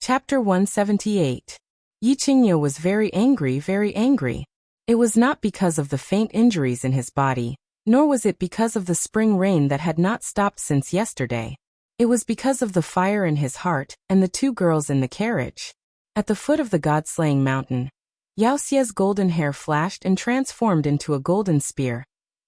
Chapter 178. Yi Qingniu was very angry, very angry. It was not because of the faint injuries in his body, nor was it because of the spring rain that had not stopped since yesterday. It was because of the fire in his heart and the two girls in the carriage. At the foot of the god-slaying mountain, Yao Xie's golden hair flashed and transformed into a golden spear,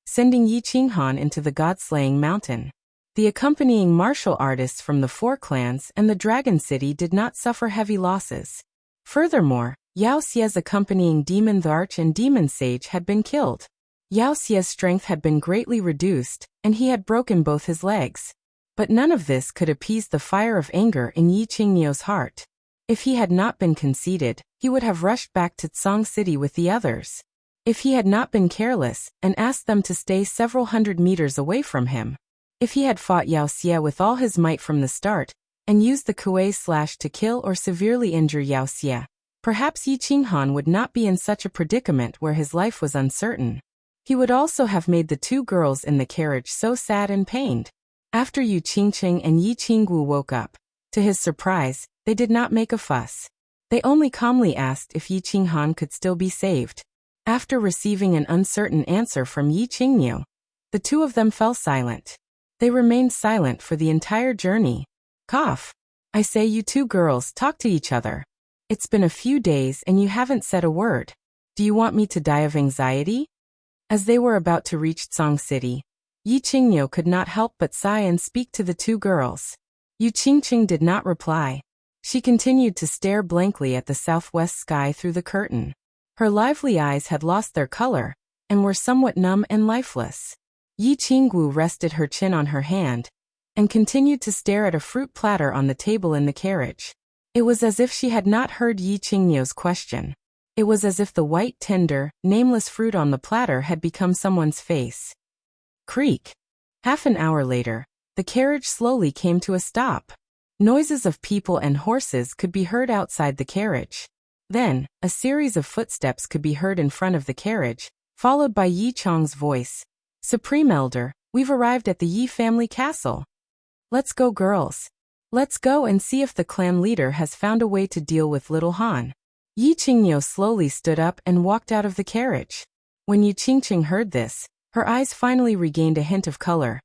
sending Yi Qinghan into the god-slaying mountain. The accompanying martial artists from the four clans and the Dragon City did not suffer heavy losses. Furthermore, Yao Xie's accompanying demon the Arch and demon sage had been killed. Yao Xie's strength had been greatly reduced, and he had broken both his legs. But none of this could appease the fire of anger in Yi Qingniu's heart. If he had not been conceited, he would have rushed back to Tsang City with the others. If he had not been careless and asked them to stay several hundred meters away from him. If he had fought Yao Xie with all his might from the start, and used the kuei slash to kill or severely injure Yao Xie, perhaps Yi Qinghan would not be in such a predicament where his life was uncertain. He would also have made the two girls in the carriage so sad and pained. After Yu Qingqing and Yi Qinggu woke up, to his surprise, they did not make a fuss. They only calmly asked if Yi Qinghan could still be saved. After receiving an uncertain answer from Yi Qingniu, the two of them fell silent. They remained silent for the entire journey. Cough. I say, you two girls, talk to each other. It's been a few days and you haven't said a word. Do you want me to die of anxiety? As they were about to reach Tsang City, Yi Qingniu could not help but sigh and speak to the two girls. Yu Qingqing did not reply. She continued to stare blankly at the southwest sky through the curtain. Her lively eyes had lost their color, and were somewhat numb and lifeless. Yi Qinggu rested her chin on her hand, and continued to stare at a fruit platter on the table in the carriage. It was as if she had not heard Yi Qingniu's question. It was as if the white, tender, nameless fruit on the platter had become someone's face. Creak. Half an hour later, the carriage slowly came to a stop. Noises of people and horses could be heard outside the carriage. Then, a series of footsteps could be heard in front of the carriage, followed by Yi Chong's voice. Supreme Elder, we've arrived at the Yi family castle. Let's go, girls. Let's go and see if the clan leader has found a way to deal with little Han. Yi Qingniu slowly stood up and walked out of the carriage. When Yu Qingqing heard this, her eyes finally regained a hint of color.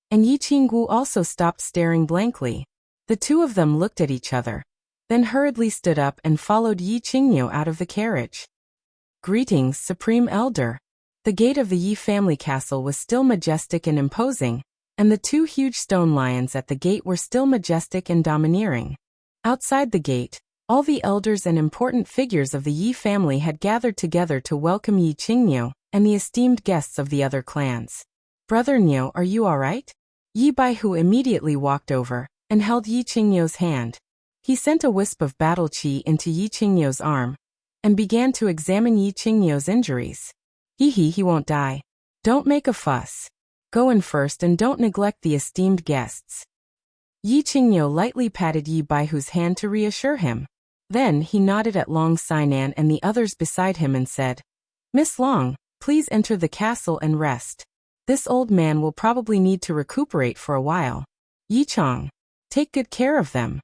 And Yi Qinggu also stopped staring blankly. The two of them looked at each other, then hurriedly stood up and followed Yi Qingniu out of the carriage. Greetings, Supreme Elder. The gate of the Yi family castle was still majestic and imposing, and the two huge stone lions at the gate were still majestic and domineering. Outside the gate, all the elders and important figures of the Yi family had gathered together to welcome Yi Qingniu and the esteemed guests of the other clans. Brother Niu, are you all right? Yi Baihu immediately walked over and held Yi Qingniu's hand. He sent a wisp of battle qi into Yi Qingniu's arm and began to examine Yi Qingniu's injuries. He won't die. Don't make a fuss. Go in first and don't neglect the esteemed guests. Yi Qingniu lightly patted Yi Baihu's hand to reassure him. Then he nodded at Long Sainan and the others beside him and said, Miss Long, please enter the castle and rest. This old man will probably need to recuperate for a while. Yi Chong, take good care of them.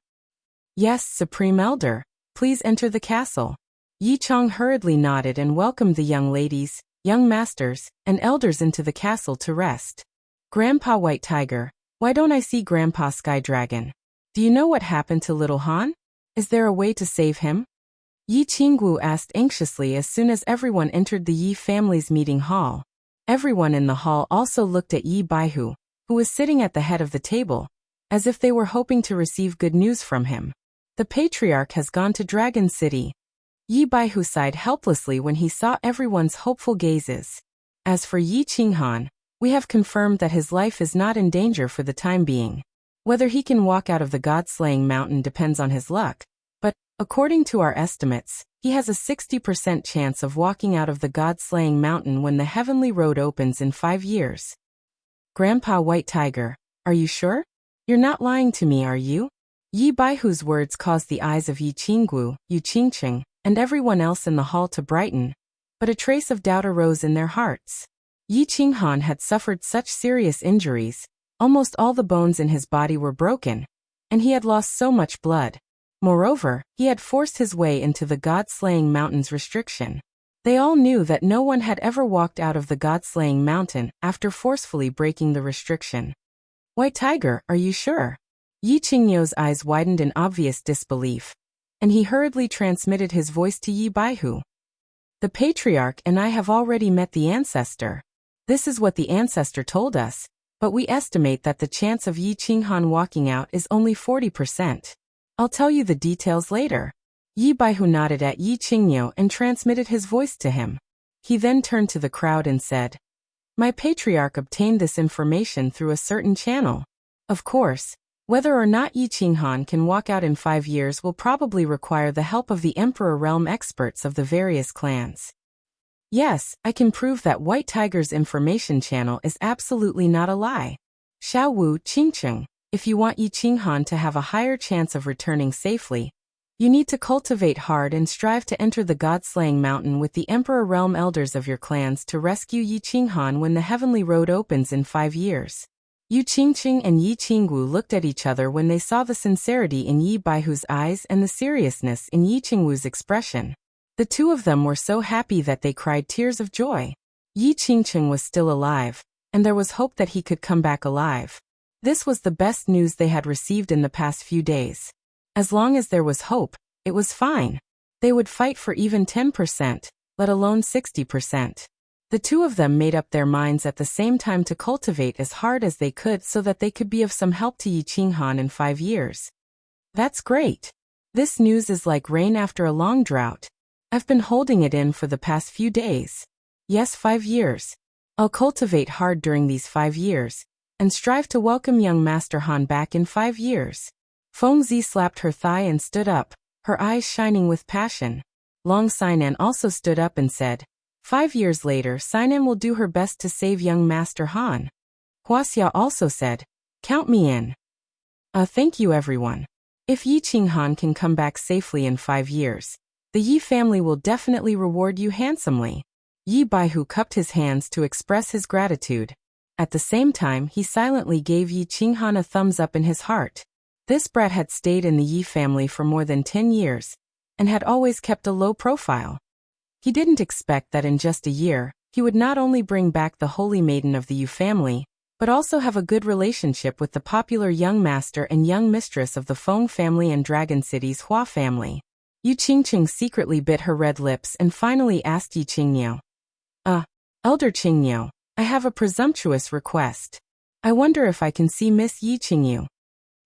Yes, Supreme Elder, please enter the castle. Yi Chong hurriedly nodded and welcomed the young ladies, young masters, and elders into the castle to rest. Grandpa White Tiger, why don't I see Grandpa Sky Dragon? Do you know what happened to little Han? Is there a way to save him? Yi Qinggu asked anxiously as soon as everyone entered the Yi family's meeting hall. Everyone in the hall also looked at Yi Baihu, who was sitting at the head of the table, as if they were hoping to receive good news from him. The patriarch has gone to Dragon City. Yi Baihu sighed helplessly when he saw everyone's hopeful gazes. As for Yi Qinghan, we have confirmed that his life is not in danger for the time being. Whether he can walk out of the god-slaying mountain depends on his luck, but, according to our estimates, he has a 60% chance of walking out of the god-slaying mountain when the heavenly road opens in 5 years. Grandpa White Tiger, are you sure? You're not lying to me, are you? Yi Baihu's words caused the eyes of Yi Qinggu, Yu Qingqing, and everyone else in the hall to brighten, but a trace of doubt arose in their hearts. Yi Qinghan had suffered such serious injuries, almost all the bones in his body were broken, and he had lost so much blood. Moreover, he had forced his way into the God-slaying mountain's restriction. They all knew that no one had ever walked out of the God-slaying mountain after forcefully breaking the restriction. White Tiger, are you sure? Yi Qingyo's eyes widened in obvious disbelief, and he hurriedly transmitted his voice to Yi Baihu. The patriarch and I have already met the ancestor. This is what the ancestor told us, but we estimate that the chance of Yi Qinghan walking out is only 40%. I'll tell you the details later. Yi Baihu nodded at Yi Qingyo and transmitted his voice to him. He then turned to the crowd and said, My patriarch obtained this information through a certain channel. Of course, whether or not Yi Qinghan can walk out in 5 years will probably require the help of the Emperor Realm experts of the various clans. Yes, I can prove that White Tiger's information channel is absolutely not a lie. Xiao Wu Qingcheng, if you want Yi Qinghan to have a higher chance of returning safely, you need to cultivate hard and strive to enter the God-slaying mountain with the Emperor Realm elders of your clans to rescue Yi Qinghan when the Heavenly Road opens in 5 years. Yu Qingqing and Yi Qingwu looked at each other when they saw the sincerity in Yi Baihu's eyes and the seriousness in Yi Qingwu's expression. The two of them were so happy that they cried tears of joy. Yi Qingqing was still alive, and there was hope that he could come back alive. This was the best news they had received in the past few days. As long as there was hope, it was fine. They would fight for even 10%, let alone 60%. The two of them made up their minds at the same time to cultivate as hard as they could so that they could be of some help to Yi Qinghan in 5 years. That's great. This news is like rain after a long drought. I've been holding it in for the past few days. Yes, 5 years. I'll cultivate hard during these 5 years, and strive to welcome young Master Han back in 5 years. Feng Zi slapped her thigh and stood up, her eyes shining with passion. Long Sinan also stood up and said, 5 years later, Sinan will do her best to save young Master Han. Huaxia also said, Count me in. Thank you everyone. If Yi Qinghan can come back safely in 5 years, the Yi family will definitely reward you handsomely. Yi Baihu cupped his hands to express his gratitude. At the same time, he silently gave Yi Qinghan a thumbs up in his heart. This brat had stayed in the Yi family for more than 10 years, and had always kept a low profile. He didn't expect that in just a year, he would not only bring back the holy maiden of the Yu family, but also have a good relationship with the popular young master and young mistress of the Feng family and Dragon City's Hua family. Yu Qingqing secretly bit her red lips and finally asked Yi Qingyo. Elder Qingyo, I have a presumptuous request. I wonder if I can see Miss Yi Qingyu.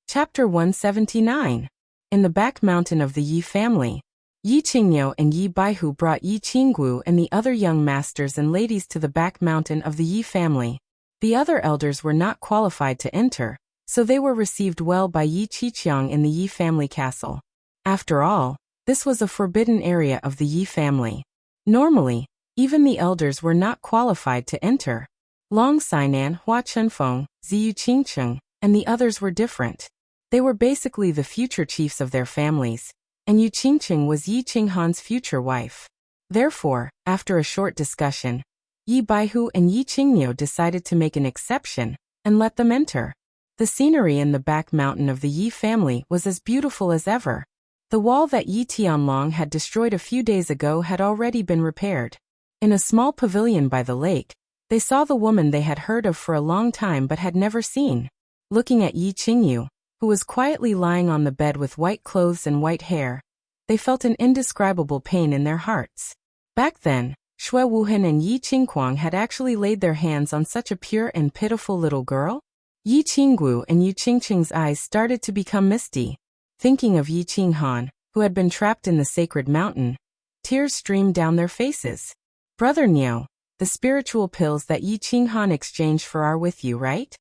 Chapter 179. In the back mountain of the Yi family, Yi Qingyo and Yi Baihu brought Yi Qingwu and the other young masters and ladies to the back mountain of the Yi family. The other elders were not qualified to enter, so they were received well by Yi Qiqiang in the Yi family castle. After all, this was a forbidden area of the Yi family. Normally, even the elders were not qualified to enter. Long Sinan, Hua Chenfeng, Ziyu Qingcheng, and the others were different. They were basically the future chiefs of their families, and Yu Qingqing was Yi Qinghan's future wife. Therefore, after a short discussion, Yi Baihu and Yi Qingyo decided to make an exception and let them enter. The scenery in the back mountain of the Yi family was as beautiful as ever. The wall that Yi Tianlong had destroyed a few days ago had already been repaired. In a small pavilion by the lake, they saw the woman they had heard of for a long time but had never seen. Looking at Yi Qingyu, who was quietly lying on the bed with white clothes and white hair, they felt an indescribable pain in their hearts. Back then, Xue Wuhan and Yi Qingquang had actually laid their hands on such a pure and pitiful little girl. Yi Qinggu and Yu Qingqing's eyes started to become misty. Thinking of Yi Qinghan, who had been trapped in the sacred mountain, tears streamed down their faces. Brother Niu, the spiritual pills that Yi Qinghan exchanged for are with you, right?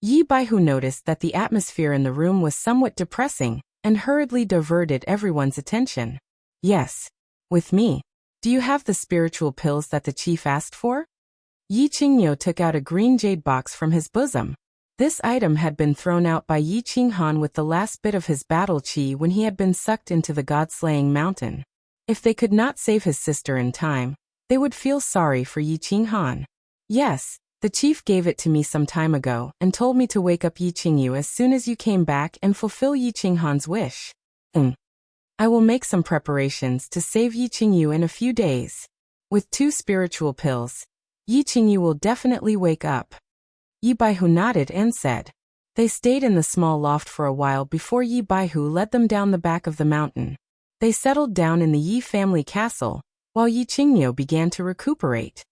Yi Baihu noticed that the atmosphere in the room was somewhat depressing, and hurriedly diverted everyone's attention. Yes. With me. Do you have the spiritual pills that the chief asked for? Yi Qingyo took out a green jade box from his bosom. This item had been thrown out by Yi Qinghan with the last bit of his battle chi when he had been sucked into the god-slaying mountain. If they could not save his sister in time, they would feel sorry for Yi Qinghan. Yes, the chief gave it to me some time ago and told me to wake up Yi Qingyu as soon as you came back and fulfill Yi Qinghan's wish. I will make some preparations to save Yi Qingyu in a few days. With 2 spiritual pills, Yi Qingyu will definitely wake up. Yi Baihu nodded and said. They stayed in the small loft for a while before Yi Baihu led them down the back of the mountain. They settled down in the Yi family castle, while Yi Qingyu began to recuperate.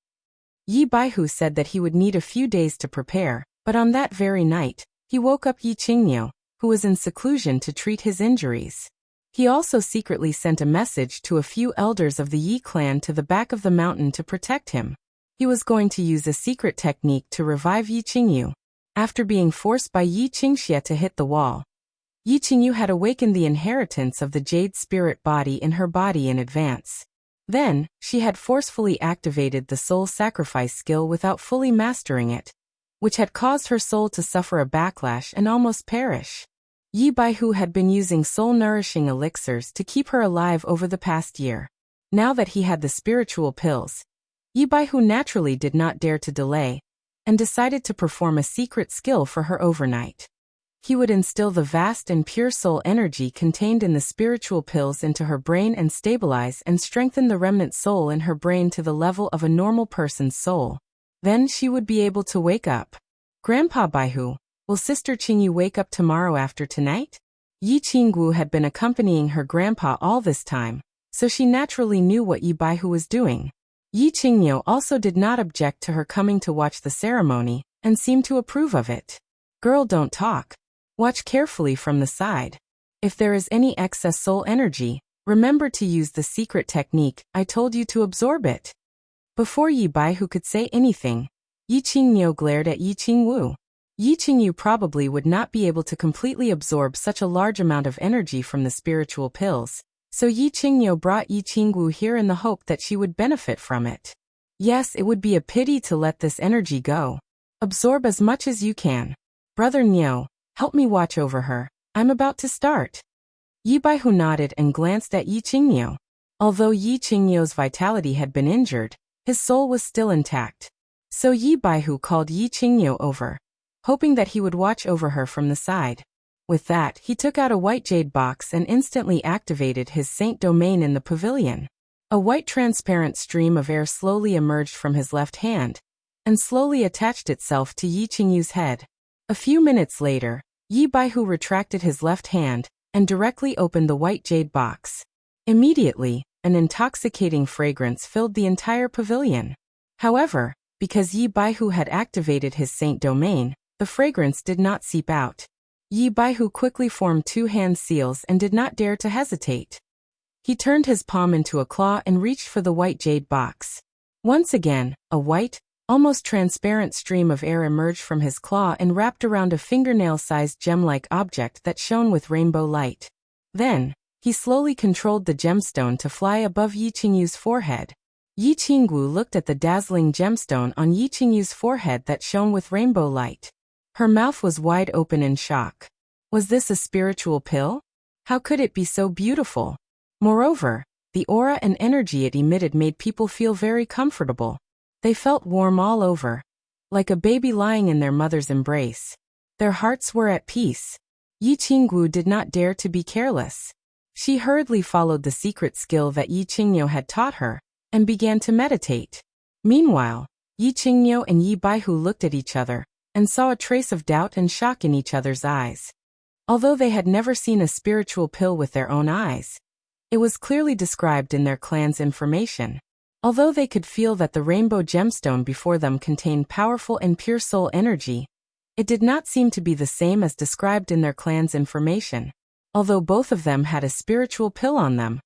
Yi Baihu said that he would need a few days to prepare, but on that very night, he woke up Yi Qingyu, who was in seclusion to treat his injuries. He also secretly sent a message to a few elders of the Yi clan to the back of the mountain to protect him. He was going to use a secret technique to revive Yi Qingyu. After being forced by Yi Qingxie to hit the wall, Yi Qingyu had awakened the inheritance of the jade spirit body in her body in advance. Then, she had forcefully activated the soul sacrifice skill without fully mastering it, which had caused her soul to suffer a backlash and almost perish. Yi Baihu had been using soul-nourishing elixirs to keep her alive over the past year. Now that he had the spiritual pills, Yi Baihu naturally did not dare to delay, and decided to perform a secret skill for her overnight. He would instill the vast and pure soul energy contained in the spiritual pills into her brain and stabilize and strengthen the remnant soul in her brain to the level of a normal person's soul. Then she would be able to wake up. Grandpa Baihu, will Sister Qingyu wake up tomorrow after tonight? Yi Qinggu had been accompanying her grandpa all this time, so she naturally knew what Yi Baihu was doing. Yi Qingyu also did not object to her coming to watch the ceremony, and seemed to approve of it. Girl, don't talk. Watch carefully from the side. If there is any excess soul energy, remember to use the secret technique I told you to absorb it. Before Yi Baihu could say anything, Yi Qingyu glared at Yi Qingwu. Yi Qingyu probably would not be able to completely absorb such a large amount of energy from the spiritual pills, so Yi Qingyu brought Yi Qingwu here in the hope that she would benefit from it. Yes, it would be a pity to let this energy go. Absorb as much as you can. Brother Niu, help me watch over her. I'm about to start. Yi Baihu nodded and glanced at Yi Qingyu. Although Yi Qingyu's vitality had been injured, his soul was still intact. So Yi Baihu called Yi Qingyu over, hoping that he would watch over her from the side. With that, he took out a white jade box and instantly activated his saint domain in the pavilion. A white transparent stream of air slowly emerged from his left hand, and slowly attached itself to Yi Qingyu's head. A few minutes later, Yi Baihu retracted his left hand, and directly opened the white jade box. Immediately, an intoxicating fragrance filled the entire pavilion. However, because Yi Baihu had activated his saint domain, the fragrance did not seep out. Yi Baihu quickly formed 2 hand seals and did not dare to hesitate. He turned his palm into a claw and reached for the white jade box. Once again, a white, almost transparent stream of air emerged from his claw and wrapped around a fingernail-sized gem-like object that shone with rainbow light. Then, he slowly controlled the gemstone to fly above Yi Qingyu's forehead. Yi Qinggu looked at the dazzling gemstone on Yi Qingyu's forehead that shone with rainbow light. Her mouth was wide open in shock. Was this a spiritual pill? How could it be so beautiful? Moreover, the aura and energy it emitted made people feel very comfortable. They felt warm all over, like a baby lying in their mother's embrace. Their hearts were at peace. Yi Qinggu did not dare to be careless. She hurriedly followed the secret skill that Yi Qingyu had taught her, and began to meditate. Meanwhile, Yi Qingyu and Yi Baihu looked at each other, and saw a trace of doubt and shock in each other's eyes. Although they had never seen a spiritual pill with their own eyes, it was clearly described in their clan's information. Although they could feel that the rainbow gemstone before them contained powerful and pure soul energy, it did not seem to be the same as described in their clan's information. Although both of them had a spiritual pill on them,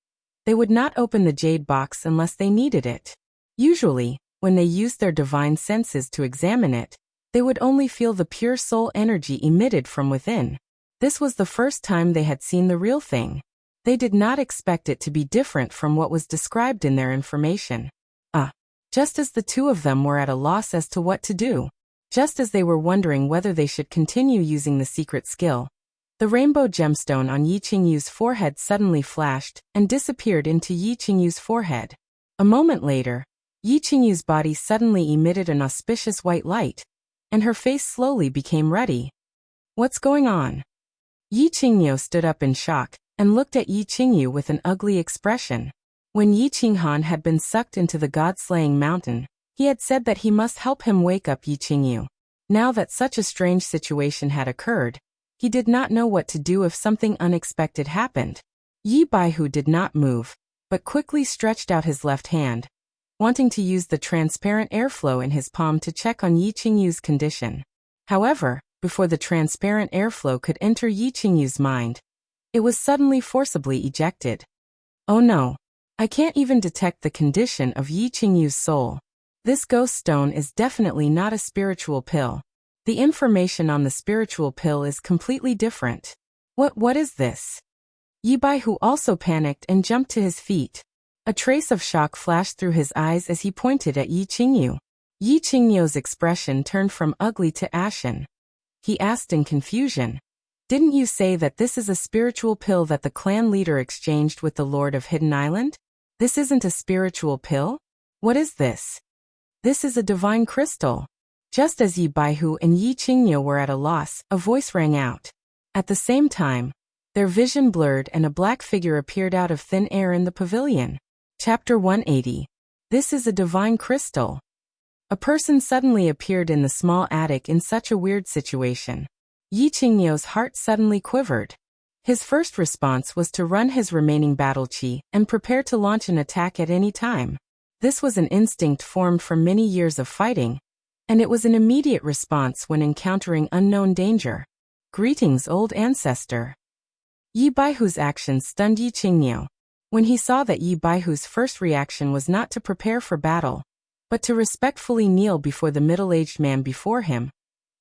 they would not open the jade box unless they needed it. Usually, when they used their divine senses to examine it, they would only feel the pure soul energy emitted from within. This was the first time they had seen the real thing. They did not expect it to be different from what was described in their information. Just as the two of them were at a loss as to what to do, just as they were wondering whether they should continue using the secret skill, the rainbow gemstone on Yi Qingyu's forehead suddenly flashed and disappeared into Yi Qingyu's forehead. A moment later, Yi Qingyu's body suddenly emitted an auspicious white light, and her face slowly became ruddy. What's going on? Yi Qingyu stood up in shock, and looked at Yi Qingyu with an ugly expression. When Yi Qinghan had been sucked into the god-slaying mountain, he had said that he must help him wake up Yi Qingyu. Now that such a strange situation had occurred, he did not know what to do if something unexpected happened. Yi Baihu did not move, but quickly stretched out his left hand, wanting to use the transparent airflow in his palm to check on Yi Qingyu's condition. However, before the transparent airflow could enter Yi Qingyu's mind, it was suddenly forcibly ejected. Oh no! I can't even detect the condition of Yi Qingyu's soul. This ghost stone is definitely not a spiritual pill. The information on the spiritual pill is completely different. What is this? Yi Baihu also panicked and jumped to his feet. A trace of shock flashed through his eyes as he pointed at Yi Qingyu. Yi Qingyu's expression turned from ugly to ashen. He asked in confusion, "Didn't you say that this is a spiritual pill that the clan leader exchanged with the Lord of Hidden Island? This isn't a spiritual pill? What is this?" "This is a divine crystal." Just as Yi Baihu and Yi Qingyu were at a loss, a voice rang out. At the same time, their vision blurred and a black figure appeared out of thin air in the pavilion. Chapter 180. This is a divine crystal. A person suddenly appeared in the small attic in such a weird situation. Yi Qingyu's heart suddenly quivered. His first response was to run his remaining battle chi and prepare to launch an attack at any time. This was an instinct formed from many years of fighting, and it was an immediate response when encountering unknown danger. Greetings, old ancestor. Yi Baihu's actions stunned Yi Qingyu. When he saw that Yi Baihu's first reaction was not to prepare for battle, but to respectfully kneel before the middle-aged man before him,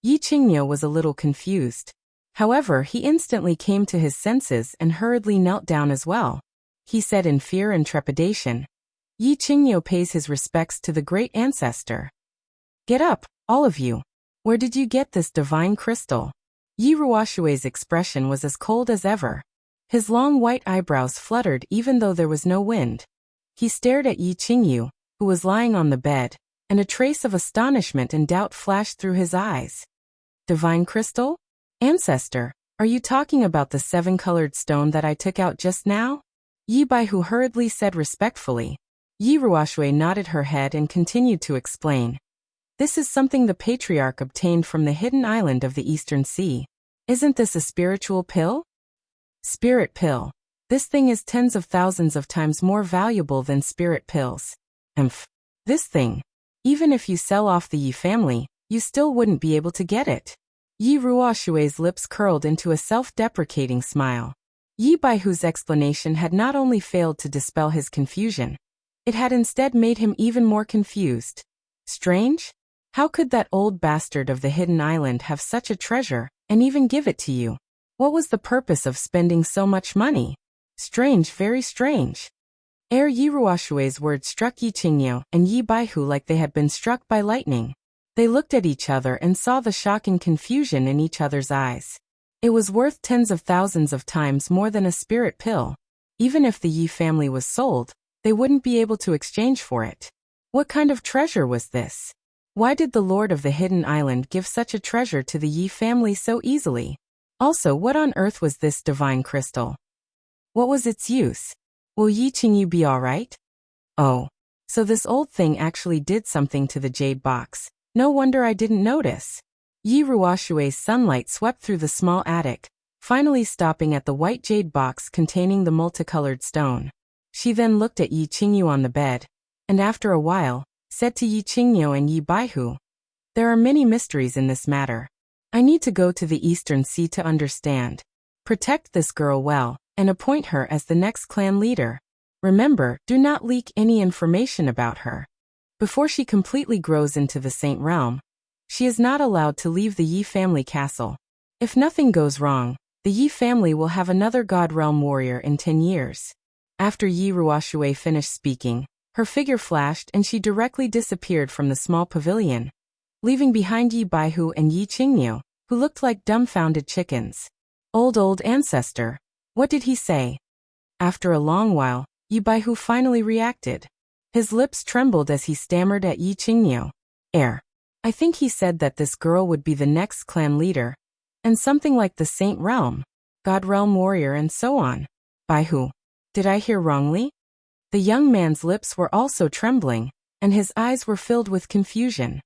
Yi Qingyu was a little confused. However, he instantly came to his senses and hurriedly knelt down as well. He said in fear and trepidation, "Yi Qingyu pays his respects to the great ancestor. Get up, all of you. Where did you get this divine crystal?" Yi Ruoshui's expression was as cold as ever. His long white eyebrows fluttered even though there was no wind. He stared at Yi Qingyu, who was lying on the bed, and a trace of astonishment and doubt flashed through his eyes. "Divine crystal? Ancestor, are you talking about the seven-colored stone that I took out just now?" Yi Baihu hurriedly said respectfully. Yi Ruoshui nodded her head and continued to explain. "This is something the patriarch obtained from the hidden island of the Eastern Sea. Isn't this a spiritual pill?" "Spirit pill. This thing is tens of thousands of times more valuable than spirit pills. This thing. Even if you sell off the Yi family, you still wouldn't be able to get it." Yi Ruoshui's lips curled into a self-deprecating smile. Yi Baihu's explanation had not only failed to dispel his confusion, it had instead made him even more confused. Strange? How could that old bastard of the hidden island have such a treasure, and even give it to you? What was the purpose of spending so much money? Strange, very strange. Ere Yi Ruoshui's words struck Yi Qingyu and Yi Baihu like they had been struck by lightning. They looked at each other and saw the shock and confusion in each other's eyes. It was worth tens of thousands of times more than a spirit pill. Even if the Yi family was sold, they wouldn't be able to exchange for it. What kind of treasure was this? Why did the Lord of the Hidden Island give such a treasure to the Yi family so easily? Also, what on earth was this divine crystal? What was its use? Will Yi Qingyu be alright? Oh, so this old thing actually did something to the jade box. No wonder I didn't notice. Yi Ruoshui's sunlight swept through the small attic, finally stopping at the white jade box containing the multicolored stone. She then looked at Yi Qingyu on the bed, and after a while, said to Yi Qingyu and Yi Baihu, "There are many mysteries in this matter. I need to go to the Eastern Sea to understand. Protect this girl well, and appoint her as the next clan leader. Remember, do not leak any information about her. Before she completely grows into the Saint Realm, she is not allowed to leave the Yi family castle. If nothing goes wrong, the Yi family will have another God Realm warrior in 10 years. After Yi Ruoshui finished speaking, her figure flashed and she directly disappeared from the small pavilion, leaving behind Yi Baihu and Yi Qingyu, who looked like dumbfounded chickens. Old ancestor. What did he say?" After a long while, Yi Baihu finally reacted. His lips trembled as he stammered at Yi Qingyu. I think he said that this girl would be the next clan leader, and something like the Saint Realm, God Realm warrior and so on. By who? Did I hear wrongly? The young man's lips were also trembling, and his eyes were filled with confusion.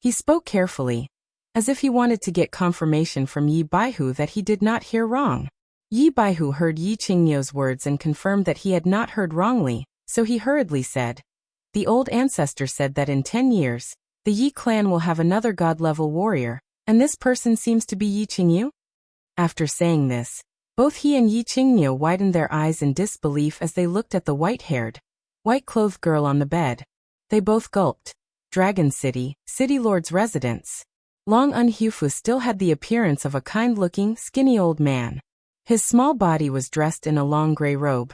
He spoke carefully, as if he wanted to get confirmation from Yi Baihu that he did not hear wrong. Yi Baihu heard Yi Qingyu's words and confirmed that he had not heard wrongly, so he hurriedly said, "The old ancestor said that in 10 years, the Yi clan will have another god-level warrior, and this person seems to be Yi Qingyu?" After saying this, both he and Yi Qingyu widened their eyes in disbelief as they looked at the white-haired, white-clothed girl on the bed. They both gulped. Dragon City, City Lord's residence. Long Unhufu still had the appearance of a kind-looking, skinny old man. His small body was dressed in a long gray robe,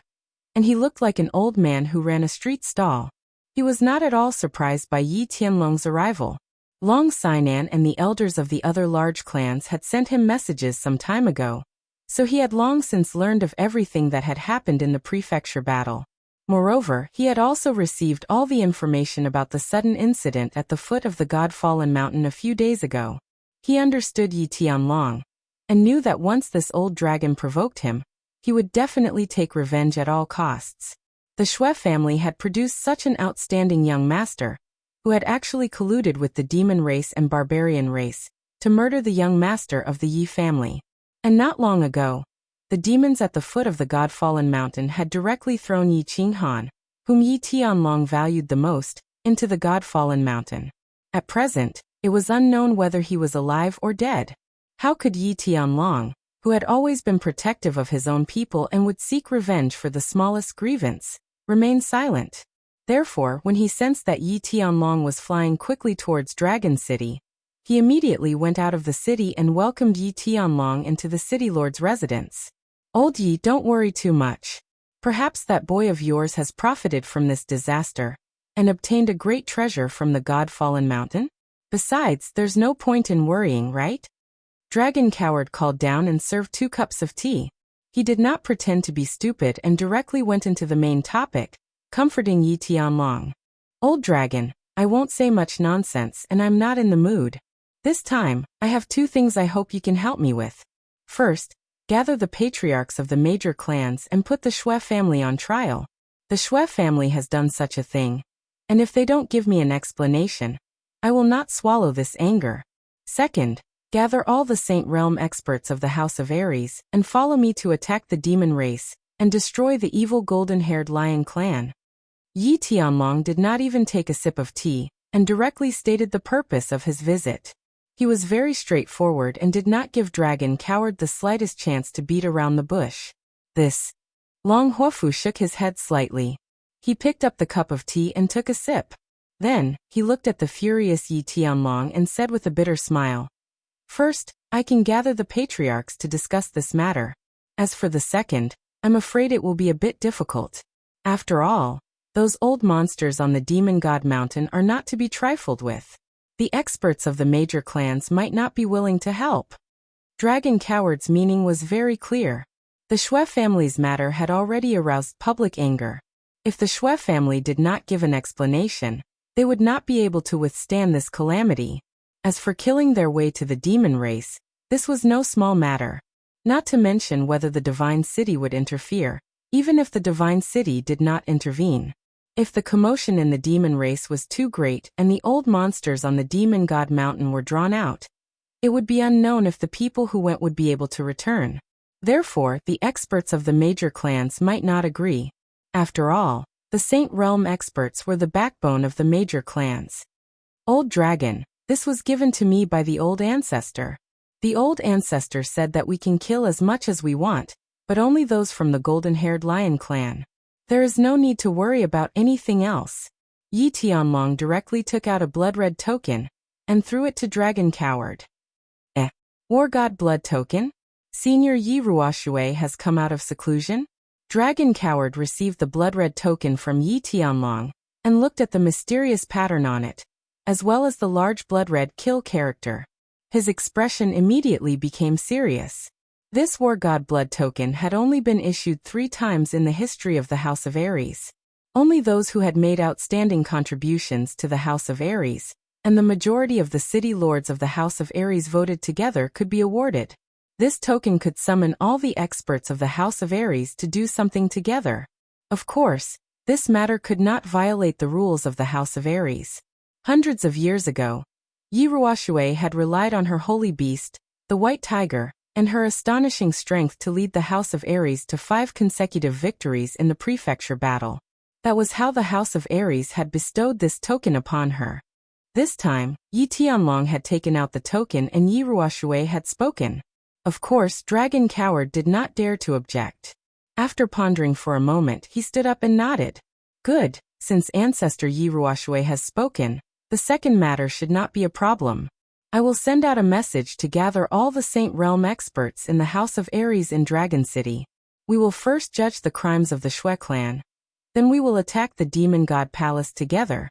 and he looked like an old man who ran a street stall. He was not at all surprised by Yi Tianlong's arrival. Long Sinan and the elders of the other large clans had sent him messages some time ago, so he had long since learned of everything that had happened in the prefecture battle. Moreover, he had also received all the information about the sudden incident at the foot of the God-fallen mountain a few days ago. He understood Yi Tianlong, and knew that once this old dragon provoked him, he would definitely take revenge at all costs. The Shui family had produced such an outstanding young master, who had actually colluded with the demon race and barbarian race, to murder the young master of the Yi family. And not long ago, the demons at the foot of the God-fallen mountain had directly thrown Yi Qinghan, whom Yi Tianlong valued the most, into the God-fallen mountain. At present, it was unknown whether he was alive or dead. How could Yi Tianlong, who had always been protective of his own people and would seek revenge for the smallest grievance, remain silent? Therefore, when he sensed that Yi Tianlong was flying quickly towards Dragon City, he immediately went out of the city and welcomed Yi Tianlong into the city lord's residence. "Old Yi, don't worry too much. Perhaps that boy of yours has profited from this disaster, and obtained a great treasure from the God-fallen mountain? Besides, there's no point in worrying, right?" Dragon Coward called down and served 2 cups of tea. He did not pretend to be stupid and directly went into the main topic, comforting Yi Tianlong. "Old dragon, I won't say much nonsense and I'm not in the mood. This time, I have 2 things I hope you can help me with. First, gather the patriarchs of the major clans and put the Shui family on trial. The Shui family has done such a thing, and if they don't give me an explanation, I will not swallow this anger. Second, gather all the Saint Realm experts of the House of Ares and follow me to attack the demon race and destroy the evil golden-haired lion clan." Yi Tianlong did not even take a sip of tea, and directly stated the purpose of his visit. He was very straightforward and did not give Dragon Coward the slightest chance to beat around the bush. This. Long Huofu shook his head slightly. He picked up the cup of tea and took a sip. Then, he looked at the furious Yi Tianlong and said with a bitter smile, "First, I can gather the patriarchs to discuss this matter. As for the second, I'm afraid it will be a bit difficult. After all, those old monsters on the Demon God Mountain are not to be trifled with. The experts of the major clans might not be willing to help." Dragon Coward's meaning was very clear. The Shui family's matter had already aroused public anger. If the Shui family did not give an explanation, they would not be able to withstand this calamity. As for killing their way to the demon race, this was no small matter. Not to mention whether the Divine City would interfere, even if the Divine City did not intervene. If the commotion in the demon race was too great and the old monsters on the Demon God Mountain were drawn out, it would be unknown if the people who went would be able to return. Therefore, the experts of the major clans might not agree. After all, the Saint Realm experts were the backbone of the major clans. "Old dragon, this was given to me by the old ancestor. The old ancestor said that we can kill as much as we want, but only those from the golden-haired lion clan. There is no need to worry about anything else." Yi Tianlong directly took out a blood-red token and threw it to Dragon Coward. War God blood token? Senior Yi Ruoshui has come out of seclusion? Dragon Coward received the blood-red token from Yi Tianlong and looked at the mysterious pattern on it, as well as the large blood-red kill character. His expression immediately became serious. This War God blood token had only been issued 3 times in the history of the House of Ares. Only those who had made outstanding contributions to the House of Ares, and the majority of the city lords of the House of Ares voted together could be awarded. This token could summon all the experts of the House of Aries to do something together. Of course, this matter could not violate the rules of the House of Aries. Hundreds of years ago, Yi Ruoshui had relied on her holy beast, the white tiger, and her astonishing strength to lead the House of Aries to 5 consecutive victories in the prefecture battle. That was how the House of Aries had bestowed this token upon her. This time, Yi Tianlong had taken out the token and Yi Ruoshui had spoken. Of course, Dragon Coward did not dare to object. After pondering for a moment, he stood up and nodded. Good, since Ancestor Yi Ruoshui has spoken, the second matter should not be a problem. I will send out a message to gather all the Saint Realm experts in the House of Aries in Dragon City. We will first judge the crimes of the Shui clan. Then we will attack the Demon God Palace together.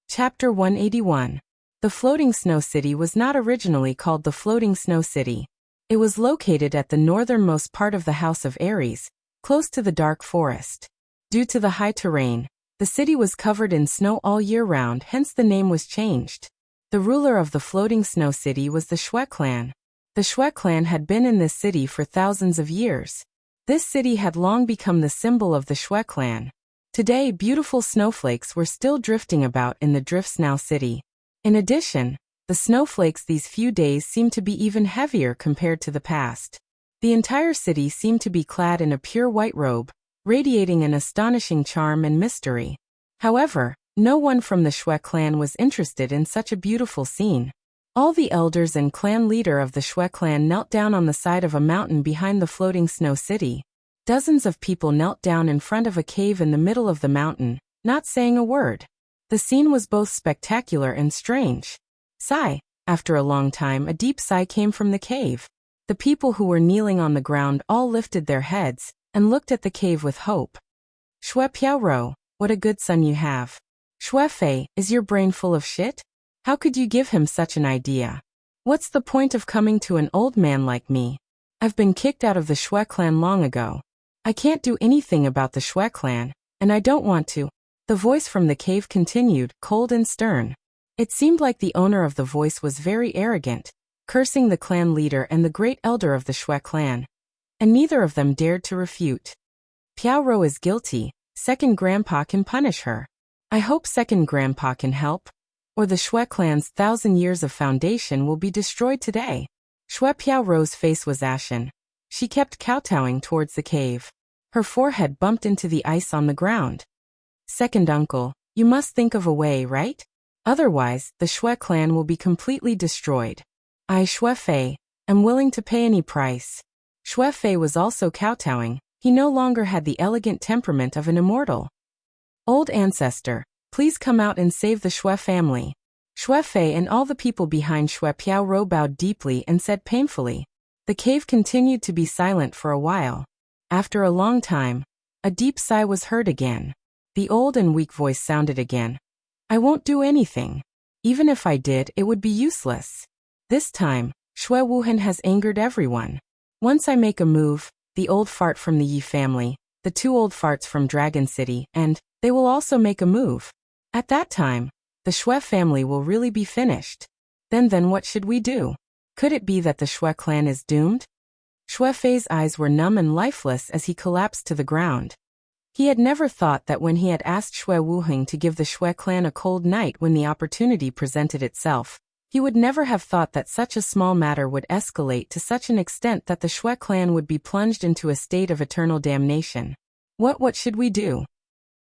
Chapter 181. The Floating Snow City was not originally called the Floating Snow City. It was located at the northernmost part of the House of Aries, close to the dark forest. Due to the high terrain, the city was covered in snow all year round, hence the name was changed. The ruler of the Floating Snow City was the Shui clan. The Shui clan had been in this city for thousands of years. This city had long become the symbol of the Shui clan. Today, beautiful snowflakes were still drifting about in the Drift Snow City. In addition, the snowflakes these few days seemed to be even heavier compared to the past. The entire city seemed to be clad in a pure white robe, radiating an astonishing charm and mystery. However, no one from the Shui clan was interested in such a beautiful scene. All the elders and clan leader of the Shui clan knelt down on the side of a mountain behind the Floating Snow City. Dozens of people knelt down in front of a cave in the middle of the mountain, not saying a word. The scene was both spectacular and strange. Sigh. After a long time, a deep sigh came from the cave. The people who were kneeling on the ground all lifted their heads and looked at the cave with hope. Shui Piao, what a good son you have. Shui Fei, is your brain full of shit? How could you give him such an idea? What's the point of coming to an old man like me? I've been kicked out of the Shui clan long ago. I can't do anything about the Shui clan, and I don't want to. The voice from the cave continued, cold and stern. It seemed like the owner of the voice was very arrogant, cursing the clan leader and the great elder of the Shui clan. And neither of them dared to refute. Piao is guilty, second grandpa can punish her. I hope second grandpa can help, or the Shui clan's 1,000 years of foundation will be destroyed today. Shui Piao's face was ashen. She kept kowtowing towards the cave. Her forehead bumped into the ice on the ground. Second uncle, you must think of a way, right? Otherwise, the Shui clan will be completely destroyed. I, Shui Fei, am willing to pay any price. Shui Fei was also kowtowing. He no longer had the elegant temperament of an immortal. Old ancestor, please come out and save the Shui family. Shui Fei and all the people behind Shui Piao bowed deeply and said painfully. The cave continued to be silent for a while. After a long time, a deep sigh was heard again. The old and weak voice sounded again. I won't do anything. Even if I did, it would be useless. This time, Shui Wuhan has angered everyone. Once I make a move, the old fart from the Yi family, the 2 old farts from Dragon City, and they will also make a move. At that time, the Shui family will really be finished. Then what should we do? Could it be that the Shui clan is doomed? Shui Fei's eyes were numb and lifeless as he collapsed to the ground. He had never thought that when he had asked Shui Wuheng to give the Shui clan a cold night when the opportunity presented itself, he would never have thought that such a small matter would escalate to such an extent that the Shui clan would be plunged into a state of eternal damnation. What should we do?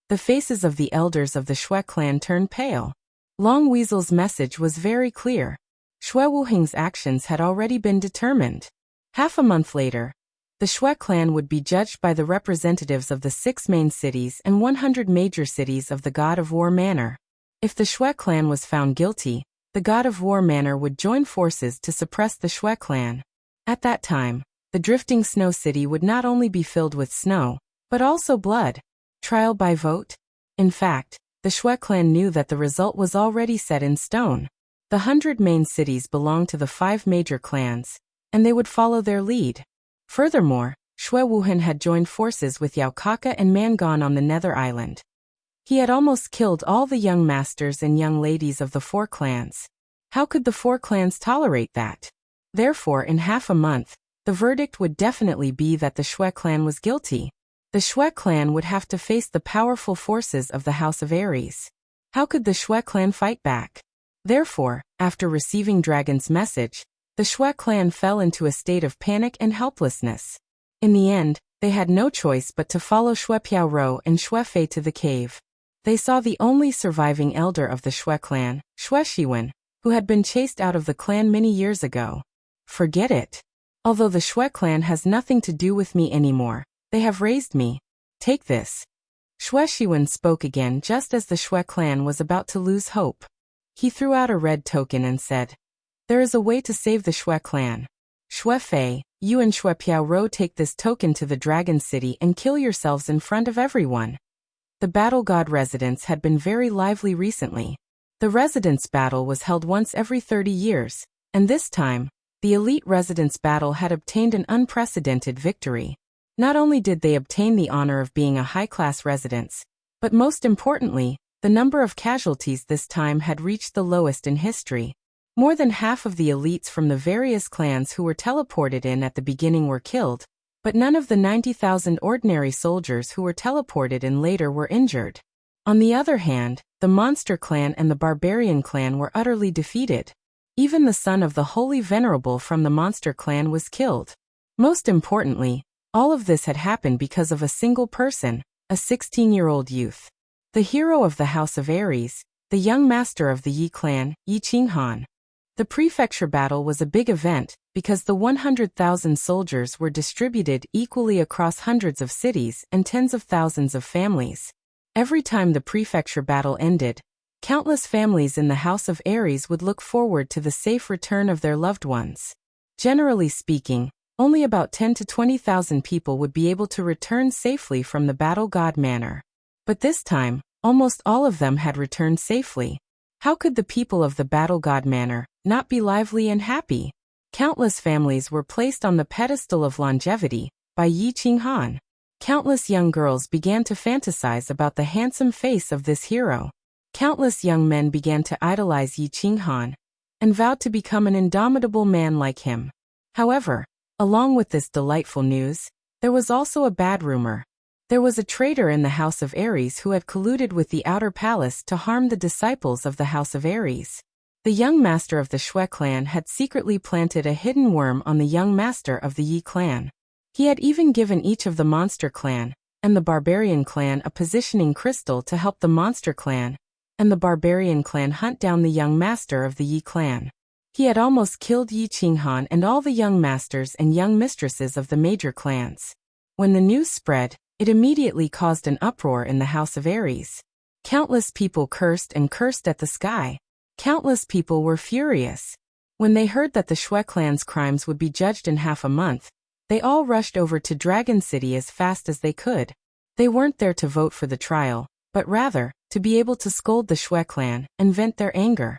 The faces of the elders of the Shui clan turned pale. Long Weasel's message was very clear. Shui Wuheng's actions had already been determined. Half a month later, the Shui clan would be judged by the representatives of the 6 main cities and 100 major cities of the God of War Manor. If the Shui clan was found guilty, the God of War Manor would join forces to suppress the Shui clan. At that time, the drifting snow city would not only be filled with snow, but also blood. Trial by vote? In fact, the Shui clan knew that the result was already set in stone. The 100 main cities belonged to the 5 major clans, and they would follow their lead. Furthermore, Shui Wuhan had joined forces with Yao Kaka and Mangon on the Nether Island. He had almost killed all the young masters and young ladies of the 4 clans. How could the 4 clans tolerate that? Therefore, in half a month, the verdict would definitely be that the Shui clan was guilty. The Shui clan would have to face the powerful forces of the House of Aries. How could the Shui clan fight back? Therefore, after receiving Dragon's message, the Shui clan fell into a state of panic and helplessness. In the end, they had no choice but to follow Shui Piao and Shui Fei to the cave. They saw the only surviving elder of the Shui clan, Shui Shiwen, who had been chased out of the clan many years ago. Forget it. Although the Shui clan has nothing to do with me anymore, they have raised me. Take this. Shui Shiwen spoke again just as the Shui clan was about to lose hope. He threw out a red token and said, "There is a way to save the Shui clan. Shui Fei, you and Shui Piao take this token to the Dragon City and kill yourselves in front of everyone." The Battle God residence had been very lively recently. The residence battle was held once every 30 years, and this time, the elite residence battle had obtained an unprecedented victory. Not only did they obtain the honor of being a high-class residence, but most importantly, the number of casualties this time had reached the lowest in history. More than half of the elites from the various clans who were teleported in at the beginning were killed, but none of the 90,000 ordinary soldiers who were teleported in later were injured. On the other hand, the Monster Clan and the Barbarian Clan were utterly defeated. Even the son of the Holy Venerable from the Monster Clan was killed. Most importantly, all of this had happened because of a single person, a 16-year-old youth. The hero of the House of Aries, the young master of the Yi clan, Yi Qinghan. The prefecture battle was a big event because the 100,000 soldiers were distributed equally across hundreds of cities and tens of thousands of families. Every time the prefecture battle ended, countless families in the House of Aries would look forward to the safe return of their loved ones. Generally speaking, only about 10 to 20,000 people would be able to return safely from the Battle God Manor. But this time, almost all of them had returned safely. How could the people of the Battle God Manor not be lively and happy? Countless families were placed on the pedestal of longevity by Yi Qinghan. Countless young girls began to fantasize about the handsome face of this hero. Countless young men began to idolize Yi Qinghan and vowed to become an indomitable man like him. However, along with this delightful news, there was also a bad rumor. There was a traitor in the House of Aries who had colluded with the Outer Palace to harm the disciples of the House of Aries. The young master of the Shui clan had secretly planted a hidden worm on the young master of the Yi clan. He had even given each of the Monster clan and the Barbarian clan a positioning crystal to help the Monster clan and the Barbarian clan hunt down the young master of the Yi clan. He had almost killed Yi Qinghan and all the young masters and young mistresses of the major clans. When the news spread, it immediately caused an uproar in the House of Aries. Countless people cursed and cursed at the sky. Countless people were furious. When they heard that the Shui clan's crimes would be judged in half a month, they all rushed over to Dragon City as fast as they could. They weren't there to vote for the trial, but rather, to be able to scold the Shui clan and vent their anger.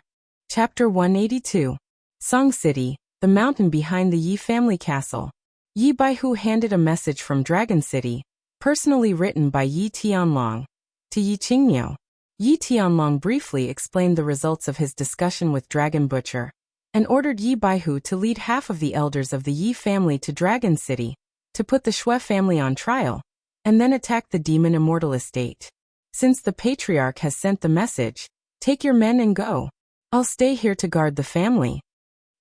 Chapter 182. Song City, the mountain behind the Yi family castle. Yi Baihu handed a message from Dragon City, personally written by Yi Tianlong, to Yi Qingniu. Yi Tianlong briefly explained the results of his discussion with Dragon Butcher, and ordered Yi Baihu to lead half of the elders of the Yi family to Dragon City, to put the Shui family on trial, and then attack the demon immortal estate. Since the patriarch has sent the message, take your men and go. I'll stay here to guard the family.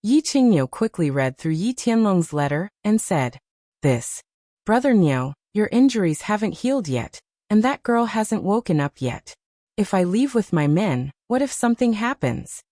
Yi Qingniu quickly read through Yi Tianlong's letter, and said, "This. Brother Niu, your injuries haven't healed yet, and that girl hasn't woken up yet. If I leave with my men, what if something happens?"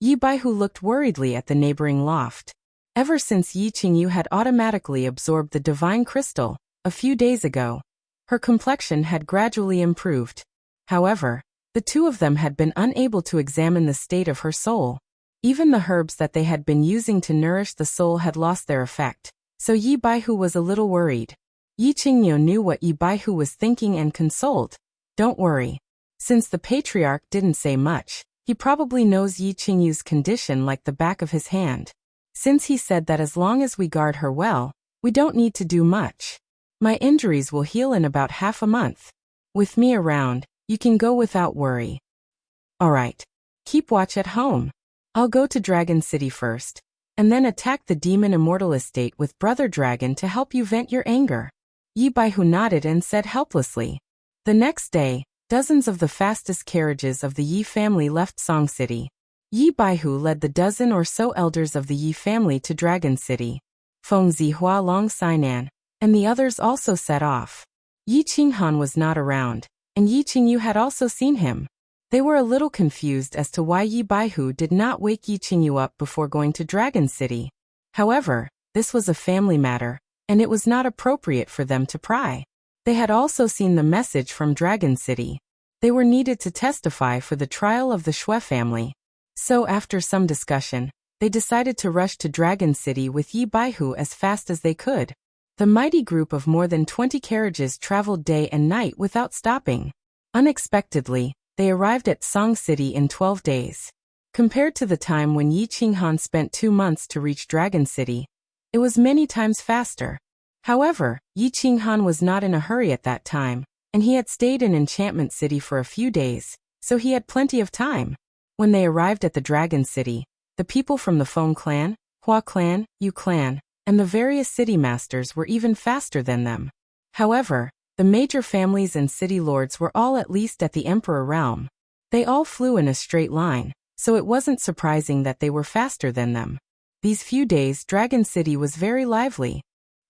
Yi Baihu looked worriedly at the neighboring loft. Ever since Yi Qingyu had automatically absorbed the divine crystal, a few days ago, her complexion had gradually improved. However, the two of them had been unable to examine the state of her soul. Even the herbs that they had been using to nourish the soul had lost their effect, so Yi Baihu was a little worried. Yi Qingniu knew what Yi Baihu was thinking and consoled. "Don't worry. Since the patriarch didn't say much, he probably knows Yi Qingyu's condition like the back of his hand. Since he said that as long as we guard her well, we don't need to do much. My injuries will heal in about half a month. With me around, you can go without worry. Alright. Keep watch at home. I'll go to Dragon City first. and then attack the demon immortal estate with Brother Dragon to help you vent your anger. Yi Baihu nodded and said helplessly. The next day, dozens of the fastest carriages of the Yi family left Song City. Yi Baihu led the dozen or so elders of the Yi family to Dragon City. Feng Zihua Long Sainan, and the others also set off. Yi Qinghan was not around, and Yi Qingyu had also seen him. They were a little confused as to why Yi Baihu did not wake Yi Qingyu up before going to Dragon City. However, this was a family matter, and it was not appropriate for them to pry. They had also seen the message from Dragon City. They were needed to testify for the trial of the Shui family. So after some discussion, they decided to rush to Dragon City with Yi Baihu as fast as they could. The mighty group of more than 20 carriages traveled day and night without stopping. Unexpectedly, they arrived at Song City in 12 days. Compared to the time when Yi Qinghan spent 2 months to reach Dragon City, it was many times faster. However, Yi Qinghan was not in a hurry at that time, and he had stayed in Enchantment City for a few days, so he had plenty of time. When they arrived at the Dragon City, the people from the Feng clan, Hua clan, Yu clan, and the various city masters were even faster than them. However, the major families and city lords were all at least at the Emperor realm. They all flew in a straight line, so it wasn't surprising that they were faster than them. These few days Dragon City was very lively.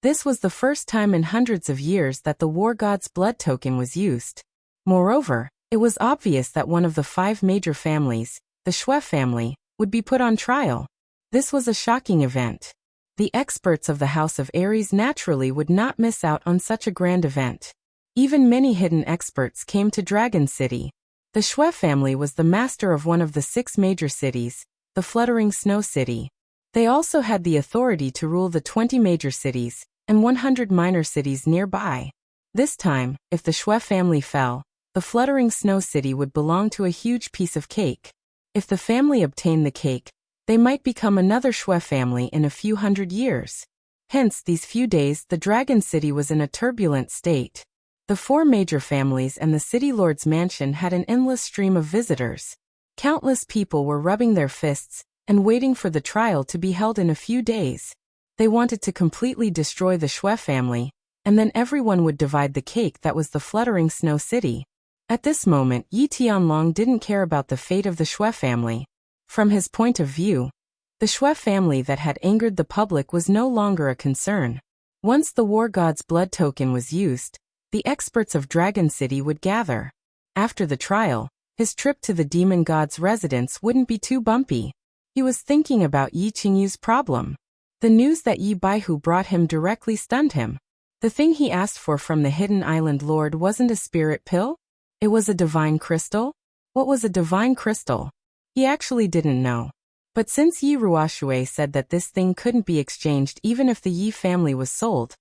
This was the first time in hundreds of years that the war god's blood token was used. Moreover, it was obvious that one of the 5 major families, the Shui family, would be put on trial. This was a shocking event. The experts of the House of Aries naturally would not miss out on such a grand event. Even many hidden experts came to Dragon City. The Shui family was the master of one of the 6 major cities, the Fluttering Snow City. They also had the authority to rule the 20 major cities and 100 minor cities nearby. This time, if the Shui family fell, the Fluttering Snow City would belong to a huge piece of cake. If the family obtained the cake, they might become another Shui family in a few hundred years. Hence, these few days the Dragon City was in a turbulent state. The 4 major families and the city lord's mansion had an endless stream of visitors. Countless people were rubbing their fists and waiting for the trial to be held in a few days. They wanted to completely destroy the Shui family, and then everyone would divide the cake that was the Fluttering Snow City. At this moment, Yi Tianlong didn't care about the fate of the Shui family. From his point of view, the Shui family that had angered the public was no longer a concern. Once the war god's blood token was used, the experts of Dragon City would gather. After the trial, his trip to the demon god's residence wouldn't be too bumpy. He was thinking about Yi Qingyu's problem. The news that Yi Baihu brought him directly stunned him. The thing he asked for from the Hidden Island Lord wasn't a spirit pill? It was a divine crystal? What was a divine crystal? He actually didn't know. But since Yi Ruoshui said that this thing couldn't be exchanged even if the Yi family was sold,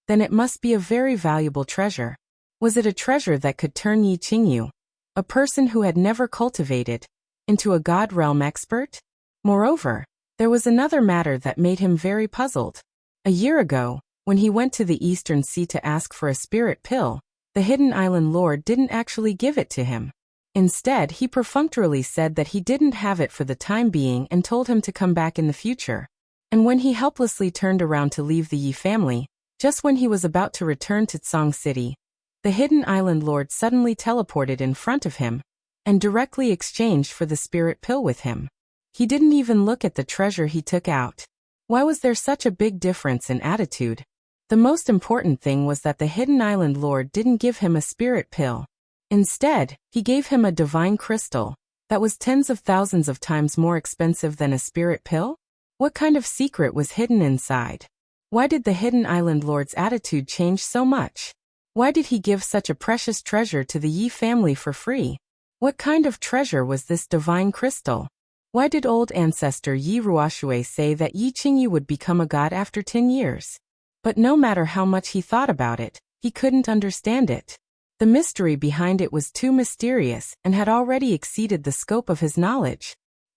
then it must be a very valuable treasure. Was it a treasure that could turn Yi Qingyu, a person who had never cultivated, into a god realm expert? Moreover, there was another matter that made him very puzzled. A year ago, when he went to the Eastern Sea to ask for a spirit pill, the Hidden Island Lord didn't actually give it to him. Instead, he perfunctorily said that he didn't have it for the time being and told him to come back in the future. And when he helplessly turned around to leave the Yi family, just when he was about to return to Song City, the Hidden Island Lord suddenly teleported in front of him and directly exchanged for the spirit pill with him. He didn't even look at the treasure he took out. Why was there such a big difference in attitude? The most important thing was that the Hidden Island Lord didn't give him a spirit pill. Instead, he gave him a divine crystal that was tens of thousands of times more expensive than a spirit pill? What kind of secret was hidden inside? Why did the Hidden Island Lord's attitude change so much? Why did he give such a precious treasure to the Yi family for free? What kind of treasure was this divine crystal? Why did old ancestor Yi Ruoshui say that Yi Qingyu would become a god after 10 years? But no matter how much he thought about it, he couldn't understand it. The mystery behind it was too mysterious and had already exceeded the scope of his knowledge.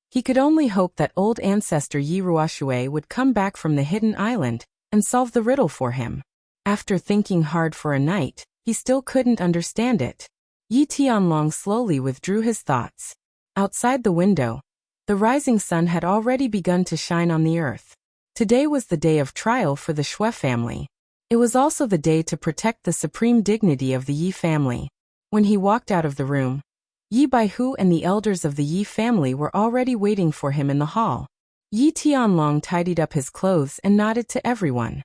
He could only hope that old ancestor Yi Ruoshui would come back from the hidden island and solve the riddle for him. After thinking hard for a night, he still couldn't understand it. Yi Tianlong slowly withdrew his thoughts. Outside the window, The rising sun had already begun to shine on the earth. Today was the day of trial for the Xue family. It was also the day to protect the supreme dignity of the Yi family. When he walked out of the room, Yi Baihu and the elders of the Yi family were already waiting for him in the hall. Yi Tianlong tidied up his clothes and nodded to everyone.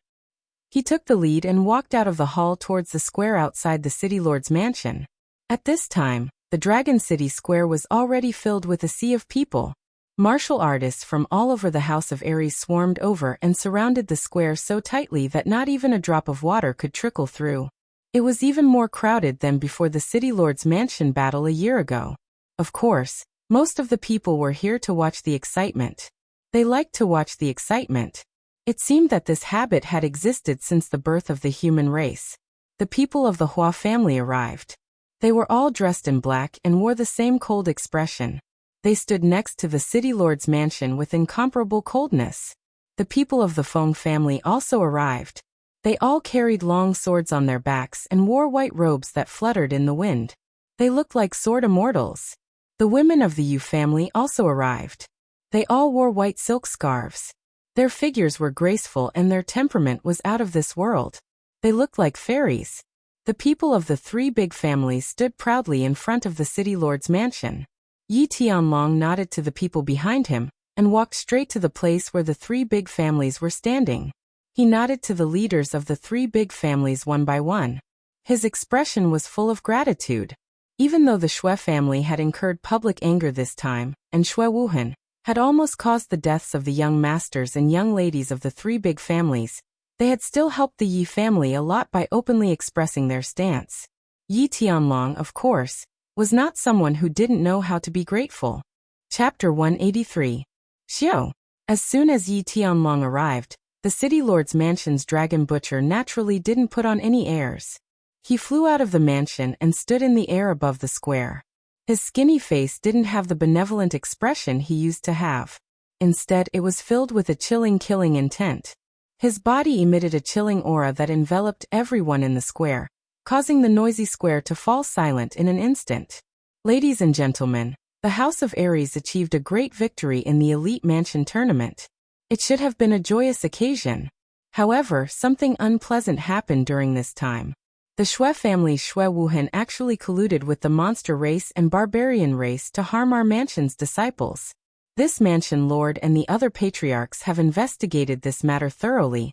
He took the lead and walked out of the hall towards the square outside the city lord's mansion. At this time, the Dragon City Square was already filled with a sea of people. Martial artists from all over the House of Aries swarmed over and surrounded the square so tightly that not even a drop of water could trickle through. It was even more crowded than before the City Lord's mansion battle a year ago. Of course, most of the people were here to watch the excitement. They liked to watch the excitement. It seemed that this habit had existed since the birth of the human race. The people of the Hua family arrived. They were all dressed in black and wore the same cold expression. They stood next to the city lord's mansion with incomparable coldness. The people of the Feng family also arrived. They all carried long swords on their backs and wore white robes that fluttered in the wind. They looked like sword immortals. The women of the Yu family also arrived. They all wore white silk scarves. Their figures were graceful and their temperament was out of this world. They looked like fairies. The people of the three big families stood proudly in front of the city lord's mansion. Yi Tianlong nodded to the people behind him and walked straight to the place where the three big families were standing. He nodded to the leaders of the three big families one by one. His expression was full of gratitude. Even though the Xue family had incurred public anger this time, and Xue Wuhan had almost caused the deaths of the young masters and young ladies of the three big families, they had still helped the Yi family a lot by openly expressing their stance. Yi Tianlong, of course, was not someone who didn't know how to be grateful. Chapter 183. Xiao. As soon as Yi Tianlong arrived, the city lord's mansion's dragon butcher naturally didn't put on any airs. He flew out of the mansion and stood in the air above the square. His skinny face didn't have the benevolent expression he used to have. Instead, it was filled with a chilling, killing intent. His body emitted a chilling aura that enveloped everyone in the square, causing the noisy square to fall silent in an instant. Ladies and gentlemen, the House of Aries achieved a great victory in the Elite Mansion tournament. It should have been a joyous occasion. However, something unpleasant happened during this time. The Xue family's Xue Wuhan actually colluded with the monster race and barbarian race to harm our mansion's disciples. This mansion lord and the other patriarchs have investigated this matter thoroughly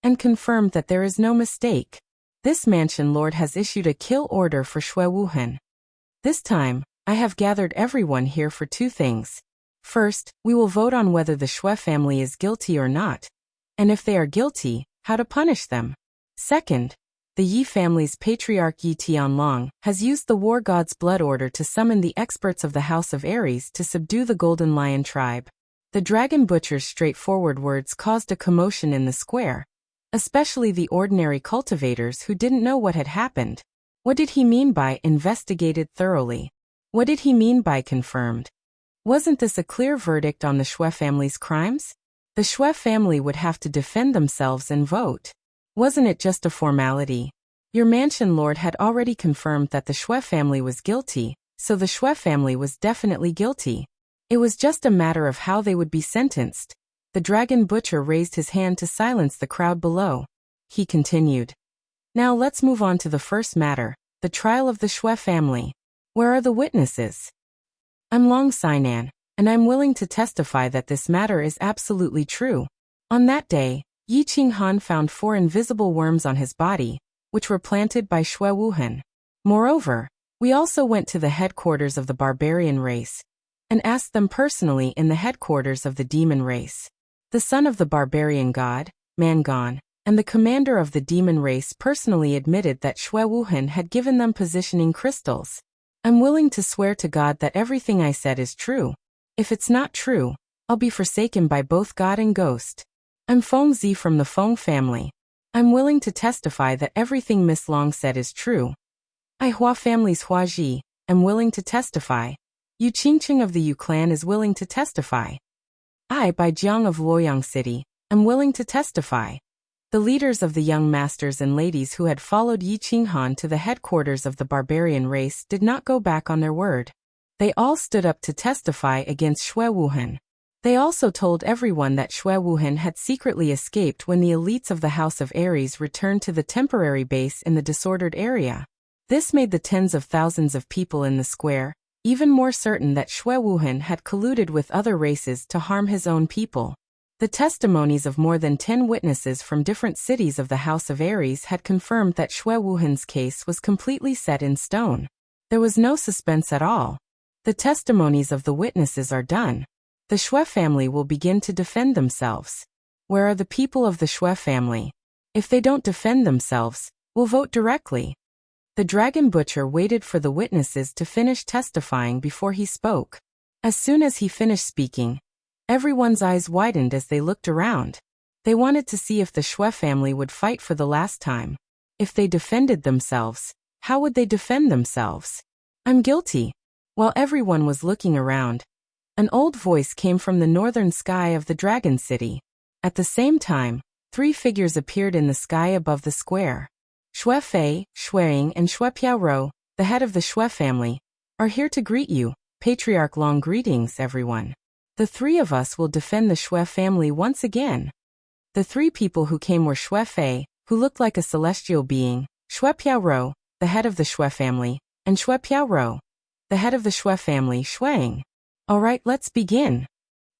and confirmed that there is no mistake. This mansion lord has issued a kill order for Xue Wuhan. This time, I have gathered everyone here for two things. First, we will vote on whether the Xue family is guilty or not, and if they are guilty, how to punish them. Second, the Yi family's patriarch Yi Tianlong has used the war god's blood order to summon the experts of the House of Aries to subdue the Golden Lion tribe. The dragon butcher's straightforward words caused a commotion in the square, especially the ordinary cultivators who didn't know what had happened. What did he mean by investigated thoroughly? What did he mean by confirmed? Wasn't this a clear verdict on the Xue family's crimes? The Xue family would have to defend themselves and vote. Wasn't it just a formality? Your mansion lord had already confirmed that the Xue family was guilty, so the Xue family was definitely guilty. It was just a matter of how they would be sentenced. The dragon butcher raised his hand to silence the crowd below. He continued. Now let's move on to the first matter, the trial of the Xue family. Where are the witnesses? I'm Long Sainan, and I'm willing to testify that this matter is absolutely true. On that day, Yi Qinghan found 4 invisible worms on his body, which were planted by Xue Wuhan. Moreover, we also went to the headquarters of the barbarian race and asked them personally in the headquarters of the demon race. The son of the barbarian god, Mangon, and the commander of the demon race personally admitted that Xue Wuhan had given them positioning crystals. I'm willing to swear to God that everything I said is true. If it's not true, I'll be forsaken by both God and ghost. I'm Feng Zi from the Feng family. I'm willing to testify that everything Miss Long said is true. I Hua family's Hua Ji am willing to testify. Yu Qingqing of the Yu clan is willing to testify. I Bai Jiang of Luoyang City am willing to testify. The leaders of the young masters and ladies who had followed Yi Qinghan to the headquarters of the barbarian race did not go back on their word. They all stood up to testify against Xue Wuhan. They also told everyone that Xue Wuhan had secretly escaped when the elites of the House of Aries returned to the temporary base in the disordered area. This made the tens of thousands of people in the square even more certain that Xue Wuhan had colluded with other races to harm his own people. The testimonies of more than 10 witnesses from different cities of the House of Aries had confirmed that Xue Wuhan's case was completely set in stone. There was no suspense at all. The testimonies of the witnesses are done. The Xue family will begin to defend themselves. Where are the people of the Xue family? If they don't defend themselves, we'll vote directly. The Dragon Butcher waited for the witnesses to finish testifying before he spoke. As soon as he finished speaking, everyone's eyes widened as they looked around. They wanted to see if the Xue family would fight for the last time. If they defended themselves, how would they defend themselves? I'm guilty. While everyone was looking around, an old voice came from the northern sky of the Dragon City. At the same time, 3 figures appeared in the sky above the square. Xue Fei, Xue Ying, and Xue Piaoro, the head of the Xue family, are here to greet you. Patriarch Long greetings, everyone. The 3 of us will defend the Xue family once again. The 3 people who came were Xue Fei, who looked like a celestial being, Xue Piaoro, the head of the Xue family, and Xue Piaoro, the head of the Xue family, Xue Ying. All right, let's begin.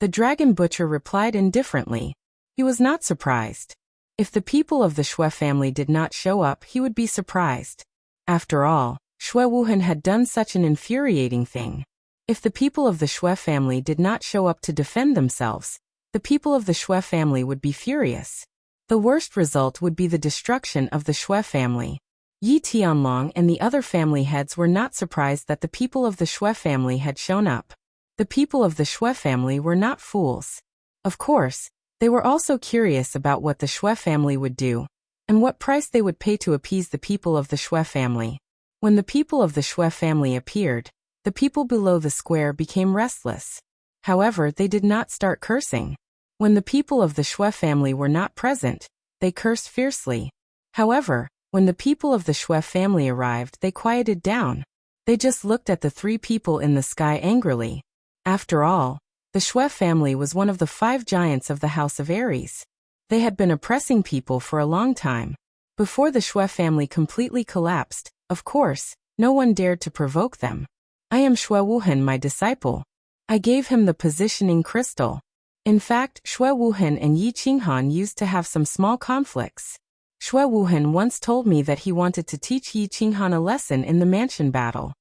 The Dragon Butcher replied indifferently. He was not surprised. If the people of the Xue family did not show up, he would be surprised. After all, Xue Wuhan had done such an infuriating thing. If the people of the Xue family did not show up to defend themselves, the people of the Xue family would be furious. The worst result would be the destruction of the Xue family. Yi Tianlong and the other family heads were not surprised that the people of the Xue family had shown up. The people of the Xue family were not fools. Of course, they were also curious about what the Xue family would do, and what price they would pay to appease the people of the Xue family. When the people of the Xue family appeared, the people below the square became restless. However, they did not start cursing. When the people of the Xue family were not present, they cursed fiercely. However, when the people of the Xue family arrived, they quieted down. They just looked at the 3 people in the sky angrily. After all, the Xue family was one of the 5 giants of the House of Aries. They had been oppressing people for a long time. Before the Xue family completely collapsed, of course, no one dared to provoke them. I am Xue Wuhan, my disciple. I gave him the positioning crystal. In fact, Xue Wuhan and Yi Qinghan used to have some small conflicts. Xue Wuhan once told me that he wanted to teach Yi Qinghan a lesson in the mansion battle.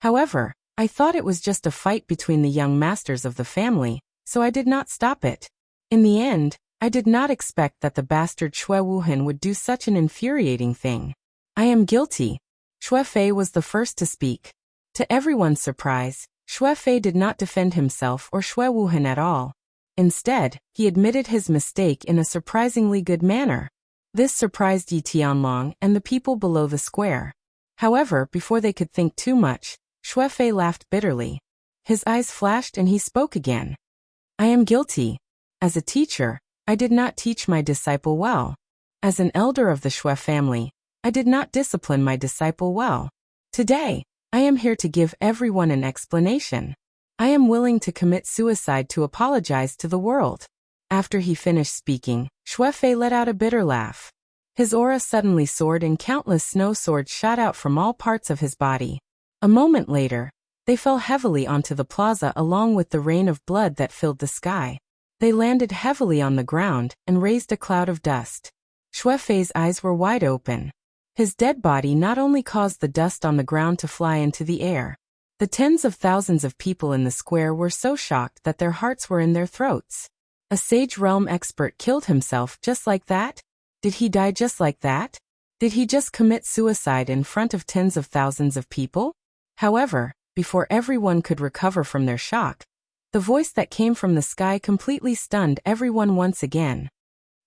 However, I thought it was just a fight between the young masters of the family, so I did not stop it. In the end, I did not expect that the bastard Xue Wuhan would do such an infuriating thing. I am guilty. Xue Fei was the first to speak. To everyone's surprise, Xue Fei did not defend himself or Xue Wuhan at all. Instead, he admitted his mistake in a surprisingly good manner. This surprised Yi Tianlong and the people below the square. However, before they could think too much, Xue Fei laughed bitterly. His eyes flashed and he spoke again. I am guilty. As a teacher, I did not teach my disciple well. As an elder of the Xue family, I did not discipline my disciple well. Today, I am here to give everyone an explanation. I am willing to commit suicide to apologize to the world. After he finished speaking, Xue Fei let out a bitter laugh. His aura suddenly soared and countless snow swords shot out from all parts of his body. A moment later, they fell heavily onto the plaza along with the rain of blood that filled the sky. They landed heavily on the ground and raised a cloud of dust. Xue Fei's eyes were wide open. His dead body not only caused the dust on the ground to fly into the air. The tens of thousands of people in the square were so shocked that their hearts were in their throats. A Sage Realm expert killed himself just like that? Did he die just like that? Did he just commit suicide in front of tens of thousands of people? However, before everyone could recover from their shock, the voice that came from the sky completely stunned everyone once again.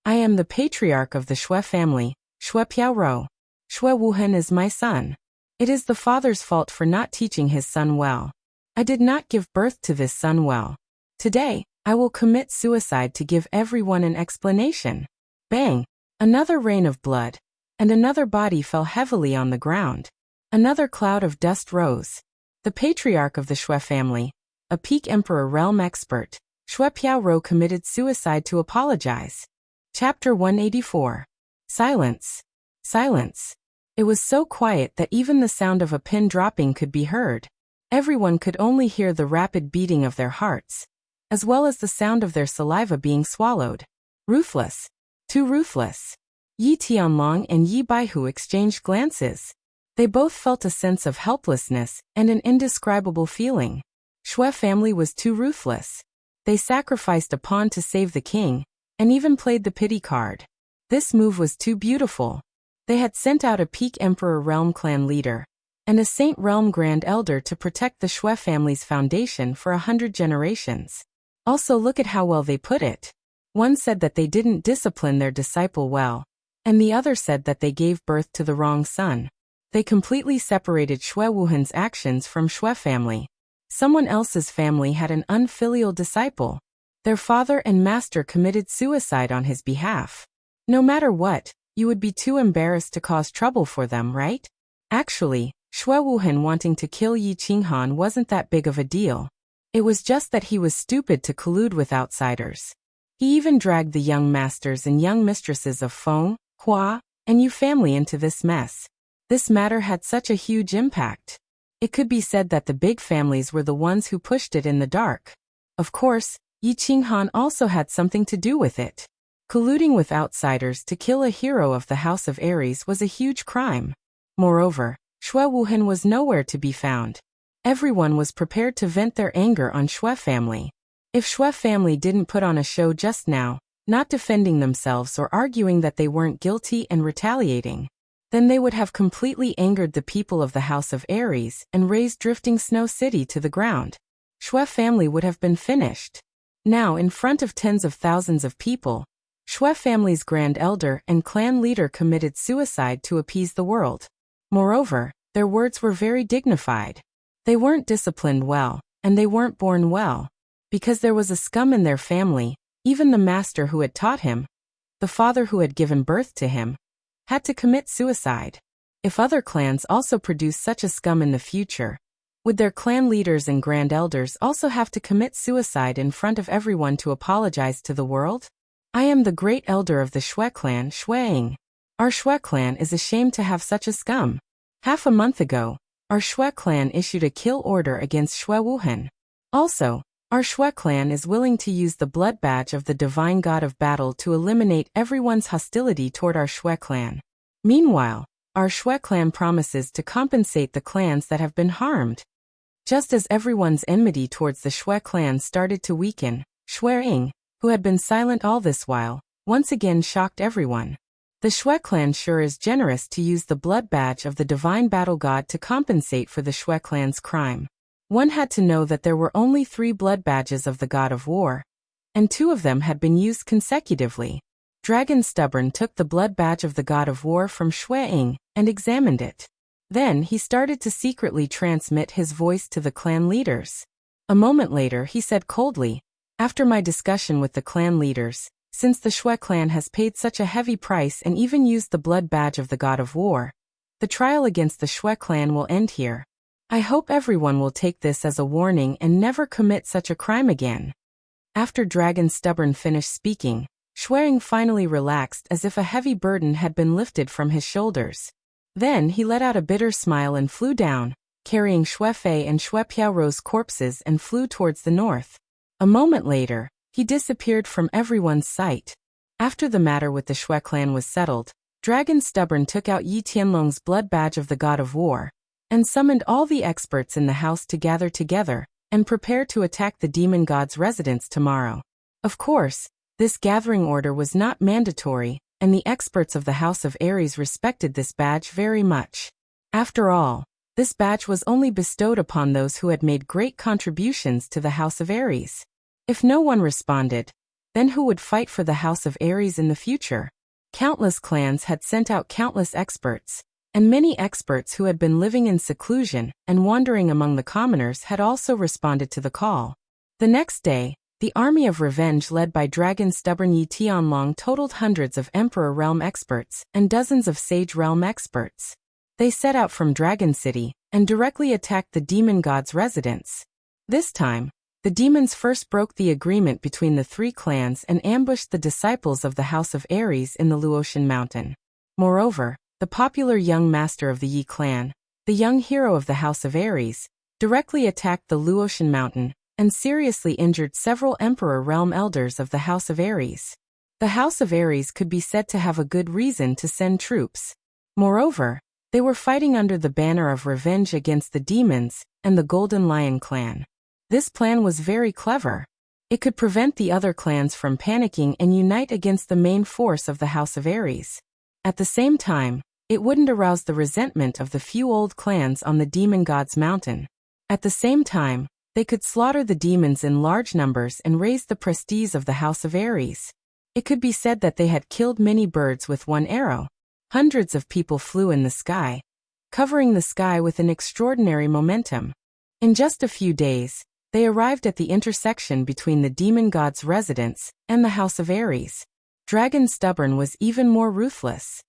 I am the patriarch of the Xue family, Xue Piaoro. Xue Wuhan is my son. It is the father's fault for not teaching his son well. I did not give birth to this son well. Today, I will commit suicide to give everyone an explanation. Bang! Another rain of blood, and another body fell heavily on the ground. Another cloud of dust rose. The patriarch of the Shui family, a peak emperor realm expert, Shui Piao committed suicide to apologize. Chapter 184. Silence. Silence. It was so quiet that even the sound of a pin dropping could be heard. Everyone could only hear the rapid beating of their hearts, as well as the sound of their saliva being swallowed. Ruthless. Too ruthless. Yi Tianlong and Yi Baihu exchanged glances. They both felt a sense of helplessness and an indescribable feeling. Shui family was too ruthless. They sacrificed a pawn to save the king, and even played the pity card. This move was too beautiful. They had sent out a peak emperor realm clan leader and a saint realm grand elder to protect the Shui family's foundation for 100 generations. Also, look at how well they put it. One said that they didn't discipline their disciple well, and the other said that they gave birth to the wrong son. They completely separated Shui Wuhan's actions from Shui family. Someone else's family had an unfilial disciple. Their father and master committed suicide on his behalf. No matter what, you would be too embarrassed to cause trouble for them, right? Actually, Shui Wuhan wanting to kill Yi Qinghan wasn't that big of a deal. It was just that he was stupid to collude with outsiders. He even dragged the young masters and young mistresses of Feng, Hua, and Yu family into this mess. This matter had such a huge impact. It could be said that the big families were the ones who pushed it in the dark. Of course, Yi Qinghan also had something to do with it. Colluding with outsiders to kill a hero of the House of Aries was a huge crime. Moreover, Shui Wuhan was nowhere to be found. Everyone was prepared to vent their anger on Shui family. If Shui family didn't put on a show just now, not defending themselves or arguing that they weren't guilty and retaliating, then they would have completely angered the people of the House of Aries and razed drifting Snow City to the ground. Shui family would have been finished. Now, in front of tens of thousands of people, Shui family's grand elder and clan leader committed suicide to appease the world. Moreover, their words were very dignified. They weren't disciplined well, and they weren't born well. Because there was a scum in their family, even the master who had taught him, the father who had given birth to him, had to commit suicide. If other clans also produce such a scum in the future, would their clan leaders and grand elders also have to commit suicide in front of everyone to apologize to the world? I am the great elder of the Shui clan, Shuiing. Our Shui clan is ashamed to have such a scum. Half a month ago, our Shui clan issued a kill order against Shui Wuhan. Also, our Shui clan is willing to use the blood badge of the divine god of battle to eliminate everyone's hostility toward our Shui clan. Meanwhile, our Shui clan promises to compensate the clans that have been harmed. Just as everyone's enmity towards the Shui clan started to weaken, Shuiing, who had been silent all this while, once again shocked everyone. The Shui clan sure is generous to use the blood badge of the divine battle god to compensate for the Shui clan's crime. One had to know that there were only 3 blood badges of the god of war, and 2 of them had been used consecutively. Dragon Stubborn took the blood badge of the god of war from Shuiing and examined it. Then he started to secretly transmit his voice to the clan leaders. A moment later he said coldly, "After my discussion with the clan leaders, since the Shui clan has paid such a heavy price and even used the blood badge of the god of war, the trial against the Shui clan will end here. I hope everyone will take this as a warning and never commit such a crime again." After Dragon Stubborn finished speaking, Shuiing finally relaxed as if a heavy burden had been lifted from his shoulders. Then he let out a bitter smile and flew down, carrying Shui Fei and Shui Piao's corpses, and flew towards the north. A moment later, he disappeared from everyone's sight. After the matter with the Shui clan was settled, Dragon Stubborn took out Yi Tianlong's blood badge of the god of war, and summoned all the experts in the house to gather together and prepare to attack the demon god's residence tomorrow. Of course, this gathering order was not mandatory, and the experts of the House of Aries respected this badge very much. After all, this badge was only bestowed upon those who had made great contributions to the House of Aries. If no one responded, then who would fight for the House of Aries in the future? Countless clans had sent out countless experts, and many experts who had been living in seclusion and wandering among the commoners had also responded to the call. The next day, the army of revenge led by Dragon Stubborn Yi Tianlong totaled hundreds of Emperor Realm experts and dozens of Sage Realm experts. They set out from Dragon City, and directly attacked the demon god's residence. This time, the demons first broke the agreement between the three clans and ambushed the disciples of the House of Ares in the Luotian mountain. Moreover, the popular young master of the Yi clan, the young hero of the House of Ares, directly attacked the Luotian mountain and seriously injured several emperor realm elders of the House of Ares. The House of Ares could be said to have a good reason to send troops. Moreover, they were fighting under the banner of revenge against the demons and the Golden Lion clan. This plan was very clever. It could prevent the other clans from panicking and unite against the main force of the House of Ares. At the same time, it wouldn't arouse the resentment of the few old clans on the demon god's mountain. At the same time, they could slaughter the demons in large numbers and raise the prestige of the House of Ares. It could be said that they had killed many birds with one arrow. Hundreds of people flew in the sky, covering the sky with an extraordinary momentum. In just a few days, they arrived at the intersection between the demon god's residence and the House of Ares. Dragon Stubborn was even more ruthless.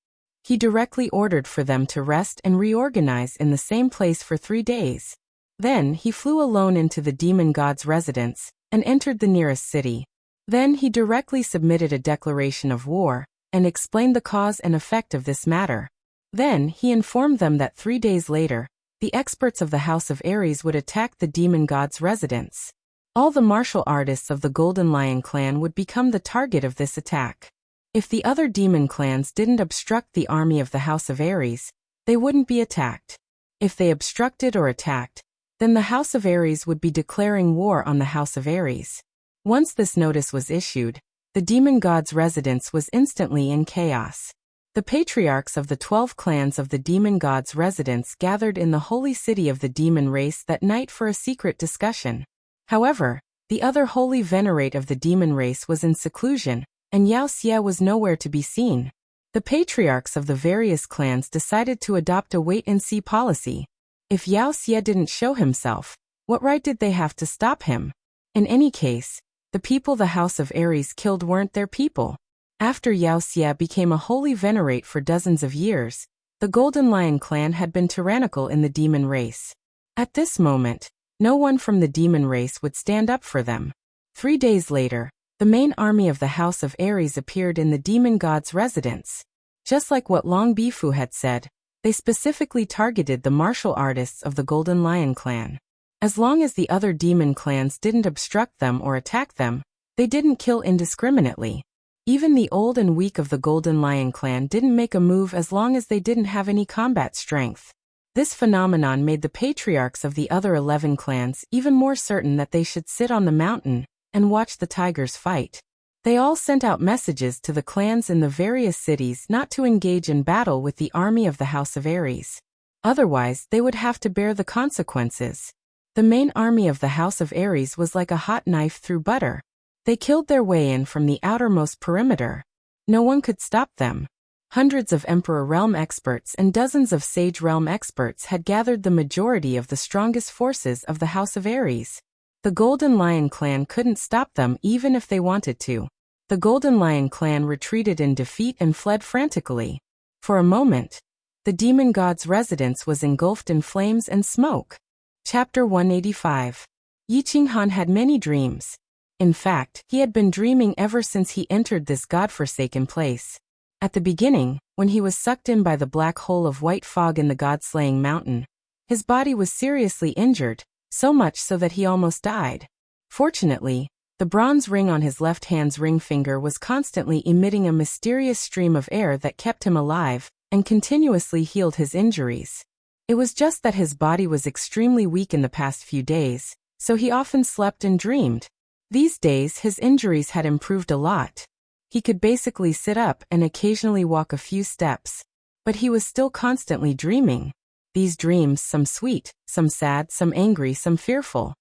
He directly ordered for them to rest and reorganize in the same place for 3 days. Then he flew alone into the demon god's residence and entered the nearest city. Then he directly submitted a declaration of war and explained the cause and effect of this matter. Then he informed them that 3 days later, the experts of the House of Ares would attack the demon god's residence. All the martial artists of the Golden Lion clan would become the target of this attack. If the other demon clans didn't obstruct the army of the House of Ares, they wouldn't be attacked. If they obstructed or attacked, then the House of Ares would be declaring war on the House of Ares. Once this notice was issued, the demon god's residence was instantly in chaos. The patriarchs of the 12 clans of the demon god's residence gathered in the holy city of the demon race that night for a secret discussion. However, the other holy venerate of the demon race was in seclusion, and Yao Xie was nowhere to be seen. The patriarchs of the various clans decided to adopt a wait-and-see policy. If Yao Xie didn't show himself, what right did they have to stop him? In any case, the people the House of Ares killed weren't their people. After Yao Xie became a holy venerate for dozens of years, the Golden Lion clan had been tyrannical in the demon race. At this moment, no one from the demon race would stand up for them. 3 days later, the main army of the House of Ares appeared in the demon god's residence. Just like what Long Bifu had said, they specifically targeted the martial artists of the Golden Lion clan. As long as the other demon clans didn't obstruct them or attack them, they didn't kill indiscriminately. Even the old and weak of the Golden Lion clan didn't make a move as long as they didn't have any combat strength. This phenomenon made the patriarchs of the other 11 clans even more certain that they should sit on the mountain and watch the tigers fight. They all sent out messages to the clans in the various cities not to engage in battle with the army of the House of Ares. Otherwise, they would have to bear the consequences. The main army of the House of Ares was like a hot knife through butter. They killed their way in from the outermost perimeter. No one could stop them. Hundreds of Emperor Realm experts and dozens of Sage Realm experts had gathered the majority of the strongest forces of the House of Ares. The Golden Lion clan couldn't stop them even if they wanted to. The Golden Lion clan retreated in defeat and fled frantically. For a moment, the demon god's residence was engulfed in flames and smoke. Chapter 185. Yi Qinghan had many dreams. In fact, he had been dreaming ever since he entered this godforsaken place. At the beginning, when he was sucked in by the black hole of white fog in the god-slaying mountain, his body was seriously injured, so much so that he almost died. Fortunately, the bronze ring on his left hand's ring finger was constantly emitting a mysterious stream of air that kept him alive and continuously healed his injuries. It was just that his body was extremely weak in the past few days, so he often slept and dreamed. These days his injuries had improved a lot. He could basically sit up and occasionally walk a few steps. But he was still constantly dreaming. These dreams, some sweet, some sad, some angry, some fearful.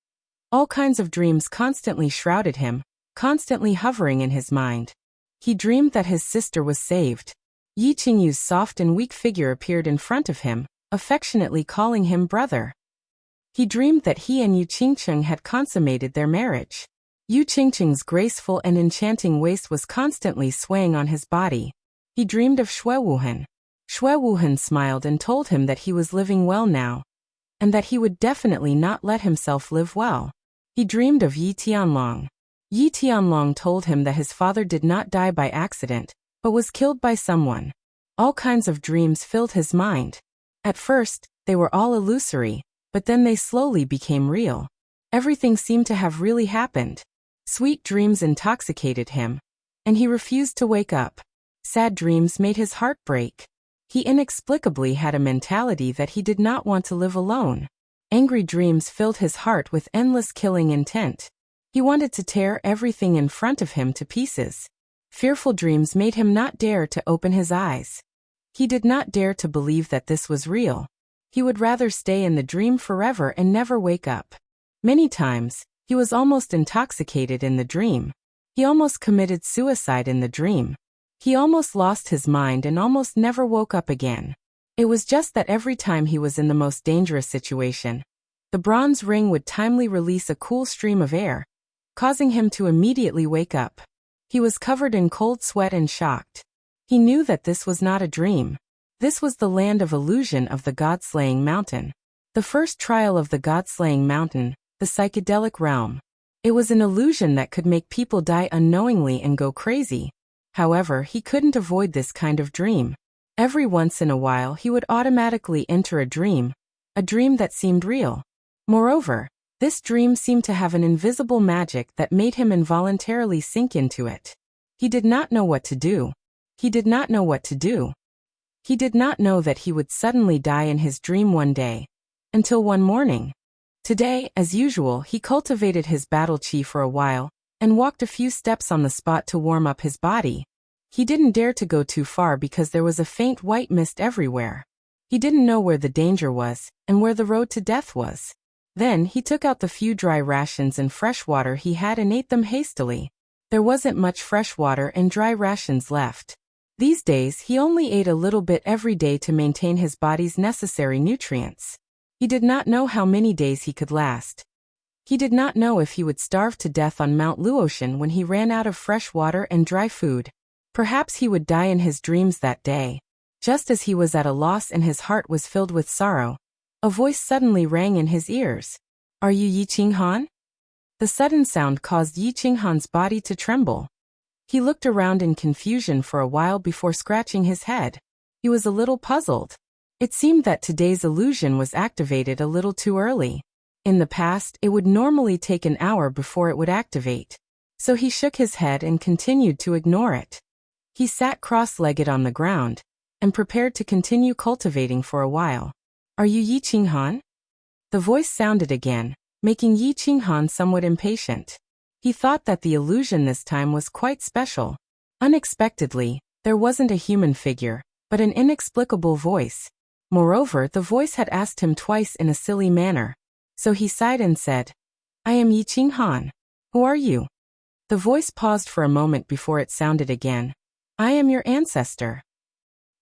All kinds of dreams constantly shrouded him, constantly hovering in his mind. He dreamed that his sister was saved. Yi Qingyu's soft and weak figure appeared in front of him, affectionately calling him brother. He dreamed that he and Yu Qingcheng had consummated their marriage. Yu Qingcheng's graceful and enchanting waist was constantly swaying on his body. He dreamed of Shui Wuhan. Shui Wuhan smiled and told him that he was living well now. and that he would definitely not let himself live well. He dreamed of Yi Tianlong. Yi Tianlong told him that his father did not die by accident, but was killed by someone. All kinds of dreams filled his mind. At first, they were all illusory, but then they slowly became real. Everything seemed to have really happened. Sweet dreams intoxicated him, and he refused to wake up. Sad dreams made his heart break. He inexplicably had a mentality that he did not want to live alone. Angry dreams filled his heart with endless killing intent. He wanted to tear everything in front of him to pieces. Fearful dreams made him not dare to open his eyes. He did not dare to believe that this was real. He would rather stay in the dream forever and never wake up. Many times, he was almost intoxicated in the dream. He almost committed suicide in the dream. He almost lost his mind and almost never woke up again. It was just that every time he was in the most dangerous situation, the bronze ring would timely release a cool stream of air, causing him to immediately wake up. He was covered in cold sweat and shocked. He knew that this was not a dream. This was the land of illusion of the God-slaying mountain. The first trial of the God-slaying mountain, the psychedelic realm. It was an illusion that could make people die unknowingly and go crazy. However, he couldn't avoid this kind of dream. Every once in a while he would automatically enter a dream that seemed real. Moreover, this dream seemed to have an invisible magic that made him involuntarily sink into it. He did not know what to do. He did not know what to do. He did not know that he would suddenly die in his dream one day. Until one morning. Today, as usual, he cultivated his battle chi for a while, and walked a few steps on the spot to warm up his body. He didn't dare to go too far because there was a faint white mist everywhere. He didn't know where the danger was, and where the road to death was. Then he took out the few dry rations and fresh water he had and ate them hastily. There wasn't much fresh water and dry rations left. These days he only ate a little bit every day to maintain his body's necessary nutrients. He did not know how many days he could last. He did not know if he would starve to death on Mount Luotian when he ran out of fresh water and dry food. Perhaps he would die in his dreams that day. Just as he was at a loss and his heart was filled with sorrow, a voice suddenly rang in his ears. "Are you Yi Qinghan?" The sudden sound caused Yi Qinghan's body to tremble. He looked around in confusion for a while before scratching his head. He was a little puzzled. It seemed that today's illusion was activated a little too early. In the past, it would normally take an hour before it would activate. So he shook his head and continued to ignore it. He sat cross-legged on the ground, and prepared to continue cultivating for a while. "Are you Yi Qinghan?" The voice sounded again, making Yi Qinghan somewhat impatient. He thought that the illusion this time was quite special. Unexpectedly, there wasn't a human figure, but an inexplicable voice. Moreover, the voice had asked him twice in a silly manner. So he sighed and said, "I am Yi Qinghan. Who are you?" The voice paused for a moment before it sounded again. "I am your ancestor."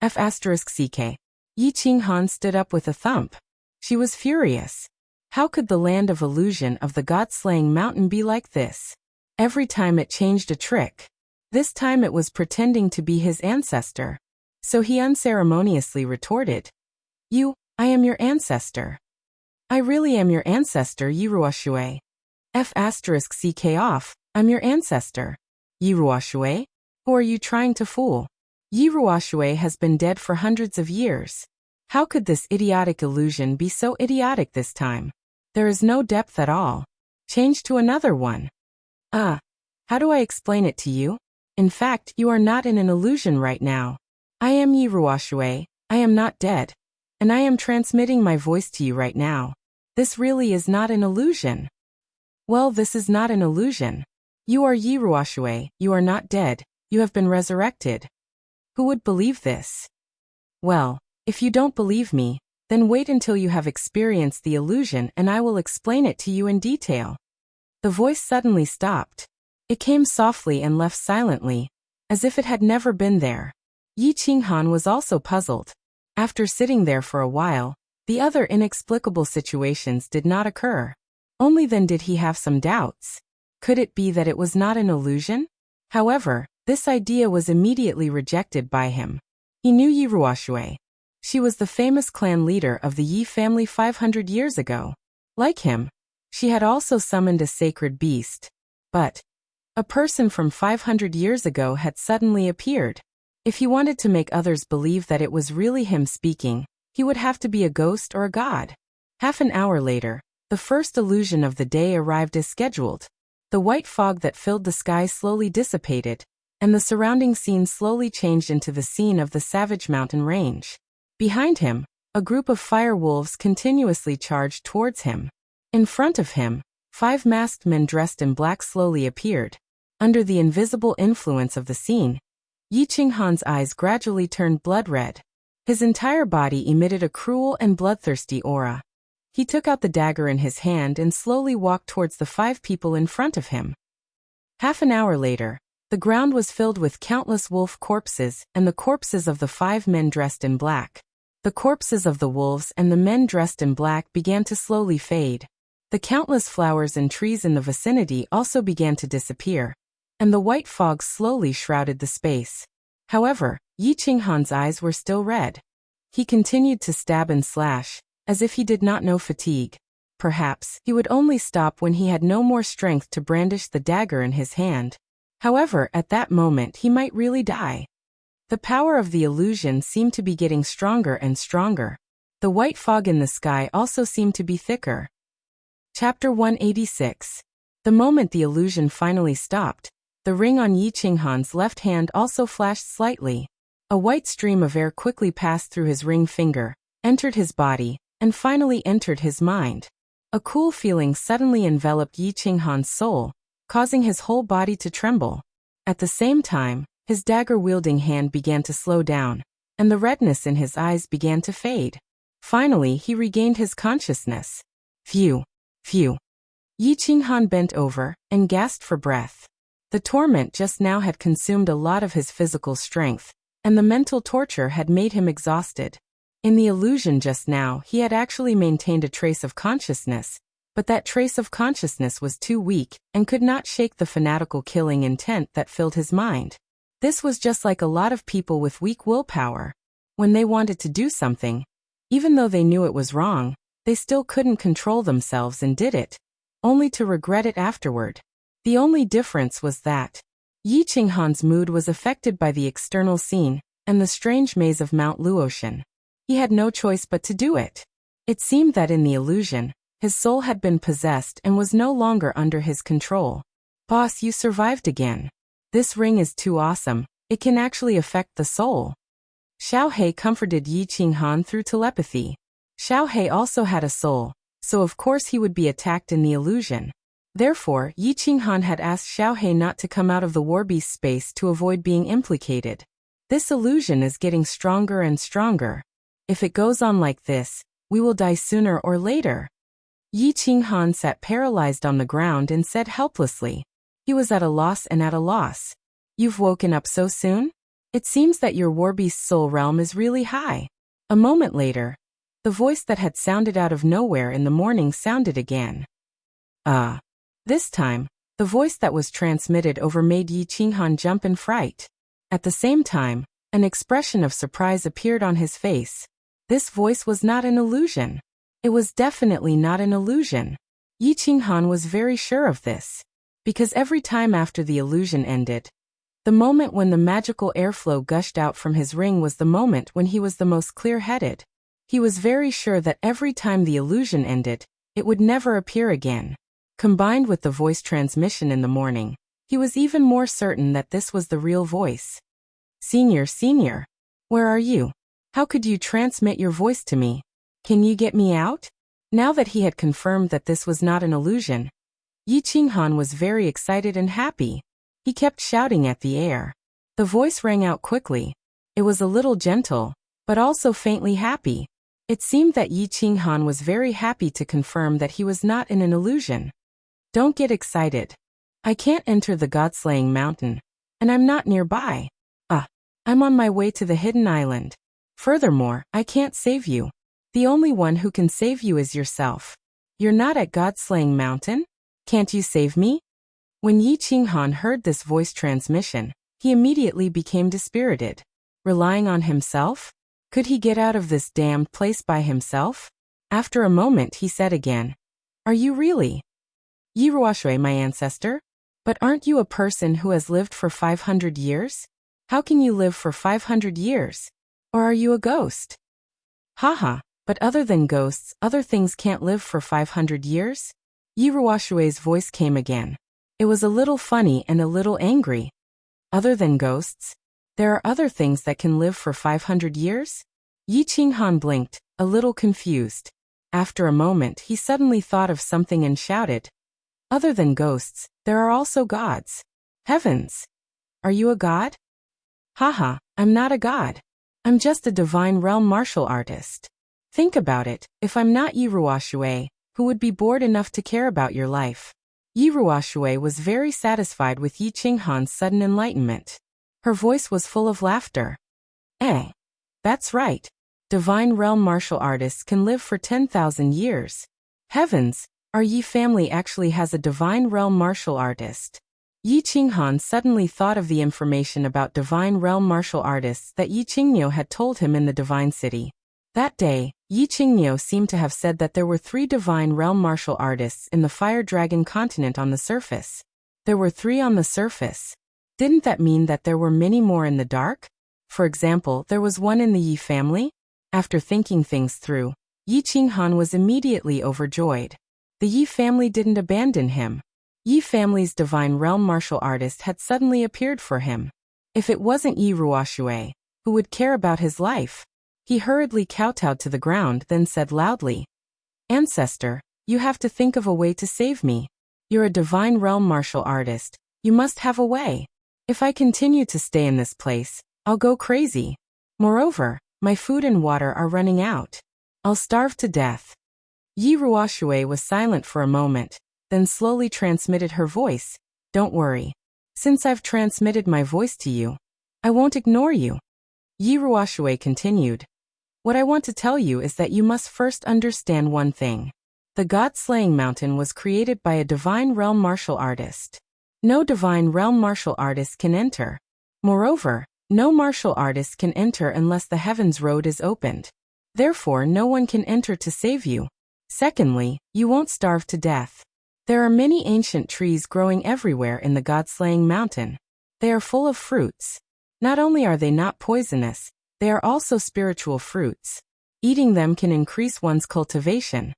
F***ck. Yi Qinghan stood up with a thump. She was furious. How could the land of illusion of the God-slaying mountain be like this? Every time it changed a trick. This time it was pretending to be his ancestor. So he unceremoniously retorted, I am your ancestor. I really am your ancestor, Yiruoshui. F***ck off, I'm your ancestor. Yiruoshui? Who are you trying to fool? Yiruoshui has been dead for hundreds of years. How could this idiotic illusion be so idiotic this time? There is no depth at all. Change to another one. How do I explain it to you? In fact, you are not in an illusion right now. I am Yiruoshui, I am not dead. And I am transmitting my voice to you right now. This really is not an illusion. Well, this is not an illusion. You are Yiruoshui, you are not dead, you have been resurrected. Who would believe this? Well, if you don't believe me, then wait until you have experienced the illusion and I will explain it to you in detail. The voice suddenly stopped. It came softly and left silently, as if it had never been there. Yi Qinghan was also puzzled. After sitting there for a while, the other inexplicable situations did not occur. Only then did he have some doubts. Could it be that it was not an illusion? However, this idea was immediately rejected by him. He knew Yiruoshui. She was the famous clan leader of the Yi family 500 years ago. Like him, she had also summoned a sacred beast. But a person from 500 years ago had suddenly appeared. If he wanted to make others believe that it was really him speaking, he would have to be a ghost or a god. Half an hour later, the first illusion of the day arrived as scheduled. The white fog that filled the sky slowly dissipated, and the surrounding scene slowly changed into the scene of the savage mountain range. Behind him, a group of fire wolves continuously charged towards him. In front of him, 5 masked men dressed in black slowly appeared. Under the invisible influence of the scene, Yi Qinghan's eyes gradually turned blood red. His entire body emitted a cruel and bloodthirsty aura. He took out the dagger in his hand and slowly walked towards the 5 people in front of him. Half an hour later, the ground was filled with countless wolf corpses and the corpses of the 5 men dressed in black. The corpses of the wolves and the men dressed in black began to slowly fade. The countless flowers and trees in the vicinity also began to disappear, and the white fog slowly shrouded the space. However, Yi Qinghan's eyes were still red. He continued to stab and slash, as if he did not know fatigue. Perhaps he would only stop when he had no more strength to brandish the dagger in his hand. However, at that moment he might really die. The power of the illusion seemed to be getting stronger and stronger. The white fog in the sky also seemed to be thicker. Chapter 186. The moment the illusion finally stopped, the ring on Yi Qinghan's left hand also flashed slightly. A white stream of air quickly passed through his ring finger, entered his body, and finally entered his mind. A cool feeling suddenly enveloped Yi Qinghan's soul, causing his whole body to tremble. At the same time, his dagger-wielding hand began to slow down, and the redness in his eyes began to fade. Finally, he regained his consciousness. Phew! Phew! Yi Qinghan bent over and gasped for breath. The torment just now had consumed a lot of his physical strength, and the mental torture had made him exhausted. In the illusion just now, he had actually maintained a trace of consciousness, but that trace of consciousness was too weak and could not shake the fanatical killing intent that filled his mind. This was just like a lot of people with weak willpower. When they wanted to do something, even though they knew it was wrong, they still couldn't control themselves and did it, only to regret it afterward. The only difference was that Yi Qinghan's mood was affected by the external scene and the strange maze of Mount Luotian. He had no choice but to do it. It seemed that in the illusion, his soul had been possessed and was no longer under his control. Boss, you survived again. This ring is too awesome, it can actually affect the soul. Xiao He comforted Yi Qinghan through telepathy. Xiao He also had a soul, so of course he would be attacked in the illusion. Therefore, Yi Qinghan had asked Xiao He not to come out of the warbeast space to avoid being implicated. This illusion is getting stronger and stronger. If it goes on like this, we will die sooner or later. Yi Qinghan sat paralyzed on the ground and said helplessly. He was at a loss and at a loss. You've woken up so soon? It seems that your warbeast soul realm is really high. A moment later, the voice that had sounded out of nowhere in the morning sounded again. This time, the voice that was transmitted over made Yi Qinghan jump in fright. At the same time, an expression of surprise appeared on his face. This voice was not an illusion. It was definitely not an illusion. Yi Qinghan was very sure of this, because every time after the illusion ended, the moment when the magical airflow gushed out from his ring was the moment when he was the most clear-headed. He was very sure that every time the illusion ended, it would never appear again. Combined with the voice transmission in the morning, he was even more certain that this was the real voice. Senior, where are you? How could you transmit your voice to me? Can you get me out? Now that he had confirmed that this was not an illusion, Yi Qinghan was very excited and happy. He kept shouting at the air. The voice rang out quickly. It was a little gentle, but also faintly happy. It seemed that Yi Qinghan was very happy to confirm that he was not in an illusion. Don't get excited. I can't enter the God-slaying mountain, and I'm not nearby. I'm on my way to the hidden island. Furthermore, I can't save you. The only one who can save you is yourself. You're not at God-slaying mountain? Can't you save me? When Yi Qinghan heard this voice transmission, he immediately became dispirited. Relying on himself? Could he get out of this damned place by himself? After a moment he said again, "Are you really Yiruashue, my ancestor? But aren't you a person who has lived for 500 years? How can you live for 500 years? Or are you a ghost?" Haha, but other than ghosts, other things can't live for 500 years? Yiruashue's voice came again. It was a little funny and a little angry. Other than ghosts? There are other things that can live for 500 years? Yi Qinghan blinked, a little confused. After a moment he suddenly thought of something and shouted, "Other than ghosts, there are also gods." Heavens! Are you a god? Haha, I'm not a god. I'm just a divine realm martial artist. Think about it, if I'm not Yiruashue, who would be bored enough to care about your life? Yiruashue was very satisfied with Yi Qinghan's sudden enlightenment. Her voice was full of laughter. That's right. Divine realm martial artists can live for 10,000 years. Heavens, our Yi family actually has a divine realm martial artist. Yi Qinghan suddenly thought of the information about divine realm martial artists that Yi Qingniu had told him in the divine city. That day, Yi Qingniu seemed to have said that there were 3 divine realm martial artists in the Fire Dragon continent on the surface. There were 3 on the surface. Didn't that mean that there were many more in the dark? For example, there was one in the Yi family? After thinking things through, Yi Qinghan was immediately overjoyed. The Yi family didn't abandon him. Yi family's divine realm martial artist had suddenly appeared for him. If it wasn't Yiruashue, who would care about his life? He hurriedly kowtowed to the ground, then said loudly, "Ancestor, you have to think of a way to save me. You're a divine realm martial artist. You must have a way. If I continue to stay in this place, I'll go crazy. Moreover, my food and water are running out. I'll starve to death." Yiruashue was silent for a moment, then slowly transmitted her voice. "Don't worry. Since I've transmitted my voice to you, I won't ignore you." Yiruashue continued, "What I want to tell you is that you must first understand one thing. The God-slaying mountain was created by a divine realm martial artist. No divine realm martial artist can enter. Moreover, no martial artist can enter unless the heavens road is opened. Therefore, no one can enter to save you. Secondly, you won't starve to death. There are many ancient trees growing everywhere in the God-slaying mountain. They are full of fruits. Not only are they not poisonous, they are also spiritual fruits. Eating them can increase one's cultivation.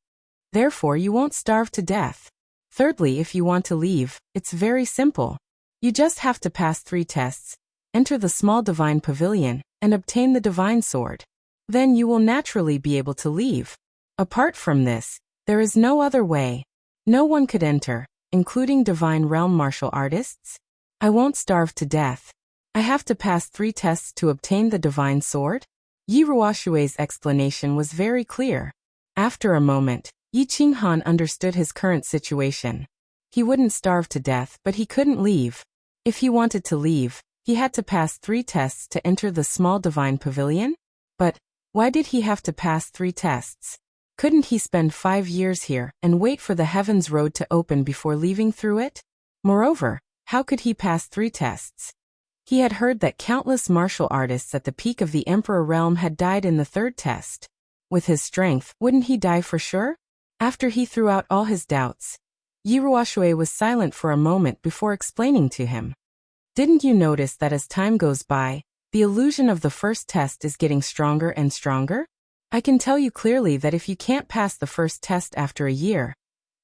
Therefore, you won't starve to death. Thirdly, if you want to leave, it's very simple. You just have to pass 3 tests, enter the small divine pavilion, and obtain the divine sword. Then you will naturally be able to leave. Apart from this, there is no other way. No one could enter, including divine realm martial artists. I won't starve to death. I have to pass 3 tests to obtain the divine sword." Yiruashue's explanation was very clear. After a moment, Yi Qinghan understood his current situation. He wouldn't starve to death, but he couldn't leave. If he wanted to leave, he had to pass 3 tests to enter the small divine pavilion? But why did he have to pass 3 tests? Couldn't he spend 5 years here and wait for the heavens road to open before leaving through it? Moreover, how could he pass 3 tests? He had heard that countless martial artists at the peak of the Emperor realm had died in the 3rd test. With his strength, wouldn't he die for sure? After he threw out all his doubts, Yiruashue was silent for a moment before explaining to him. "Didn't you notice that as time goes by, the illusion of the first test is getting stronger and stronger? I can tell you clearly that if you can't pass the first test after a year,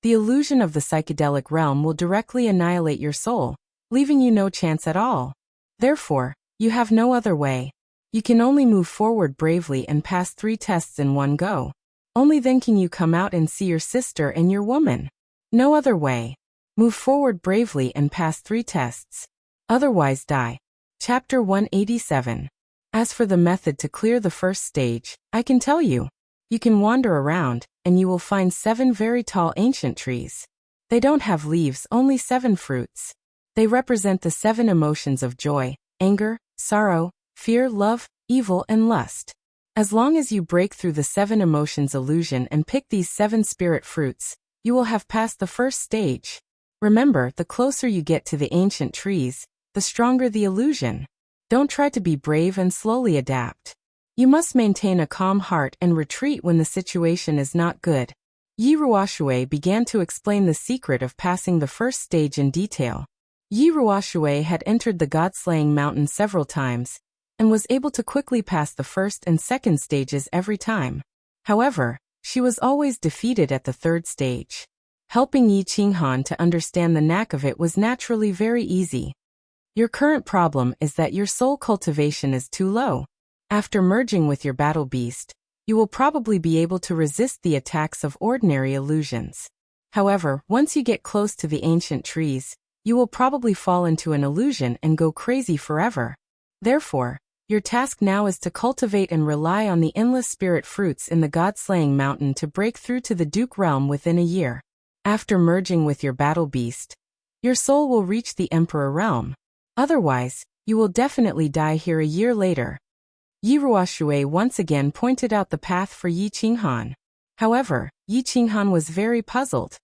the illusion of the psychedelic realm will directly annihilate your soul, leaving you no chance at all. Therefore, you have no other way. You can only move forward bravely and pass 3 tests in one go. Only then can you come out and see your sister and your woman. No other way. Move forward bravely and pass 3 tests. Otherwise die." Chapter 187. As for the method to clear the first stage, I can tell you. You can wander around, and you will find 7 very tall ancient trees. They don't have leaves, only 7 fruits. They represent the 7 emotions of joy, anger, sorrow, fear, love, evil, and lust. As long as you break through the 7 emotions illusion and pick these 7 spirit fruits, you will have passed the first stage. Remember, the closer you get to the ancient trees, the stronger the illusion. Don't try to be brave and slowly adapt. You must maintain a calm heart and retreat when the situation is not good. Yi Ruoshui began to explain the secret of passing the first stage in detail. Yi Ruoshui had entered the God-slaying mountain several times, and was able to quickly pass the first and second stages every time. However, she was always defeated at the third stage. Helping Yi Qinghan to understand the knack of it was naturally very easy. Your current problem is that your soul cultivation is too low. After merging with your battle beast, you will probably be able to resist the attacks of ordinary illusions. However, once you get close to the ancient trees, you will probably fall into an illusion and go crazy forever. Therefore, your task now is to cultivate and rely on the endless spirit fruits in the God-slaying mountain to break through to the Duke realm within a year. After merging with your battle beast, your soul will reach the Emperor realm. Otherwise, you will definitely die here a year later. Yi Ruoshui once again pointed out the path for Yi Qinghan. However, Yi Qinghan was very puzzled.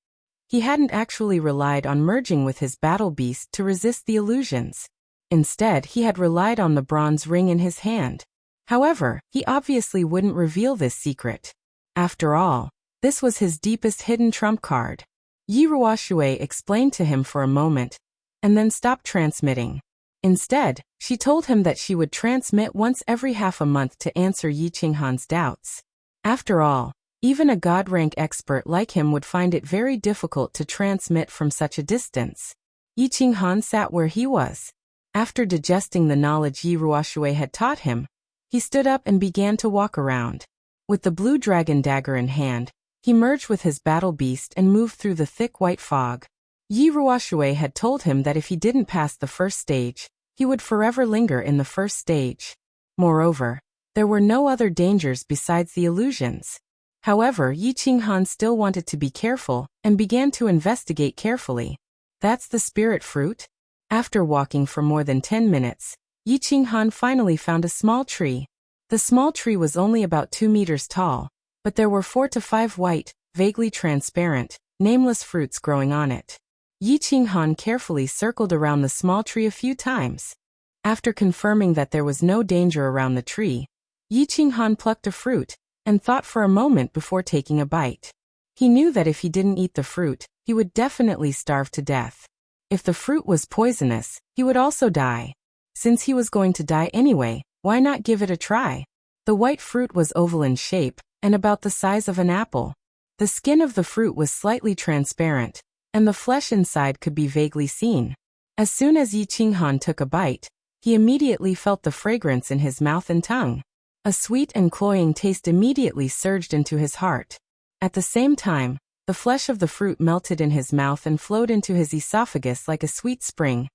He hadn't actually relied on merging with his battle beast to resist the illusions. Instead, he had relied on the bronze ring in his hand. However, he obviously wouldn't reveal this secret. After all, this was his deepest hidden trump card. Yi Ruoshui explained to him for a moment, and then stopped transmitting. Instead, she told him that she would transmit once every half a month to answer Yi Qinghan's doubts. After all, even a God-rank expert like him would find it very difficult to transmit from such a distance. Yi Qinghan sat where he was. After digesting the knowledge Yi Ruoshui had taught him, he stood up and began to walk around. With the blue dragon dagger in hand, he merged with his battle beast and moved through the thick white fog. Yi Ruoshui had told him that if he didn't pass the first stage, he would forever linger in the first stage. Moreover, there were no other dangers besides the illusions. However, Yi Qinghan still wanted to be careful and began to investigate carefully. That's the spirit fruit? After walking for more than 10 minutes, Yi Qinghan finally found a small tree. The small tree was only about 2 meters tall, but there were 4 to 5 white, vaguely transparent, nameless fruits growing on it. Yi Qinghan carefully circled around the small tree a few times. After confirming that there was no danger around the tree, Yi Qinghan plucked a fruit and thought for a moment before taking a bite. He knew that if he didn't eat the fruit, he would definitely starve to death. If the fruit was poisonous, he would also die. Since he was going to die anyway, why not give it a try? The white fruit was oval in shape and about the size of an apple. The skin of the fruit was slightly transparent, and the flesh inside could be vaguely seen. As soon as Yi Qinghan took a bite, he immediately felt the fragrance in his mouth and tongue. A sweet and cloying taste immediately surged into his heart. At the same time, the flesh of the fruit melted in his mouth and flowed into his esophagus like a sweet spring,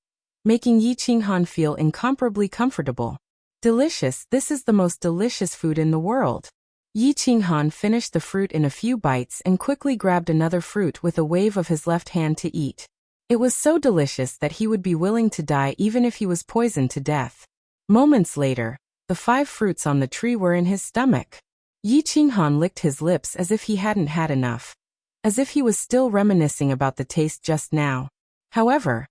making Yi Qinghan feel incomparably comfortable. Delicious, this is the most delicious food in the world. Yi Qinghan finished the fruit in a few bites and quickly grabbed another fruit with a wave of his left hand to eat. It was so delicious that he would be willing to die even if he was poisoned to death. Moments later, the 5 fruits on the tree were in his stomach. Yi Qinghan licked his lips as if he hadn't had enough, as if he was still reminiscing about the taste just now. However,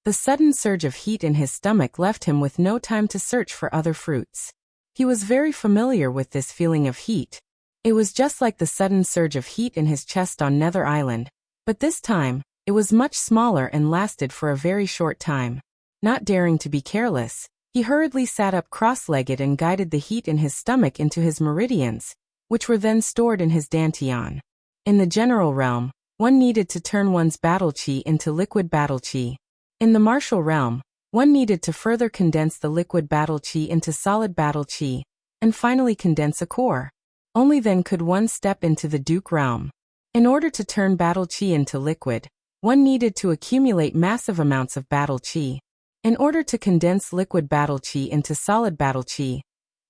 the sudden surge of heat in his stomach left him with no time to search for other fruits. He was very familiar with this feeling of heat. It was just like the sudden surge of heat in his chest on Nether Island, but this time, it was much smaller and lasted for a very short time. Not daring to be careless, he hurriedly sat up cross-legged and guided the heat in his stomach into his meridians, which were then stored in his dantian. In the general realm, one needed to turn one's battle chi into liquid battle chi. In the martial realm, one needed to further condense the liquid battle chi into solid battle chi, and finally condense a core. Only then could one step into the Duke realm. In order to turn battle chi into liquid, one needed to accumulate massive amounts of battle chi. In order to condense liquid battle chi into solid battle chi,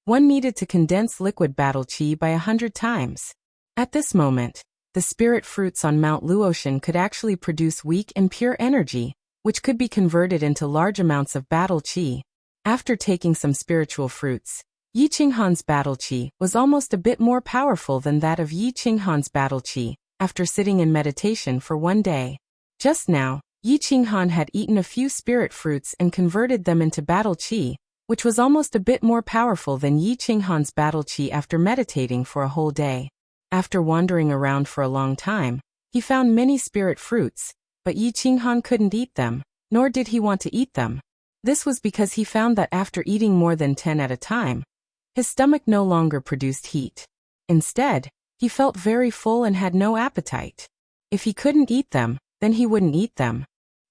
one needed to condense liquid battle chi by 100 times. At this moment, the spirit fruits on Mount Luotian could actually produce weak and pure energy, which could be converted into large amounts of battle chi. After taking some spiritual fruits, Yi Qinghan's battle chi was almost a bit more powerful than that of Yi Qinghan's battle chi, after sitting in meditation for 1 day. Just now, Yi Qinghan had eaten a few spirit fruits and converted them into battle chi, which was almost a bit more powerful than Yi Qinghan's battle qi after meditating for a whole day. After wandering around for a long time, he found many spirit fruits, but Yi Qinghan couldn't eat them, nor did he want to eat them. This was because he found that after eating more than 10 at a time, his stomach no longer produced heat. Instead, he felt very full and had no appetite. If he couldn't eat them, then he wouldn't eat them.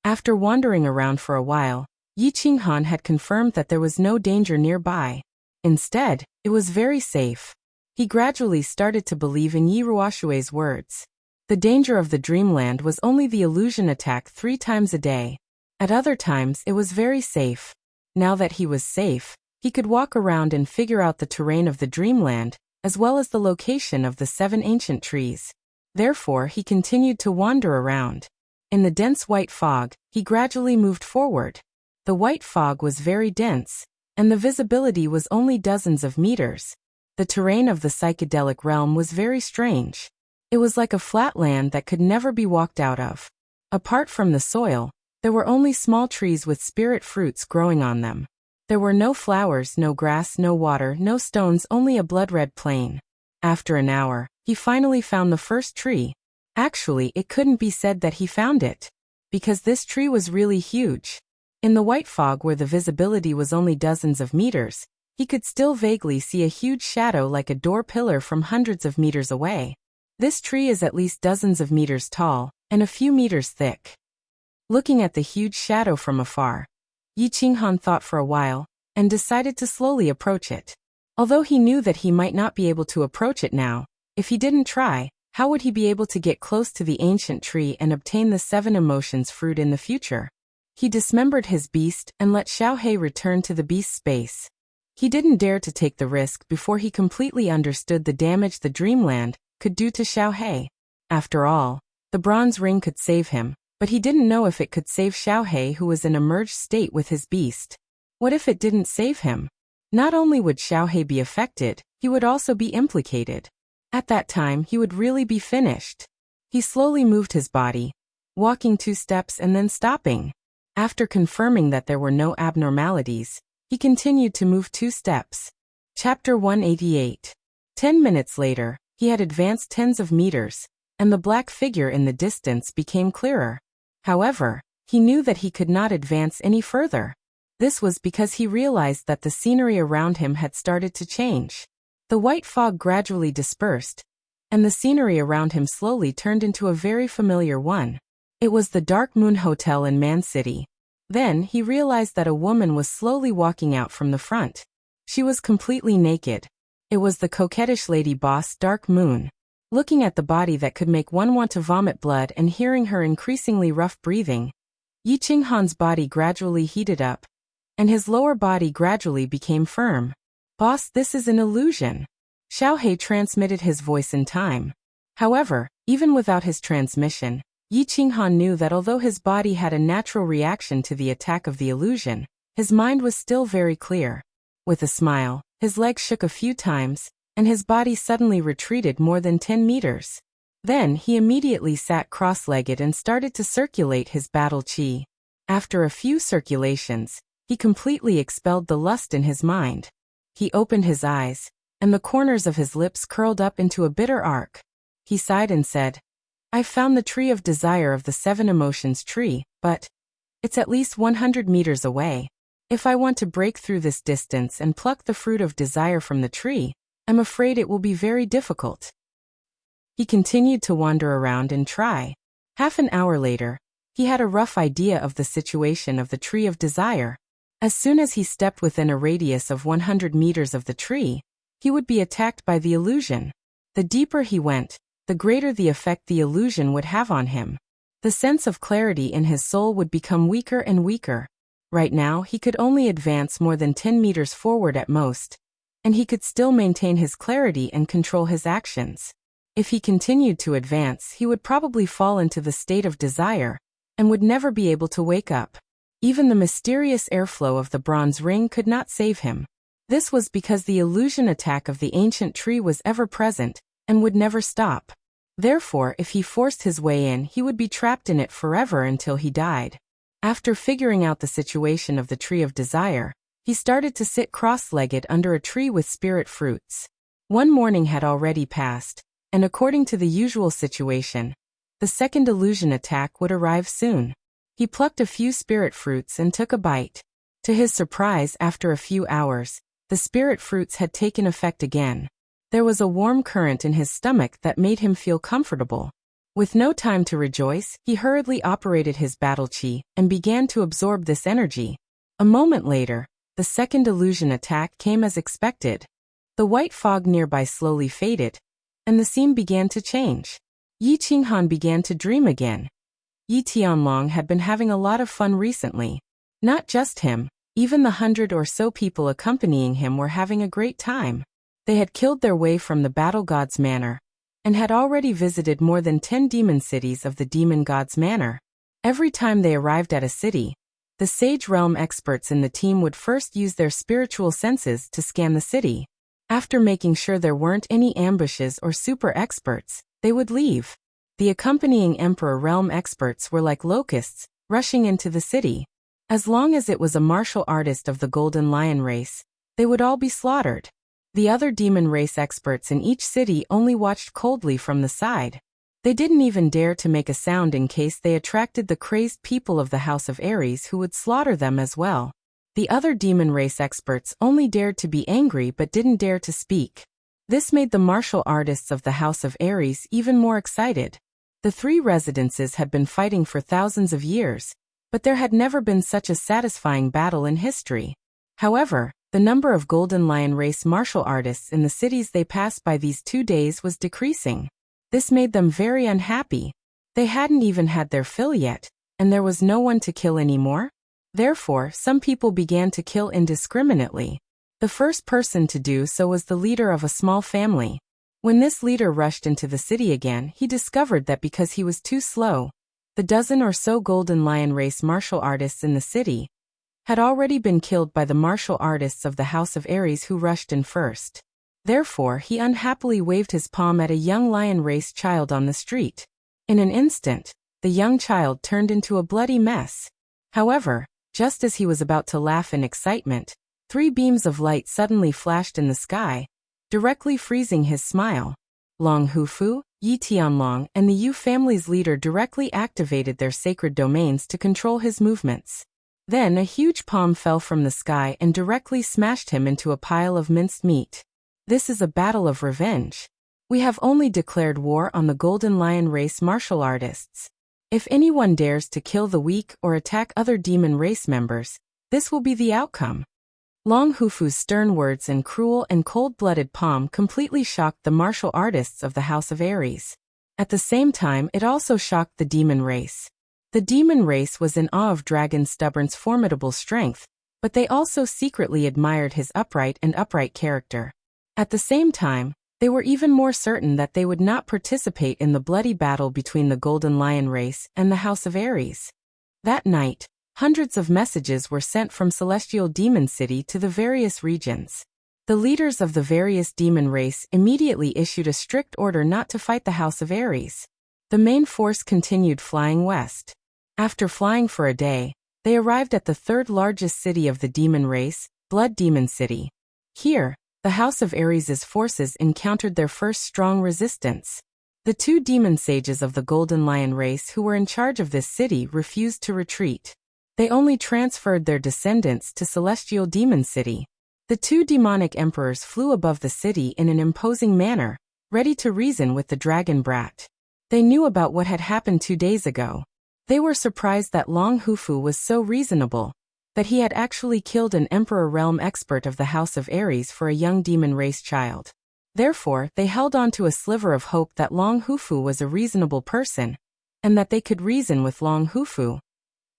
After wandering around for a while, Yi Qinghan had confirmed that there was no danger nearby. Instead, it was very safe. He gradually started to believe in Yi Ruoshui's words. The danger of the dreamland was only the illusion attack 3 times a day. At other times it was very safe. Now that he was safe, he could walk around and figure out the terrain of the dreamland, as well as the location of the 7 ancient trees. Therefore he continued to wander around. In the dense white fog, he gradually moved forward. The white fog was very dense, and the visibility was only dozens of meters. The terrain of the psychedelic realm was very strange. It was like a flat land that could never be walked out of. Apart from the soil, there were only small trees with spirit fruits growing on them. There were no flowers, no grass, no water, no stones, only a blood-red plain. After an hour, he finally found the first tree. Actually, it couldn't be said that he found it, because this tree was really huge. In the white fog where the visibility was only dozens of meters, he could still vaguely see a huge shadow like a door pillar from hundreds of meters away. This tree is at least dozens of meters tall, and a few meters thick. Looking at the huge shadow from afar, Yi Qinghan thought for a while, and decided to slowly approach it. Although he knew that he might not be able to approach it now, if he didn't try, how would he be able to get close to the ancient tree and obtain the 7 emotions fruit in the future? He dismembered his beast and let Xiaohei return to the beast's space. He didn't dare to take the risk before he completely understood the damage the dreamland could do to Xiaohei. After all, the bronze ring could save him, but he didn't know if it could save Xiaohei, who was in a merged state with his beast. What if it didn't save him? Not only would Xiaohei be affected, he would also be implicated. At that time he would really be finished. He slowly moved his body, walking 2 steps and then stopping. After confirming that there were no abnormalities, he continued to move 2 steps. Chapter 188. 10 minutes later, he had advanced tens of meters, and the black figure in the distance became clearer. However, he knew that he could not advance any further. This was because he realized that the scenery around him had started to change. The white fog gradually dispersed, and the scenery around him slowly turned into a very familiar one. It was the Dark Moon Hotel in Man City. Then he realized that a woman was slowly walking out from the front. She was completely naked. It was the coquettish lady boss Dark Moon. Looking at the body that could make one want to vomit blood and hearing her increasingly rough breathing, Yi Qinghan's body gradually heated up, and his lower body gradually became firm. "Boss, this is an illusion." Xiaohei transmitted his voice in time. However, even without his transmission, Yi Qinghan knew that although his body had a natural reaction to the attack of the illusion, his mind was still very clear. With a smile, his legs shook a few times, and his body suddenly retreated more than 10 meters. Then he immediately sat cross-legged and started to circulate his battle qi. After a few circulations, he completely expelled the lust in his mind. He opened his eyes, and the corners of his lips curled up into a bitter arc. He sighed and said, "I've found the tree of desire of the 7 emotions tree, but it's at least 100 meters away. If I want to break through this distance and pluck the fruit of desire from the tree, I'm afraid it will be very difficult." He continued to wander around and try. Half an hour later, he had a rough idea of the situation of the tree of desire. As soon as he stepped within a radius of 100 meters of the tree, he would be attacked by the illusion. The deeper he went, the greater the effect the illusion would have on him. The sense of clarity in his soul would become weaker and weaker. Right now he could only advance more than 10 meters forward at most, and he could still maintain his clarity and control his actions. If he continued to advance, he would probably fall into the state of desire, and would never be able to wake up. Even the mysterious airflow of the bronze ring could not save him. This was because the illusion attack of the ancient tree was ever present, and would never stop. Therefore, if he forced his way in, he would be trapped in it forever until he died. After figuring out the situation of the tree of desire, He started to sit cross-legged under a tree with spirit fruits. One morning had already passed, and according to the usual situation, the second illusion attack would arrive soon. He plucked a few spirit fruits and took a bite. To his surprise, after a few hours, the spirit fruits had taken effect again. There was a warm current in his stomach that made him feel comfortable. With no time to rejoice, he hurriedly operated his battle chi and began to absorb this energy. A moment later, the second illusion attack came as expected. The white fog nearby slowly faded, and the scene began to change. Yi Qinghan began to dream again. Yi Tianlong had been having a lot of fun recently. Not just him, even the 100 or so people accompanying him were having a great time. They had killed their way from the battle god's manor, and had already visited more than 10 demon cities of the demon god's manor. Every time they arrived at a city, the sage realm experts in the team would first use their spiritual senses to scan the city. After making sure there weren't any ambushes or super experts, they would leave. The accompanying Emperor realm experts were like locusts, rushing into the city. As long as it was a martial artist of the Golden Lion race, they would all be slaughtered. The other demon race experts in each city only watched coldly from the side. They didn't even dare to make a sound in case they attracted the crazed people of the House of Ares who would slaughter them as well. The other demon race experts only dared to be angry but didn't dare to speak. This made the martial artists of the House of Ares even more excited. The three residences had been fighting for thousands of years, but there had never been such a satisfying battle in history. However, the number of Golden Lion race martial artists in the cities they passed by these 2 days was decreasing. This made them very unhappy. They hadn't even had their fill yet, and there was no one to kill anymore. Therefore, some people began to kill indiscriminately. The first person to do so was the leader of a small family. When this leader rushed into the city again, he discovered that because he was too slow, the dozen or so Golden Lion race martial artists in the city had already been killed by the martial artists of the House of Ares who rushed in first. Therefore, he unhappily waved his palm at a young lion race child on the street. In an instant, the young child turned into a bloody mess. However, just as he was about to laugh in excitement, 3 beams of light suddenly flashed in the sky, directly freezing his smile. Long Hufu, Yi Tianlong, and the Yu family's leader directly activated their sacred domains to control his movements. Then a huge palm fell from the sky and directly smashed him into a pile of minced meat. This is a battle of revenge. We have only declared war on the Golden Lion race martial artists. If anyone dares to kill the weak or attack other demon race members, this will be the outcome. Long Hufu's stern words and cruel and cold-blooded palm completely shocked the martial artists of the House of Ares. At the same time, it also shocked the demon race. The demon race was in awe of Dragon Stubborn's formidable strength, but they also secretly admired his upright character. At the same time, they were even more certain that they would not participate in the bloody battle between the Golden Lion race and the House of Ares. That night, hundreds of messages were sent from Celestial Demon City to the various regions. The leaders of the various demon race immediately issued a strict order not to fight the House of Ares. The main force continued flying west. After flying for a day, they arrived at the third largest city of the demon race, Blood Demon City. Here, the House of Ares' forces encountered their first strong resistance. The 2 demon sages of the Golden Lion race who were in charge of this city refused to retreat. They only transferred their descendants to Celestial Demon City. The 2 demonic emperors flew above the city in an imposing manner, ready to reason with the dragon brat. They knew about what had happened 2 days ago. They were surprised that Long Hufu was so reasonable, that he had actually killed an Emperor realm expert of the House of Ares for a young demon race child. Therefore, they held on to a sliver of hope that Long Hufu was a reasonable person, and that they could reason with Long Hufu.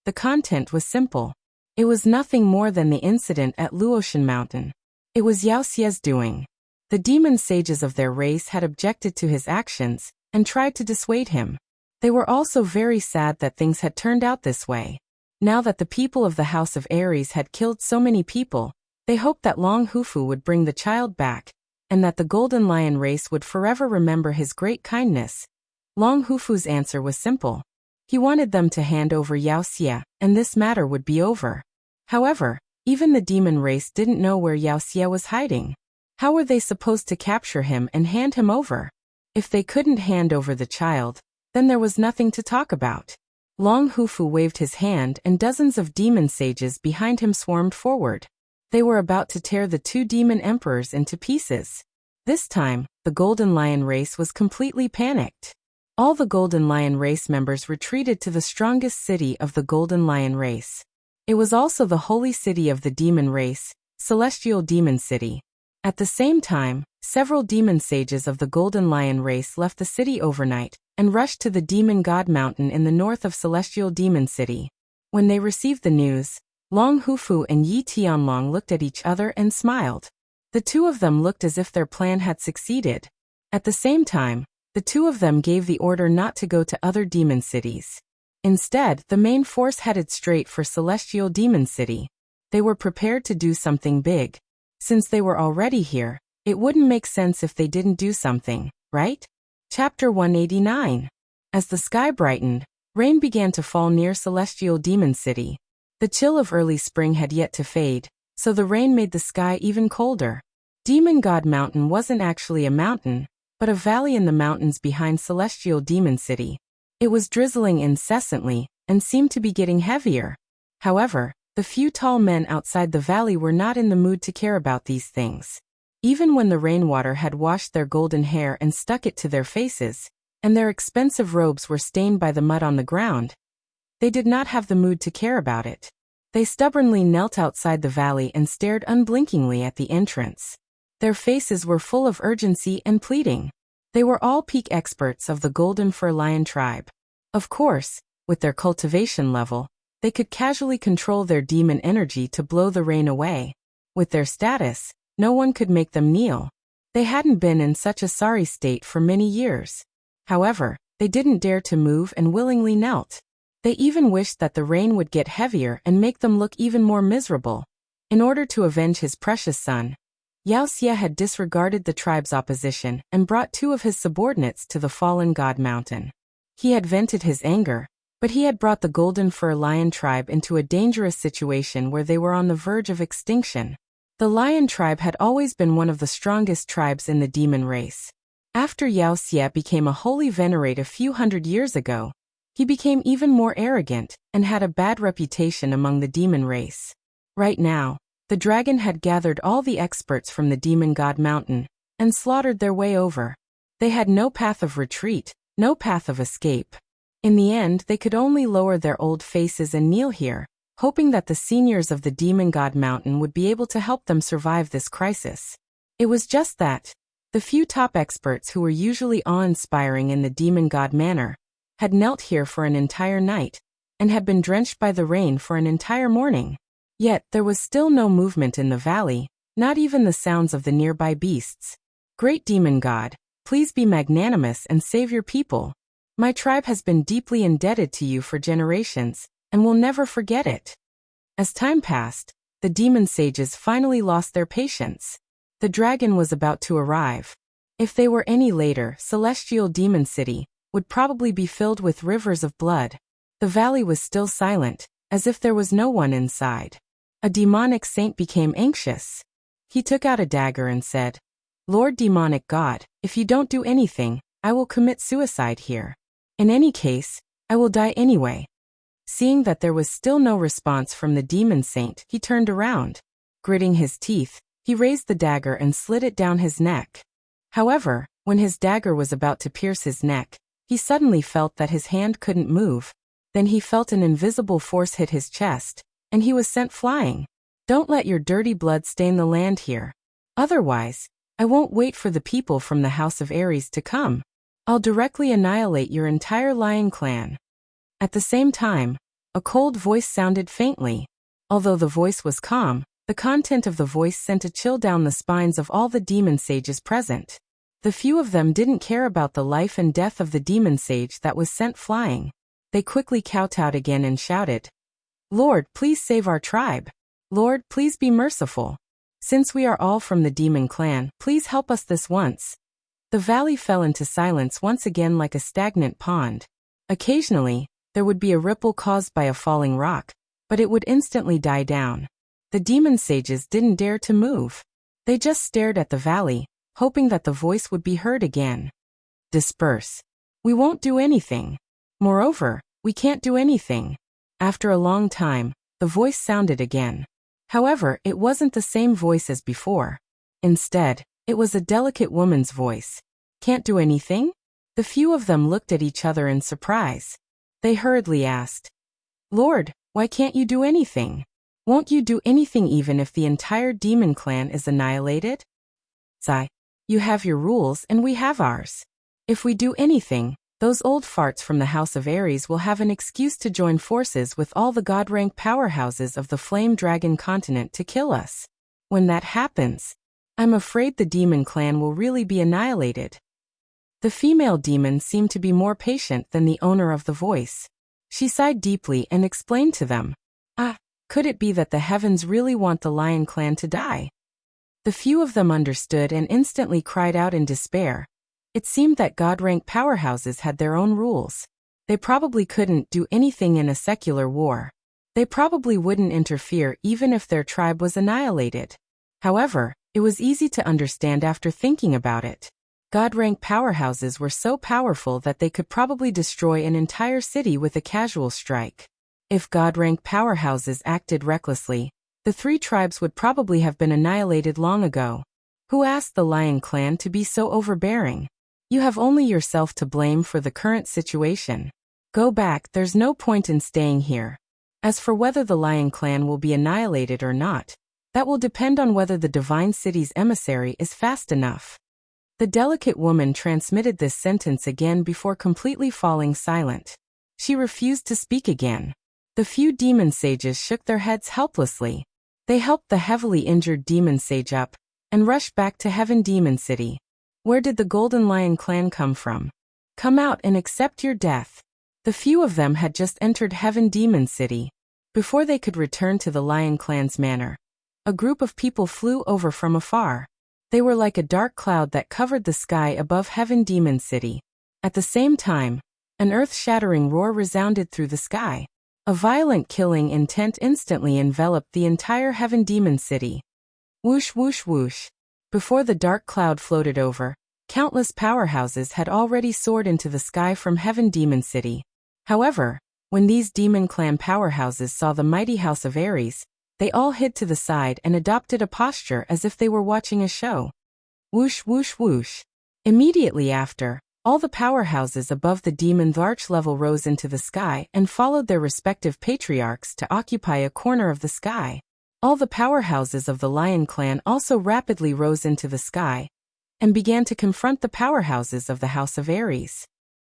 The content was simple. It was nothing more than the incident at Luotian Mountain. It was Yao Xie's doing. The demon sages of their race had objected to his actions, and tried to dissuade him. They were also very sad that things had turned out this way. Now that the people of the House of Ares had killed so many people, they hoped that Long Hufu would bring the child back, and that the Golden Lion race would forever remember his great kindness. Long Hufu's answer was simple. He wanted them to hand over Yao Xie, and this matter would be over. However, Even the demon race didn't know where Yao Xie was hiding. How were they supposed to capture him and hand him over? If they couldn't hand over the child, then there was nothing to talk about. Long Hufu waved his hand and dozens of demon sages behind him swarmed forward. They were about to tear the two demon emperors into pieces. This time, the Golden Lion race was completely panicked. All the Golden Lion race members retreated to the strongest city of the Golden Lion race. It was also the holy city of the demon race, Celestial Demon City. At the same time, several demon sages of the Golden Lion race left the city overnight and rushed to the Demon God Mountain in the north of Celestial Demon City. When they received the news, Long Hufu and Yi Tianlong looked at each other and smiled. The two of them looked as if their plan had succeeded. At the same time, the two of them gave the order not to go to other demon cities. Instead, the main force headed straight for Celestial Demon City. They were prepared to do something big. Since they were already here, it wouldn't make sense if they didn't do something, right? Chapter 189. As the sky brightened, rain began to fall near Celestial Demon City. The chill of early spring had yet to fade, so the rain made the sky even colder. Demon God Mountain wasn't actually a mountain, but a valley in the mountains behind Celestial Demon City. It was drizzling incessantly and seemed to be getting heavier. However, the few tall men outside the valley were not in the mood to care about these things. Even when the rainwater had washed their golden hair and stuck it to their faces, and their expensive robes were stained by the mud on the ground, they did not have the mood to care about it. They stubbornly knelt outside the valley and stared unblinkingly at the entrance. Their faces were full of urgency and pleading. They were all peak experts of the Golden Fur Lion tribe. Of course, with their cultivation level, they could casually control their demon energy to blow the rain away. With their status, no one could make them kneel. They hadn't been in such a sorry state for many years. However, they didn't dare to move and willingly knelt. They even wished that the rain would get heavier and make them look even more miserable. In order to avenge his precious son, Yao Xie had disregarded the tribe's opposition and brought two of his subordinates to the fallen God Mountain. He had vented his anger, but he had brought the Golden Fur Lion tribe into a dangerous situation where they were on the verge of extinction. The Lion tribe had always been one of the strongest tribes in the demon race. After Yao Xie became a holy venerate a few hundred years ago, he became even more arrogant and had a bad reputation among the demon race. Right now, the dragon had gathered all the experts from the Demon God Mountain and slaughtered their way over. They had no path of retreat, no path of escape. In the end, they could only lower their old faces and kneel here, hoping that the seniors of the Demon God Mountain would be able to help them survive this crisis. It was just that. The few top experts who were usually awe-inspiring in the Demon God manner had knelt here for an entire night and had been drenched by the rain for an entire morning. Yet there was still no movement in the valley, not even the sounds of the nearby beasts. Great Demon God, please be magnanimous and save your people. My tribe has been deeply indebted to you for generations, and will never forget it. As time passed, the demon sages finally lost their patience. The dragon was about to arrive. If they were any later, Celestial Demon City would probably be filled with rivers of blood. The valley was still silent, as if there was no one inside. A demonic saint became anxious. He took out a dagger and said, "Lord Demonic God, if you don't do anything, I will commit suicide here. In any case, I will die anyway." Seeing that there was still no response from the demon saint, he turned around. Gritting his teeth, he raised the dagger and slid it down his neck. However, when his dagger was about to pierce his neck, he suddenly felt that his hand couldn't move. Then he felt an invisible force hit his chest, and he was sent flying. "Don't let your dirty blood stain the land here. Otherwise, I won't wait for the people from the House of Ares to come. I'll directly annihilate your entire lion clan." At the same time, a cold voice sounded faintly. Although the voice was calm, the content of the voice sent a chill down the spines of all the demon sages present. The few of them didn't care about the life and death of the demon sage that was sent flying. They quickly kowtowed again and shouted, "Lord, please save our tribe. Lord, please be merciful. Since we are all from the demon clan, please help us this once." The valley fell into silence once again like a stagnant pond. Occasionally, there would be a ripple caused by a falling rock, but it would instantly die down. The demon sages didn't dare to move. They just stared at the valley, hoping that the voice would be heard again. Disperse. We won't do anything. Moreover, we can't do anything. After a long time, the voice sounded again. However, it wasn't the same voice as before. Instead, it was a delicate woman's voice. Can't do anything? The few of them looked at each other in surprise. They hurriedly asked, Lord, why can't you do anything? Won't you do anything even if the entire demon clan is annihilated? Sigh. You have your rules and we have ours. If we do anything, those old farts from the House of Ares will have an excuse to join forces with all the god-rank powerhouses of the Flame Dragon continent to kill us. When that happens, I'm afraid the demon clan will really be annihilated. The female demon seemed to be more patient than the owner of the voice. She sighed deeply and explained to them, could it be that the heavens really want the lion clan to die? The few of them understood and instantly cried out in despair. It seemed that god-rank powerhouses had their own rules. They probably couldn't do anything in a secular war. They probably wouldn't interfere even if their tribe was annihilated. However, it was easy to understand after thinking about it. God-rank powerhouses were so powerful that they could probably destroy an entire city with a casual strike. If God-rank powerhouses acted recklessly, the three tribes would probably have been annihilated long ago. Who asked the Lion Clan to be so overbearing? You have only yourself to blame for the current situation. Go back, there's no point in staying here. As for whether the Lion Clan will be annihilated or not, that will depend on whether the Divine City's emissary is fast enough. The delicate woman transmitted this sentence again before completely falling silent. She refused to speak again. The few demon sages shook their heads helplessly. They helped the heavily injured demon sage up and rushed back to Heaven Demon City. Where did the Golden Lion Clan come from? Come out and accept your death. The few of them had just entered Heaven Demon City. Before they could return to the Lion Clan's manor, a group of people flew over from afar. They were like a dark cloud that covered the sky above Heaven Demon City. At the same time, an earth-shattering roar resounded through the sky. A violent killing intent instantly enveloped the entire Heaven Demon City. Whoosh whoosh whoosh. Before the dark cloud floated over, countless powerhouses had already soared into the sky from Heaven Demon City. However, when these demon clan powerhouses saw the mighty House of Ares, they all hid to the side and adopted a posture as if they were watching a show. Whoosh whoosh whoosh. Immediately after, all the powerhouses above the demon's arch level rose into the sky and followed their respective patriarchs to occupy a corner of the sky. All the powerhouses of the Lion Clan also rapidly rose into the sky and began to confront the powerhouses of the House of Ares.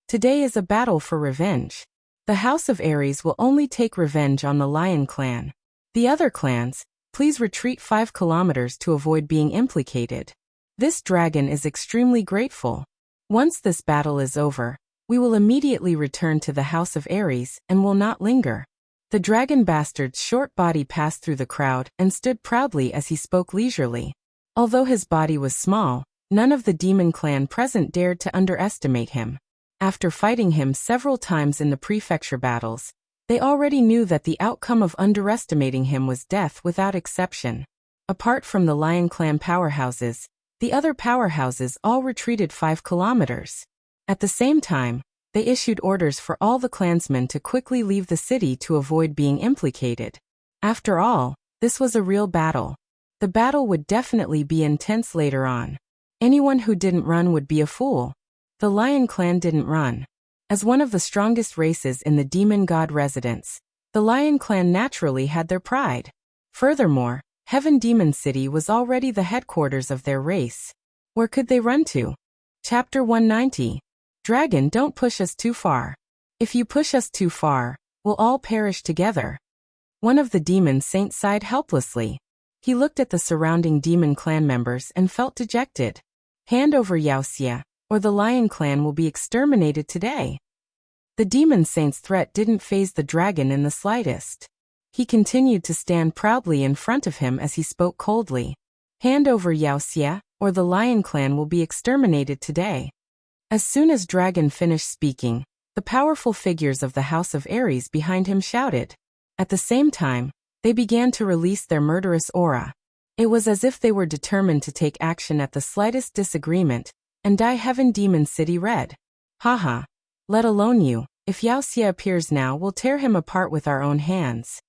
Today is a battle for revenge. The House of Ares will only take revenge on the Lion Clan. The other clans, please retreat 5 kilometers to avoid being implicated. This dragon is extremely grateful. Once this battle is over, we will immediately return to the House of Ares and will not linger. The dragon bastard's short body passed through the crowd and stood proudly as he spoke leisurely. Although his body was small, none of the demon clan present dared to underestimate him. After fighting him several times in the prefecture battles, they already knew that the outcome of underestimating him was death without exception. Apart from the Lion Clan powerhouses, the other powerhouses all retreated 5 kilometers. At the same time, they issued orders for all the clansmen to quickly leave the city to avoid being implicated. After all, this was a real battle. The battle would definitely be intense later on. Anyone who didn't run would be a fool. The Lion Clan didn't run. As one of the strongest races in the demon god residence, the Lion Clan naturally had their pride. Furthermore, Heaven Demon City was already the headquarters of their race. Where could they run to? Chapter 190. Dragon, don't push us too far. If you push us too far, we'll all perish together. One of the demon saints sighed helplessly. He looked at the surrounding demon clan members and felt dejected. Hand over Yaoxia, or the Lion Clan will be exterminated today. The demon saint's threat didn't faze the dragon in the slightest. He continued to stand proudly in front of him as he spoke coldly. Hand over Yaoxia, or the Lion Clan will be exterminated today. As soon as Dragon finished speaking, the powerful figures of the House of Ares behind him shouted. At the same time, They began to release their murderous aura. It was as if they were determined to take action at the slightest disagreement, and dye Heaven Demon City red. Haha. Let alone you. If Yao Xie appears now, we'll tear him apart with our own hands.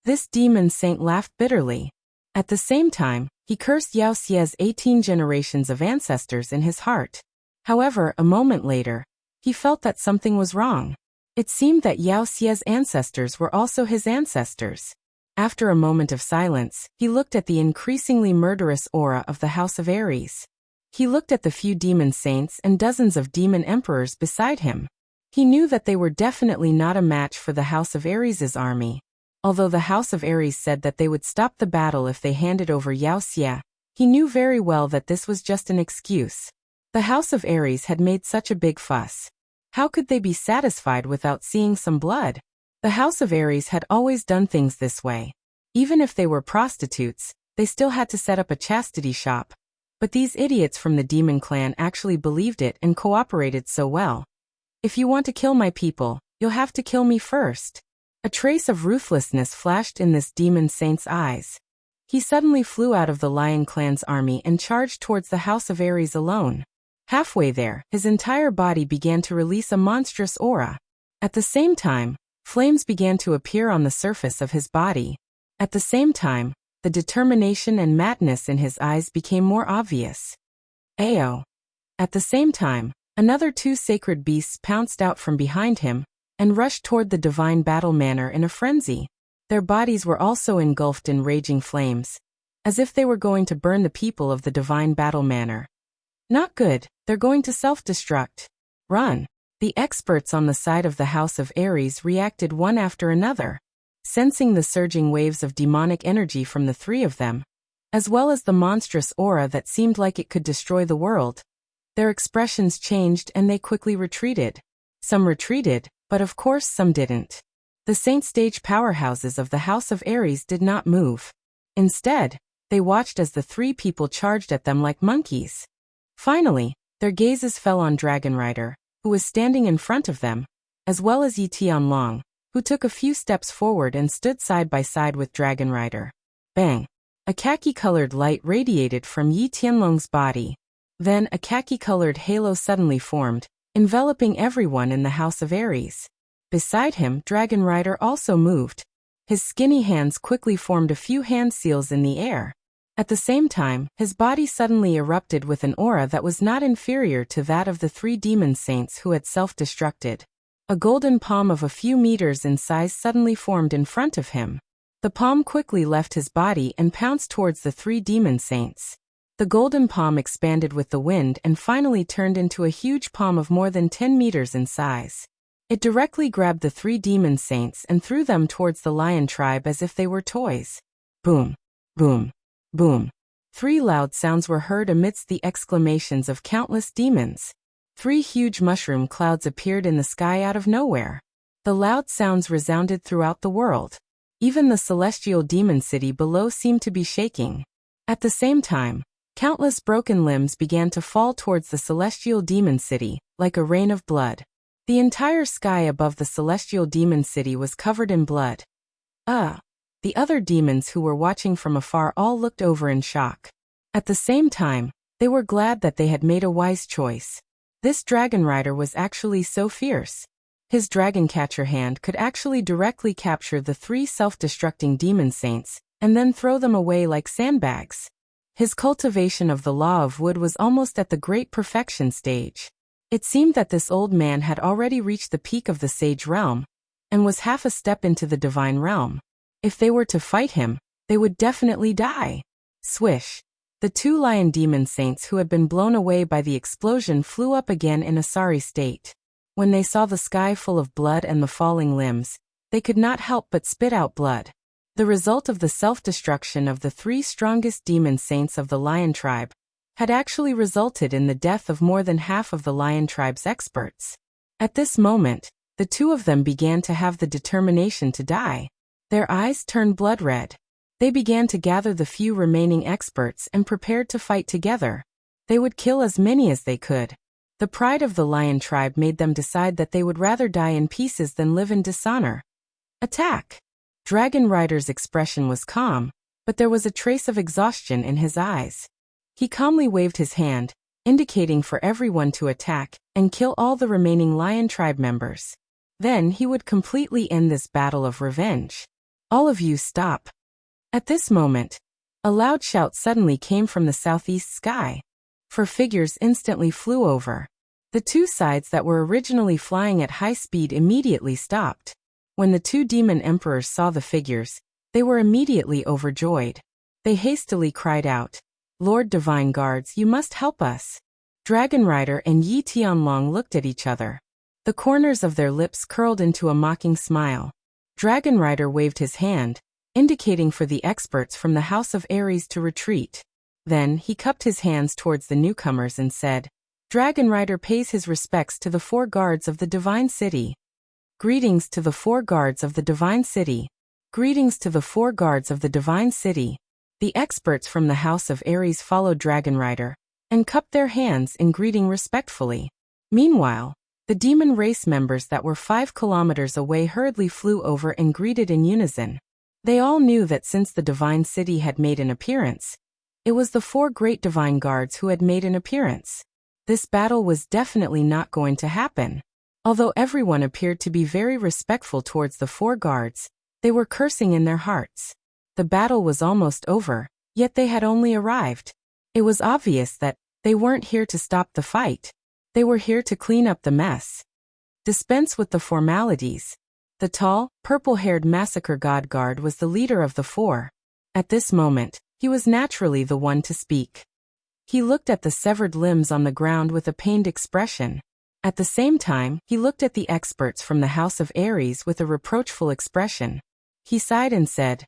This demon saint laughed bitterly. At the same time, he cursed Yao Xie's 18 generations of ancestors in his heart. However, a moment later, he felt that something was wrong. It seemed that Yao Xie's ancestors were also his ancestors. After a moment of silence, he looked at the increasingly murderous aura of the House of Ares. He looked at the few demon saints and dozens of demon emperors beside him. He knew that they were definitely not a match for the House of Ares' army. Although the House of Ares said that they would stop the battle if they handed over Yao Xie, he knew very well that this was just an excuse. The House of Ares had made such a big fuss. How could they be satisfied without seeing some blood? The House of Ares had always done things this way. Even if they were prostitutes, they still had to set up a chastity shop. But these idiots from the demon clan actually believed it and cooperated so well. If you want to kill my people, you'll have to kill me first. A trace of ruthlessness flashed in this demon saint's eyes. He suddenly flew out of the Lion clan's army and charged towards the House of Ares alone. Halfway there, his entire body began to release a monstrous aura. At the same time, flames began to appear on the surface of his body. At the same time, the determination and madness in his eyes became more obvious. Ayo! At the same time, another 2 sacred beasts pounced out from behind him and rushed toward the divine battle manor in a frenzy. Their bodies were also engulfed in raging flames, as if they were going to burn the people of the divine battle manor. Not good, they're going to self-destruct. Run! The experts on the side of the House of Ares reacted one after another. Sensing the surging waves of demonic energy from the 3 of them, as well as the monstrous aura that seemed like it could destroy the world, their expressions changed and they quickly retreated. Some retreated, but of course some didn't. The saint stage powerhouses of the House of Ares did not move. Instead, they watched as the 3 people charged at them like monkeys. Finally, their gazes fell on Dragon Rider, who was standing in front of them, as well as Yi Tianlong, who took a few steps forward and stood side by side with Dragon Rider. Bang! A khaki-colored light radiated from Yi Tianlong's body. Then a khaki-colored halo suddenly formed, enveloping everyone in the House of Ares. Beside him, Dragon Rider also moved. His skinny hands quickly formed a few hand seals in the air. At the same time, his body suddenly erupted with an aura that was not inferior to that of the 3 demon saints who had self-destructed. A golden palm of a few meters in size suddenly formed in front of him. The palm quickly left his body and pounced towards the 3 demon saints. The golden palm expanded with the wind and finally turned into a huge palm of more than 10 meters in size. It directly grabbed the 3 demon saints and threw them towards the lion tribe as if they were toys. Boom! Boom! Boom! 3 loud sounds were heard amidst the exclamations of countless demons. 3 huge mushroom clouds appeared in the sky out of nowhere. The loud sounds resounded throughout the world. Even the celestial demon city below seemed to be shaking. At the same time, countless broken limbs began to fall towards the celestial demon city, like a rain of blood. The entire sky above the celestial demon city was covered in blood. The other demons who were watching from afar all looked over in shock. At the same time, they were glad that they had made a wise choice. This dragon rider was actually so fierce. His dragon catcher hand could actually directly capture the 3 self-destructing demon saints, and then throw them away like sandbags. His cultivation of the law of wood was almost at the great perfection stage. It seemed that this old man had already reached the peak of the sage realm, and was half a step into the divine realm. If they were to fight him, they would definitely die. Swish! The 2 lion demon saints who had been blown away by the explosion flew up again in a sorry state. When they saw the sky full of blood and the falling limbs, they could not help but spit out blood. The result of the self-destruction of the 3 strongest demon saints of the lion tribe had actually resulted in the death of more than half of the lion tribe's experts. At this moment, the 2 of them began to have the determination to die. Their eyes turned blood red. They began to gather the few remaining experts and prepared to fight together. They would kill as many as they could. The pride of the lion tribe made them decide that they would rather die in pieces than live in dishonor. Attack! Dragon Rider's expression was calm, but there was a trace of exhaustion in his eyes. He calmly waved his hand, indicating for everyone to attack and kill all the remaining lion tribe members. Then he would completely end this battle of revenge. All of you stop. At this moment, a loud shout suddenly came from the southeast sky. 4 figures instantly flew over. The 2 sides that were originally flying at high speed immediately stopped. When the 2 demon emperors saw the figures, they were immediately overjoyed. They hastily cried out, "Lord Divine Guards, you must help us." Dragon Rider and Yi Tianlong looked at each other. The corners of their lips curled into a mocking smile. Dragon Rider waved his hand, indicating for the experts from the House of Ares to retreat. Then he cupped his hands towards the newcomers and said, "Dragon Rider pays his respects to the 4 guards of the Divine City. Greetings to the 4 guards of the Divine City. Greetings to the 4 guards of the Divine City." The experts from the House of Ares followed Dragon Rider and cupped their hands in greeting respectfully. Meanwhile, the demon race members that were 5 kilometers away hurriedly flew over and greeted in unison. They all knew that since the Divine City had made an appearance, it was the 4 great divine guards who had made an appearance. This battle was definitely not going to happen. Although everyone appeared to be very respectful towards the 4 guards, they were cursing in their hearts. The battle was almost over, yet they had only arrived. It was obvious that they weren't here to stop the fight. They were here to clean up the mess. Dispense with the formalities. The tall, purple-haired massacre god guard was the leader of the 4. At this moment, he was naturally the one to speak. He looked at the severed limbs on the ground with a pained expression. At the same time, he looked at the experts from the House of Ares with a reproachful expression. He sighed and said,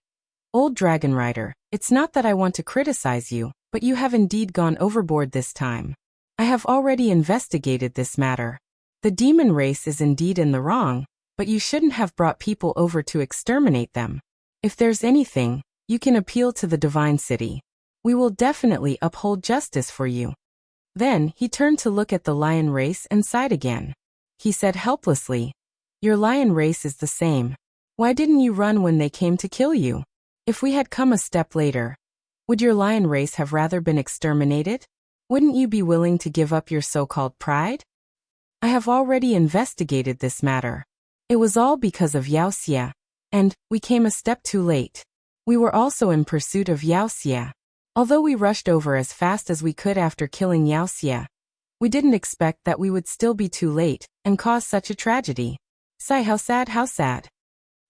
"Old Dragon Rider, it's not that I want to criticize you, but you have indeed gone overboard this time. I have already investigated this matter. The demon race is indeed in the wrong, but you shouldn't have brought people over to exterminate them. If there's anything, you can appeal to the Divine City. We will definitely uphold justice for you." Then he turned to look at the lion race and sighed again. He said helplessly, "Your lion race is the same. Why didn't you run when they came to kill you? If we had come a step later, would your lion race have rather been exterminated? Wouldn't you be willing to give up your so-called pride? I have already investigated this matter. It was all because of Yao Xie, and we came a step too late. We were also in pursuit of Yao Xie. Although we rushed over as fast as we could after killing Yao Xie, we didn't expect that we would still be too late and cause such a tragedy. Sigh, how sad, how sad."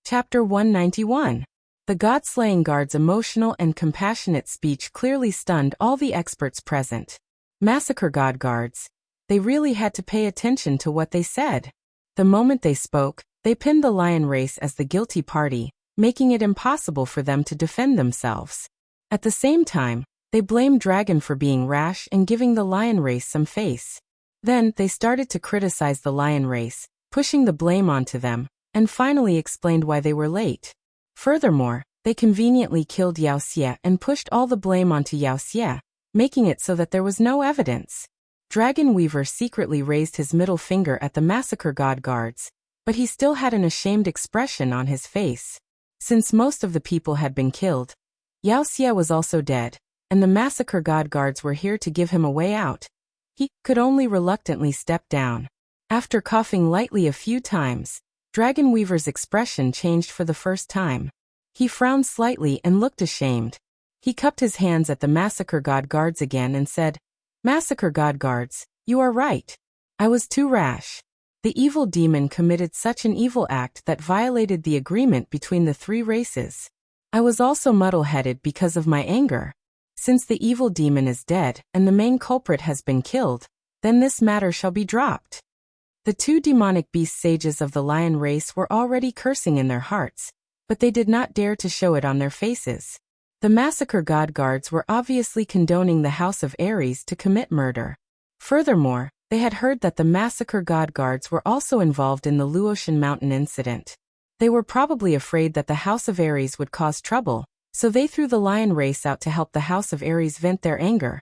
Chapter 191. The God-slaying guard's emotional and compassionate speech clearly stunned all the experts present. Massacre god guards. They really had to pay attention to what they said. The moment they spoke, they pinned the lion race as the guilty party, making it impossible for them to defend themselves. At the same time, they blamed Dragon for being rash and giving the lion race some face. Then they started to criticize the lion race, pushing the blame onto them, and finally explained why they were late. Furthermore, they conveniently killed Yao Xie and pushed all the blame onto Yao Xie, making it so that there was no evidence. Dragon Weaver secretly raised his middle finger at the massacre god guards, but he still had an ashamed expression on his face. Since most of the people had been killed, Yao Xie was also dead, and the massacre god guards were here to give him a way out. He could only reluctantly step down. After coughing lightly a few times, Dragon Weaver's expression changed for the first time. He frowned slightly and looked ashamed. He cupped his hands at the massacre god guards again and said, "Massacre god guards, you are right. I was too rash. The evil demon committed such an evil act that violated the agreement between the 3 races. I was also muddle-headed because of my anger. Since the evil demon is dead and the main culprit has been killed, then this matter shall be dropped." The 2 demonic beast sages of the lion race were already cursing in their hearts, but they did not dare to show it on their faces. The massacre god guards were obviously condoning the House of Ares to commit murder. Furthermore, they had heard that the massacre god guards were also involved in the Luotian Mountain incident. They were probably afraid that the House of Ares would cause trouble, so they threw the lion race out to help the House of Ares vent their anger.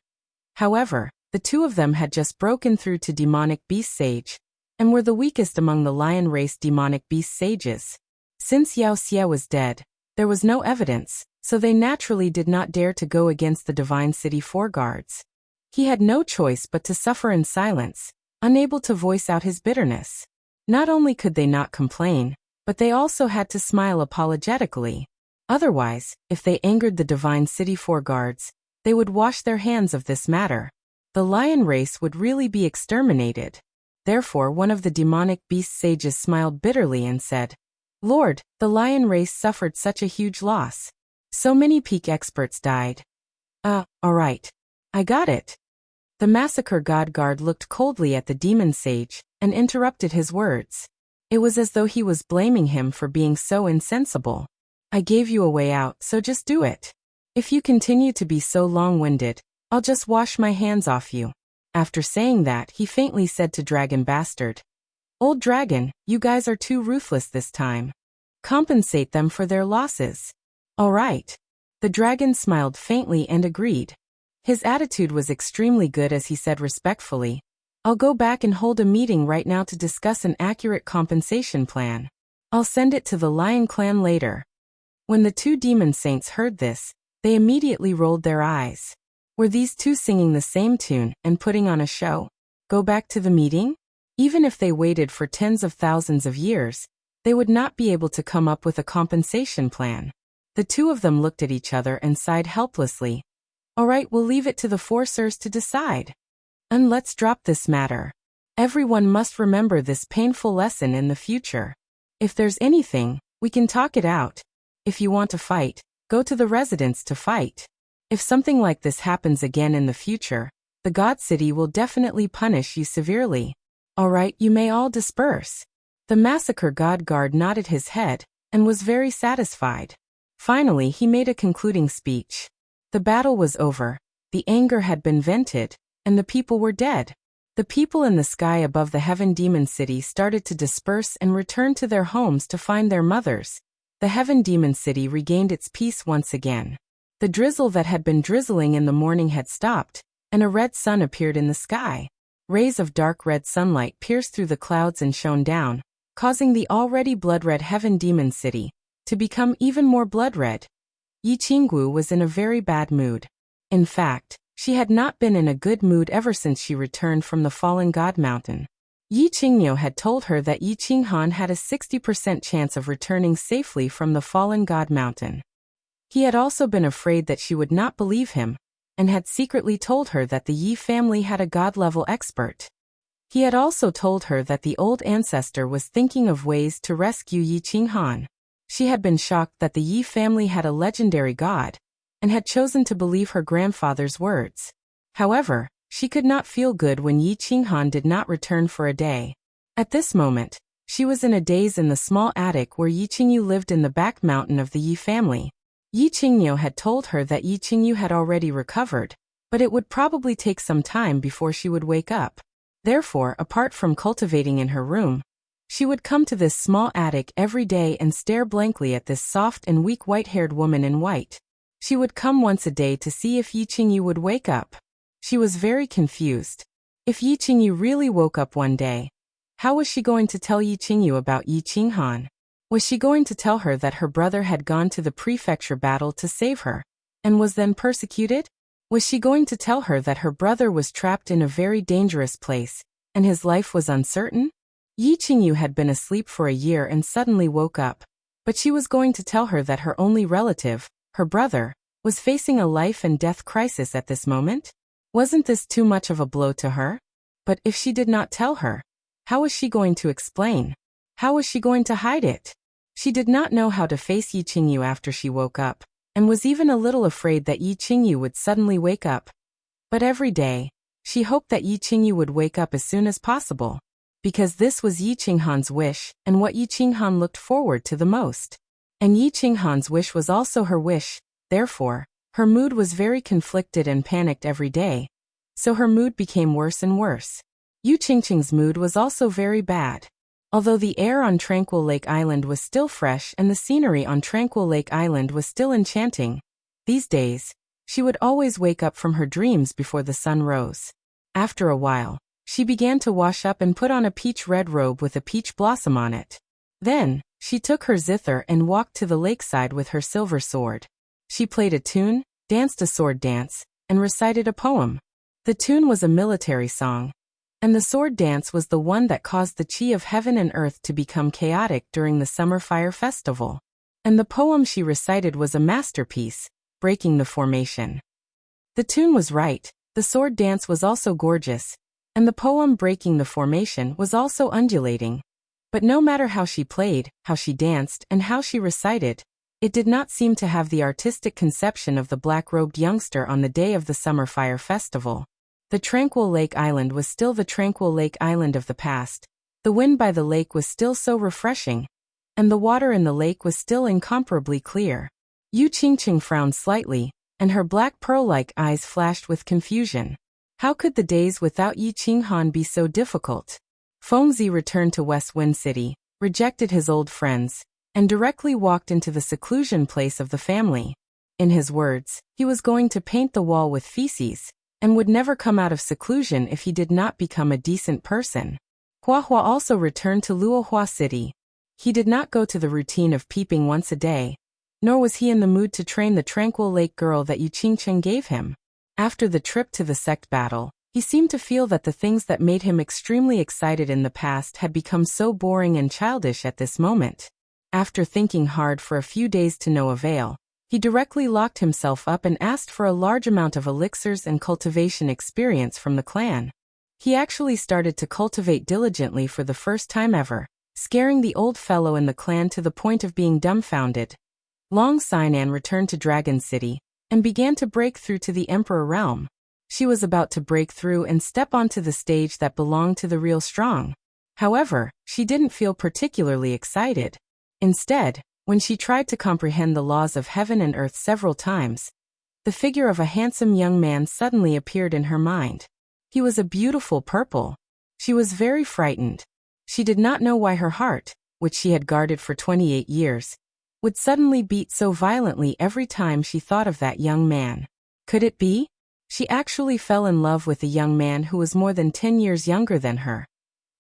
However, the 2 of them had just broken through to demonic beast sage, and were the weakest among the lion race demonic beast sages. Since Yao Xie was dead, There was no evidence, so they naturally did not dare to go against the Divine City 4 guards. He had no choice but to suffer in silence, unable to voice out his bitterness. Not only could they not complain, but they also had to smile apologetically. Otherwise, if they angered the Divine City 4 guards, they would wash their hands of this matter. The lion race would really be exterminated. Therefore, one of the demonic beast sages smiled bitterly and said, "Lord, the lion race suffered such a huge loss. So many peak experts died." Alright. I got it." The massacre god guard looked coldly at the demon sage and interrupted his words. It was as though he was blaming him for being so insensible. "I gave you a way out, so just do it. If you continue to be so long-winded, I'll just wash my hands off you." After saying that, he faintly said to Dragon Bastard, "Old Dragon, you guys are too ruthless this time. Compensate them for their losses." "All right." The dragon smiled faintly and agreed. His attitude was extremely good as he said respectfully, "I'll go back and hold a meeting right now to discuss an accurate compensation plan. I'll send it to the Lion Clan later." When the two demon saints heard this, they immediately rolled their eyes. Were these two singing the same tune and putting on a show? Go back to the meeting? Even if they waited for tens of thousands of years, they would not be able to come up with a compensation plan. The two of them looked at each other and sighed helplessly. "All right, we'll leave it to the forcers to decide. And let's drop this matter. Everyone must remember this painful lesson in the future. If there's anything, we can talk it out. If you want to fight, go to the residence to fight. If something like this happens again in the future, the God City will definitely punish you severely. All right, you may all disperse." The massacre god guard nodded his head and was very satisfied. Finally, he made a concluding speech. The battle was over, the anger had been vented, and the people were dead. The people in the sky above the Heaven Demon City started to disperse and return to their homes to find their mothers. The Heaven Demon City regained its peace once again. The drizzle that had been drizzling in the morning had stopped, and a red sun appeared in the sky. Rays of dark red sunlight pierced through the clouds and shone down, causing the already blood-red Heaven Demon City to become even more blood-red. Yi Qinggu was in a very bad mood. In fact, she had not been in a good mood ever since she returned from the Fallen God Mountain. Yi Qingniu had told her that Yi Qinghan had a 60% chance of returning safely from the Fallen God Mountain. He had also been afraid that she would not believe him, and had secretly told her that the Yi family had a god-level expert. He had also told her that the old ancestor was thinking of ways to rescue Yi Qinghan. She had been shocked that the Yi family had a legendary god, and had chosen to believe her grandfather's words. However, she could not feel good when Yi Qinghan did not return for a day. At this moment, she was in a daze in the small attic where Yi Qingyu lived in the back mountain of the Yi family. Yi Qingniu had told her that Yi Qingyu had already recovered, but it would probably take some time before she would wake up. Therefore, apart from cultivating in her room, she would come to this small attic every day and stare blankly at this soft and weak white-haired woman in white. She would come once a day to see if Yi Qingyu would wake up. She was very confused. If Yi Qingyu really woke up one day, how was she going to tell Yi Qingyu about Yi Qinghan? Was she going to tell her that her brother had gone to the prefecture battle to save her, and was then persecuted? Was she going to tell her that her brother was trapped in a very dangerous place, and his life was uncertain? Yi Qingyu had been asleep for a year and suddenly woke up, but she was going to tell her that her only relative, her brother, was facing a life-and-death crisis at this moment? Wasn't this too much of a blow to her? But if she did not tell her, how was she going to explain? How was she going to hide it? She did not know how to face Yi Qingyu after she woke up, and was even a little afraid that Yi Qingyu would suddenly wake up. But every day, she hoped that Yi Qingyu would wake up as soon as possible, because this was Yi Qinghan's wish and what Yi Qinghan looked forward to the most. And Yi Qinghan's wish was also her wish, therefore, her mood was very conflicted and panicked every day, so her mood became worse and worse. Yu Qingqing's mood was also very bad. Although the air on Tranquil Lake Island was still fresh and the scenery on Tranquil Lake Island was still enchanting, these days, she would always wake up from her dreams before the sun rose. After a while, she began to wash up and put on a peach red robe with a peach blossom on it. Then, she took her zither and walked to the lakeside with her silver sword. She played a tune, danced a sword dance, and recited a poem. The tune was a military song, and the sword dance was the one that caused the chi of heaven and earth to become chaotic during the summer fire festival. And the poem she recited was a masterpiece, breaking the formation. The tune was right, the sword dance was also gorgeous, and the poem breaking the formation was also undulating. But no matter how she played, how she danced, and how she recited, it did not seem to have the artistic conception of the black-robed youngster on the day of the summer fire festival. The tranquil lake island was still the tranquil lake island of the past. The wind by the lake was still so refreshing, and the water in the lake was still incomparably clear. Yu Qingqing frowned slightly, and her black pearl-like eyes flashed with confusion. How could the days without Yi Qinghan be so difficult? Fengzi returned to West Wind City, rejected his old friends, and directly walked into the seclusion place of the family. In his words, he was going to paint the wall with feces, and would never come out of seclusion if he did not become a decent person. Hua Hua also returned to Luohua City. He did not go to the routine of peeping once a day, nor was he in the mood to train the tranquil lake girl that Yu Qingqing gave him. After the trip to the sect battle, he seemed to feel that the things that made him extremely excited in the past had become so boring and childish at this moment. After thinking hard for a few days to no avail, he directly locked himself up and asked for a large amount of elixirs and cultivation experience from the clan. He actually started to cultivate diligently for the first time ever, scaring the old fellow in the clan to the point of being dumbfounded. Long Sinan returned to Dragon City, and began to break through to the Emperor realm. She was about to break through and step onto the stage that belonged to the real strong. However, she didn't feel particularly excited. Instead, when she tried to comprehend the laws of heaven and earth several times, the figure of a handsome young man suddenly appeared in her mind. He was a beautiful purple. She was very frightened. She did not know why her heart, which she had guarded for 28 years, would suddenly beat so violently every time she thought of that young man. Could it be? She actually fell in love with a young man who was more than 10 years younger than her,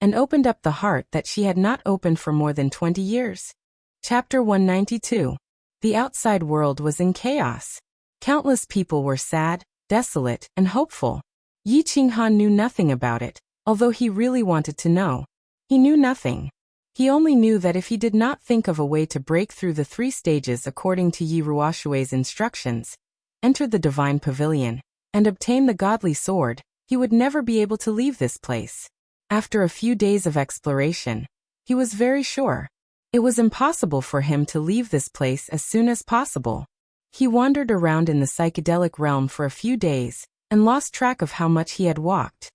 and opened up the heart that she had not opened for more than 20 years. Chapter 192. The outside world was in chaos. Countless people were sad, desolate, and hopeful. Yi Qinghan knew nothing about it, although he really wanted to know. He knew nothing. He only knew that if he did not think of a way to break through the 3 stages according to Yi Ruoshui's instructions, enter the divine pavilion, and obtain the godly sword, he would never be able to leave this place. After a few days of exploration, he was very sure. It was impossible for him to leave this place as soon as possible. He wandered around in the psychedelic realm for a few days, and lost track of how much he had walked.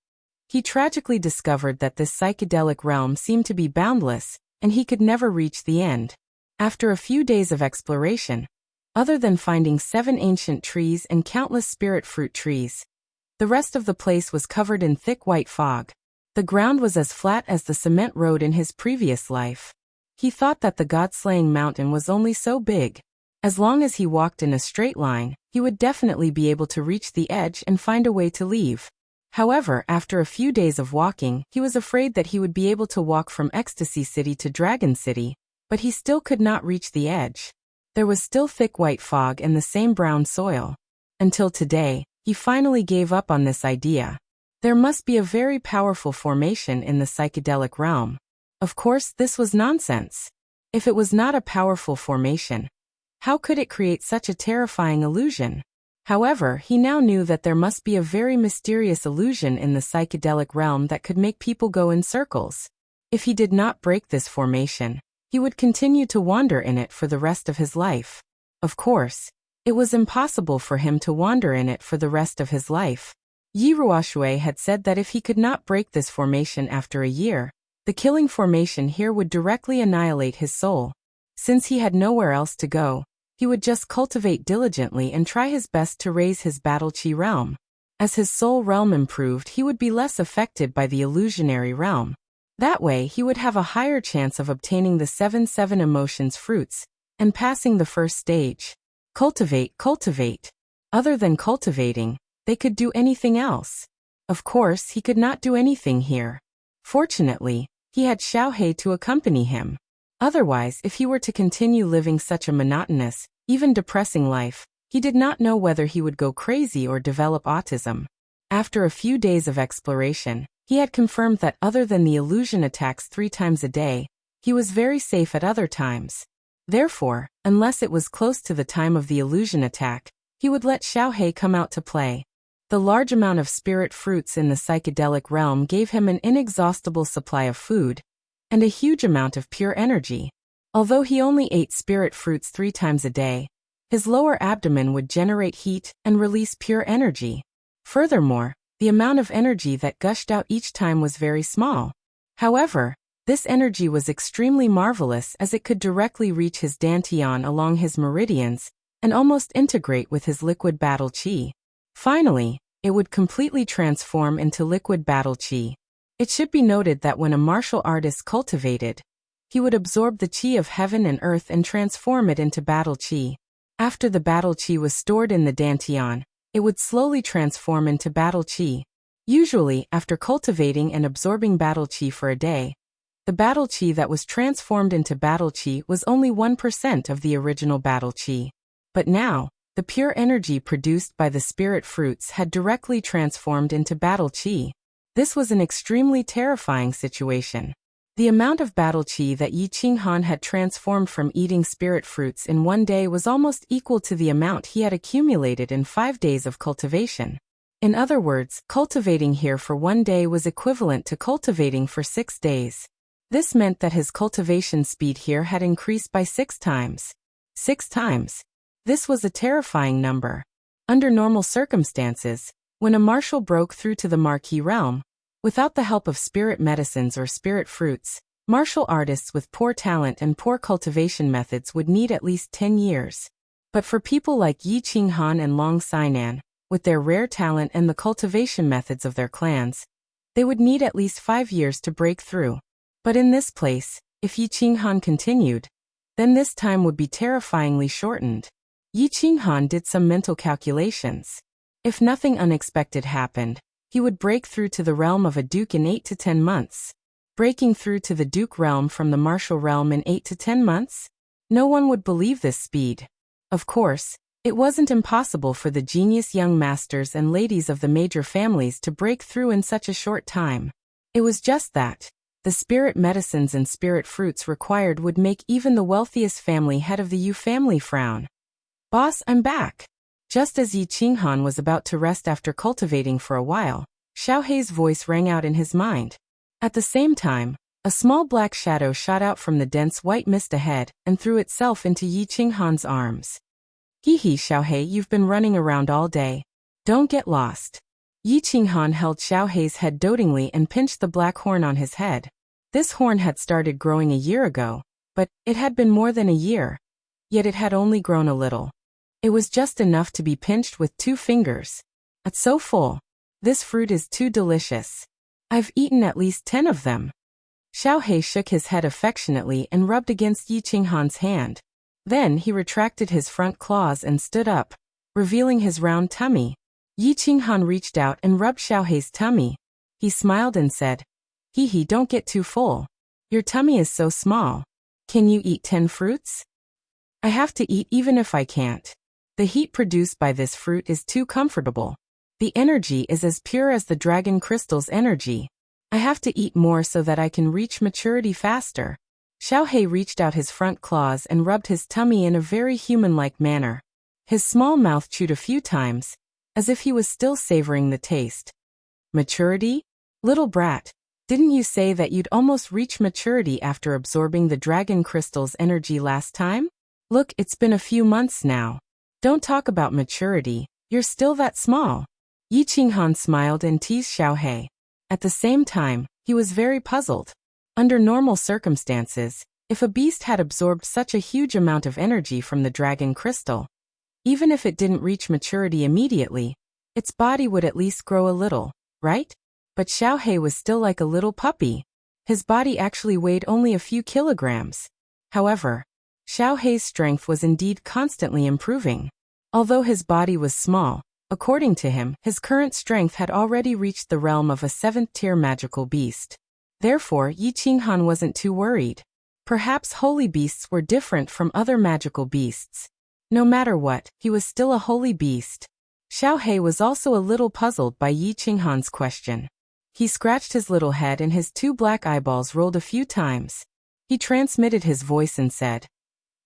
He tragically discovered that this psychedelic realm seemed to be boundless, and he could never reach the end. After a few days of exploration, other than finding 7 ancient trees and countless spirit fruit trees, the rest of the place was covered in thick white fog. The ground was as flat as the cement road in his previous life. He thought that the god-slaying mountain was only so big. As long as he walked in a straight line, he would definitely be able to reach the edge and find a way to leave. However, after a few days of walking, he was afraid that he would be able to walk from Ecstasy City to Dragon City, but he still could not reach the edge. There was still thick white fog and the same brown soil. Until today, he finally gave up on this idea. There must be a very powerful formation in the psychedelic realm. Of course, this was nonsense. If it was not a powerful formation, how could it create such a terrifying illusion? However, he now knew that there must be a very mysterious illusion in the psychedelic realm that could make people go in circles. If he did not break this formation, he would continue to wander in it for the rest of his life. Of course, it was impossible for him to wander in it for the rest of his life. Yi Ruoshui had said that if he could not break this formation after a year, the killing formation here would directly annihilate his soul. Since he had nowhere else to go, he would just cultivate diligently and try his best to raise his battle chi realm. As his soul realm improved, he would be less affected by the illusionary realm. That way, he would have a higher chance of obtaining the 7 emotions fruits and passing the first stage. Cultivate, cultivate. Other than cultivating, they could do anything else. Of course, he could not do anything here. Fortunately, he had Xiao He to accompany him. Otherwise, if he were to continue living such a monotonous, even depressing life, he did not know whether he would go crazy or develop autism. After a few days of exploration, he had confirmed that other than the illusion attacks 3 times a day, he was very safe at other times. Therefore, unless it was close to the time of the illusion attack, he would let Xiaohei come out to play. The large amount of spirit fruits in the psychedelic realm gave him an inexhaustible supply of food, and a huge amount of pure energy. Although he only ate spirit fruits 3 times a day, his lower abdomen would generate heat and release pure energy. Furthermore, the amount of energy that gushed out each time was very small. However, this energy was extremely marvelous as it could directly reach his dantian along his meridians and almost integrate with his liquid battle chi. Finally, it would completely transform into liquid battle chi. It should be noted that when a martial artist cultivated, he would absorb the chi of heaven and earth and transform it into battle chi. After the battle chi was stored in the dantian, it would slowly transform into battle chi. Usually, after cultivating and absorbing battle chi for a day, the battle chi that was transformed into battle chi was only 1% of the original battle chi. But now, the pure energy produced by the spirit fruits had directly transformed into battle chi. This was an extremely terrifying situation. The amount of battle chi that Yi Qinghan had transformed from eating spirit fruits in 1 day was almost equal to the amount he had accumulated in 5 days of cultivation. In other words, cultivating here for 1 day was equivalent to cultivating for 6 days. This meant that his cultivation speed here had increased by 6 times. 6 times. This was a terrifying number. Under normal circumstances, when a martial broke through to the Marquis realm, without the help of spirit medicines or spirit fruits, martial artists with poor talent and poor cultivation methods would need at least 10 years. But for people like Yi Qinghan and Long Sainan, with their rare talent and the cultivation methods of their clans, they would need at least 5 years to break through. But in this place, if Yi Qinghan continued, then this time would be terrifyingly shortened. Yi Qinghan did some mental calculations. If nothing unexpected happened, he would break through to the realm of a duke in 8 to 10 months. Breaking through to the duke realm from the martial realm in 8 to 10 months? No one would believe this speed. Of course, it wasn't impossible for the genius young masters and ladies of the major families to break through in such a short time. It was just that the spirit medicines and spirit fruits required would make even the wealthiest family head of the Yu family frown. "Boss, I'm back." Just as Yi Qinghan was about to rest after cultivating for a while, Xiaohei's voice rang out in his mind. At the same time, a small black shadow shot out from the dense white mist ahead and threw itself into Yi Qinghan's arms. "Hee hee, Xiaohei, you've been running around all day. Don't get lost." Yi Qinghan held Xiaohei's head dotingly and pinched the black horn on his head. This horn had started growing a year ago, but it had been more than a year, yet it had only grown a little. It was just enough to be pinched with 2 fingers. "It's so full. This fruit is too delicious. I've eaten at least 10 of them." Xiaohei shook his head affectionately and rubbed against Yi Qinghan's hand. Then he retracted his front claws and stood up, revealing his round tummy. Yi Qinghan reached out and rubbed Xiaohei's tummy. He smiled and said, "Hee hee, don't get too full. Your tummy is so small. Can you eat 10 fruits?" "I have to eat even if I can't. The heat produced by this fruit is too comfortable. The energy is as pure as the dragon crystal's energy. I have to eat more so that I can reach maturity faster." Xiaohei reached out his front claws and rubbed his tummy in a very human-like manner. His small mouth chewed a few times, as if he was still savoring the taste. "Maturity? Little brat, didn't you say that you'd almost reach maturity after absorbing the dragon crystal's energy last time? Look, it's been a few months now. Don't talk about maturity, you're still that small." Yi Qinghan smiled and teased Xiaohei. At the same time, he was very puzzled. Under normal circumstances, if a beast had absorbed such a huge amount of energy from the dragon crystal, even if it didn't reach maturity immediately, its body would at least grow a little, right? But Xiaohei was still like a little puppy. His body actually weighed only a few kilograms. However, Xiaohei's strength was indeed constantly improving. Although his body was small, according to him, his current strength had already reached the realm of a 7th-tier magical beast. Therefore, Yi Qinghan wasn't too worried. Perhaps holy beasts were different from other magical beasts. No matter what, he was still a holy beast. Xiaohei was also a little puzzled by Yi Qinghan's question. He scratched his little head and his two black eyeballs rolled a few times. He transmitted his voice and said,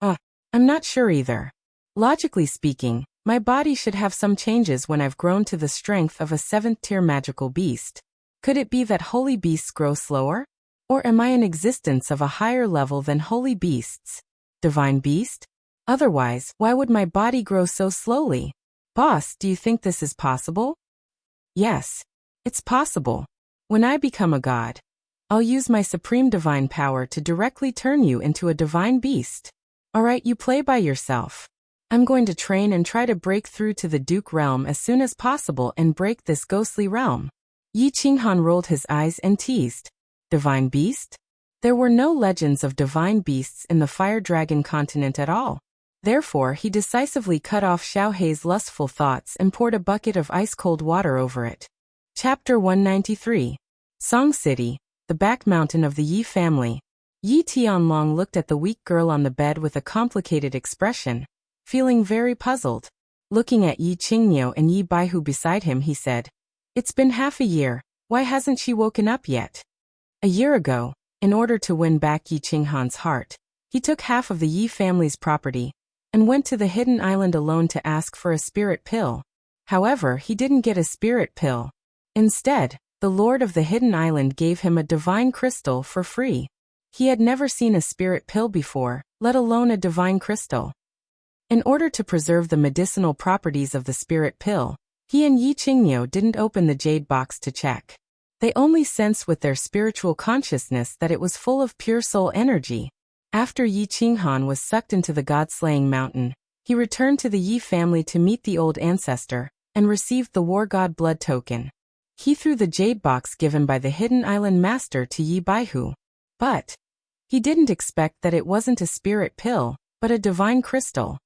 I'm not sure either. Logically speaking, my body should have some changes when I've grown to the strength of a 7th-tier magical beast. Could it be that holy beasts grow slower? Or am I in existence of a higher level than holy beasts? Divine beast? Otherwise, why would my body grow so slowly? Boss, do you think this is possible? Yes, it's possible. When I become a god, I'll use my supreme divine power to directly turn you into a divine beast. Alright, you play by yourself. I'm going to train and try to break through to the Duke realm as soon as possible and break this ghostly realm. Yi Qinghan rolled his eyes and teased. Divine beast? There were no legends of divine beasts in the Fire Dragon continent at all. Therefore, he decisively cut off Xiaohei's lustful thoughts and poured a bucket of ice-cold water over it. Chapter 193. Song City, the back mountain of the Yi family. Yi Tianlong looked at the weak girl on the bed with a complicated expression, feeling very puzzled. Looking at Yi Qingniu and Yi Baihu beside him, he said, "It's been half a year, why hasn't she woken up yet?" A year ago, in order to win back Yi Qinghan's heart, he took half of the Yi family's property and went to the hidden island alone to ask for a spirit pill. However, he didn't get a spirit pill. Instead, the Lord of the hidden island gave him a divine crystal for free. He had never seen a spirit pill before, let alone a divine crystal. In order to preserve the medicinal properties of the spirit pill, he and Yi Qingniu didn't open the jade box to check. They only sensed with their spiritual consciousness that it was full of pure soul energy. After Yi Qinghan was sucked into the god-slaying mountain, he returned to the Yi family to meet the old ancestor and received the war god blood token. He threw the jade box given by the hidden island master to Yi Baihu. But he didn't expect that it wasn't a spirit pill, but a divine crystal.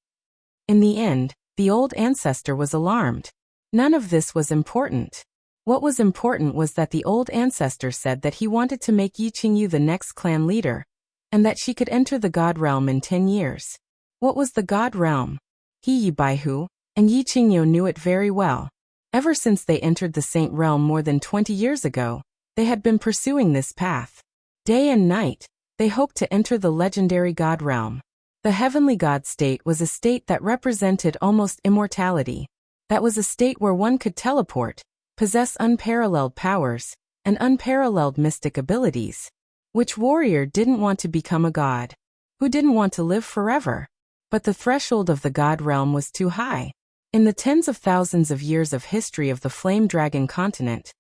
In the end, the old ancestor was alarmed. None of this was important. What was important was that the old ancestor said that he wanted to make Yi Qingyu the next clan leader, and that she could enter the god realm in 10 years. What was the god realm? He, Yi Baihu, and Yi Qingyu knew it very well. Ever since they entered the Saint realm more than 20 years ago, they had been pursuing this path. Day and night, they hoped to enter the legendary god realm. The heavenly god state was a state that represented almost immortality. That was a state where one could teleport, possess unparalleled powers, and unparalleled mystic abilities. Which warrior didn't want to become a god? Who didn't want to live forever? But the threshold of the god realm was too high. In the tens of thousands of years of history of the Flame Dragon continent,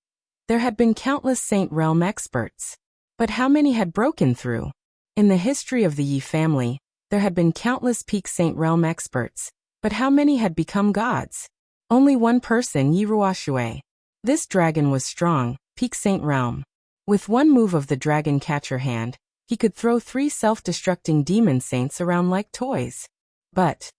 there had been countless Saint Realm experts. But how many had broken through? In the history of the Yi family, there had been countless peak Saint Realm experts, but how many had become gods? Only one person, Yi Ruoshui. This dragon was strong, peak Saint Realm. With one move of the dragon catcher hand, he could throw 3 self-destructing demon saints around like toys. But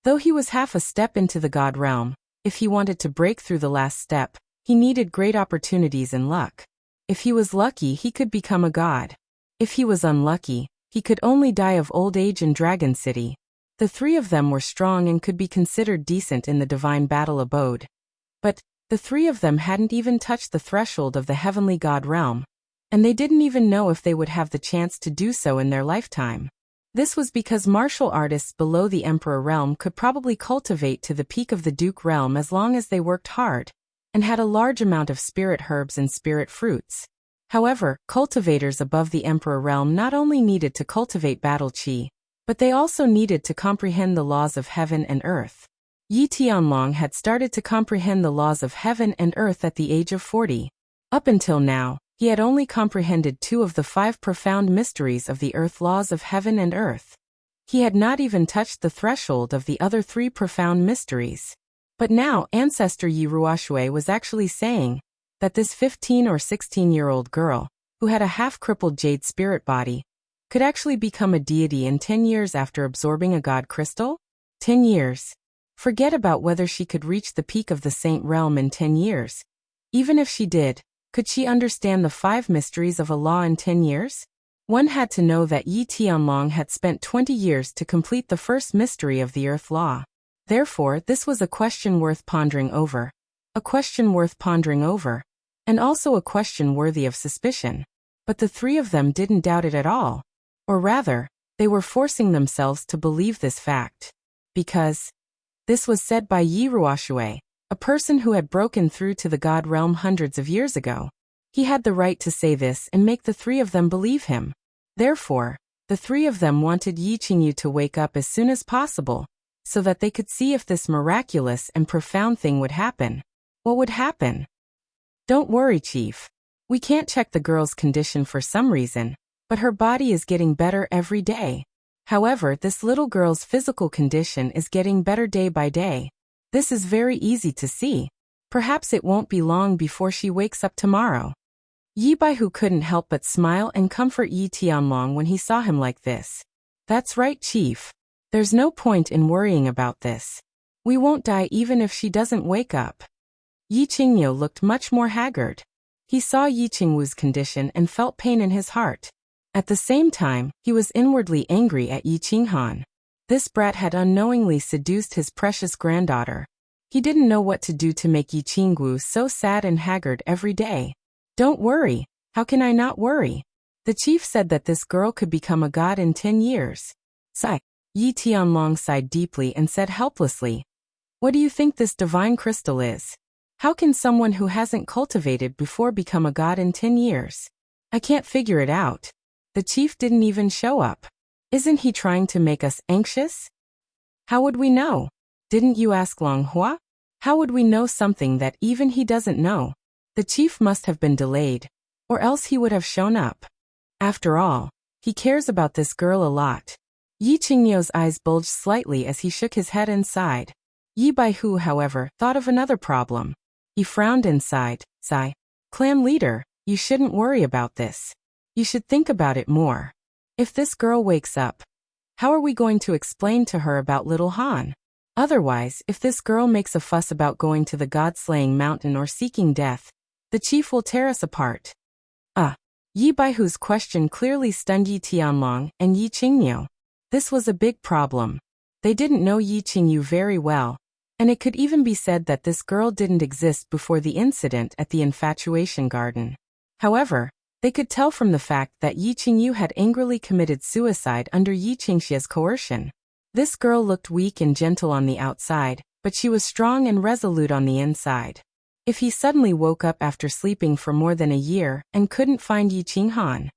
though he was half a step into the god realm, if he wanted to break through the last step, he needed great opportunities and luck. If he was lucky, he could become a god. If he was unlucky, he could only die of old age in Dragon City. The 3 of them were strong and could be considered decent in the divine battle abode. But the 3 of them hadn't even touched the threshold of the heavenly god realm, and they didn't even know if they would have the chance to do so in their lifetime. This was because martial artists below the Emperor realm could probably cultivate to the peak of the Duke realm as long as they worked hard, and had a large amount of spirit herbs and spirit fruits. However, cultivators above the Emperor realm not only needed to cultivate battle chi, but they also needed to comprehend the laws of heaven and earth. Yi Tianlong had started to comprehend the laws of heaven and earth at the age of 40. Up until now, he had only comprehended 2 of the 5 profound mysteries of the earth laws of heaven and earth. He had not even touched the threshold of the other 3 profound mysteries. But now Ancestor Yi Ruoshui was actually saying that this 15 or 16-year-old girl, who had a half-crippled jade spirit body, could actually become a deity in 10 years after absorbing a god crystal? 10 years. Forget about whether she could reach the peak of the Saint Realm in 10 years. Even if she did, could she understand the 5 mysteries of Allah in 10 years? One had to know that Yi Tianlong had spent 20 years to complete the first mystery of the Earth Law. Therefore, this was a question worth pondering over. A question worth pondering over. And also a question worthy of suspicion. But the three of them didn't doubt it at all. Or rather, they were forcing themselves to believe this fact. Because this was said by Yi Ruoshui, a person who had broken through to the God realm hundreds of years ago. He had the right to say this and make the three of them believe him. Therefore, the three of them wanted Yi Qingyu to wake up as soon as possible, so that they could see if this miraculous and profound thing would happen. What would happen? Don't worry, Chief. We can't check the girl's condition for some reason, but her body is getting better every day. However, this little girl's physical condition is getting better day by day. This is very easy to see. Perhaps it won't be long before she wakes up tomorrow. Yi Baihu couldn't help but smile and comfort Yi Tianlong when he saw him like this. That's right, Chief. There's no point in worrying about this. We won't die even if she doesn't wake up. Yi Qingyu looked much more haggard. He saw Yi Qingwu's condition and felt pain in his heart. At the same time, he was inwardly angry at Yi Qinghan. This brat had unknowingly seduced his precious granddaughter. He didn't know what to do to make Yi Qingwu so sad and haggard every day. Don't worry. How can I not worry? The chief said that this girl could become a god in 10 years. Sigh. Yi Tianlong sighed deeply and said helplessly, "What do you think this divine crystal is? How can someone who hasn't cultivated before become a god in 10 years? I can't figure it out. The chief didn't even show up. Isn't he trying to make us anxious? How would we know? Didn't you ask Long Hua? How would we know something that even he doesn't know? The chief must have been delayed, or else he would have shown up. After all, he cares about this girl a lot." Yi Qingyu's eyes bulged slightly as he shook his head and sighed. Yi Baihu, however, thought of another problem. He frowned and sighed. Sigh. Clan leader, you shouldn't worry about this. You should think about it more. If this girl wakes up, how are we going to explain to her about little Han? Otherwise, if this girl makes a fuss about going to the god-slaying mountain or seeking death, the chief will tear us apart. Yi Baihu's question clearly stunned Yi Tianlong and Yi Qingyu. This was a big problem. They didn't know Yi Qingyu very well, and it could even be said that this girl didn't exist before the incident at the infatuation garden. However, they could tell from the fact that Yi Qingyu had angrily committed suicide under Yi Qingxia's coercion. This girl looked weak and gentle on the outside, but she was strong and resolute on the inside. If he suddenly woke up after sleeping for more than a year and couldn't find Yi Qinghan,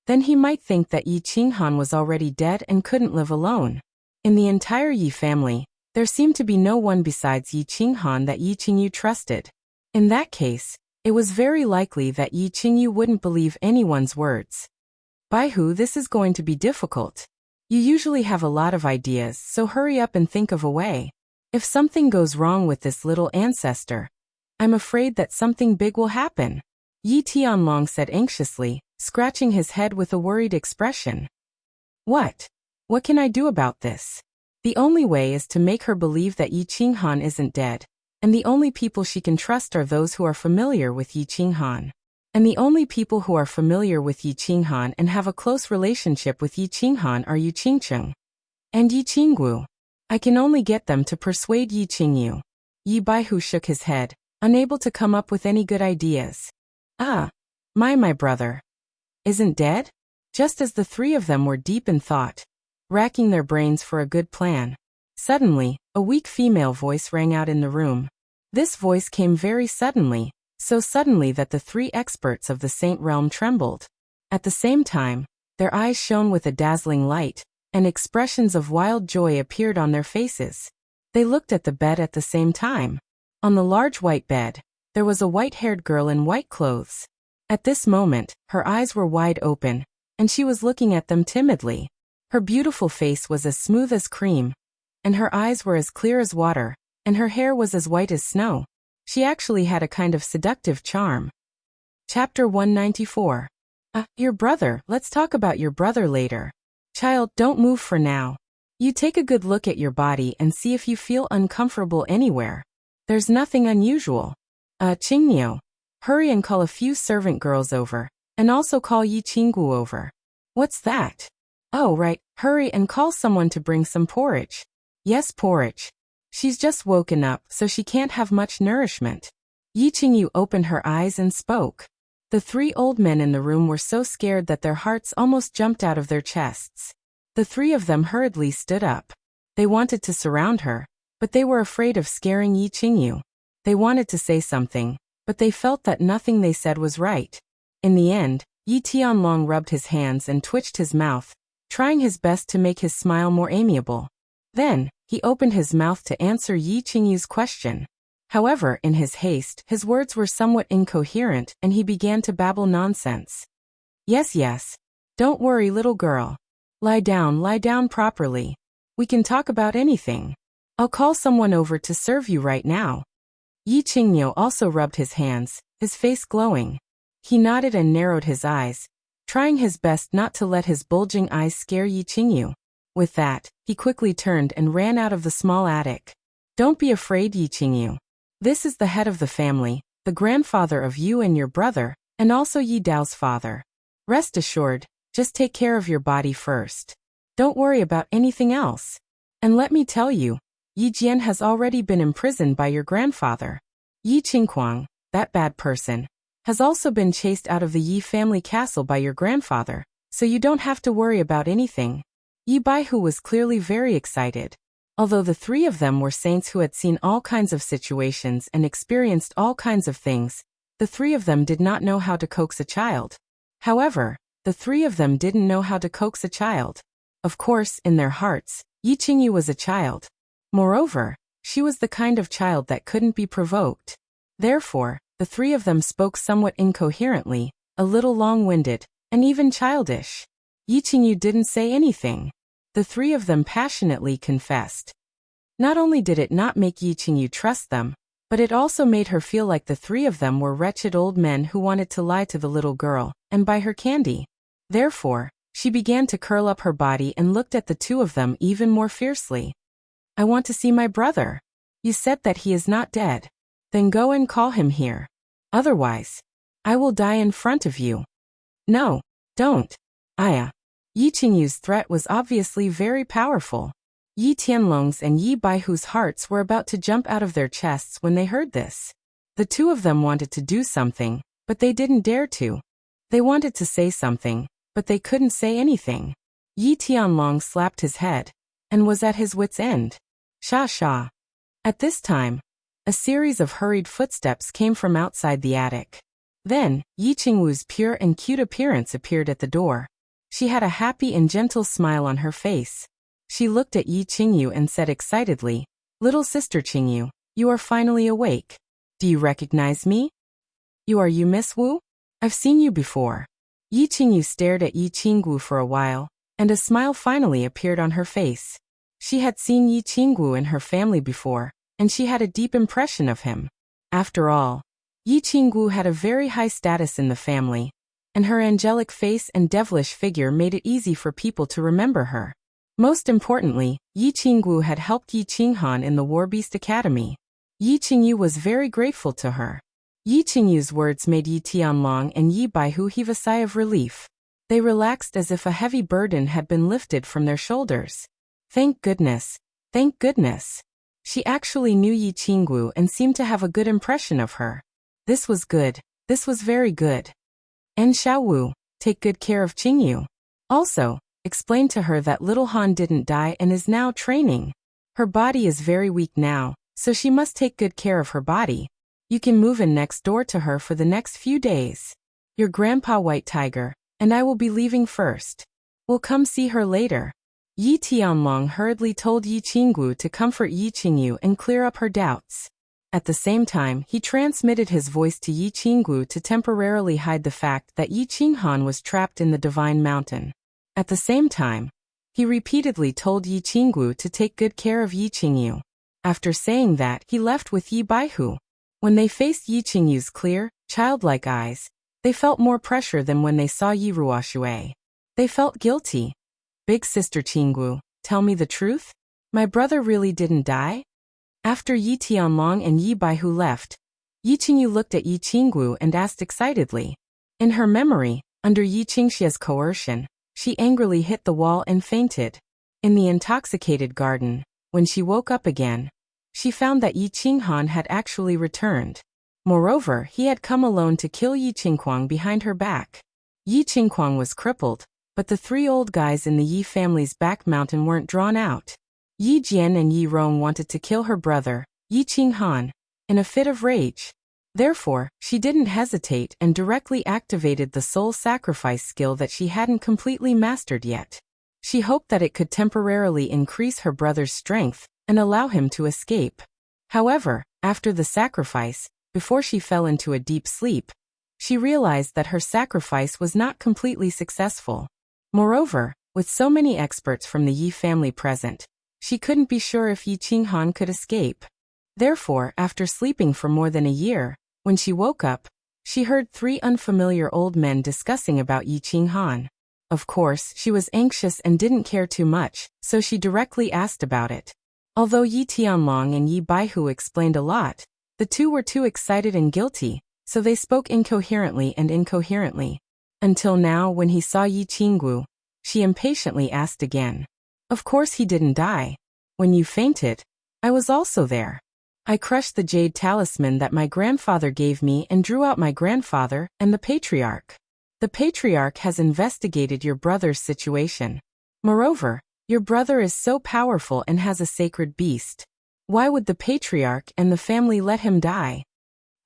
then he might think that Yi Qinghan was already dead and couldn't live alone. In the entire Yi family, there seemed to be no one besides Yi Qinghan that Yi Qingyu trusted. In that case, it was very likely that Yi Qingyu wouldn't believe anyone's words. Baihu, this is going to be difficult. You usually have a lot of ideas, so hurry up and think of a way. If something goes wrong with this little ancestor, I'm afraid that something big will happen. Yi Tianlong said anxiously, scratching his head with a worried expression. What? What can I do about this? The only way is to make her believe that Yi Qinghan isn't dead, and the only people she can trust are those who are familiar with Yi Qinghan. And the only people who are familiar with Yi Qinghan and have a close relationship with Yi Qinghan are Yi Qingcheng and Yi Qingwu. I can only get them to persuade Yi Qingyu. Yi Baihu shook his head, unable to come up with any good ideas. My brother isn't dead? Just as the three of them were deep in thought, racking their brains for a good plan, suddenly, a weak female voice rang out in the room. This voice came very suddenly, so suddenly that the three experts of the Saint Realm trembled. At the same time, their eyes shone with a dazzling light, and expressions of wild joy appeared on their faces. They looked at the bed at the same time. On the large white bed, there was a white-haired girl in white clothes. At this moment, her eyes were wide open, and she was looking at them timidly. Her beautiful face was as smooth as cream, and her eyes were as clear as water, and her hair was as white as snow. She actually had a kind of seductive charm. Chapter 194. Your brother, let's talk about your brother later. Child, don't move for now. You take a good look at your body and see if you feel uncomfortable anywhere. There's nothing unusual. Qingyu, hurry and call a few servant girls over, and also call Yi Qinggu over. What's that? Oh, right, hurry and call someone to bring some porridge. Yes, porridge. She's just woken up, so she can't have much nourishment. Yi Qingyu opened her eyes and spoke. The 3 old men in the room were so scared that their hearts almost jumped out of their chests. The 3 of them hurriedly stood up. They wanted to surround her, but they were afraid of scaring Yi Qingyu. They wanted to say something, but they felt that nothing they said was right. In the end, Yi Tianlong rubbed his hands and twitched his mouth, trying his best to make his smile more amiable. Then, he opened his mouth to answer Yi Qingyu's question. However, in his haste, his words were somewhat incoherent and he began to babble nonsense. Yes. Don't worry, little girl. Lie down properly. We can talk about anything. I'll call someone over to serve you right now. Yi Qingyu also rubbed his hands, his face glowing. He nodded and narrowed his eyes, trying his best not to let his bulging eyes scare Yi Qingyu. With that, he quickly turned and ran out of the small attic. Don't be afraid, Yi Qingyu. This is the head of the family, the grandfather of you and your brother, and also Yi Dao's father. Rest assured, just take care of your body first. Don't worry about anything else. And let me tell you, Yi Jian has already been imprisoned by your grandfather. Yi Qingquang, that bad person, has also been chased out of the Yi family castle by your grandfather, so you don't have to worry about anything. Yi Baihu was clearly very excited. Although the 3 of them were saints who had seen all kinds of situations and experienced all kinds of things, the 3 of them did not know how to coax a child. However, the 3 of them didn't know how to coax a child. Of course, in their hearts, Yi Qingyu was a child. Moreover, she was the kind of child that couldn't be provoked. Therefore, the 3 of them spoke somewhat incoherently, a little long-winded, and even childish. Yi Qingyu didn't say anything. The 3 of them passionately confessed. Not only did it not make Yi Qingyu trust them, but it also made her feel like the 3 of them were wretched old men who wanted to lie to the little girl and buy her candy. Therefore, she began to curl up her body and looked at the 2 of them even more fiercely. I want to see my brother. You said that he is not dead. Then go and call him here. Otherwise, I will die in front of you. No, don't. Aya. Yi Qingyu's threat was obviously very powerful. Yi Tianlong's and Yi Baihu's hearts were about to jump out of their chests when they heard this. The 2 of them wanted to do something, but they didn't dare to. They wanted to say something, but they couldn't say anything. Yi Tianlong slapped his head, and was at his wit's end. Sha. At this time, a series of hurried footsteps came from outside the attic. Then, Yi Qingwu's pure and cute appearance appeared at the door. She had a happy and gentle smile on her face. She looked at Yi Qingyu and said excitedly, Little sister Qingyu, you are finally awake. Do you recognize me? You Miss Wu? I've seen you before. Yi Qingyu stared at Yi Qingwu for a while, and a smile finally appeared on her face. She had seen Yi Qingwu and her family before, and she had a deep impression of him. After all, Yi Qingwu had a very high status in the family, and her angelic face and devilish figure made it easy for people to remember her. Most importantly, Yi Qingwu had helped Yi Qinghan in the Warbeast Academy. Yi Qingyu was very grateful to her. Yi Qingyu's words made Yi Tianlong and Yi Baihu heave a sigh of relief. They relaxed as if a heavy burden had been lifted from their shoulders. Thank goodness. Thank goodness. She actually knew Yi Qingwu and seemed to have a good impression of her. This was good. This was very good. And Xiaowu, take good care of Qingyu. Also, explain to her that little Han didn't die and is now training. Her body is very weak now, so she must take good care of her body. You can move in next door to her for the next few days. Your grandpa White Tiger, and I will be leaving first. We'll come see her later. Yi Tianlong hurriedly told Yi Qingwu to comfort Yi Qingyu and clear up her doubts. At the same time, he transmitted his voice to Yi Qingwu to temporarily hide the fact that Yi Qinghan was trapped in the Divine Mountain. At the same time, he repeatedly told Yi Qingwu to take good care of Yi Qingyu. After saying that, he left with Yi Baihu. When they faced Yi Qingyu's clear, childlike eyes, they felt more pressure than when they saw Yi Ruoshui. They felt guilty. Big sister Qingwu, tell me the truth? My brother really didn't die? After Yi Tianlong and Yi Baihu left, Yi Qingyu looked at Yi Qingwu and asked excitedly. In her memory, under Yi Qingxia's coercion, She angrily hit the wall and fainted. In the intoxicated garden, when she woke up again, she found that Yi Qinghan had actually returned. Moreover, he had come alone to kill Yi Qingquang behind her back. Yi Qingquang was crippled, but the three old guys in the Yi family's back mountain weren't drawn out. Yi Jian and Yi Rong wanted to kill her brother, Yi Qinghan, in a fit of rage. Therefore, she didn't hesitate and directly activated the soul sacrifice skill that she hadn't completely mastered yet. She hoped that it could temporarily increase her brother's strength and allow him to escape. However, after the sacrifice, before she fell into a deep sleep, she realized that her sacrifice was not completely successful. Moreover, with so many experts from the Yi family present, she couldn't be sure if Yi Qinghan could escape. Therefore, after sleeping for more than a year, when she woke up, she heard three unfamiliar old men discussing about Yi Qinghan. Of course, she was anxious and didn't care too much, so she directly asked about it. Although Yi Tianlong and Yi Baihu explained a lot, the two were too excited and guilty, so they spoke incoherently. Until now, when he saw Yi Qinggu, she impatiently asked again. Of course he didn't die. When you fainted, I was also there. I crushed the jade talisman that my grandfather gave me and drew out my grandfather and the patriarch. The patriarch has investigated your brother's situation. Moreover, your brother is so powerful and has a sacred beast. Why would the patriarch and the family let him die?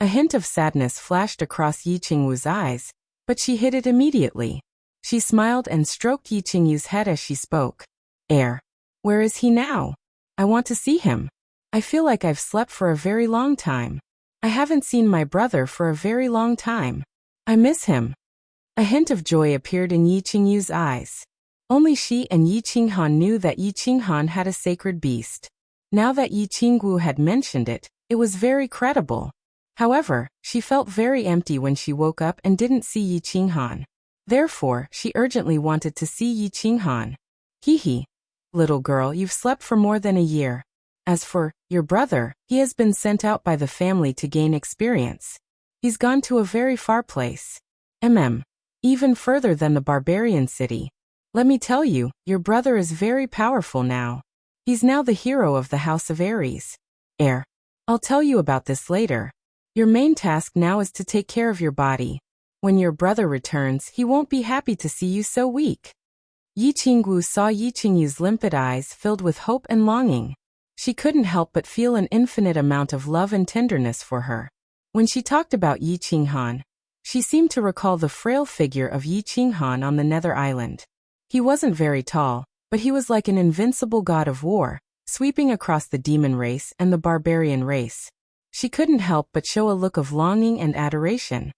A hint of sadness flashed across Yi Qingwu's eyes, but she hid it immediately. She smiled and stroked Yi Qingwu's head as she spoke. Where is he now? I want to see him. I feel like I've slept for a very long time. I haven't seen my brother for a very long time. I miss him. A hint of joy appeared in Yi Qingwu's eyes. Only she and Yi Qinghan knew that Yi Qinghan had a sacred beast. Now that Yi Qingwu had mentioned it, it was very credible. However, she felt very empty when she woke up and didn't see Yi Qinghan. Therefore, she urgently wanted to see Yi Qinghan. Hee. Little girl, you've slept for more than a year. As for your brother, he has been sent out by the family to gain experience. He's gone to a very far place. Even further than the barbarian city. Let me tell you, your brother is very powerful now. He's now the hero of the House of Ares. I'll tell you about this later. Your main task now is to take care of your body. When your brother returns, he won't be happy to see you so weak. Yi Qingwu saw Yi Qingwu's limpid eyes filled with hope and longing. She couldn't help but feel an infinite amount of love and tenderness for her. When she talked about Yi Qinghan, she seemed to recall the frail figure of Yi Qinghan on the Nether Island. He wasn't very tall, but he was like an invincible god of war, sweeping across the demon race and the barbarian race. She couldn't help but show a look of longing and adoration.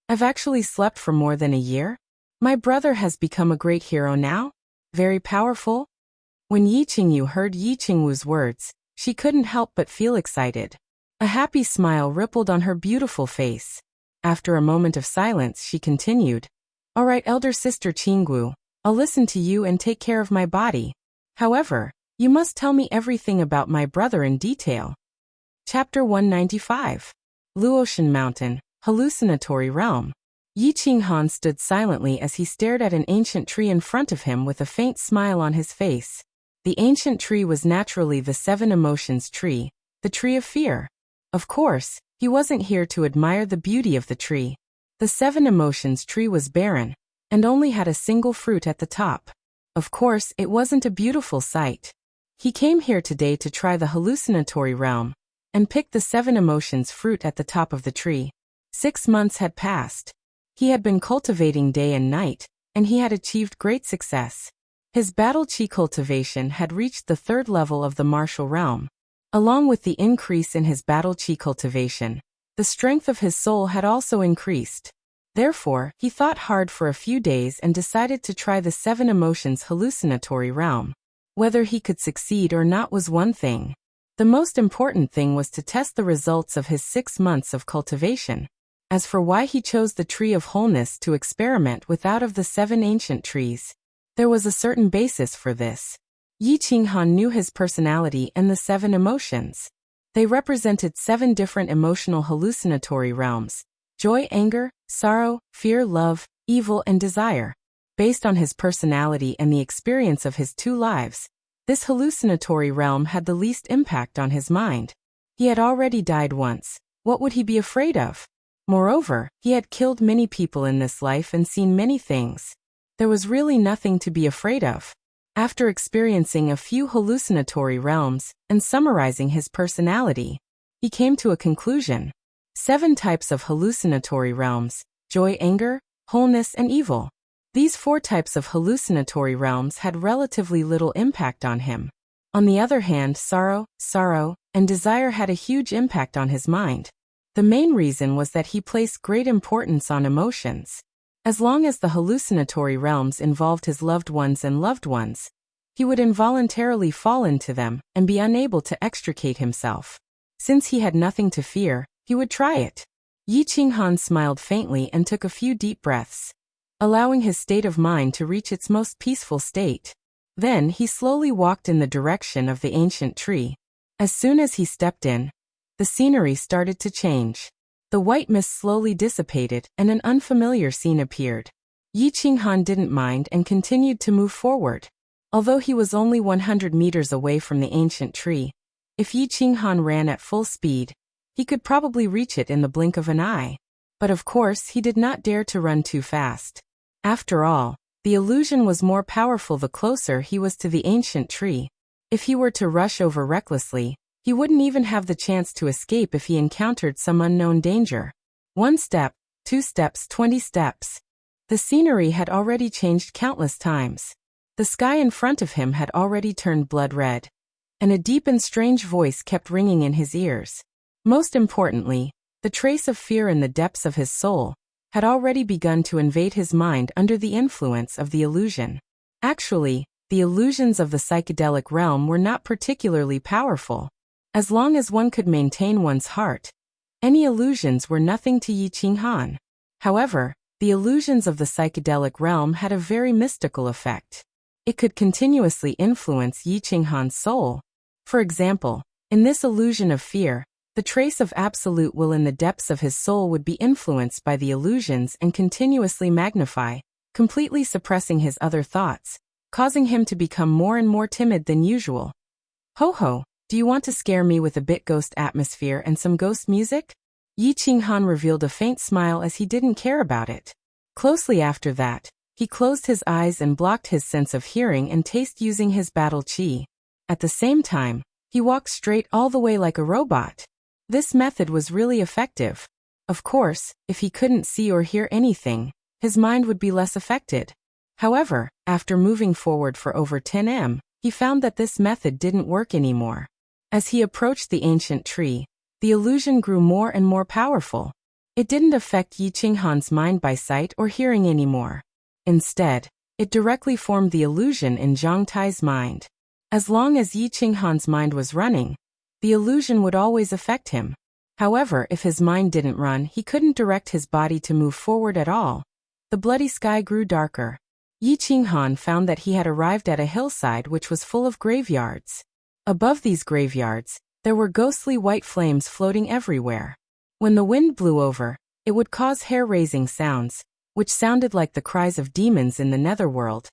I've actually slept for more than a year? My brother has become a great hero now? Very powerful? When Yi Qingwu heard Yi Qingwu's words, she couldn't help but feel excited. A happy smile rippled on her beautiful face. After a moment of silence, she continued. All right, elder sister Qingwu, I'll listen to you and take care of my body. However, you must tell me everything about my brother in detail. Chapter 195. Luotian Mountain, Hallucinatory Realm. Yi Qinghan stood silently as he stared at an ancient tree in front of him with a faint smile on his face. The ancient tree was naturally the seven emotions tree, the tree of fear. Of course, he wasn't here to admire the beauty of the tree. The seven emotions tree was barren, and only had a single fruit at the top. Of course, it wasn't a beautiful sight. He came here today to try the hallucinatory realm, and pick the seven emotions fruit at the top of the tree. 6 months had passed. He had been cultivating day and night, and he had achieved great success. His battle chi cultivation had reached the 3rd level of the martial realm. Along with the increase in his battle chi cultivation, the strength of his soul had also increased. Therefore, he thought hard for a few days and decided to try the 7 emotions hallucinatory realm. Whether he could succeed or not was one thing. The most important thing was to test the results of his 6 months of cultivation. As for why he chose the tree of wholeness to experiment with out of the 7 ancient trees, there was a certain basis for this. Yi Qinghan knew his personality and the 7 emotions. They represented 7 different emotional hallucinatory realms: joy, anger, sorrow, fear, love, evil, and desire. Based on his personality and the experience of his 2 lives, this hallucinatory realm had the least impact on his mind. He had already died once. What would he be afraid of? Moreover, he had killed many people in this life and seen many things. There was really nothing to be afraid of. After experiencing a few hallucinatory realms and summarizing his personality, he came to a conclusion. 7 types of hallucinatory realms: joy, anger, wholeness, and evil. These 4 types of hallucinatory realms had relatively little impact on him. On the other hand, sorrow, and desire had a huge impact on his mind. The main reason was that he placed great importance on emotions. As long as the hallucinatory realms involved his loved ones, he would involuntarily fall into them and be unable to extricate himself. Since he had nothing to fear, he would try it. Yi Qinghan smiled faintly and took a few deep breaths, allowing his state of mind to reach its most peaceful state. Then he slowly walked in the direction of the ancient tree. As soon as he stepped in, the scenery started to change. The white mist slowly dissipated and an unfamiliar scene appeared. Yi Qinghan didn't mind and continued to move forward. Although he was only 100 meters away from the ancient tree, if Yi Qinghan ran at full speed, he could probably reach it in the blink of an eye. But of course he did not dare to run too fast. After all, the illusion was more powerful the closer he was to the ancient tree. If he were to rush over recklessly, he wouldn't even have the chance to escape if he encountered some unknown danger. 1 step, 2 steps, 20 steps. The scenery had already changed countless times. The sky in front of him had already turned blood red, and a deep and strange voice kept ringing in his ears. Most importantly, the trace of fear in the depths of his soul had already begun to invade his mind under the influence of the illusion. Actually, the illusions of the psychedelic realm were not particularly powerful. As long as one could maintain one's heart, any illusions were nothing to Yi Qinghan. However, the illusions of the psychedelic realm had a very mystical effect. It could continuously influence Yi Qinghan's soul. For example, in this illusion of fear, the trace of absolute will in the depths of his soul would be influenced by the illusions and continuously magnify, completely suppressing his other thoughts, causing him to become more and more timid than usual. Ho, do you want to scare me with a bit ghost atmosphere and some ghost music? Yi Qinghan revealed a faint smile as he didn't care about it. Closely after that, he closed his eyes and blocked his sense of hearing and taste using his battle qi. At the same time, he walked straight all the way like a robot. This method was really effective. Of course, if he couldn't see or hear anything, his mind would be less affected. However, after moving forward for over 10 m, he found that this method didn't work anymore. As he approached the ancient tree, the illusion grew more and more powerful. It didn't affect Yi Qinghan's mind by sight or hearing anymore. Instead, it directly formed the illusion in Zhang Tai's mind. As long as Yi Qinghan's mind was running, the illusion would always affect him. However, if his mind didn't run, he couldn't direct his body to move forward at all. The bloody sky grew darker. Yi Qinghan found that he had arrived at a hillside which was full of graveyards. Above these graveyards, there were ghostly white flames floating everywhere. When the wind blew over, it would cause hair-raising sounds, which sounded like the cries of demons in the netherworld,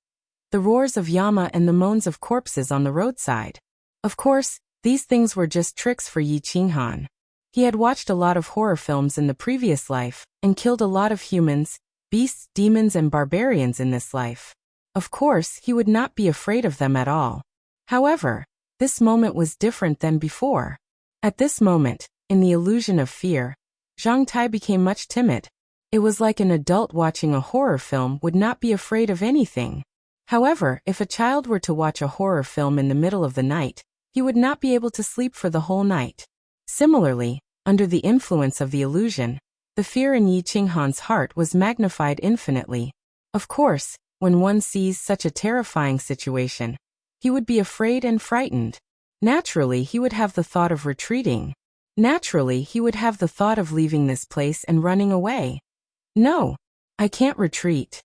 the roars of Yama and the moans of corpses on the roadside. Of course, these things were just tricks for Yi Qinghan. He had watched a lot of horror films in the previous life, and killed a lot of humans, beasts, demons and barbarians in this life. Of course, he would not be afraid of them at all. However, this moment was different than before. At this moment, in the illusion of fear, Zhang Tai became much timid. It was like an adult watching a horror film would not be afraid of anything. However, if a child were to watch a horror film in the middle of the night, he would not be able to sleep for the whole night. Similarly, under the influence of the illusion, the fear in Yi Qinghan's heart was magnified infinitely. Of course, when one sees such a terrifying situation, he would be afraid and frightened. Naturally, he would have the thought of retreating. Naturally, he would have the thought of leaving this place and running away. No, I can't retreat.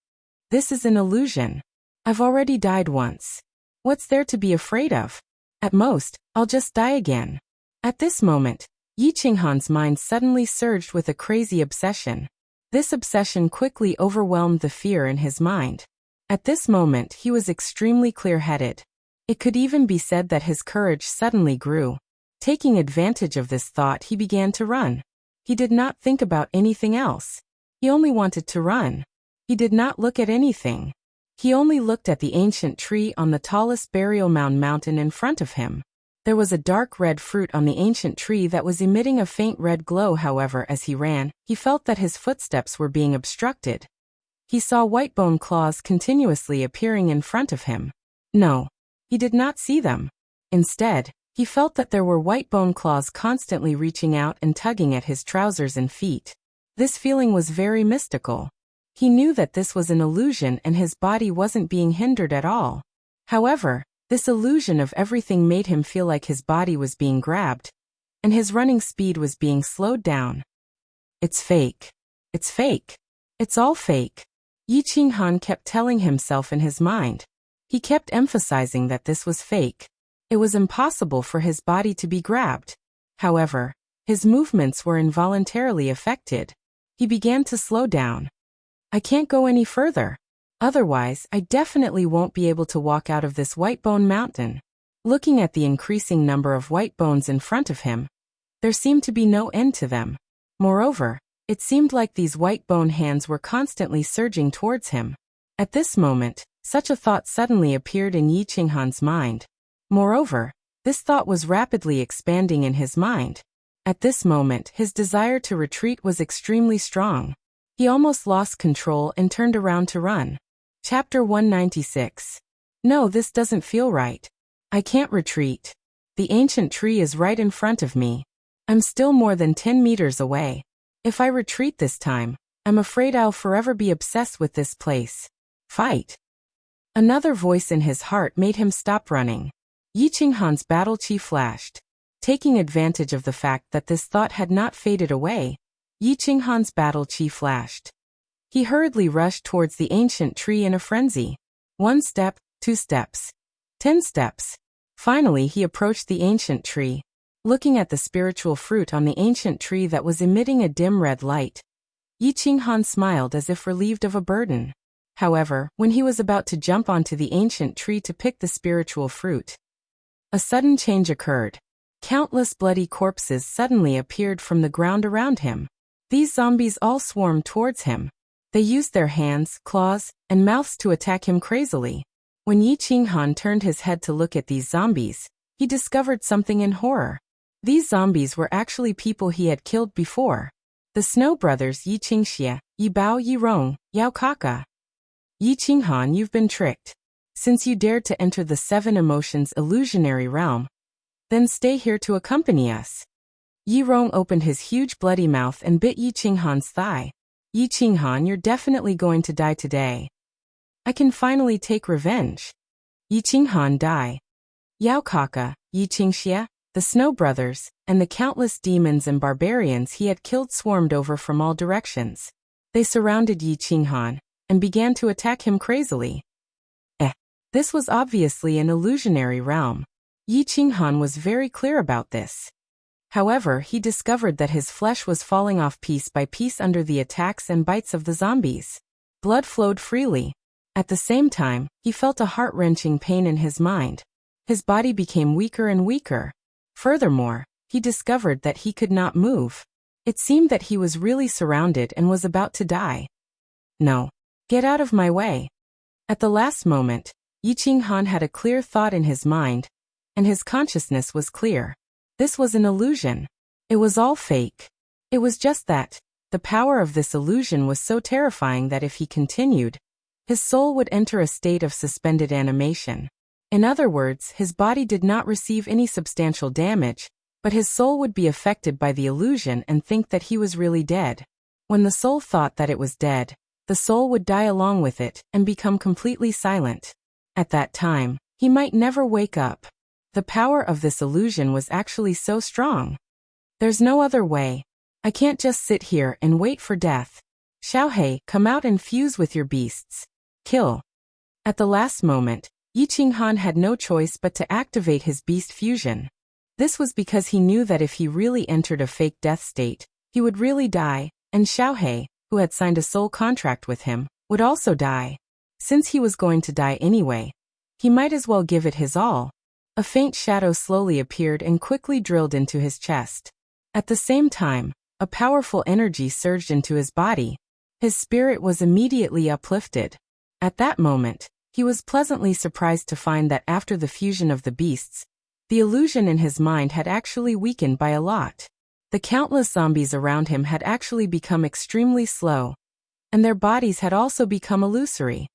This is an illusion. I've already died once. What's there to be afraid of? At most, I'll just die again. At this moment, Yi Qinghan's mind suddenly surged with a crazy obsession. This obsession quickly overwhelmed the fear in his mind. At this moment he was extremely clear-headed. It could even be said that his courage suddenly grew. Taking advantage of this thought, he began to run. He did not think about anything else. He only wanted to run. He did not look at anything. He only looked at the ancient tree on the tallest burial mountain in front of him. There was a dark red fruit on the ancient tree that was emitting a faint red glow. However, as he ran, he felt that his footsteps were being obstructed. He saw white bone claws continuously appearing in front of him. No, he did not see them. Instead, he felt that there were white bone claws constantly reaching out and tugging at his trousers and feet. This feeling was very mystical. He knew that this was an illusion and his body wasn't being hindered at all. However, this illusion of everything made him feel like his body was being grabbed, and his running speed was being slowed down. It's fake. It's fake. It's all fake. Yi Qinghan kept telling himself in his mind. He kept emphasizing that this was fake. It was impossible for his body to be grabbed. However, his movements were involuntarily affected. He began to slow down. I can't go any further. Otherwise, I definitely won't be able to walk out of this white bone mountain. Looking at the increasing number of white bones in front of him, there seemed to be no end to them. Moreover, it seemed like these white bone hands were constantly surging towards him. At this moment, such a thought suddenly appeared in Yi Qinghan's mind. Moreover, this thought was rapidly expanding in his mind. At this moment, his desire to retreat was extremely strong. He almost lost control and turned around to run. Chapter 196. No, this doesn't feel right. I can't retreat. The ancient tree is right in front of me. I'm still more than 10 meters away. If I retreat this time, I'm afraid I'll forever be obsessed with this place. Fight. Another voice in his heart made him stop running. Yi Qinghan's battle chi flashed. Taking advantage of the fact that this thought had not faded away, Yi Qinghan's battle chi flashed. He hurriedly rushed towards the ancient tree in a frenzy. 1 step, 2 steps, 10 steps. Finally he approached the ancient tree. Looking at the spiritual fruit on the ancient tree that was emitting a dim red light, Yi Qinghan smiled as if relieved of a burden. However, when he was about to jump onto the ancient tree to pick the spiritual fruit, a sudden change occurred. Countless bloody corpses suddenly appeared from the ground around him. These zombies all swarmed towards him. They used their hands, claws, and mouths to attack him crazily. When Yi Qinghan turned his head to look at these zombies, he discovered something in horror. These zombies were actually people he had killed before. The Snow Brothers Yi Qingxie, Yi Bao Yi Rong, Yao Kaka. Yi Qinghan, you've been tricked. Since you dared to enter the 7 emotions illusionary realm, then stay here to accompany us. Yi Rong opened his huge bloody mouth and bit Yi Qinghan's thigh. Yi Qinghan, you're definitely going to die today. I can finally take revenge. Yi Qinghan die. Yao Kaka, Yi Qingxie, the Snow Brothers, and the countless demons and barbarians he had killed swarmed over from all directions. They surrounded Yi Qinghan and began to attack him crazily. This was obviously an illusionary realm. Yi Qinghan was very clear about this. However, he discovered that his flesh was falling off piece by piece under the attacks and bites of the zombies. Blood flowed freely. At the same time, he felt a heart-wrenching pain in his mind. His body became weaker and weaker. Furthermore, he discovered that he could not move. It seemed that he was really surrounded and was about to die. No. Get out of my way. At the last moment, Yi Qinghan had a clear thought in his mind, and his consciousness was clear. This was an illusion. It was all fake. It was just that. The power of this illusion was so terrifying that if he continued, his soul would enter a state of suspended animation. In other words, his body did not receive any substantial damage, but his soul would be affected by the illusion and think that he was really dead. When the soul thought that it was dead, the soul would die along with it and become completely silent. At that time, he might never wake up. The power of this illusion was actually so strong. There's no other way. I can't just sit here and wait for death. Xiaohei, come out and fuse with your beasts. Kill. At the last moment, Yi Qinghan had no choice but to activate his beast fusion. This was because he knew that if he really entered a fake death state, he would really die, and Xiaohei, who had signed a soul contract with him, would also die. Since he was going to die anyway, he might as well give it his all. A faint shadow slowly appeared and quickly drilled into his chest. At the same time, a powerful energy surged into his body. His spirit was immediately uplifted. At that moment, he was pleasantly surprised to find that after the fusion of the beasts, the illusion in his mind had actually weakened by a lot. The countless zombies around him had actually become extremely slow, and their bodies had also become illusory.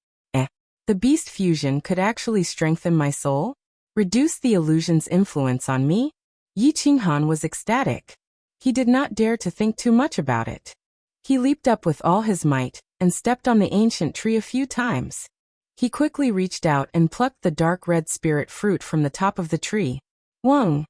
The beast fusion could actually strengthen my soul? Reduce the illusion's influence on me? Yi Qinghan was ecstatic. He did not dare to think too much about it. He leaped up with all his might and stepped on the ancient tree a few times. He quickly reached out and plucked the dark red spirit fruit from the top of the tree. Wang!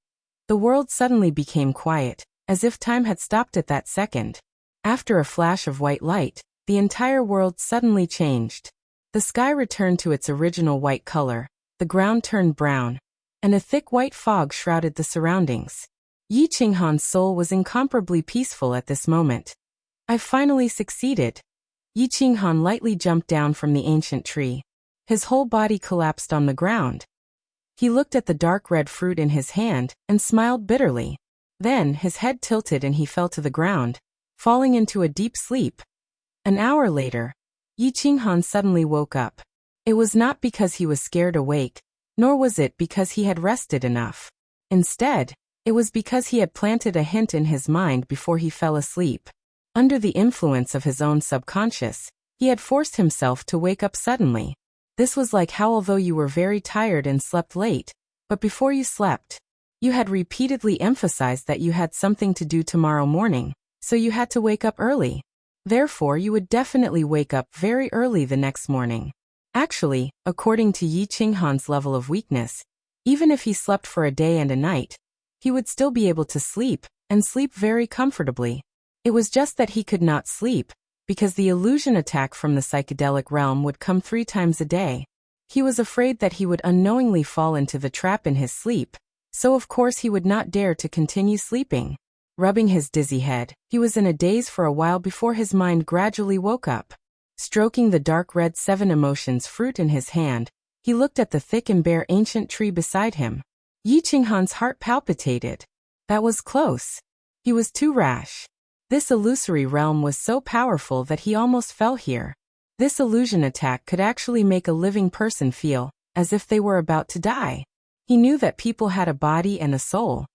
The world suddenly became quiet, as if time had stopped at that second. After a flash of white light, the entire world suddenly changed. The sky returned to its original white color, the ground turned brown, and a thick white fog shrouded the surroundings. Yi Qinghan's soul was incomparably peaceful at this moment. I finally succeeded. Yi Qinghan lightly jumped down from the ancient tree. His whole body collapsed on the ground. He looked at the dark red fruit in his hand and smiled bitterly. Then his head tilted and he fell to the ground, falling into a deep sleep. An hour later, Yi Qinghan suddenly woke up. It was not because he was scared awake, nor was it because he had rested enough. Instead, it was because he had planted a hint in his mind before he fell asleep. Under the influence of his own subconscious, he had forced himself to wake up suddenly. This was like how although you were very tired and slept late, but before you slept, you had repeatedly emphasized that you had something to do tomorrow morning, so you had to wake up early. Therefore, you would definitely wake up very early the next morning. Actually, according to Yi Qinghan's level of weakness, even if he slept for a day and a night, he would still be able to sleep, and sleep very comfortably. It was just that he could not sleep, because the illusion attack from the psychedelic realm would come 3 times a day. He was afraid that he would unknowingly fall into the trap in his sleep, so of course he would not dare to continue sleeping. Rubbing his dizzy head, he was in a daze for a while before his mind gradually woke up. Stroking the dark red 7 emotions fruit in his hand, he looked at the thick and bare ancient tree beside him. Yi Qinghan's heart palpitated. That was close. He was too rash. This illusory realm was so powerful that he almost fell here. This illusion attack could actually make a living person feel as if they were about to die. He knew that people had a body and a soul.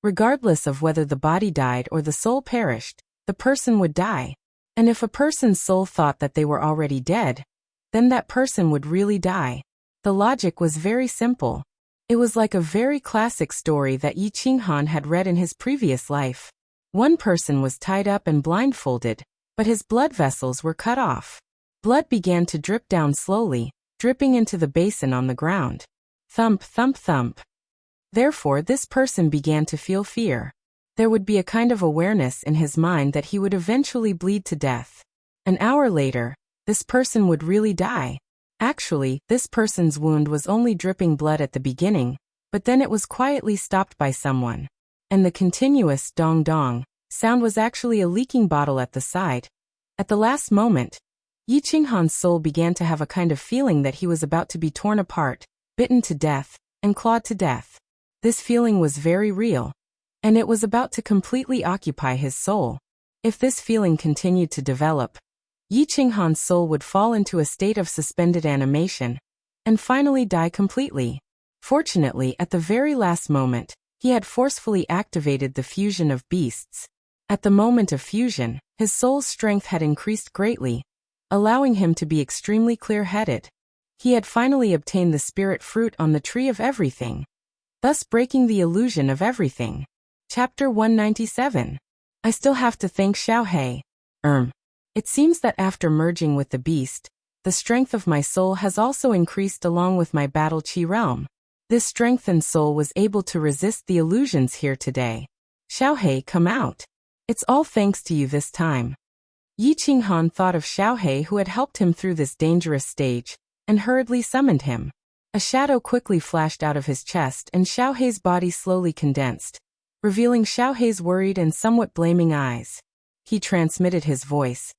Regardless of whether the body died or the soul perished, the person would die. And if a person's soul thought that they were already dead, then that person would really die. The logic was very simple. It was like a very classic story that Yi Qinghan had read in his previous life. One person was tied up and blindfolded, but his blood vessels were cut off. Blood began to drip down slowly, dripping into the basin on the ground. Thump, thump, thump. Therefore, this person began to feel fear. There would be a kind of awareness in his mind that he would eventually bleed to death. An hour later, this person would really die. Actually, this person's wound was only dripping blood at the beginning, but then it was quietly stopped by someone. And the continuous dong-dong sound was actually a leaking bottle at the side. At the last moment, Yi Qinghan's soul began to have a kind of feeling that he was about to be torn apart, bitten to death, and clawed to death. This feeling was very real, and it was about to completely occupy his soul. If this feeling continued to develop, Yi Qinghan's soul would fall into a state of suspended animation, and finally die completely. Fortunately, at the very last moment, he had forcefully activated the fusion of beasts. At the moment of fusion, his soul's strength had increased greatly, allowing him to be extremely clear-headed. He had finally obtained the spirit fruit on the tree of everything, thus breaking the illusion of everything. Chapter 197. I still have to thank Xiaohe. It seems that after merging with the beast, the strength of my soul has also increased along with my battle chi realm. This strengthened soul was able to resist the illusions here today. Xiaohe, come out. It's all thanks to you this time. Yi Qinghan thought of Xiaohe who had helped him through this dangerous stage, and hurriedly summoned him. A shadow quickly flashed out of his chest and Xiaohe's body slowly condensed, revealing Xiaohe's worried and somewhat blaming eyes. He transmitted his voice.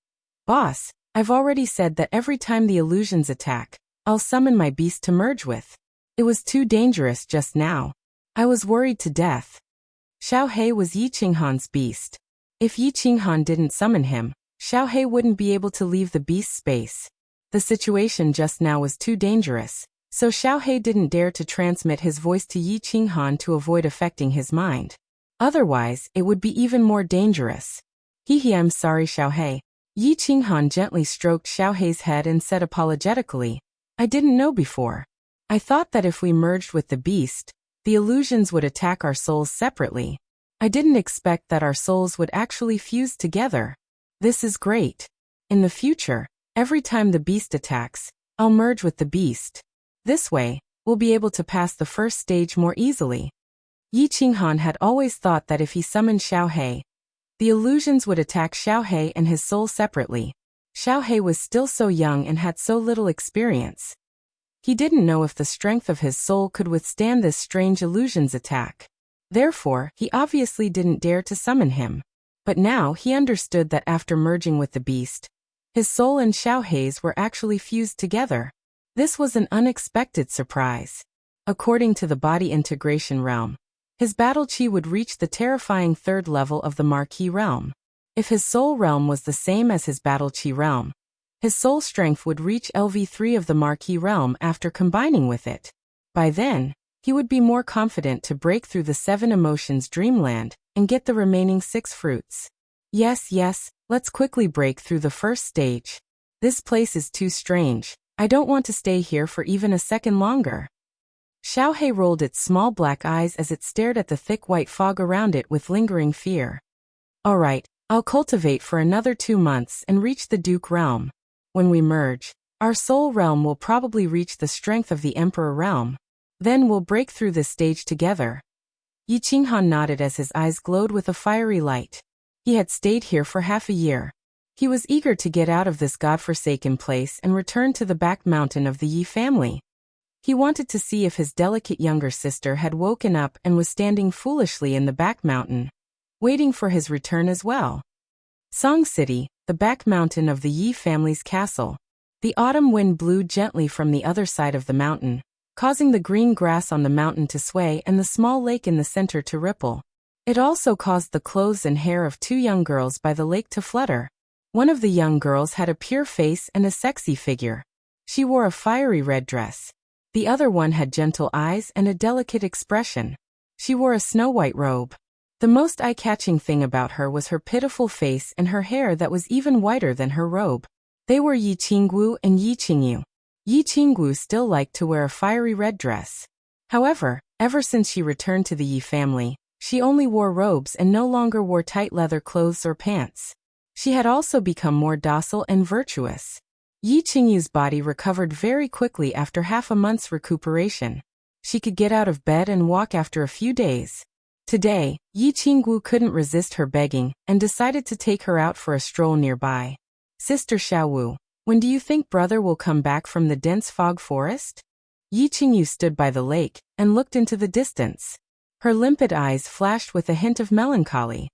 Boss, I've already said that every time the illusions attack, I'll summon my beast to merge with. It was too dangerous just now. I was worried to death. Xiaohe was Yi Qinghan's beast. If Yi Qinghan didn't summon him, Xiaohe wouldn't be able to leave the beast's space. The situation just now was too dangerous, so Xiaohe didn't dare to transmit his voice to Yi Qinghan to avoid affecting his mind. Otherwise, it would be even more dangerous. Hehe, I'm sorry, Xiaohe. Yi Qinghan gently stroked Xiaohe's head and said apologetically, I didn't know before. I thought that if we merged with the beast, the illusions would attack our souls separately. I didn't expect that our souls would actually fuse together. This is great. In the future, every time the beast attacks, I'll merge with the beast. This way, we'll be able to pass the first stage more easily. Yi Qinghan had always thought that if he summoned Xiaohe, the illusions would attack Xiaohe and his soul separately. Xiaohe was still so young and had so little experience. He didn't know if the strength of his soul could withstand this strange illusions attack. Therefore, he obviously didn't dare to summon him. But now he understood that after merging with the beast, his soul and Xiaohe's were actually fused together. This was an unexpected surprise. According to the body integration realm, his battle chi would reach the terrifying third level of the Marquis realm. If his soul realm was the same as his battle chi realm, his soul strength would reach LV3 of the Marquis realm after combining with it. By then, he would be more confident to break through the 7 emotions dreamland and get the remaining 6 fruits. Yes, let's quickly break through the first stage. This place is too strange. I don't want to stay here for even a second longer. Xiaohe rolled its small black eyes as it stared at the thick white fog around it with lingering fear. Alright, I'll cultivate for another 2 months and reach the Duke realm. When we merge, our soul realm will probably reach the strength of the Emperor realm. Then we'll break through this stage together. Yi Qinghan nodded as his eyes glowed with a fiery light. He had stayed here for half a year. He was eager to get out of this godforsaken place and return to the back mountain of the Yi family. He wanted to see if his delicate younger sister had woken up and was standing foolishly in the back mountain, waiting for his return as well. Song City, the back mountain of the Yi family's castle. The autumn wind blew gently from the other side of the mountain, causing the green grass on the mountain to sway and the small lake in the center to ripple. It also caused the clothes and hair of 2 young girls by the lake to flutter. One of the young girls had a pure face and a sexy figure. She wore a fiery red dress. The other one had gentle eyes and a delicate expression. She wore a snow-white robe. The most eye-catching thing about her was her pitiful face and her hair that was even whiter than her robe. They were Yi Qinggu and Yi Qingyu. Yi Qinggu still liked to wear a fiery red dress. However, ever since she returned to the Yi family, she only wore robes and no longer wore tight leather clothes or pants. She had also become more docile and virtuous. Yi Qingyu's body recovered very quickly after half a month's recuperation. She could get out of bed and walk after a few days. Today, Yi Qinggu couldn't resist her begging and decided to take her out for a stroll nearby. Sister Xiaowu, when do you think brother will come back from the dense fog forest? Yi Qingyu stood by the lake and looked into the distance. Her limpid eyes flashed with a hint of melancholy.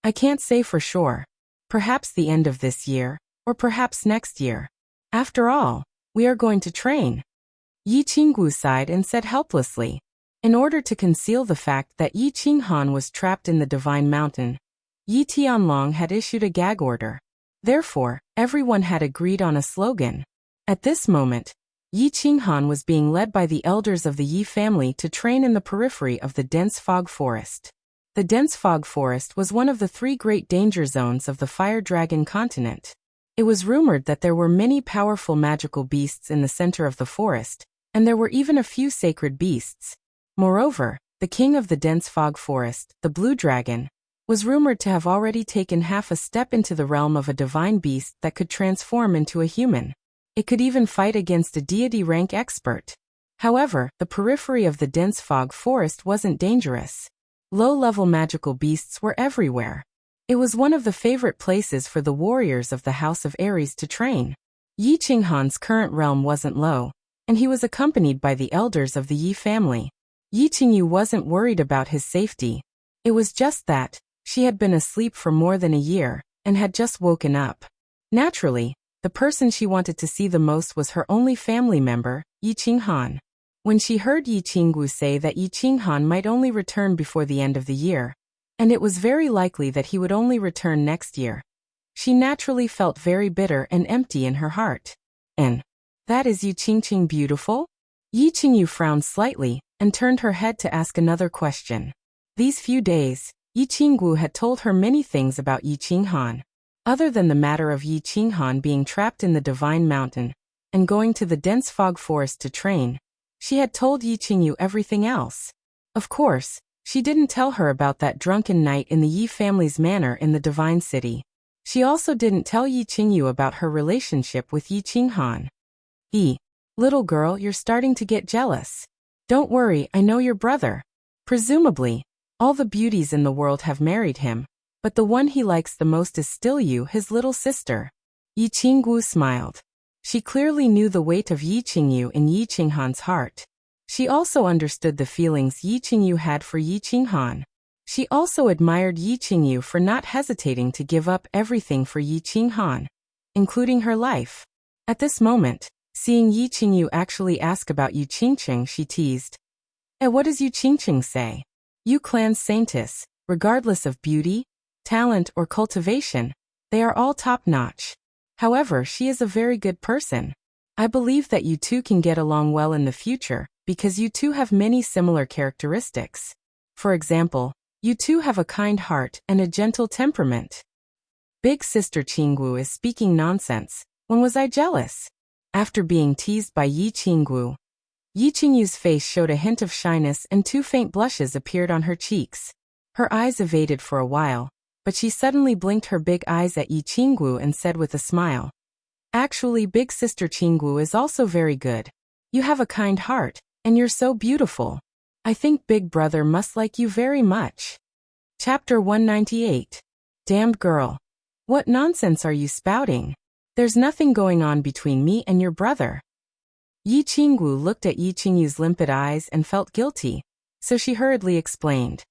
I can't say for sure. Perhaps the end of this year, or perhaps next year. After all, we are going to train. Yi Qinggu sighed and said helplessly. In order to conceal the fact that Yi Qinghan was trapped in the Divine Mountain, Yi Tianlong had issued a gag order. Therefore, everyone had agreed on a slogan. At this moment, Yi Qinghan was being led by the elders of the Yi family to train in the periphery of the dense fog forest. The dense fog forest was one of the 3 great danger zones of the Fire Dragon continent. It was rumored that there were many powerful magical beasts in the center of the forest, and there were even a few sacred beasts. Moreover, the king of the dense fog forest, the Blue Dragon, was rumored to have already taken half a step into the realm of a divine beast that could transform into a human. It could even fight against a deity rank expert. However, the periphery of the dense fog forest wasn't dangerous. Low-level magical beasts were everywhere. It was one of the favorite places for the warriors of the House of Aries to train. Yi Qinghan's current realm wasn't low, and he was accompanied by the elders of the Yi family. Yi Qingyu wasn't worried about his safety. It was just that she had been asleep for more than a year and had just woken up. Naturally, the person she wanted to see the most was her only family member, Yi Qinghan. When she heard Yi Qinggu say that Yi Qinghan might only return before the end of the year, and it was very likely that he would only return next year, she naturally felt very bitter and empty in her heart. And that is Yi Qingqing beautiful? Yi Qingyu frowned slightly and turned her head to ask another question. These few days, Yi Qinggu had told her many things about Yi Qinghan. Other than the matter of Yi Qinghan being trapped in the Divine Mountain and going to the dense fog forest to train, she had told Yi Qingyu everything else. Of course, she didn't tell her about that drunken night in the Yi family's manor in the Divine City. She also didn't tell Yi Qingyu about her relationship with Yi Qinghan. Little girl, you're starting to get jealous. Don't worry, I know your brother. Presumably, all the beauties in the world have married him, but the one he likes the most is still you, his little sister. Yi Qinggu smiled. She clearly knew the weight of Yi Qingyu in Yi Qinghan's heart. She also understood the feelings Yi Qingyu had for Yi Qinghan. She also admired Yi Qingyu for not hesitating to give up everything for Yi Qinghan, including her life. At this moment, seeing Yi Qingyu actually ask about Yi Qingqing, she teased. What does Yi Qingqing say? You clan's saintess, regardless of beauty, talent, or cultivation, they are all top-notch. However, she is a very good person. I believe that you two can get along well in the future, because you two have many similar characteristics. For example, you two have a kind heart and a gentle temperament. Big sister Qinggu is speaking nonsense. When was I jealous? After being teased by Yi Qinggu, Yi Qingyu's face showed a hint of shyness and 2 faint blushes appeared on her cheeks. Her eyes evaded for a while, but she suddenly blinked her big eyes at Yi Qinggu and said with a smile, Actually, big sister Qinggu is also very good. You have a kind heart, and you're so beautiful. I think big brother must like you very much. Chapter 198. Damned girl. What nonsense are you spouting? There's nothing going on between me and your brother. Yi Qinggu looked at Yi Qingyu's limpid eyes and felt guilty, so she hurriedly explained.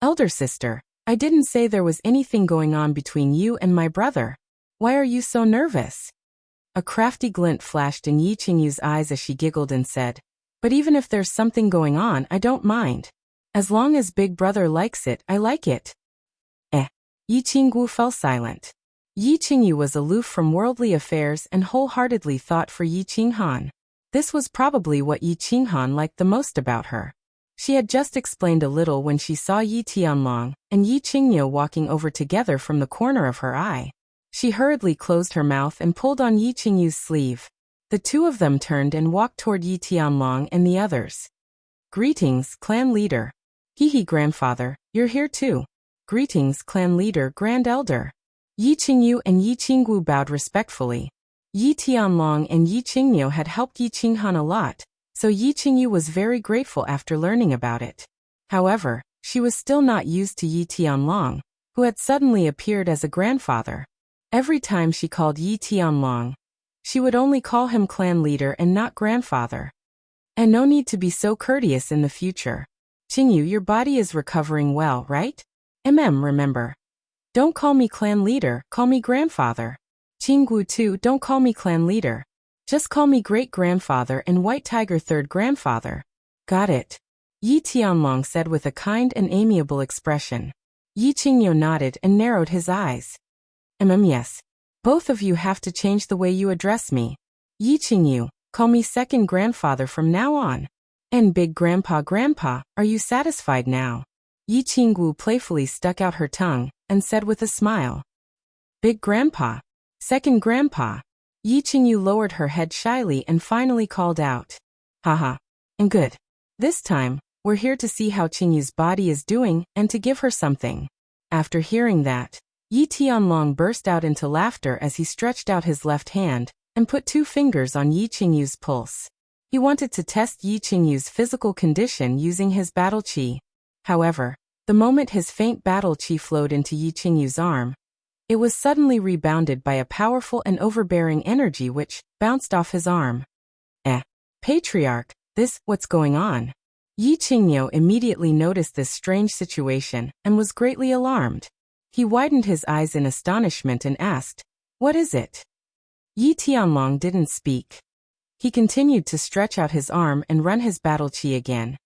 Elder sister, I didn't say there was anything going on between you and my brother. Why are you so nervous? A crafty glint flashed in Yi Qingyu's eyes as she giggled and said, But even if there's something going on, I don't mind. As long as big brother likes it, I like it. Yi Qinggu fell silent. Yi Qingyu was aloof from worldly affairs and wholeheartedly thought for Yi Qinghan. This was probably what Yi Qinghan liked the most about her. She had just explained a little when she saw Yi Tianlong and Yi Qingyu walking over together from the corner of her eye. She hurriedly closed her mouth and pulled on Yi Qingyu's sleeve. The two of them turned and walked toward Yi Tianlong and the others. Greetings, clan leader. Hehe, grandfather, you're here too. Greetings, clan leader, grand elder. Yi Qingyu and Yi Qinggu bowed respectfully. Yi Tianlong and Yi Qingyu had helped Yi Qinghan a lot, so Yi Qingyu was very grateful after learning about it. However, she was still not used to Yi Tianlong, who had suddenly appeared as a grandfather. Every time she called Yi Tianlong, she would only call him clan leader and not grandfather. And no need to be so courteous in the future. Qingyu, your body is recovering well, right? Remember. Don't call me clan leader, call me grandfather. Qinggu too, don't call me clan leader. Just call me great-grandfather and White Tiger third grandfather. Got it. Yi Tianlong said with a kind and amiable expression. Yi Qingyu nodded and narrowed his eyes. Yes. Both of you have to change the way you address me. Yi Qingyu, call me second grandfather from now on. And big grandpa, are you satisfied now? Yi Qinggu playfully stuck out her tongue and said with a smile. Big grandpa. Second grandpa. Yi Qingyu lowered her head shyly and finally called out. Haha. And good. This time, we're here to see how Qingyu's body is doing and to give her something. After hearing that, Yi Tianlong burst out into laughter as he stretched out his left hand and put 2 fingers on Yi Qingyu's pulse. He wanted to test Yi Qingyu's physical condition using his battle qi. However, the moment his faint battle qi flowed into Yi Qingyu's arm, it was suddenly rebounded by a powerful and overbearing energy which bounced off his arm. Patriarch, what's going on? Yi Qingyu immediately noticed this strange situation and was greatly alarmed. He widened his eyes in astonishment and asked, What is it? Yi Tianlong didn't speak. He continued to stretch out his arm and run his battle qi again,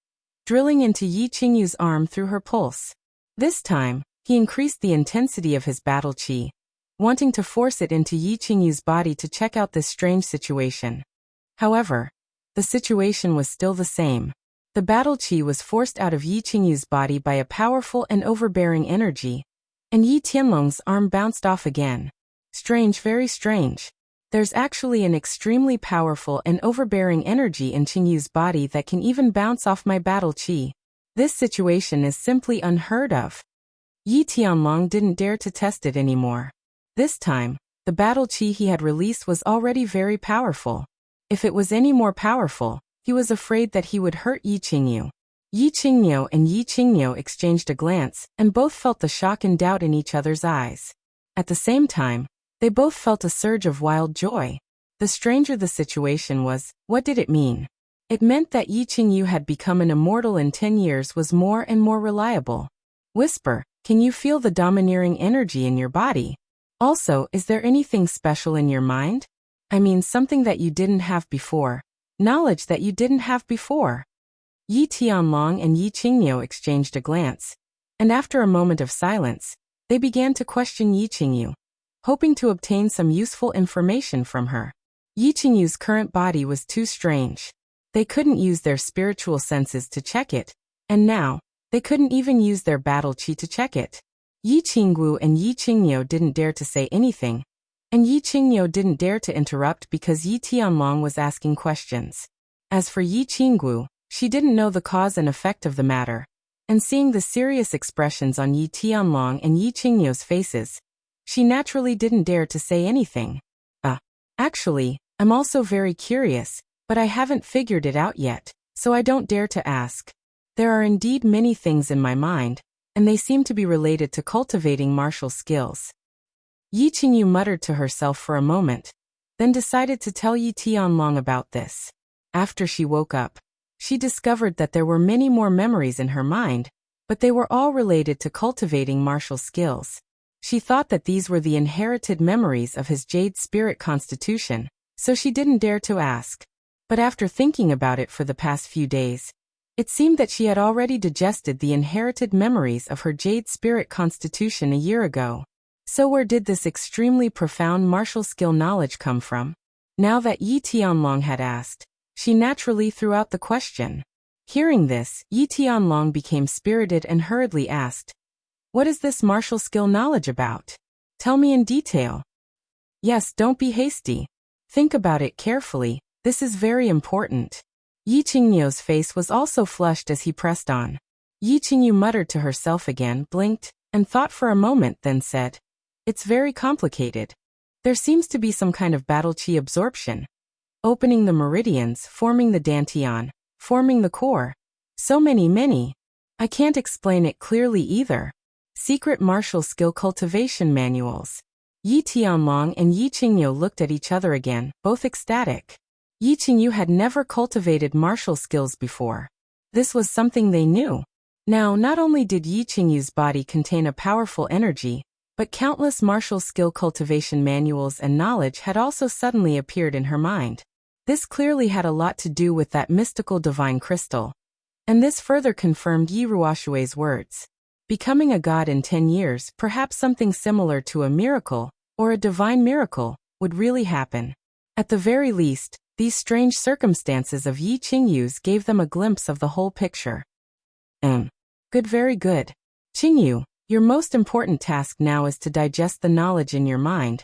drilling into Yi Qingyu's arm through her pulse. This time, he increased the intensity of his battle qi, wanting to force it into Yi Qingyu's body to check out this strange situation. However, the situation was still the same. The battle qi was forced out of Yi Qingyu's body by a powerful and overbearing energy, and Yi Tianlong's arm bounced off again. Strange, very strange. There's actually an extremely powerful and overbearing energy in Qingyu's body that can even bounce off my battle qi. This situation is simply unheard of. Yi Tianlong didn't dare to test it anymore. This time, the battle qi he had released was already very powerful. If it was any more powerful, he was afraid that he would hurt Yi Qingyu. Yi Qingyu and Yi Qingyu exchanged a glance, and both felt the shock and doubt in each other's eyes. At the same time, they both felt a surge of wild joy. The stranger the situation was, what did it mean? It meant that Yi Qingyu had become an immortal in 10 years was more and more reliable. Whisper, can you feel the domineering energy in your body? Also, is there anything special in your mind? I mean something that you didn't have before. Knowledge that you didn't have before. Yi Tianlong and Yi Qingyu exchanged a glance, and after a moment of silence, they began to question Yi Qingyu, hoping to obtain some useful information from her. Yi Qingyu's current body was too strange. They couldn't use their spiritual senses to check it, and now, they couldn't even use their battle qi to check it. Yi Qinggu and Yi Qingyu didn't dare to say anything, and Yi Qingyu didn't dare to interrupt because Yi Tianlong was asking questions. As for Yi Qinggu, she didn't know the cause and effect of the matter, and seeing the serious expressions on Yi Tianlong and Yi Qingyu's faces, she naturally didn't dare to say anything. Actually, I'm also very curious, but I haven't figured it out yet, so I don't dare to ask. There are indeed many things in my mind, and they seem to be related to cultivating martial skills. Yi Qingyu muttered to herself for a moment, then decided to tell Yi Tianlong about this. After she woke up, she discovered that there were many more memories in her mind, but they were all related to cultivating martial skills. She thought that these were the inherited memories of his jade spirit constitution, so she didn't dare to ask. But after thinking about it for the past few days, it seemed that she had already digested the inherited memories of her jade spirit constitution a year ago. So where did this extremely profound martial skill knowledge come from? Now that Yi Tianlong had asked, she naturally threw out the question. Hearing this, Yi Tianlong became spirited and hurriedly asked, what is this martial skill knowledge about? Tell me in detail. Yes, don't be hasty. Think about it carefully, this is very important. Yi Qingyu's face was also flushed as he pressed on. Yi Qingyu muttered to herself again, blinked, and thought for a moment, then said, it's very complicated. There seems to be some kind of battle qi absorption. Opening the meridians, forming the dantian, forming the core. So many. I can't explain it clearly either. Secret martial skill cultivation manuals. Yi Tianlong and Yi Qingyu looked at each other again, both ecstatic. Yi Qingyu had never cultivated martial skills before. This was something they knew. Now, not only did Yi Qingyu's body contain a powerful energy, but countless martial skill cultivation manuals and knowledge had also suddenly appeared in her mind. This clearly had a lot to do with that mystical divine crystal. And this further confirmed Yi Ruoshui's words. Becoming a god in 10 years, perhaps something similar to a miracle, or a divine miracle, would really happen. At the very least, these strange circumstances of Yi Qingyu's gave them a glimpse of the whole picture. Good, very good. Qingyu, your most important task now is to digest the knowledge in your mind,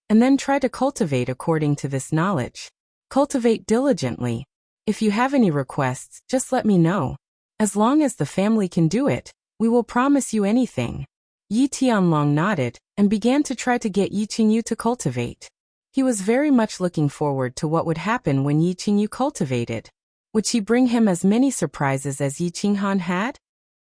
and then try to cultivate according to this knowledge. Cultivate diligently. If you have any requests, just let me know. As long as the family can do it, we will promise you anything. Yi Tianlong nodded, and began to try to get Yi Qingyu to cultivate. He was very much looking forward to what would happen when Yi Qingyu cultivated. Would she bring him as many surprises as Yi Qinghan had?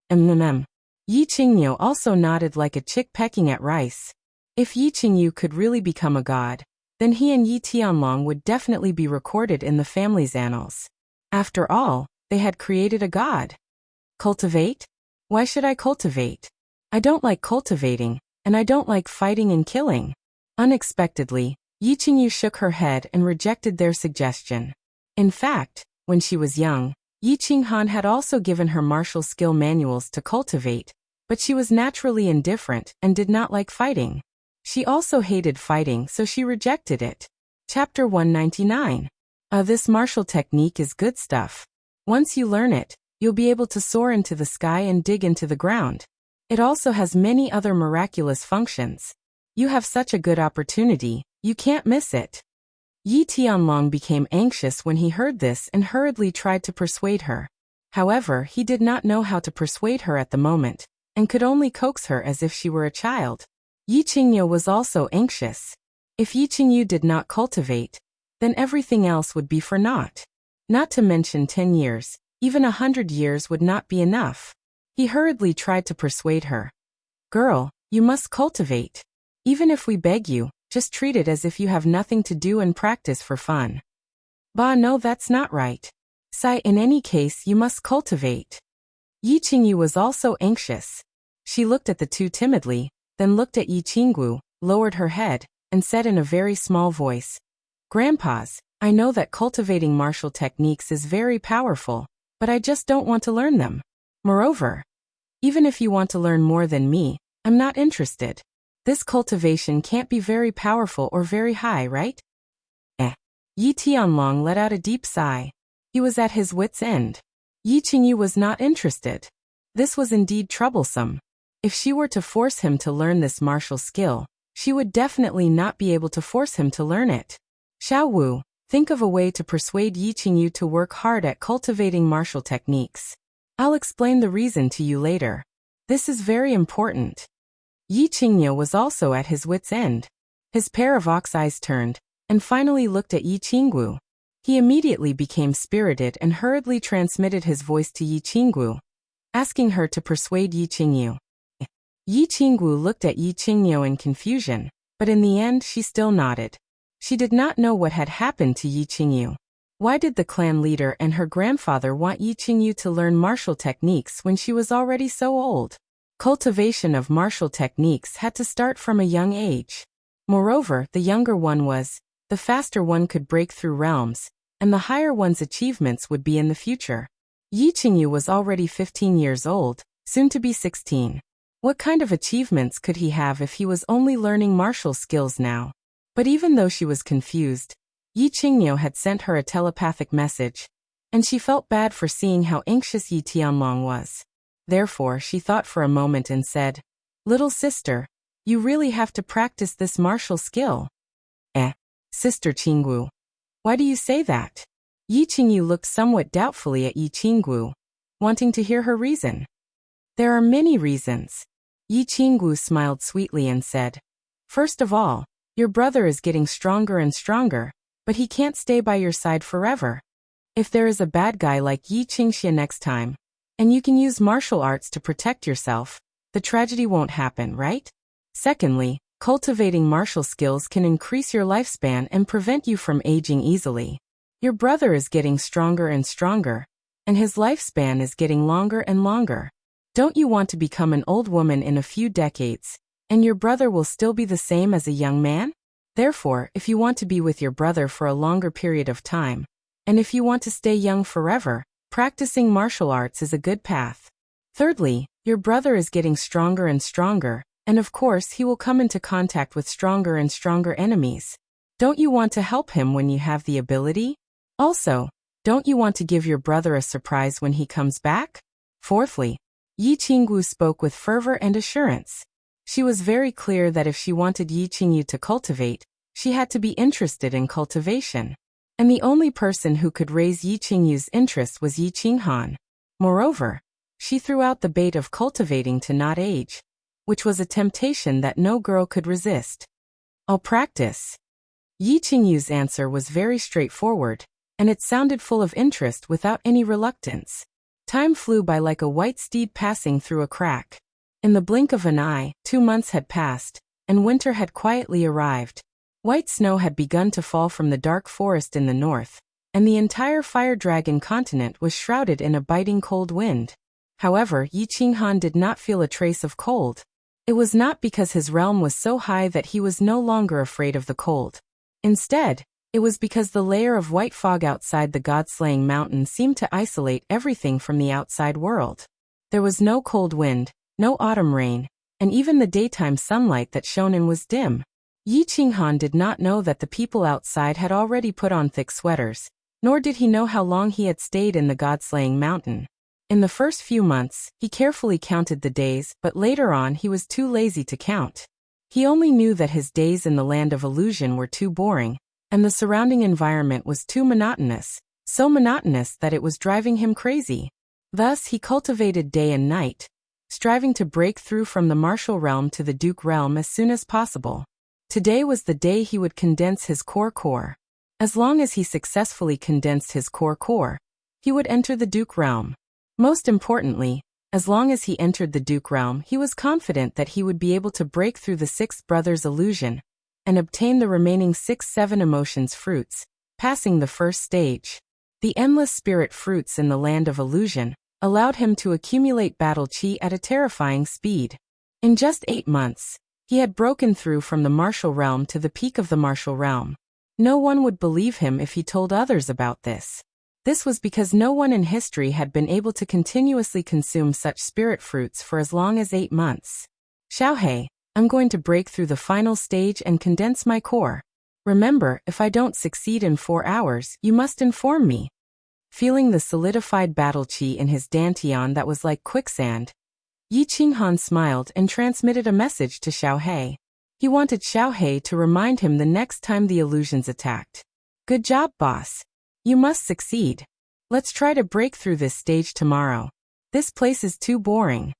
Yi Qingyu also nodded like a chick pecking at rice. If Yi Qingyu could really become a god, then he and Yi Tianlong would definitely be recorded in the family's annals. After all, they had created a god. Cultivate? Why should I cultivate? I don't like cultivating, and I don't like fighting and killing. Unexpectedly, Yi Qingyu shook her head and rejected their suggestion. In fact, when she was young, Yi Qinghan had also given her martial skill manuals to cultivate, but she was naturally indifferent and did not like fighting. She also hated fighting, so she rejected it. Chapter 199. This martial technique is good stuff. Once you learn it, you'll be able to soar into the sky and dig into the ground. It also has many other miraculous functions. You have such a good opportunity, you can't miss it. Yi Tianlong became anxious when he heard this and hurriedly tried to persuade her. However, he did not know how to persuade her at the moment, and could only coax her as if she were a child. Yi Qingyu was also anxious. If Yi Qingyu did not cultivate, then everything else would be for naught. Not to mention 10 years, even 100 years would not be enough. He hurriedly tried to persuade her. Girl, you must cultivate. Even if we beg you, just treat it as if you have nothing to do and practice for fun. Bah, no, that's not right. Sai, in any case, you must cultivate. Yi Qingyu was also anxious. She looked at the two timidly, then looked at Yi Qingyu, lowered her head, and said in a very small voice, Grandpas, I know that cultivating martial techniques is very powerful, but I just don't want to learn them. Moreover, even if you want to learn more than me, I'm not interested. This cultivation can't be very powerful or very high, right? Yi Tianlong let out a deep sigh. He was at his wit's end. Yi Qingyu was not interested. This was indeed troublesome. If she were to force him to learn this martial skill, she would definitely not be able to force him to learn it. Xiao Wu, think of a way to persuade Yi Qingyu to work hard at cultivating martial techniques. I'll explain the reason to you later. This is very important. Yi Qingyu was also at his wit's end. His pair of ox eyes turned, and finally looked at Yi Qingyu. He immediately became spirited and hurriedly transmitted his voice to Yi Qingyu, asking her to persuade Yi Qingyu. Yi Qingyu looked at Yi Qingyu in confusion, but in the end she still nodded. She did not know what had happened to Yi Qingyu. Why did the clan leader and her grandfather want Yi Qingyu to learn martial techniques when she was already so old? Cultivation of martial techniques had to start from a young age. Moreover, the younger one was, the faster one could break through realms, and the higher one's achievements would be in the future. Yi Qingyu was already 15 years old, soon to be 16. What kind of achievements could he have if he was only learning martial skills now? But even though she was confused, Yi Qingyu had sent her a telepathic message, and she felt bad for seeing how anxious Yi Tianlong was. Therefore, she thought for a moment and said, Little sister, you really have to practice this martial skill. Sister Qingyu. Why do you say that? Yi Qingyu looked somewhat doubtfully at Yi Qingyu, wanting to hear her reason. There are many reasons. Yi Qingyu smiled sweetly and said, First of all, your brother is getting stronger and stronger, but he can't stay by your side forever. If there is a bad guy like Yi Qingxia next time, and you can use martial arts to protect yourself, the tragedy won't happen, right? Secondly, cultivating martial skills can increase your lifespan and prevent you from aging easily. Your brother is getting stronger and stronger, and his lifespan is getting longer and longer. Don't you want to become an old woman in a few decades, and your brother will still be the same as a young man? Therefore, if you want to be with your brother for a longer period of time, and if you want to stay young forever, practicing martial arts is a good path. Thirdly, your brother is getting stronger and stronger, and of course he will come into contact with stronger and stronger enemies. Don't you want to help him when you have the ability? Also, don't you want to give your brother a surprise when he comes back? Fourthly, Yi Qingyu spoke with fervor and assurance. She was very clear that if she wanted Yi Qingyu to cultivate, she had to be interested in cultivation. And the only person who could raise Yi Qingyu's interest was Yi Qinghan. Moreover, she threw out the bait of cultivating to not age, which was a temptation that no girl could resist. I'll practice. Yi Qingyu's answer was very straightforward, and it sounded full of interest without any reluctance. Time flew by like a white steed passing through a crack. In the blink of an eye, 2 months had passed, and winter had quietly arrived. White snow had begun to fall from the dark forest in the north, and the entire fire dragon continent was shrouded in a biting cold wind. However, Yi Qinghan did not feel a trace of cold. It was not because his realm was so high that he was no longer afraid of the cold. Instead, it was because the layer of white fog outside the god-slaying mountain seemed to isolate everything from the outside world. There was no cold wind, no autumn rain, and even the daytime sunlight that shone in was dim. Yi Qinghan did not know that the people outside had already put on thick sweaters, nor did he know how long he had stayed in the god-slaying mountain. In the first few months, he carefully counted the days, but later on he was too lazy to count. He only knew that his days in the land of illusion were too boring, and the surrounding environment was too monotonous, so monotonous that it was driving him crazy. Thus he cultivated day and night, striving to break through from the martial realm to the duke realm as soon as possible. Today was the day he would condense his core. As long as he successfully condensed his core, he would enter the duke realm. Most importantly, as long as he entered the duke realm, he was confident that he would be able to break through the sixth brother's illusion and obtain the remaining 6-7 emotions fruits, passing the first stage. The endless spirit fruits in the land of illusion allowed him to accumulate battle chi at a terrifying speed. In just 8 months, he had broken through from the martial realm to the peak of the martial realm. No one would believe him if he told others about this. This was because no one in history had been able to continuously consume such spirit fruits for as long as 8 months. Xiaohei, I'm going to break through the final stage and condense my core. Remember, if I don't succeed in 4 hours, you must inform me. Feeling the solidified battle chi in his dantian that was like quicksand, Yi Qinghan smiled and transmitted a message to Xiaohei. He wanted Xiaohei to remind him the next time the illusions attacked. Good job, boss. You must succeed. Let's try to break through this stage tomorrow. This place is too boring.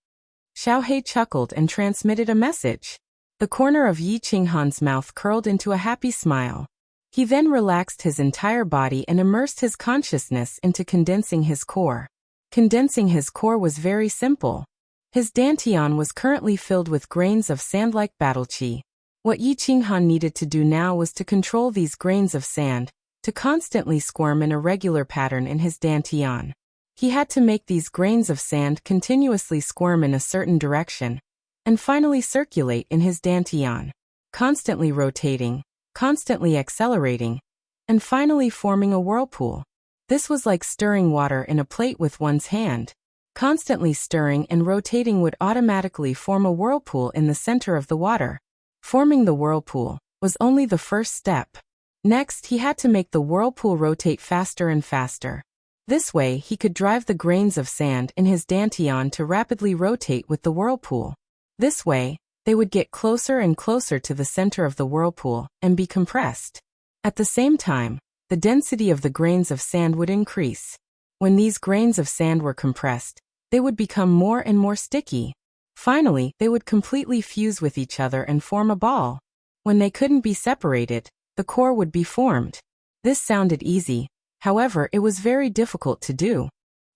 Xiaohei chuckled and transmitted a message. The corner of Yi Qinghan's mouth curled into a happy smile. He then relaxed his entire body and immersed his consciousness into condensing his core. Condensing his core was very simple. His dantian was currently filled with grains of sand-like battle chi. What Yi Qinghan needed to do now was to control these grains of sand, to constantly squirm in a regular pattern in his dantian. He had to make these grains of sand continuously squirm in a certain direction, and finally circulate in his dantian, constantly rotating, constantly accelerating, and finally forming a whirlpool. This was like stirring water in a plate with one's hand. Constantly stirring and rotating would automatically form a whirlpool in the center of the water. Forming the whirlpool was only the first step. Next, he had to make the whirlpool rotate faster and faster. This way, he could drive the grains of sand in his dantian to rapidly rotate with the whirlpool. This way, they would get closer and closer to the center of the whirlpool and be compressed. At the same time, the density of the grains of sand would increase. When these grains of sand were compressed, they would become more and more sticky. Finally, they would completely fuse with each other and form a ball. When they couldn't be separated, the core would be formed. This sounded easy, however, it was very difficult to do.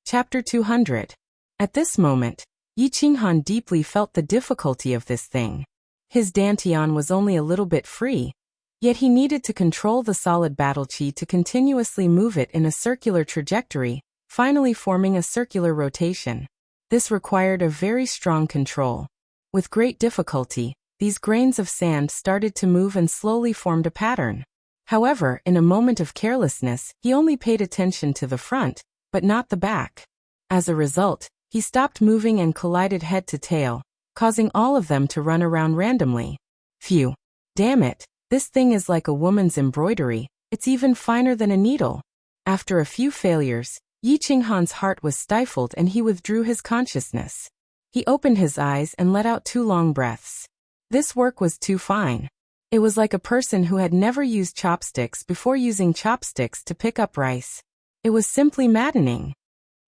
Chapter 200. At this moment, Yi Qinghan deeply felt the difficulty of this thing. His dantian was only a little bit free, yet he needed to control the solid battle chi to continuously move it in a circular trajectory, finally forming a circular rotation. This required a very strong control. With great difficulty, these grains of sand started to move and slowly formed a pattern. However, in a moment of carelessness, he only paid attention to the front, but not the back. As a result, he stopped moving and collided head to tail, causing all of them to run around randomly. Phew. Damn it, this thing is like a woman's embroidery, it's even finer than a needle. After a few failures, Yi Qinghan's heart was stifled and he withdrew his consciousness. He opened his eyes and let out 2 long breaths. This work was too fine. It was like a person who had never used chopsticks before using chopsticks to pick up rice. It was simply maddening.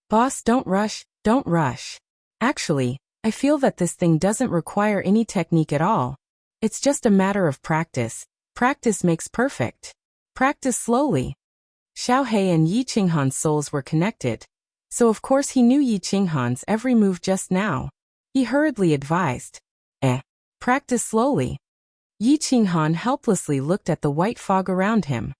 Boss, don't rush, don't rush. Actually, I feel that this thing doesn't require any technique at all. It's just a matter of practice. Practice makes perfect. Practice slowly. Xiaohei and Yi Qinghan's souls were connected, so of course he knew Yi Qinghan's every move just now. He hurriedly advised, practice slowly. Yi Qinghan helplessly looked at the white fog around him.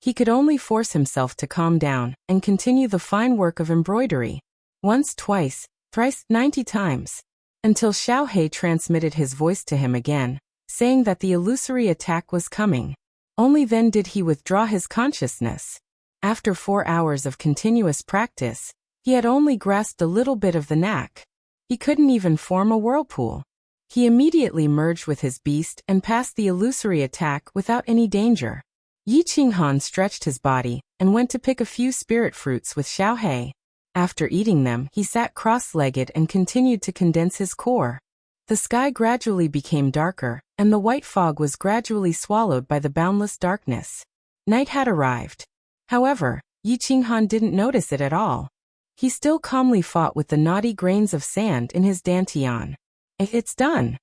He could only force himself to calm down and continue the fine work of embroidery. Once, twice, thrice, 90 times. until Xiao He transmitted his voice to him again, saying that the illusory attack was coming. Only then did he withdraw his consciousness. After 4 hours of continuous practice, he had only grasped a little bit of the knack. He couldn't even form a whirlpool. He immediately merged with his beast and passed the illusory attack without any danger. Yi Qinghan stretched his body and went to pick a few spirit fruits with Xiao He. After eating them, he sat cross-legged and continued to condense his core. The sky gradually became darker, and the white fog was gradually swallowed by the boundless darkness. Night had arrived. However, Yi Qinghan didn't notice it at all. He still calmly fought with the knotty grains of sand in his dantian. It's done.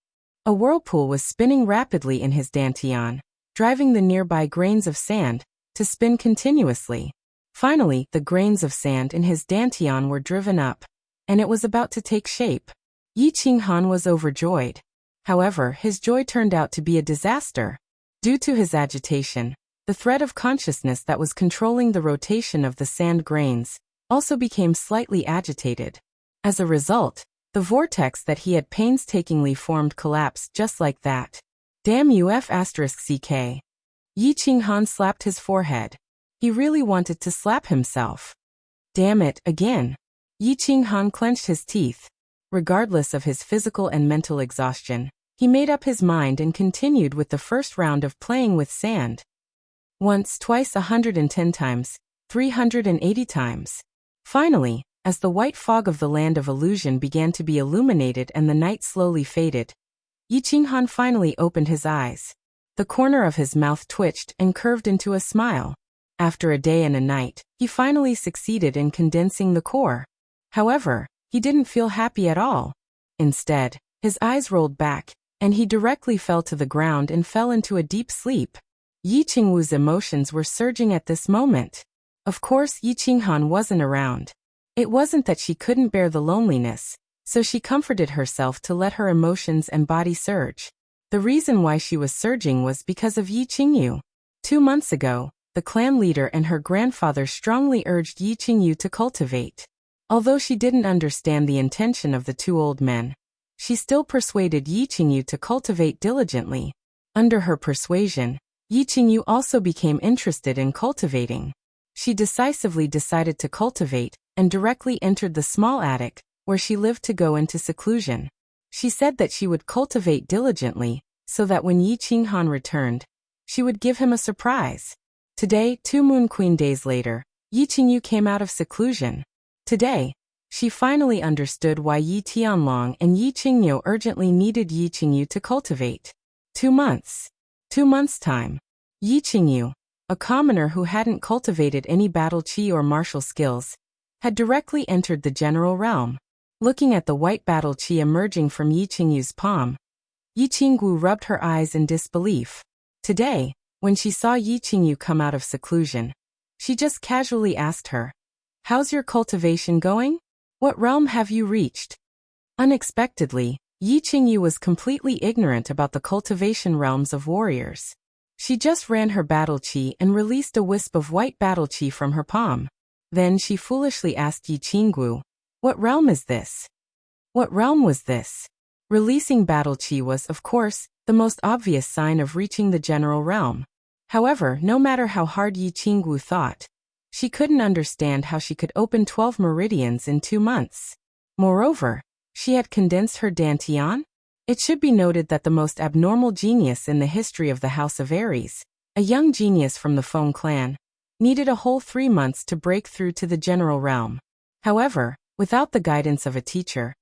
A whirlpool was spinning rapidly in his dantian, driving the nearby grains of sand to spin continuously. Finally, the grains of sand in his dantian were driven up, and it was about to take shape. Yi Qinghan was overjoyed. However, his joy turned out to be a disaster. Due to his agitation, the thread of consciousness that was controlling the rotation of the sand grains also became slightly agitated. As a result, the vortex that he had painstakingly formed collapsed just like that. Damn UF*CK. Yi Qinghan slapped his forehead. He really wanted to slap himself. Damn it, again. Yi Qinghan clenched his teeth. Regardless of his physical and mental exhaustion, he made up his mind and continued with the first round of playing with sand. Once, twice, 110 times, 380 times. Finally, as the white fog of the land of illusion began to be illuminated and the night slowly faded, Yi Qinghan finally opened his eyes. The corner of his mouth twitched and curved into a smile. After a day and a night, he finally succeeded in condensing the core. However, he didn't feel happy at all. Instead, his eyes rolled back, and he directly fell to the ground and fell into a deep sleep. Yi Qingwu's emotions were surging at this moment. Of course, Yi Qinghan wasn't around. It wasn't that she couldn't bear the loneliness, so she comforted herself to let her emotions and body surge. The reason why she was surging was because of Yi Qingyu. 2 months ago, the clan leader and her grandfather strongly urged Yi Qingyu to cultivate. Although she didn't understand the intention of the 2 old men, she still persuaded Yi Qingyu to cultivate diligently. Under her persuasion, Yi Qingyu also became interested in cultivating. She decisively decided to cultivate and directly entered the small attic where she lived to go into seclusion. She said that she would cultivate diligently so that when Yi Qinghan returned, she would give him a surprise. Today, 2 Moon Queen days later, Yi Qingyu came out of seclusion. Today, she finally understood why Yi Tianlong and Yi Qingyu urgently needed Yi Qingyu to cultivate. 2 months. 2 months' time. Yi Qingyu, a commoner who hadn't cultivated any battle chi or martial skills, had directly entered the general realm. Looking at the white battle chi emerging from Yi Qingyu's palm, Yi Qingwu rubbed her eyes in disbelief. Today, when she saw Yi Qingyu come out of seclusion, she just casually asked her, "How's your cultivation going? What realm have you reached?" Unexpectedly, Yi Qingyu was completely ignorant about the cultivation realms of warriors. She just ran her battle chi and released a wisp of white battle chi from her palm. Then she foolishly asked Yi Qingwu, "What realm is this? What realm was this?" Releasing battle chi was, of course, the most obvious sign of reaching the general realm. However, no matter how hard Yi Qingwu thought, she couldn't understand how she could open 12 meridians in 2 months. Moreover, she had condensed her dantian. It should be noted that the most abnormal genius in the history of the House of Aries, a young genius from the Feng clan, needed a whole 3 months to break through to the general realm. However, without the guidance of a teacher,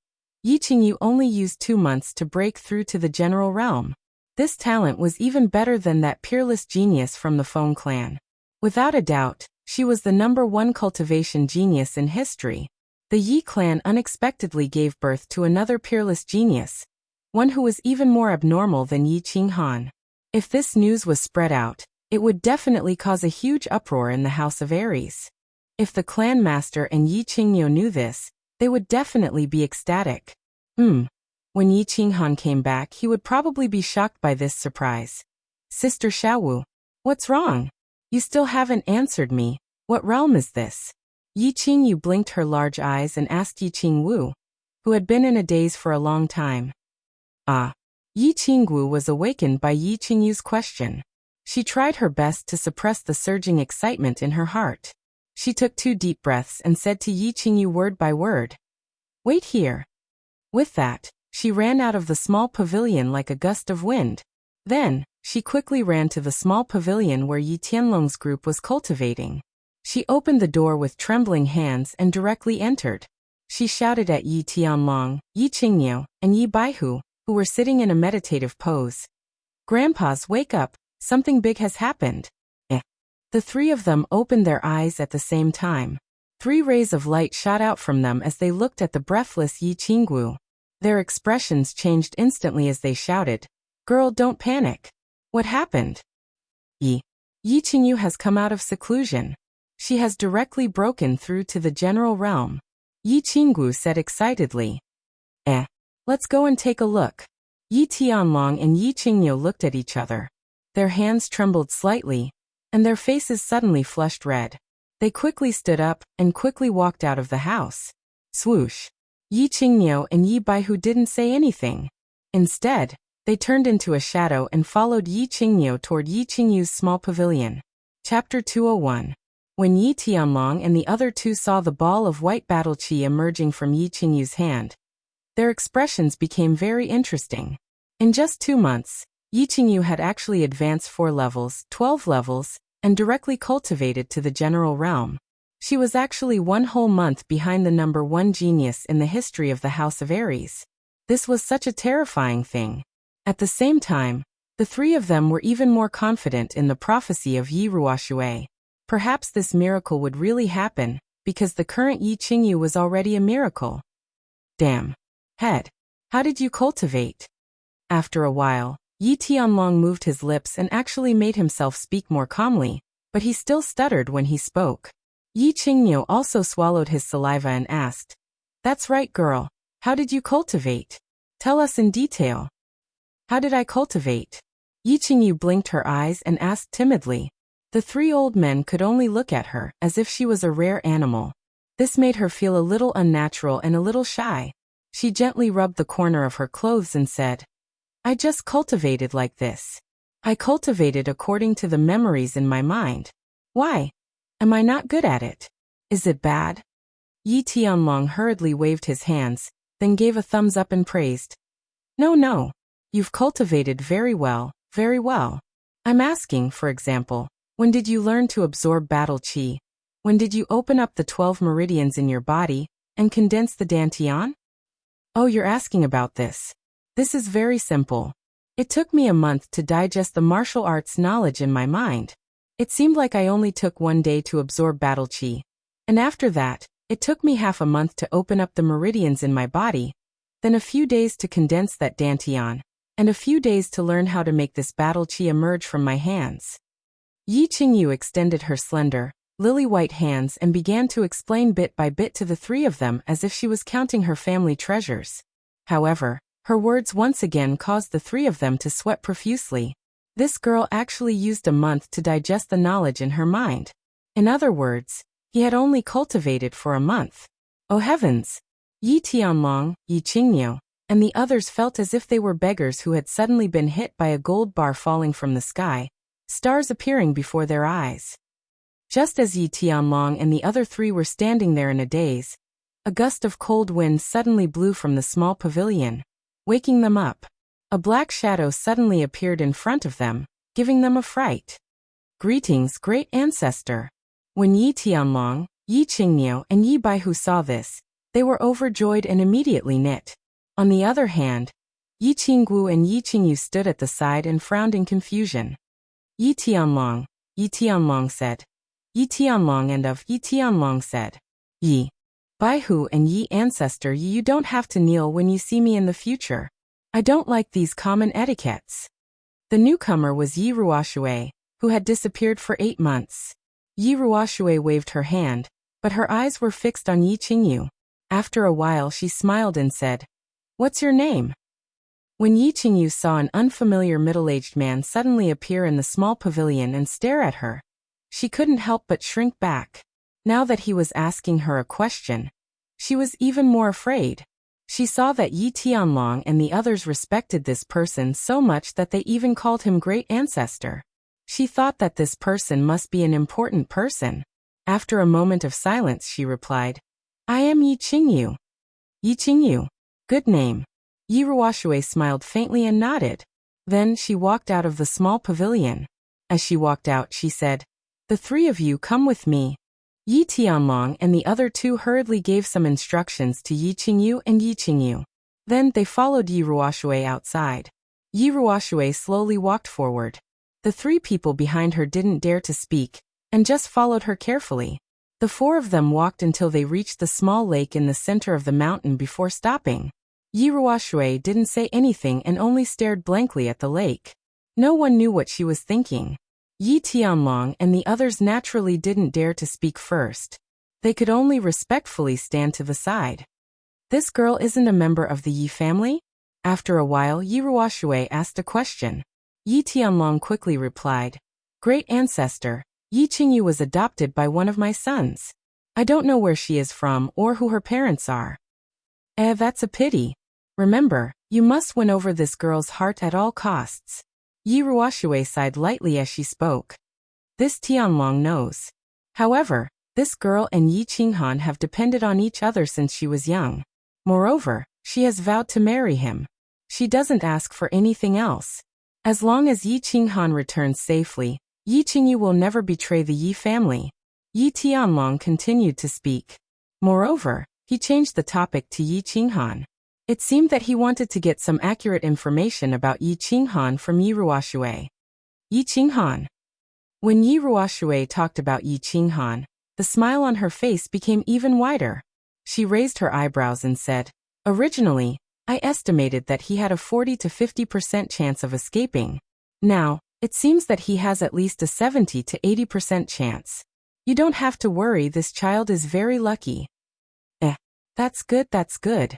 Yi Qingyu only used 2 months to break through to the general realm. This talent was even better than that peerless genius from the Feng clan. Without a doubt, she was the #1 cultivation genius in history. The Yi clan unexpectedly gave birth to another peerless genius, one who was even more abnormal than Yi Qinghan. If this news was spread out, it would definitely cause a huge uproar in the House of Aries. If the clan master and Yi Qingyu knew this, they would definitely be ecstatic. When Yi Qinghan came back, he would probably be shocked by this surprise. "Sister Xiaowu, what's wrong? You still haven't answered me. What realm is this?" Yi Qingyu blinked her large eyes and asked Yi Qingwu. who had been in a daze for a long time. Ah. Yi Qinggu was awakened by Yi Qingyu's question. She tried her best to suppress the surging excitement in her heart. She took 2 deep breaths and said to Yi Qingyu word by word, "Wait here." With that, she ran out of the small pavilion like a gust of wind. Then, she quickly ran to the small pavilion where Yi Tianlong's group was cultivating. She opened the door with trembling hands and directly entered. She shouted at Yi Tianlong, Yi Qingyu, and Yi Baihu, who were sitting in a meditative pose. "Grandpas, wake up, something big has happened." The 3 of them opened their eyes at the same time. 3 rays of light shot out from them as they looked at the breathless Yi Qinggu. Their expressions changed instantly as they shouted, "Girl, don't panic. What happened?" Yi Qingyu has come out of seclusion. She has directly broken through to the general realm. Yi Qinggu said excitedly. Let's go and take a look." Yi Tianlong and Yi Qingyu looked at each other. Their hands trembled slightly, and their faces suddenly flushed red. They quickly stood up and quickly walked out of the house. Swoosh. Yi Qingyu and Yi Baihu didn't say anything. Instead, they turned into a shadow and followed Yi Qingyu toward Yi Qingyu's small pavilion. Chapter 201. When Yi Tianlong and the other 2 saw the ball of white battle qi emerging from Yi Qingyu's hand, their expressions became very interesting. In just 2 months, Yi Qingyu had actually advanced 4 levels, 12 levels, and directly cultivated to the general realm. She was actually 1 whole month behind the number 1 genius in the history of the House of Aries. This was such a terrifying thing. At the same time, the 3 of them were even more confident in the prophecy of Yi Ruoshui. Perhaps this miracle would really happen, because the current Yi Qingyu was already a miracle. Damn. Head. How did you cultivate? After a while, Yi Tianlong moved his lips and actually made himself speak more calmly, but he still stuttered when he spoke. Yi Qingyu also swallowed his saliva and asked, "That's right, girl. How did you cultivate? Tell us in detail." "How did I cultivate?" Yi Qingyu blinked her eyes and asked timidly. The 3 old men could only look at her as if she was a rare animal. This made her feel a little unnatural and a little shy. She gently rubbed the corner of her clothes and said, "I just cultivated like this. I cultivated according to the memories in my mind. Why? Am I not good at it? Is it bad?" Yi Tianlong hurriedly waved his hands, then gave a thumbs up and praised. No. You've cultivated very well, very well. I'm asking, for example, when did you learn to absorb battle qi? When did you open up the 12 meridians in your body and condense the dantian? Oh, you're asking about this. This is very simple. It took me a month to digest the martial arts knowledge in my mind. It seemed like I only took 1 day to absorb battle qi. And after that, it took me half a month to open up the meridians in my body, then a few days to condense that dantian, and a few days to learn how to make this battle qi emerge from my hands. Yi Qingyu extended her slender, lily-white hands and began to explain bit by bit to the 3 of them as if she was counting her family treasures. However, her words once again caused the 3 of them to sweat profusely. This girl actually used a month to digest the knowledge in her mind. In other words, he had only cultivated for a month. Oh heavens! Yi Tianlong, Yi Qingyu, and the others felt as if they were beggars who had suddenly been hit by a gold bar falling from the sky, stars appearing before their eyes. Just as Yi Tianlong and the other 3 were standing there in a daze, a gust of cold wind suddenly blew from the small pavilion, waking them up. A black shadow suddenly appeared in front of them, giving them a fright. "Greetings, great ancestor." When Yi Tianlong, Yi Qingyu, and Yi Baihu saw this, they were overjoyed and immediately knit. On the other hand, Yi Qinggu and Yi Qingyu stood at the side and frowned in confusion. Yi Tianlong said. Yi Tianlong and of Yi Tianlong said. Yi Baihu and Yi ancestor, you don't have to kneel when you see me in the future. I don't like these common etiquettes. The newcomer was Yi Ruoshui, who had disappeared for 8 months. Yi Ruoshui waved her hand, but her eyes were fixed on Yi Qingyu. After a while she smiled and said, "What's your name?" When Yi Qingyu saw an unfamiliar middle-aged man suddenly appear in the small pavilion and stare at her, she couldn't help but shrink back. Now that he was asking her a question, she was even more afraid. She saw that Yi Tianlong and the others respected this person so much that they even called him Great Ancestor. She thought that this person must be an important person. After a moment of silence, she replied, I am Yi Qingyu. Yi Qingyu. Good name. Yi Ruoshui smiled faintly and nodded. Then she walked out of the small pavilion. As she walked out, she said, The three of you come with me. Yi Tianlong and the other two hurriedly gave some instructions to Yi Qingyu and Yi Qingyu. Then they followed Yi Ruoshui outside. Yi Ruoshui slowly walked forward. The three people behind her didn't dare to speak, and just followed her carefully. The four of them walked until they reached the small lake in the center of the mountain before stopping. Yi Ruoshui didn't say anything and only stared blankly at the lake. No one knew what she was thinking. Yi Tianlong and the others naturally didn't dare to speak first. They could only respectfully stand to the side. This girl isn't a member of the Yi family? After a while, Yi Ruoshui asked a question. Yi Tianlong quickly replied, Great Ancestor, Yi Qingyu was adopted by one of my sons. I don't know where she is from or who her parents are. That's a pity. Remember, you must win over this girl's heart at all costs. Yi Ruoshui sighed lightly as she spoke. This Tianlong knows. However, this girl and Yi Qinghan have depended on each other since she was young. Moreover, she has vowed to marry him. She doesn't ask for anything else. As long as Yi Qinghan returns safely, Yi Qingyu will never betray the Yi family. Yi Tianlong continued to speak. Moreover, he changed the topic to Yi Qinghan. It seemed that he wanted to get some accurate information about Yi Qinghan from Yi Ruoshui. Yi Qinghan. When Yi Ruoshui talked about Yi Qinghan, the smile on her face became even wider. She raised her eyebrows and said, Originally, I estimated that he had a 40 to 50% chance of escaping. Now, it seems that he has at least a 70 to 80% chance. You don't have to worry, this child is very lucky. That's good, that's good.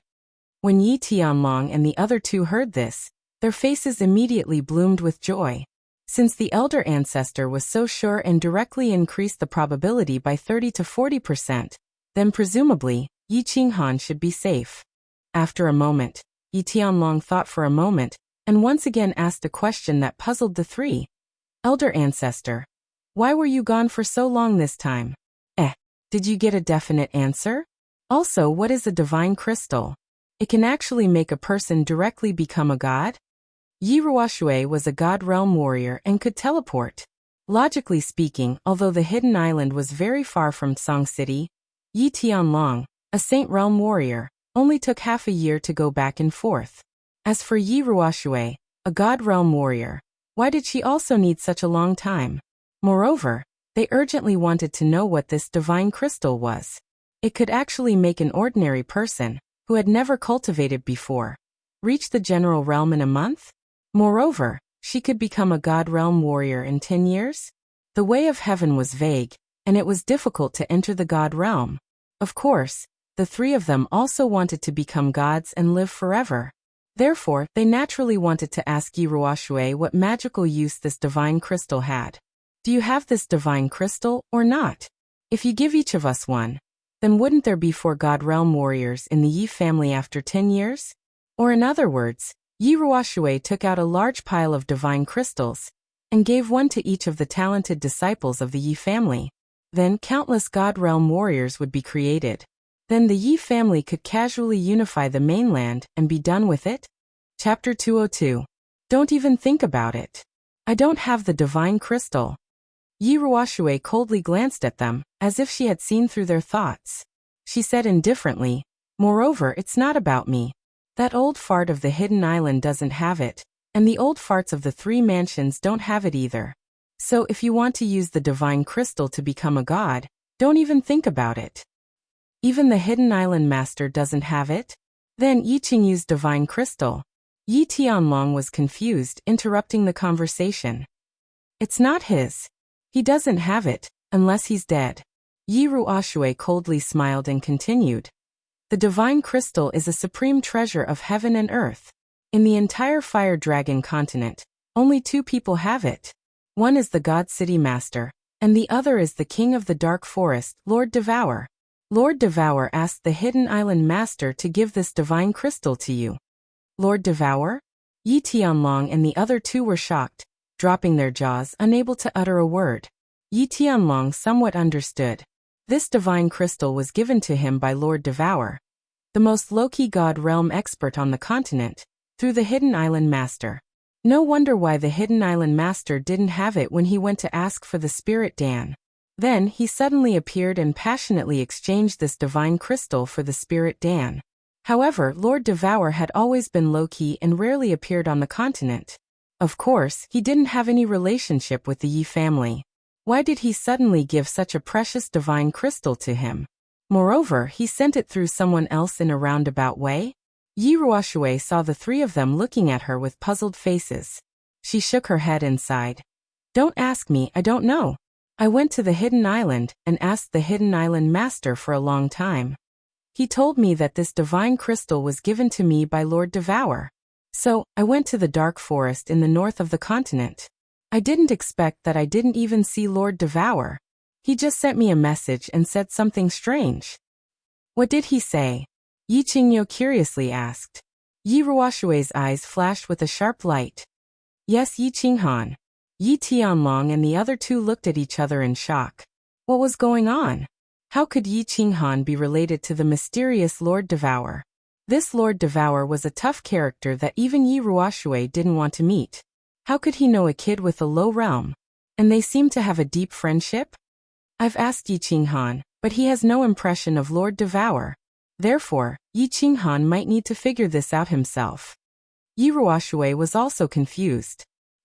When Yi Tianlong and the other two heard this, their faces immediately bloomed with joy. Since the elder ancestor was so sure and directly increased the probability by 30 to 40%, then presumably, Yi Qinghan should be safe. After a moment, Yi Tianlong thought for a moment, and once again asked a question that puzzled the three. Elder ancestor, why were you gone for so long this time? Did you get a definite answer? Also, what is a divine crystal? It can actually make a person directly become a god? Yi Ruoshui was a god realm warrior and could teleport. Logically speaking, although the hidden island was very far from Song City, Yi Tianlong, a saint realm warrior, only took half a year to go back and forth. As for Yi Ruoshui, a god realm warrior, why did she also need such a long time? Moreover, they urgently wanted to know what this divine crystal was. It could actually make an ordinary person, who had never cultivated before, reach the general realm in a month? Moreover, she could become a god realm warrior in 10 years? The way of heaven was vague, and it was difficult to enter the god realm. Of course, the three of them also wanted to become gods and live forever. Therefore, they naturally wanted to ask Yi Ruoshui what magical use this divine crystal had. Do you have this divine crystal, or not? If you give each of us one, then wouldn't there be 4 god realm warriors in the Yi family after 10 years? Or in other words, Yi Ruoshui took out a large pile of divine crystals, and gave one to each of the talented disciples of the Yi family. Then countless god realm warriors would be created. Then the Yi family could casually unify the mainland and be done with it? Chapter 202. Don't even think about it. I don't have the divine crystal. Yi Ruoshui coldly glanced at them, as if she had seen through their thoughts. She said indifferently, Moreover, it's not about me. That old fart of the hidden island doesn't have it, and the old farts of the 3 mansions don't have it either. So if you want to use the divine crystal to become a god, don't even think about it. Even the hidden island master doesn't have it? Then Yi Qingyu's divine crystal. Yi Tianlong was confused, interrupting the conversation. It's not his. He doesn't have it, unless he's dead. Yi Ruoshui coldly smiled and continued. The divine crystal is a supreme treasure of heaven and earth. In the entire Fire Dragon continent, only 2 people have it. One is the God City Master, and the other is the King of the Dark Forest, Lord Devour. Lord Devour asked the Hidden Island Master to give this divine crystal to you. Lord Devour? Yi Tianlong and the other two were shocked, dropping their jaws, unable to utter a word. Yi Tianlong somewhat understood. This divine crystal was given to him by Lord Devour, the most low-key god realm expert on the continent, through the Hidden Island Master. No wonder why the Hidden Island Master didn't have it when he went to ask for the Spirit Dan. Then he suddenly appeared and passionately exchanged this divine crystal for the Spirit Dan. However, Lord Devour had always been low-key and rarely appeared on the continent. Of course, he didn't have any relationship with the Yi family. Why did he suddenly give such a precious divine crystal to him? Moreover, he sent it through someone else in a roundabout way? Yi Ruoshui saw the three of them looking at her with puzzled faces. She shook her head and sighed. Don't ask me, I don't know. I went to the Hidden Island and asked the Hidden Island Master for a long time. He told me that this divine crystal was given to me by Lord Devour. So, I went to the dark forest in the north of the continent. I didn't expect that I didn't even see Lord Devour. He just sent me a message and said something strange. What did he say? Yi Qingyo curiously asked. Yi Ruoshui's eyes flashed with a sharp light. Yes, Yi Qinghan. Yi Tianlong and the other two looked at each other in shock. What was going on? How could Yi Qinghan be related to the mysterious Lord Devour? This Lord Devour was a tough character that even Yi Ruoshui didn't want to meet. How could he know a kid with a low realm? And they seem to have a deep friendship? I've asked Yi Qinghan, but he has no impression of Lord Devour. Therefore, Yi Qinghan might need to figure this out himself. Yi Ruoshui was also confused.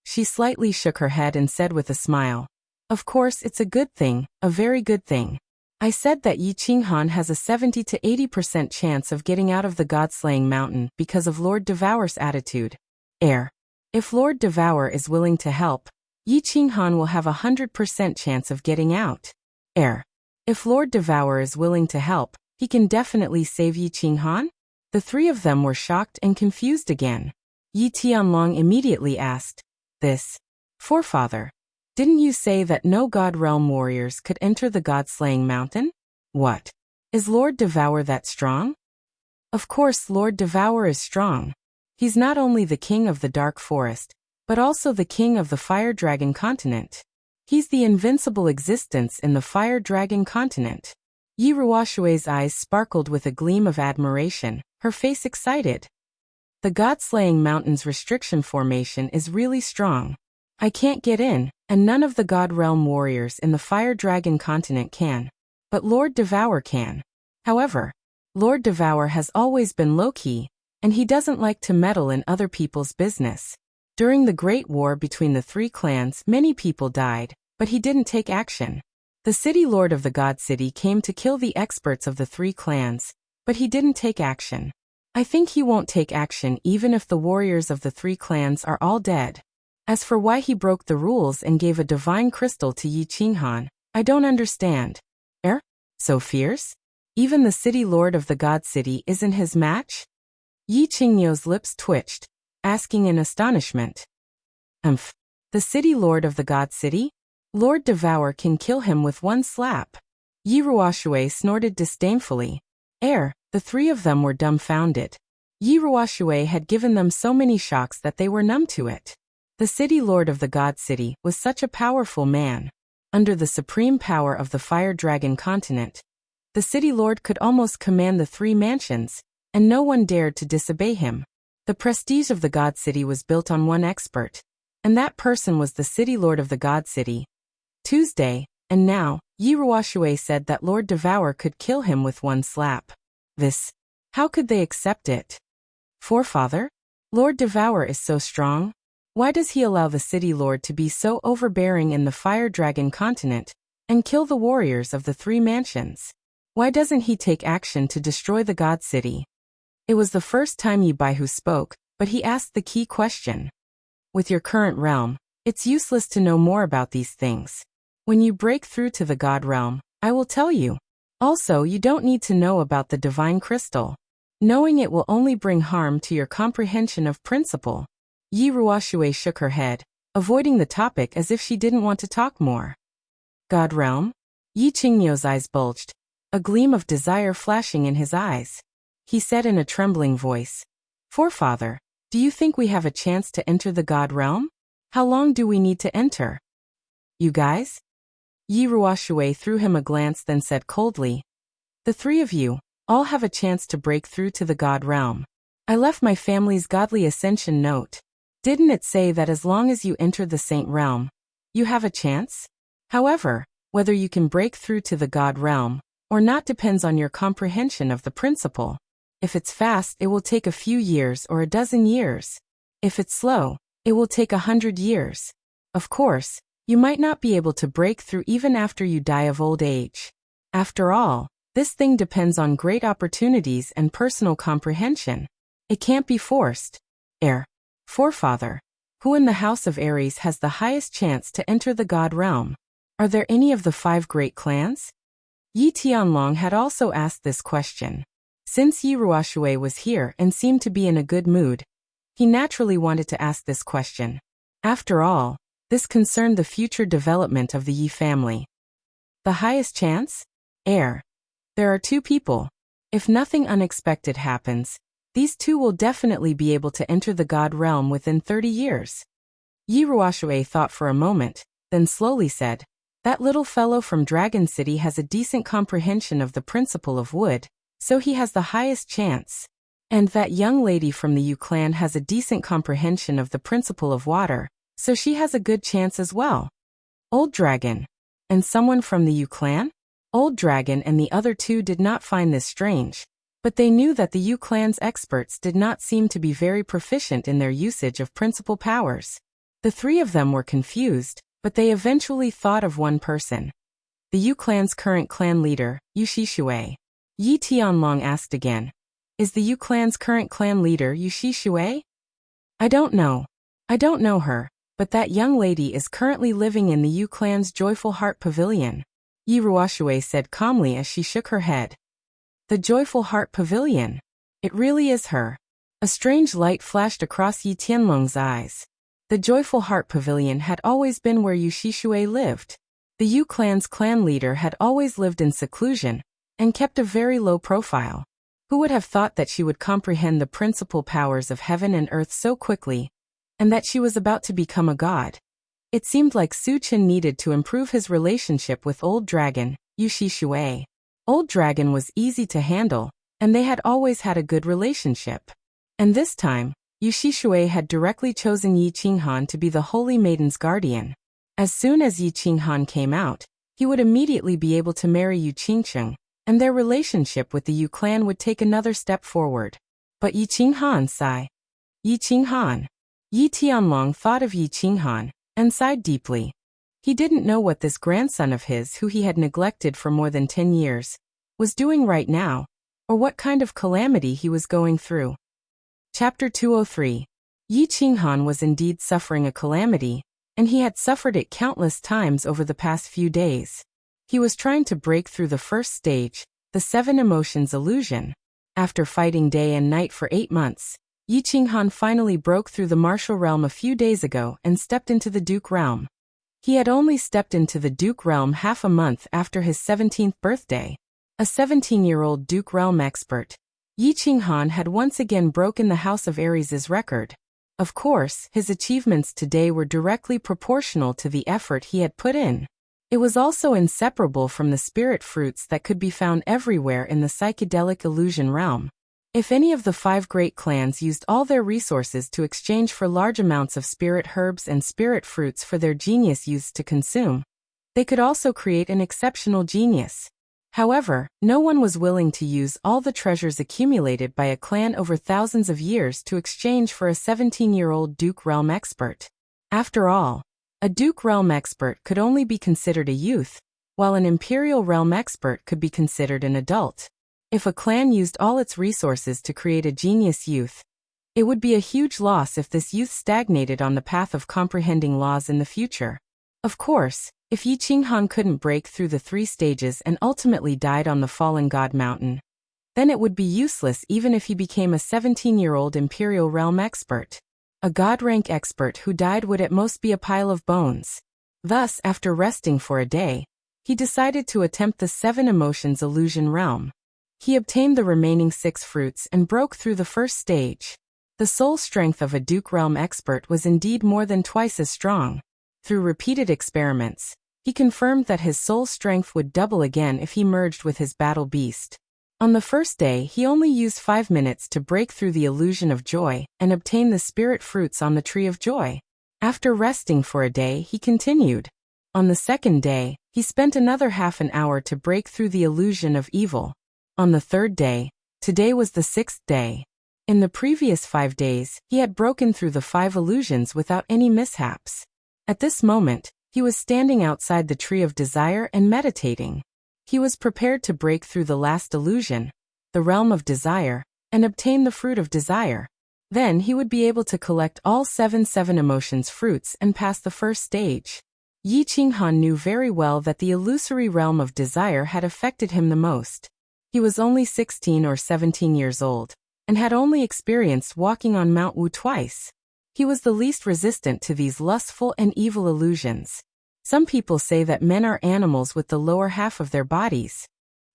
She slightly shook her head and said with a smile, Of course it's a good thing, a very good thing. I said that Yi Qinghan has a 70 to 80% chance of getting out of the God-slaying mountain because of Lord Devour's attitude. If Lord Devour is willing to help, Yi Qinghan will have a 100% chance of getting out. If Lord Devour is willing to help, he can definitely save Yi Qinghan? The three of them were shocked and confused again. Yi Tianlong immediately asked, This, forefather, didn't you say that no God Realm warriors could enter the God-slaying mountain? What? Is Lord Devour that strong? Of course Lord Devour is strong. He's not only the king of the dark forest, but also the king of the Fire Dragon continent. He's the invincible existence in the Fire Dragon continent. Yi Ruoshui's eyes sparkled with a gleam of admiration, her face excited. The God-slaying mountain's restriction formation is really strong. I can't get in, and none of the God Realm warriors in the Fire Dragon continent can. But Lord Devour can. However, Lord Devour has always been low-key, and he doesn't like to meddle in other people's business. During the Great War between the three clans, many people died, but he didn't take action. The City Lord of the God City came to kill the experts of the three clans, but he didn't take action. I think he won't take action even if the warriors of the three clans are all dead. As for why he broke the rules and gave a divine crystal to Yi Qinghan, I don't understand. So fierce? Even the City Lord of the God City isn't his match? Yi Qingyo's lips twitched, asking in astonishment. The City Lord of the God City? Lord Devour can kill him with one slap. Yi Ruoshui snorted disdainfully. The three of them were dumbfounded. Yi Ruoshui had given them so many shocks that they were numb to it. The City Lord of the God City was such a powerful man. Under the supreme power of the Fire Dragon continent, the City Lord could almost command the three mansions, and no one dared to disobey him. The prestige of the God City was built on one expert, and that person was the City Lord of the God City. Tuesday, and now, Yi Ruoshui said that Lord Devour could kill him with one slap. How could they accept it? Forefather? Lord Devour is so strong. Why does he allow the City Lord to be so overbearing in the Fire Dragon continent, and kill the warriors of the three mansions? Why doesn't he take action to destroy the God City? It was the first time Yi Baihu spoke, but he asked the key question. With your current realm, it's useless to know more about these things. When you break through to the God realm, I will tell you. Also, you don't need to know about the divine crystal. Knowing it will only bring harm to your comprehension of principle. Yi Ruoshui shook her head, avoiding the topic as if she didn't want to talk more. God realm? Yi Qingmyo's eyes bulged. a gleam of desire flashing in his eyes. He said in a trembling voice, "Forefather, do you think we have a chance to enter the God realm? How long do we need to enter?" "You guys?" Yi Ruoshui threw him a glance, then said coldly, "The three of you, all have a chance to break through to the God realm. I left my family's godly ascension note. Didn't it say that as long as you enter the saint realm, you have a chance? However, whether you can break through to the God realm or not depends on your comprehension of the principle. If it's fast, it will take a few years or a dozen years. If it's slow, it will take 100 years. Of course, you might not be able to break through even after you die of old age. After all, this thing depends on great opportunities and personal comprehension. It can't be forced. Forefather, who in the House of Aries has the highest chance to enter the God realm? Are there any of the 5 great clans?" Yi Tianlong had also asked this question. Since Yi Ruoshui was here and seemed to be in a good mood, he naturally wanted to ask this question. After all, this concerned the future development of the Yi family. The highest chance? There are 2 people. If nothing unexpected happens, these 2 will definitely be able to enter the God realm within 30 years. Yi Ruoshui thought for a moment, then slowly said, "That little fellow from Dragon City has a decent comprehension of the principle of wood, so he has the highest chance. And that young lady from the Yu clan has a decent comprehension of the principle of water, so she has a good chance as well." Old Dragon. And someone from the Yu clan? Old Dragon and the other 2 did not find this strange, but they knew that the Yu clan's experts did not seem to be very proficient in their usage of principal powers. The 3 of them were confused, but they eventually thought of one person. The Yu clan's current clan leader, Yu Shishui. Yi Tianlong asked again, "Is the Yu clan's current clan leader Yu Shishui?" I don't know her, but that young lady is currently living in the Yu clan's Joyful Heart Pavilion," Yi Ruoshui said calmly as she shook her head. "The Joyful Heart Pavilion. It really is her." A strange light flashed across Yi Tianlong's eyes. The Joyful Heart Pavilion had always been where Yu Shishui lived. The Yu clan's clan leader had always lived in seclusion and kept a very low profile. Who would have thought that she would comprehend the principal powers of heaven and earth so quickly, and that she was about to become a god? It seemed like Su Chen needed to improve his relationship with Old Dragon, Yu Shishui. Old Dragon was easy to handle, and they had always had a good relationship. And this time, Yu Shishui had directly chosen Yi Qinghan to be the Holy Maiden's guardian. As soon as Yi Qinghan came out, he would immediately be able to marry Yu Qingcheng, and their relationship with the Yu clan would take another step forward. But Yi Qinghan sighed. Yi Qinghan. Yi Tianlong thought of Yi Qinghan, and sighed deeply. He didn't know what this grandson of his, who he had neglected for more than 10 years, was doing right now, or what kind of calamity he was going through. Chapter 203. Yi Qinghan was indeed suffering a calamity, and he had suffered it countless times over the past few days. He was trying to break through the first stage, the 7 emotions illusion. After fighting day and night for 8 months, Yi Qinghan finally broke through the martial realm a few days ago and stepped into the Duke realm. He had only stepped into the Duke realm half a month after his 17th birthday. A 17-year-old Duke realm expert, Yi Qinghan had once again broken the House of Aries' record. Of course, his achievements today were directly proportional to the effort he had put in. It was also inseparable from the spirit fruits that could be found everywhere in the psychedelic illusion realm. If any of the 5 great clans used all their resources to exchange for large amounts of spirit herbs and spirit fruits for their genius youths to consume, they could also create an exceptional genius. However, no one was willing to use all the treasures accumulated by a clan over thousands of years to exchange for a 17-year-old Duke realm expert. After all, a Duke realm expert could only be considered a youth, while an Imperial realm expert could be considered an adult. If a clan used all its resources to create a genius youth, it would be a huge loss if this youth stagnated on the path of comprehending laws in the future. Of course, if Yi Qinghan couldn't break through the 3 stages and ultimately died on the Fallen God Mountain, then it would be useless even if he became a 17-year-old Imperial realm expert. A god rank expert who died would at most be a pile of bones. Thus, after resting for a day, he decided to attempt the 7 emotions illusion realm. He obtained the remaining 6 fruits and broke through the first stage. The soul strength of a Duke Realm expert was indeed more than twice as strong. Through repeated experiments, he confirmed that his soul strength would double again if he merged with his battle beast. On the first day, he only used 5 minutes to break through the illusion of joy and obtain the spirit fruits on the tree of joy. After resting for a day, he continued. On the second day, he spent another half an hour to break through the illusion of evil. On the third day, today was the 6th day. In the previous 5 days, he had broken through the 5 illusions without any mishaps. At this moment, he was standing outside the tree of desire and meditating. He was prepared to break through the last illusion, the realm of desire, and obtain the fruit of desire. Then he would be able to collect all 7 emotions fruits and pass the first stage. Yi Qinghan knew very well that the illusory realm of desire had affected him the most. He was only 16 or 17 years old, and had only experienced walking on Mount Wu twice. He was the least resistant to these lustful and evil illusions. Some people say that men are animals with the lower half of their bodies.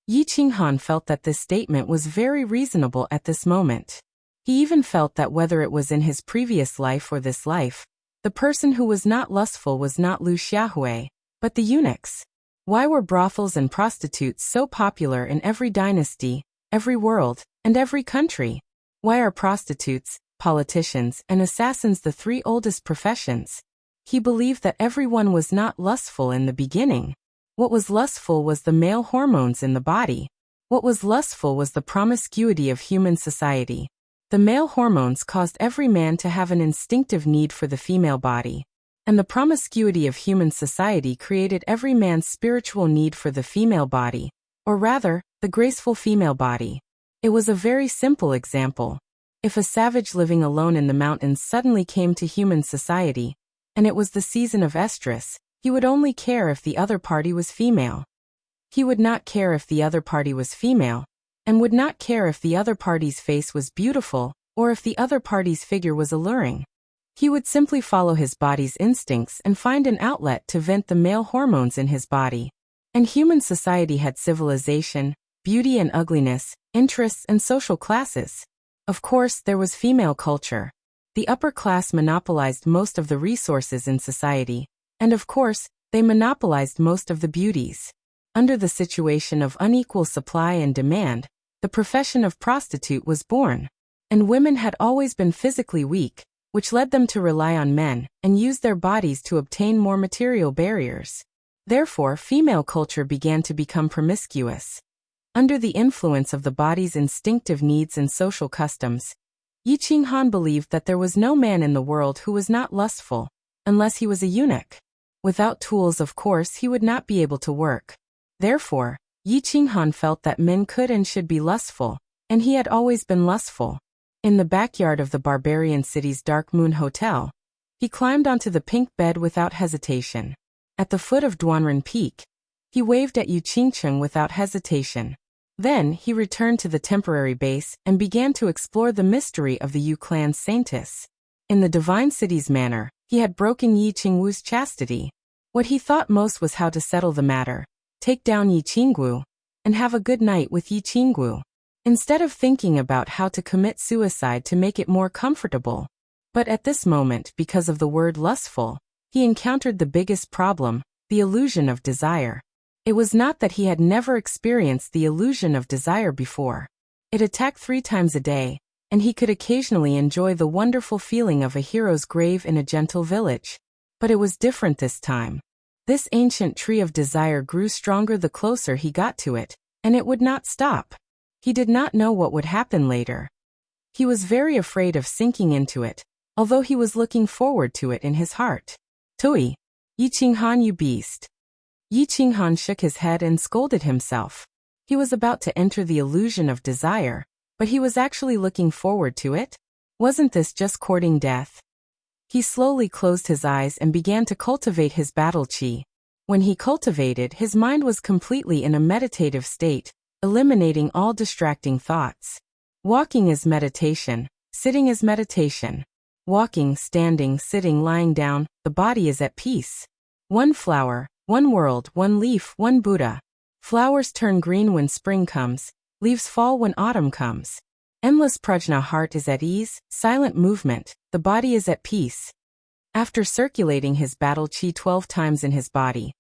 Yi Qinghan felt that this statement was very reasonable at this moment. He even felt that whether it was in his previous life or this life, the person who was not lustful was not Lu Xiaohui, but the eunuchs. Why were brothels and prostitutes so popular in every dynasty, every world, and every country? Why are prostitutes, politicians, and assassins the 3 oldest professions? He believed that everyone was not lustful in the beginning. What was lustful was the male hormones in the body. What was lustful was the promiscuity of human society. The male hormones caused every man to have an instinctive need for the female body. And the promiscuity of human society created every man's spiritual need for the female body, or rather, the graceful female body. It was a very simple example. If a savage living alone in the mountains suddenly came to human society, and it was the season of estrus, he would only care if the other party was female. He would not care if the other party was female, and would not care if the other party's face was beautiful, or if the other party's figure was alluring. He would simply follow his body's instincts and find an outlet to vent the male hormones in his body. And human society had civilization, beauty and ugliness, interests and social classes. Of course, there was female culture. The upper class monopolized most of the resources in society, and of course, they monopolized most of the beauties. Under the situation of unequal supply and demand, the profession of prostitute was born. And women had always been physically weak, which led them to rely on men and use their bodies to obtain more material barriers. Therefore, female culture began to become promiscuous. Under the influence of the body's instinctive needs and social customs, Yi Qinghan believed that there was no man in the world who was not lustful, unless he was a eunuch. Without tools, of course, he would not be able to work. Therefore, Yi Qinghan felt that men could and should be lustful, and he had always been lustful. In the backyard of the barbarian city's Dark Moon Hotel, he climbed onto the pink bed without hesitation. At the foot of Duanren Peak, he waved at Yu Qingcheng without hesitation. Then, he returned to the temporary base and began to explore the mystery of the Yu clan's saintess. In the divine city's manner, he had broken Yi Qingwu's chastity. What he thought most was how to settle the matter, take down Yi Qingwu, and have a good night with Yi Qingwu, instead of thinking about how to commit suicide to make it more comfortable. But at this moment, because of the word lustful, he encountered the biggest problem, the illusion of desire. It was not that he had never experienced the illusion of desire before. It attacked 3 times a day, and he could occasionally enjoy the wonderful feeling of a hero's grave in a gentle village. But it was different this time. This ancient tree of desire grew stronger the closer he got to it, and it would not stop. He did not know what would happen later. He was very afraid of sinking into it, although he was looking forward to it in his heart. Tui, Yi Qinghan, you beast. Yi Qinghan shook his head and scolded himself. He was about to enter the illusion of desire, but he was actually looking forward to it? Wasn't this just courting death? He slowly closed his eyes and began to cultivate his battle chi. When he cultivated, his mind was completely in a meditative state, eliminating all distracting thoughts. Walking is meditation, sitting is meditation. Walking, standing, sitting, lying down, the body is at peace. 1 One world, one leaf, one Buddha. Flowers turn green when spring comes, leaves fall when autumn comes. Endless prajna, heart is at ease, silent movement, the body is at peace. After circulating his battle chi 12 times in his body,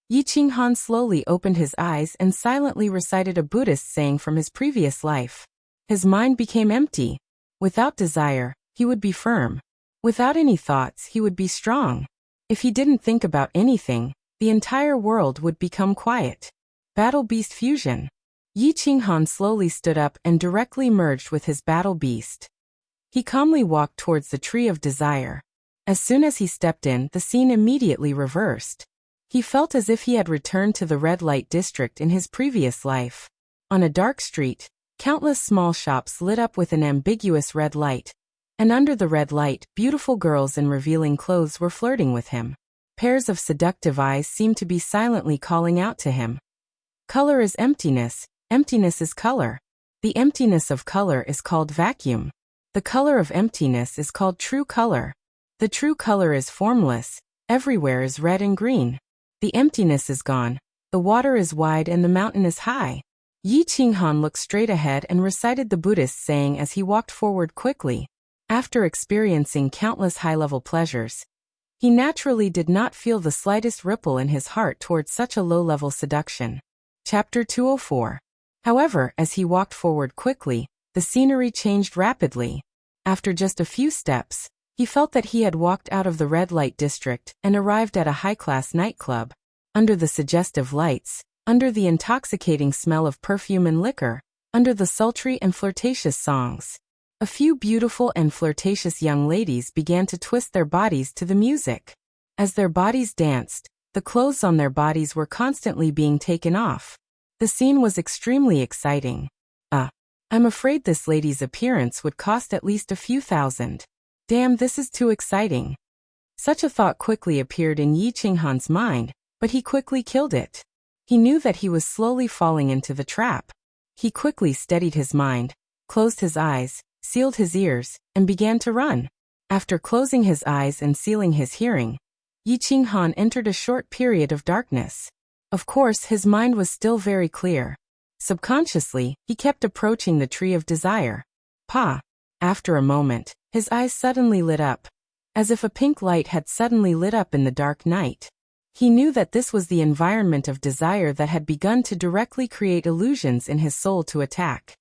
Yi Qinghan slowly opened his eyes and silently recited a Buddhist saying from his previous life. His mind became empty. Without desire, he would be firm. Without any thoughts, he would be strong. If he didn't think about anything, the entire world would become quiet. Battle Beast Fusion. Yi Qinghan slowly stood up and directly merged with his battle beast. He calmly walked towards the tree of desire. As soon as he stepped in, the scene immediately reversed. He felt as if he had returned to the red light district in his previous life. On a dark street, countless small shops lit up with an ambiguous red light, and under the red light, beautiful girls in revealing clothes were flirting with him. Pairs of seductive eyes seemed to be silently calling out to him. Color is emptiness, emptiness is color. The emptiness of color is called vacuum. The color of emptiness is called true color. The true color is formless, everywhere is red and green. The emptiness is gone, the water is wide and the mountain is high. Yi Qinghan looked straight ahead and recited the Buddhist saying as he walked forward quickly. After experiencing countless high-level pleasures, he naturally did not feel the slightest ripple in his heart towards such a low-level seduction. Chapter 204. However, as he walked forward quickly, the scenery changed rapidly. After just a few steps, he felt that he had walked out of the red light district and arrived at a high-class nightclub. Under the suggestive lights, under the intoxicating smell of perfume and liquor, under the sultry and flirtatious songs, a few beautiful and flirtatious young ladies began to twist their bodies to the music. As their bodies danced, the clothes on their bodies were constantly being taken off. The scene was extremely exciting. I'm afraid this lady's appearance would cost at least a few thousand. Damn, this is too exciting. Such a thought quickly appeared in Yi Qinghan's mind, but he quickly killed it. He knew that he was slowly falling into the trap. He quickly steadied his mind, closed his eyes, sealed his ears, and began to run. After closing his eyes and sealing his hearing, Yi Qinghan entered a short period of darkness. Of course, his mind was still very clear. Subconsciously, he kept approaching the tree of desire. After a moment, his eyes suddenly lit up, as if a pink light had suddenly lit up in the dark night. He knew that this was the environment of desire that had begun to directly create illusions in his soul to attack.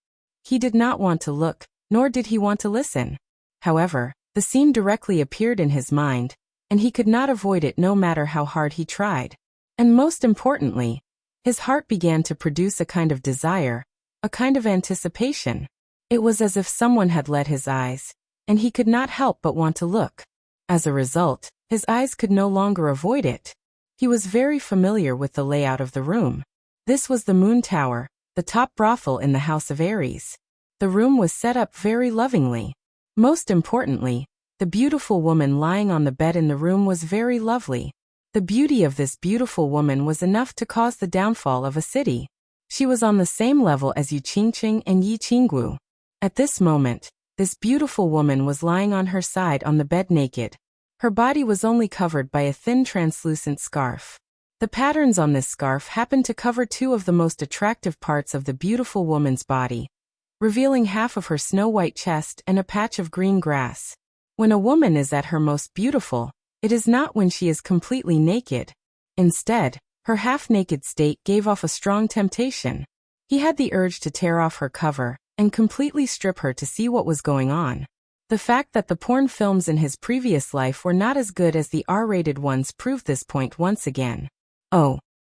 He did not want to look, nor did he want to listen. However, the scene directly appeared in his mind, and he could not avoid it no matter how hard he tried. And most importantly, his heart began to produce a kind of desire, a kind of anticipation. It was as if someone had lit his eyes, and he could not help but want to look. As a result, his eyes could no longer avoid it. He was very familiar with the layout of the room. This was the Moon Tower, the top brothel in the House of Aries. The room was set up very lovingly. Most importantly, the beautiful woman lying on the bed in the room was very lovely. The beauty of this beautiful woman was enough to cause the downfall of a city. She was on the same level as Yu Qingqing and Yi Qinggu. At this moment, this beautiful woman was lying on her side on the bed naked. Her body was only covered by a thin translucent scarf. The patterns on this scarf happened to cover two of the most attractive parts of the beautiful woman's body, revealing half of her snow-white chest and a patch of green grass. When a woman is at her most beautiful, it is not when she is completely naked. Instead, her half-naked state gave off a strong temptation. He had the urge to tear off her cover and completely strip her to see what was going on. The fact that the porn films in his previous life were not as good as the R-rated ones proved this point once again.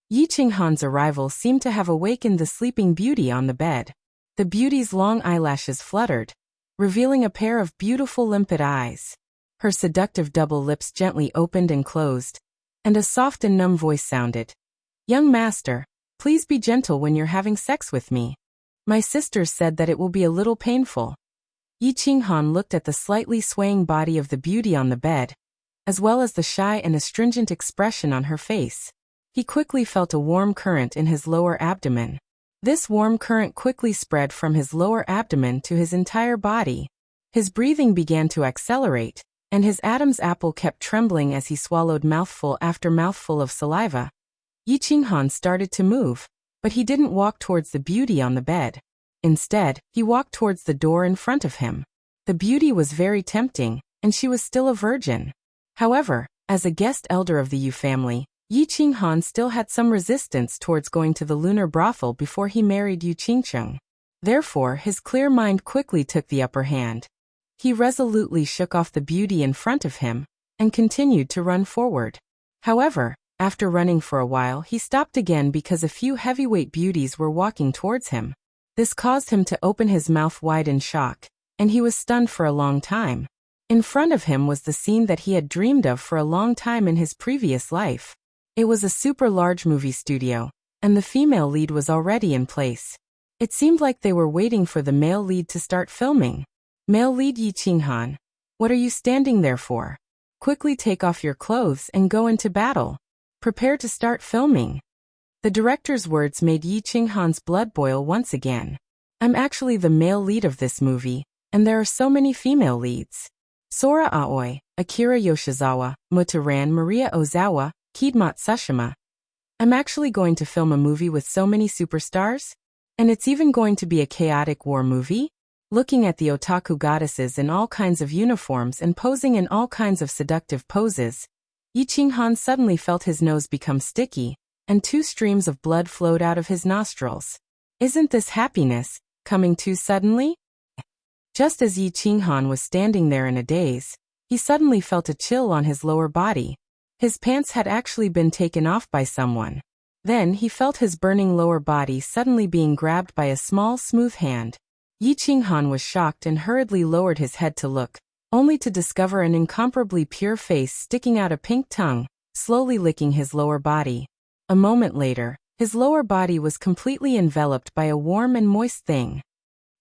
Yi Qinghan's arrival seemed to have awakened the sleeping beauty on the bed. The beauty's long eyelashes fluttered, revealing a pair of beautiful limpid eyes. Her seductive double lips gently opened and closed, and a soft and numb voice sounded. "Young master, please be gentle when you're having sex with me. My sisters said that it will be a little painful." Yi Qinghan looked at the slightly swaying body of the beauty on the bed, as well as the shy and astringent expression on her face. He quickly felt a warm current in his lower abdomen. This warm current quickly spread from his lower abdomen to his entire body. His breathing began to accelerate, and his Adam's apple kept trembling as he swallowed mouthful after mouthful of saliva. Yi Qinghan started to move, but he didn't walk towards the beauty on the bed. Instead, he walked towards the door in front of him. The beauty was very tempting, and she was still a virgin. However, as a guest elder of the Yu family, Yi Qinghan still had some resistance towards going to the lunar brothel before he married Yu Qingcheng. Therefore, his clear mind quickly took the upper hand. He resolutely shook off the beauty in front of him and continued to run forward. However, after running for a while, he stopped again because a few heavyweight beauties were walking towards him. This caused him to open his mouth wide in shock, and he was stunned for a long time. In front of him was the scene that he had dreamed of for a long time in his previous life. It was a super large movie studio, and the female lead was already in place. It seemed like they were waiting for the male lead to start filming. Male lead Yi Qinghan, what are you standing there for? Quickly take off your clothes and go into battle. Prepare to start filming. The director's words made Yi Qinghan's blood boil once again. I'm actually the male lead of this movie, and there are so many female leads. Sora Aoi, Akira Yoshizawa, Mutaran Maria Ozawa, Kidmat Tsushima. I'm actually going to film a movie with so many superstars? And it's even going to be a chaotic war movie? Looking at the otaku goddesses in all kinds of uniforms and posing in all kinds of seductive poses, Yi Qinghan suddenly felt his nose become sticky, and 2 streams of blood flowed out of his nostrils. Isn't this happiness coming too suddenly? Just as Yi Qinghan was standing there in a daze, he suddenly felt a chill on his lower body. His pants had actually been taken off by someone. Then he felt his burning lower body suddenly being grabbed by a small, smooth hand. Yi Qinghan was shocked and hurriedly lowered his head to look, only to discover an incomparably pure face sticking out a pink tongue, slowly licking his lower body. A moment later, his lower body was completely enveloped by a warm and moist thing.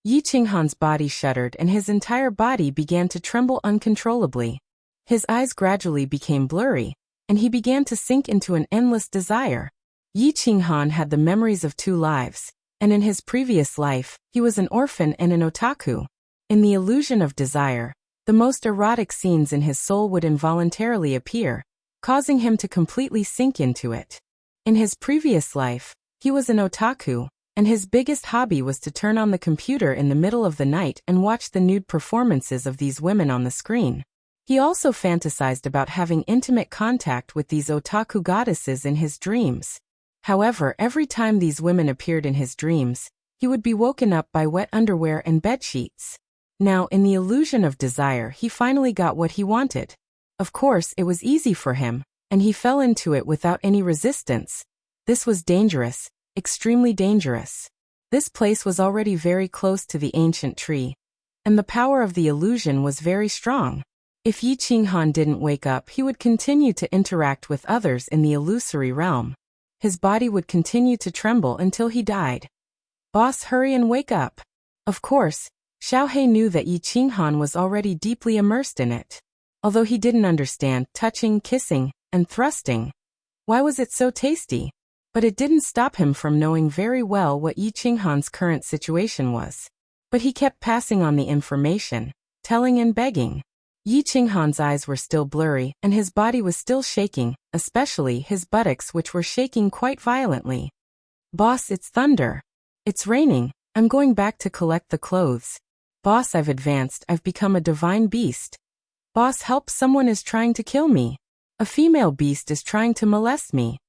Yi Qinghan's body shuddered and his entire body began to tremble uncontrollably. His eyes gradually became blurry, and he began to sink into an endless desire. Yi Qinghan had the memories of 2 lives, and in his previous life, he was an orphan and an otaku. In the illusion of desire, the most erotic scenes in his soul would involuntarily appear, causing him to completely sink into it. In his previous life, he was an otaku, and his biggest hobby was to turn on the computer in the middle of the night and watch the nude performances of these women on the screen. He also fantasized about having intimate contact with these otaku goddesses in his dreams. However, every time these women appeared in his dreams, he would be woken up by wet underwear and bedsheets. Now, in the illusion of desire, he finally got what he wanted. Of course, it was easy for him, and he fell into it without any resistance. This was dangerous, extremely dangerous. This place was already very close to the ancient tree, and the power of the illusion was very strong. If Yi Qinghan didn't wake up, he would continue to interact with others in the illusory realm. His body would continue to tremble until he died. Boss, hurry and wake up. Of course, Xiaohei knew that Yi Qinghan was already deeply immersed in it. Although he didn't understand touching, kissing, and thrusting. Why was it so tasty? But it didn't stop him from knowing very well what Yi Qinghan's current situation was. But he kept passing on the information, telling and begging. Yi Qinghan's eyes were still blurry and his body was still shaking, especially his buttocks, which were shaking quite violently. Boss, it's thunder. It's raining. I'm going back to collect the clothes. Boss, I've advanced. I've become a divine beast. Boss, help, someone is trying to kill me. A female beast is trying to molest me.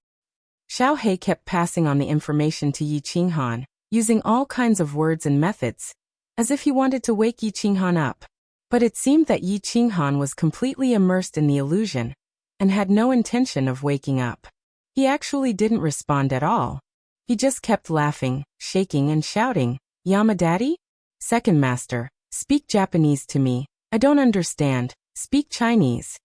Xiaohei kept passing on the information to Yi Qinghan, using all kinds of words and methods, as if he wanted to wake Yi Qinghan up. But it seemed that Yi Qinghan was completely immersed in the illusion, and had no intention of waking up. He actually didn't respond at all. He just kept laughing, shaking and shouting, Yama Daddy? Second Master, speak Japanese to me. I don't understand. Speak Chinese.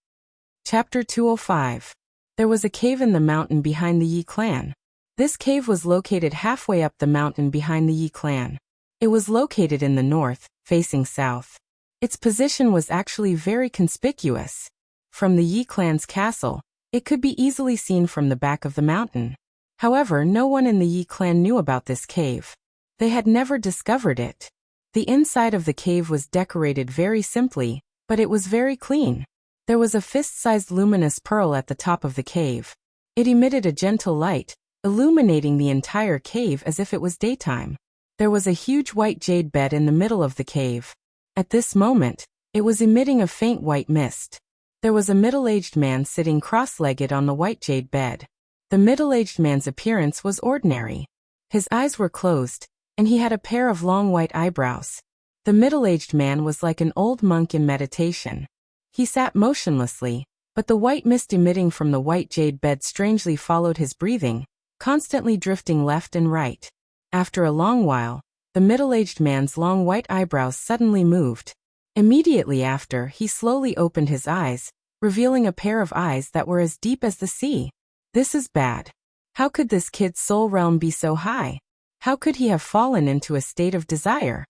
Chapter 205. There was a cave in the mountain behind the Yi clan. This cave was located halfway up the mountain behind the Yi clan. It was located in the north, facing south. Its position was actually very conspicuous. From the Yi clan's castle, it could be easily seen from the back of the mountain. However, no one in the Yi clan knew about this cave. They had never discovered it. The inside of the cave was decorated very simply, but it was very clean. There was a fist-sized luminous pearl at the top of the cave. It emitted a gentle light, illuminating the entire cave as if it was daytime. There was a huge white jade bed in the middle of the cave. At this moment, it was emitting a faint white mist. There was a middle-aged man sitting cross-legged on the white jade bed. The middle-aged man's appearance was ordinary. His eyes were closed, and he had a pair of long white eyebrows. The middle-aged man was like an old monk in meditation. He sat motionlessly, but the white mist emitting from the white jade bed strangely followed his breathing, constantly drifting left and right. After a long while, the middle-aged man's long white eyebrows suddenly moved. Immediately after, he slowly opened his eyes, revealing a pair of eyes that were as deep as the sea. This is bad. How could this kid's soul realm be so high? How could he have fallen into a state of desire?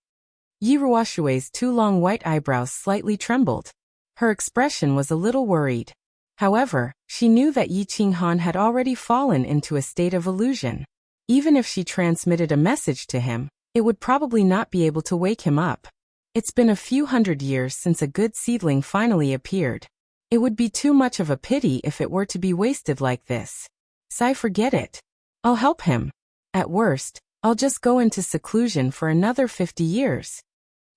Yi Ruoshui's two long white eyebrows slightly trembled. Her expression was a little worried. However, she knew that Yi Qinghan had already fallen into a state of illusion. Even if she transmitted a message to him, it would probably not be able to wake him up. It's been a few hundred years since a good seedling finally appeared. It would be too much of a pity if it were to be wasted like this. Forget it. I'll help him. At worst, I'll just go into seclusion for another 50 years.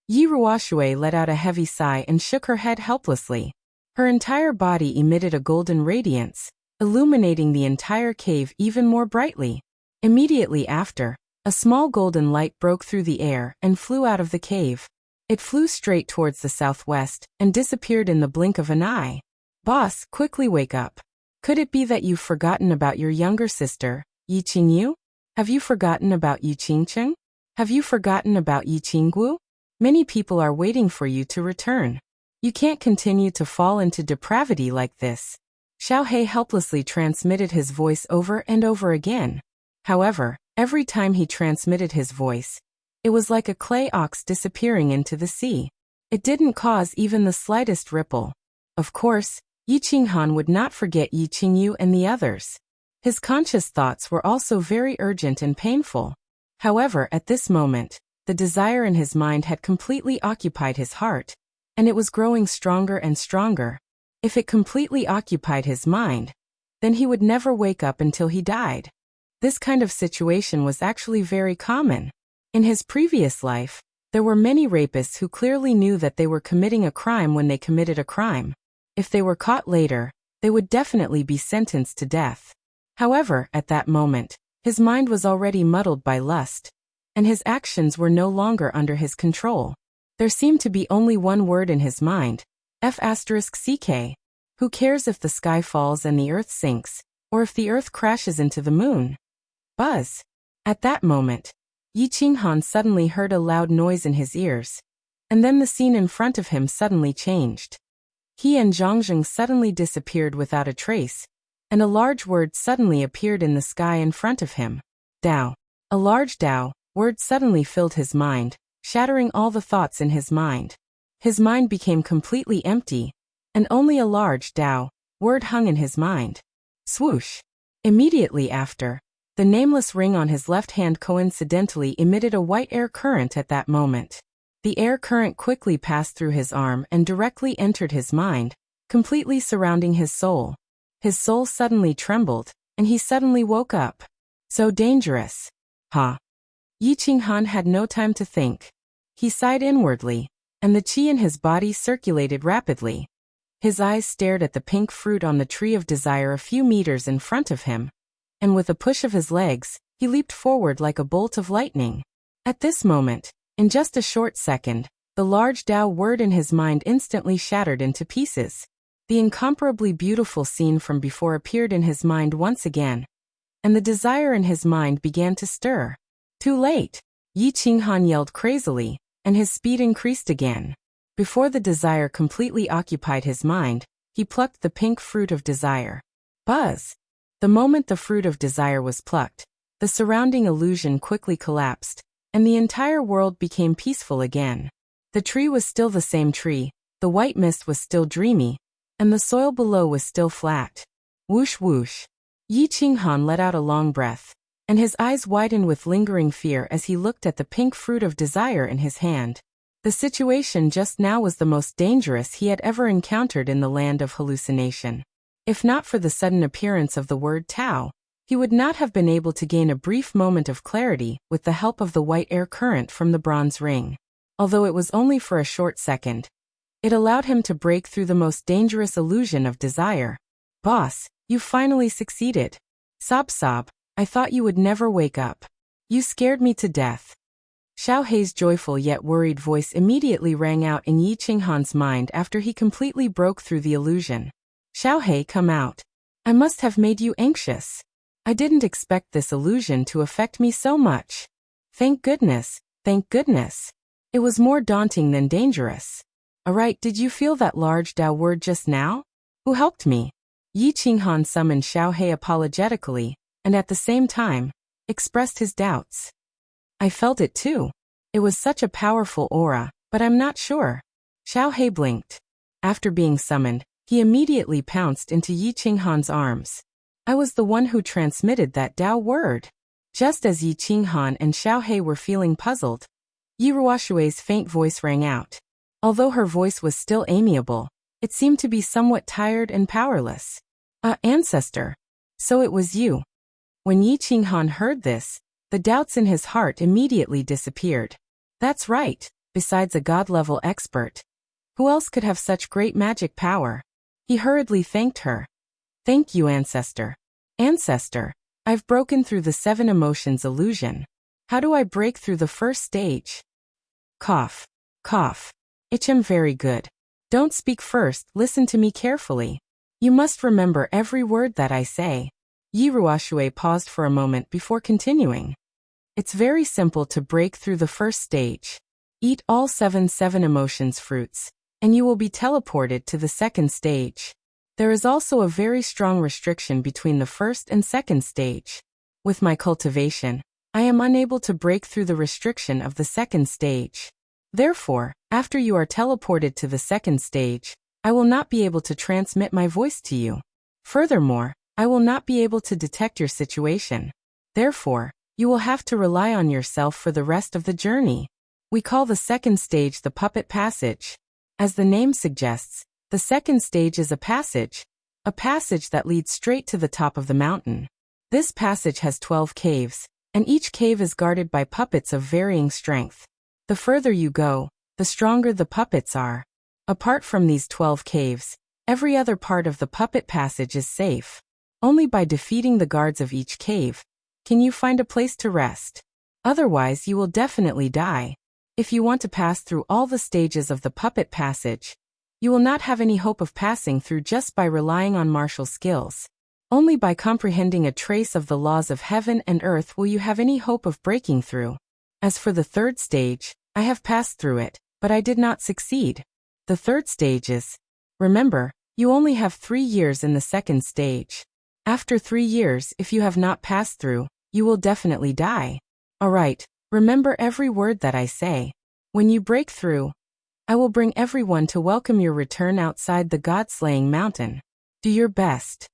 Yi Ruoshui let out a heavy sigh and shook her head helplessly. Her entire body emitted a golden radiance, illuminating the entire cave even more brightly. Immediately after, a small golden light broke through the air and flew out of the cave. It flew straight towards the southwest and disappeared in the blink of an eye. Boss, quickly wake up. Could it be that you've forgotten about your younger sister, Yi Qingyu? Have you forgotten Yi Qingcheng? Have you forgotten about Yi Qinggu? Many people are waiting for you to return. You can't continue to fall into depravity like this. Xiao He helplessly transmitted his voice over and over again. However, every time he transmitted his voice, it was like a clay ox disappearing into the sea. It didn't cause even the slightest ripple. Of course, Yi Qinghan would not forget Yi Qingyu and the others. His conscious thoughts were also very urgent and painful. However, at this moment, the desire in his mind had completely occupied his heart, and it was growing stronger and stronger. If it completely occupied his mind, then he would never wake up until he died. This kind of situation was actually very common. In his previous life, there were many rapists who clearly knew that they were committing a crime when they committed a crime. If they were caught later, they would definitely be sentenced to death. However, at that moment, his mind was already muddled by lust, and his actions were no longer under his control. There seemed to be only one word in his mind, F***CK. Who cares if the sky falls and the earth sinks, or if the earth crashes into the moon? Buzz. At that moment, Yi Qinghan suddenly heard a loud noise in his ears, and then the scene in front of him suddenly changed. He and Zhangzheng suddenly disappeared without a trace, and a large word suddenly appeared in the sky in front of him. Dao. A large Dao word suddenly filled his mind, shattering all the thoughts in his mind. His mind became completely empty, and only a large Dao word hung in his mind. Swoosh. Immediately after, the nameless ring on his left hand coincidentally emitted a white air current at that moment. The air current quickly passed through his arm and directly entered his mind, completely surrounding his soul. His soul suddenly trembled, and he suddenly woke up. So dangerous. Huh? Yi Qinghan had no time to think. He sighed inwardly, and the qi in his body circulated rapidly. His eyes stared at the pink fruit on the tree of desire a few meters in front of him, and with a push of his legs, he leaped forward like a bolt of lightning. At this moment, in just a short second, the large Dao word in his mind instantly shattered into pieces. The incomparably beautiful scene from before appeared in his mind once again, and the desire in his mind began to stir. Too late! Yi Qinghan yelled crazily, and his speed increased again. Before the desire completely occupied his mind, he plucked the pink fruit of desire. Buzz! The moment the fruit of desire was plucked, the surrounding illusion quickly collapsed, and the entire world became peaceful again. The tree was still the same tree, the white mist was still dreamy, and the soil below was still flat. Whoosh whoosh. Yi Qinghan let out a long breath, and his eyes widened with lingering fear as he looked at the pink fruit of desire in his hand. The situation just now was the most dangerous he had ever encountered in the land of hallucination. If not for the sudden appearance of the word Tao, he would not have been able to gain a brief moment of clarity with the help of the white air current from the bronze ring. Although it was only for a short second, it allowed him to break through the most dangerous illusion of desire. Boss, you finally succeeded. Sob sob, I thought you would never wake up. You scared me to death. Xiao Hei's joyful yet worried voice immediately rang out in Yi Qinghan's mind after he completely broke through the illusion. Xiao Hei, come out. I must have made you anxious. I didn't expect this illusion to affect me so much. Thank goodness, thank goodness. It was more daunting than dangerous. Alright, did you feel that large Dao word just now? Who helped me? Yi Qinghan summoned Xiao Hei apologetically, and at the same time, expressed his doubts. I felt it too. It was such a powerful aura, but I'm not sure. Xiao Hei blinked. After being summoned, he immediately pounced into Yi Qinghan's arms. I was the one who transmitted that Dao word. Just as Yi Qinghan and Xiao Hei were feeling puzzled, Yi Ruoshui's faint voice rang out. Although her voice was still amiable, it seemed to be somewhat tired and powerless. Ancestor. So it was you. When Yi Qinghan heard this, the doubts in his heart immediately disappeared. That's right, besides a god-level expert. Who else could have such great magic power? He hurriedly thanked her. Thank you, Ancestor. Ancestor, I've broken through the 7 emotions illusion. How do I break through the first stage? Cough. Cough. Very good. Don't speak first, listen to me carefully. You must remember every word that I say. Yi Ruoshui paused for a moment before continuing. It's very simple to break through the first stage. Eat all 7 emotions fruits, and you will be teleported to the second stage. There is also a very strong restriction between the first and second stage. With my cultivation, I am unable to break through the restriction of the second stage. Therefore, after you are teleported to the second stage, I will not be able to transmit my voice to you. Furthermore, I will not be able to detect your situation. Therefore, you will have to rely on yourself for the rest of the journey. We call the second stage the puppet passage. As the name suggests, the second stage is a passage that leads straight to the top of the mountain. This passage has 12 caves, and each cave is guarded by puppets of varying strength. The further you go, the stronger the puppets are. Apart from these 12 caves, every other part of the puppet passage is safe. Only by defeating the guards of each cave can you find a place to rest. Otherwise, you will definitely die. If you want to pass through all the stages of the puppet passage, you will not have any hope of passing through just by relying on martial skills. Only by comprehending a trace of the laws of heaven and earth will you have any hope of breaking through. As for the third stage, I have passed through it, but I did not succeed. The third stage is, remember, you only have 3 years in the second stage. After 3 years, if you have not passed through, you will definitely die. Alright, remember every word that I say. When you break through, I will bring everyone to welcome your return outside the god-slaying mountain. Do your best.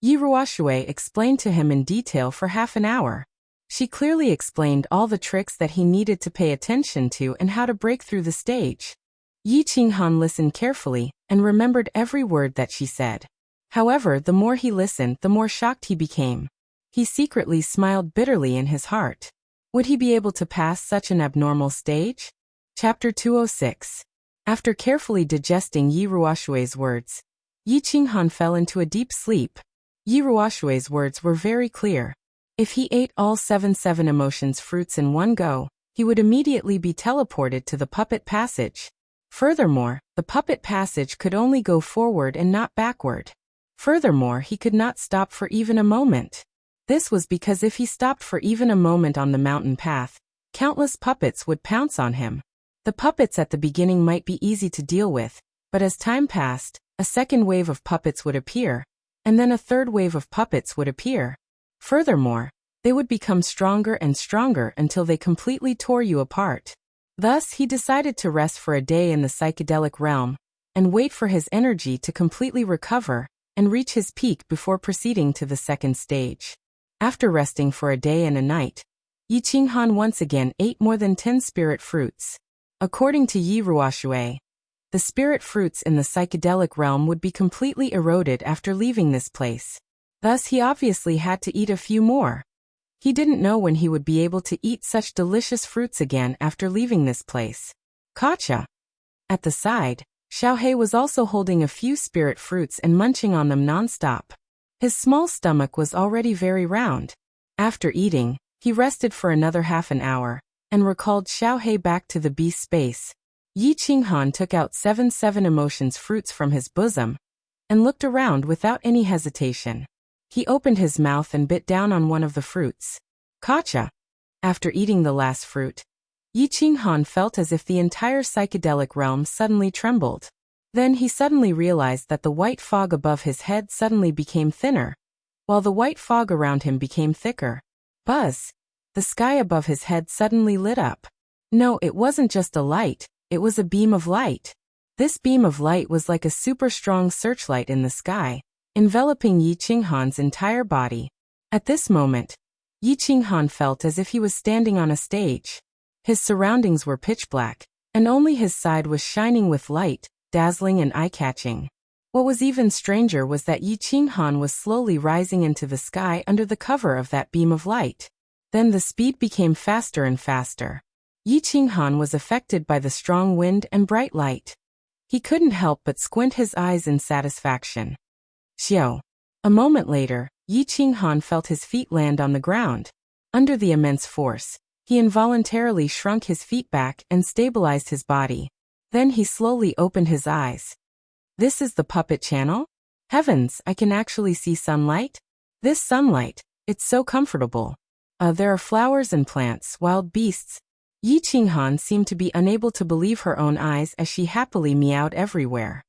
Yi Ruoshui explained to him in detail for half an hour. She clearly explained all the tricks that he needed to pay attention to and how to break through the stage. Yi Qinghan listened carefully and remembered every word that she said. However, the more he listened, the more shocked he became. He secretly smiled bitterly in his heart. Would he be able to pass such an abnormal stage? Chapter 206. After carefully digesting Yi Ruoshui's words, Yi Qinghan fell into a deep sleep. Yi Ruoshui's words were very clear. If he ate all 7 emotions fruits in one go, he would immediately be teleported to the puppet passage. Furthermore, the puppet passage could only go forward and not backward. Furthermore, he could not stop for even a moment. This was because if he stopped for even a moment on the mountain path, countless puppets would pounce on him. The puppets at the beginning might be easy to deal with, but as time passed, a second wave of puppets would appear, and then a third wave of puppets would appear. Furthermore, they would become stronger and stronger until they completely tore you apart. Thus, he decided to rest for a day in the psychedelic realm, and wait for his energy to completely recover and reach his peak before proceeding to the second stage. After resting for a day and a night, Yi Qinghan once again ate more than 10 spirit fruits. According to Yi Ruoshui, the spirit fruits in the psychedelic realm would be completely eroded after leaving this place. Thus he obviously had to eat a few more. He didn't know when he would be able to eat such delicious fruits again after leaving this place. Gotcha! At the side, Xiaohei was also holding a few spirit fruits and munching on them non-stop. His small stomach was already very round. After eating, he rested for another half an hour, and recalled Xiaohei back to the beast space. Yi Qinghan took out 7 emotions fruits from his bosom, and looked around without any hesitation. He opened his mouth and bit down on one of the fruits. Gotcha! After eating the last fruit, Yi Qinghan felt as if the entire psychedelic realm suddenly trembled. Then he suddenly realized that the white fog above his head suddenly became thinner, while the white fog around him became thicker. Buzz! The sky above his head suddenly lit up. No, it wasn't just a light, it was a beam of light. This beam of light was like a super strong searchlight in the sky, enveloping Yi Qinghan's entire body. At this moment, Yi Qinghan felt as if he was standing on a stage. His surroundings were pitch black, and only his side was shining with light, dazzling and eye-catching. What was even stranger was that Yi Qinghan was slowly rising into the sky under the cover of that beam of light. Then the speed became faster and faster. Yi Qinghan was affected by the strong wind and bright light. He couldn't help but squint his eyes in satisfaction. Xiao. A moment later, Yi Qinghan felt his feet land on the ground. Under the immense force, he involuntarily shrunk his feet back and stabilized his body. Then he slowly opened his eyes. This is the puppet channel? Heavens, I can actually see sunlight? This sunlight, it's so comfortable. There are flowers and plants, wild beasts. Yi Qinghan seemed to be unable to believe her own eyes as she happily meowed everywhere.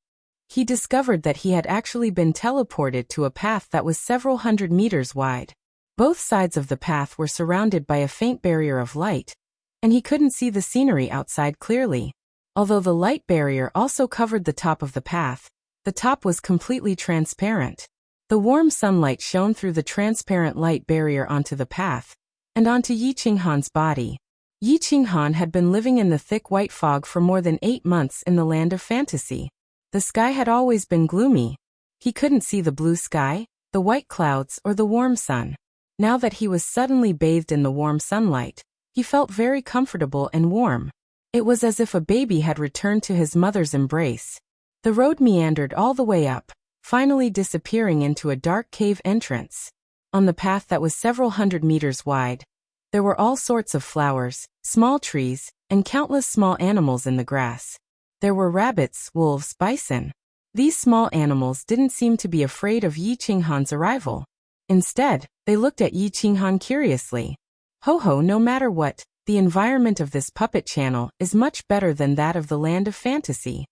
He discovered that he had actually been teleported to a path that was several hundred meters wide. Both sides of the path were surrounded by a faint barrier of light, and he couldn't see the scenery outside clearly. Although the light barrier also covered the top of the path, the top was completely transparent. The warm sunlight shone through the transparent light barrier onto the path, and onto Yi Qinghan's body. Yi Qinghan had been living in the thick white fog for more than 8 months in the land of fantasy. The sky had always been gloomy. He couldn't see the blue sky, the white clouds, or the warm sun. Now that he was suddenly bathed in the warm sunlight, he felt very comfortable and warm. It was as if a baby had returned to his mother's embrace. The road meandered all the way up, finally disappearing into a dark cave entrance. On the path that was several hundred meters wide, there were all sorts of flowers, small trees, and countless small animals in the grass. There were rabbits, wolves, bison. These small animals didn't seem to be afraid of Yi Qinghan's arrival. Instead, they looked at Yi Qinghan curiously. Ho, no matter what, the environment of this puppet channel is much better than that of the land of fantasy.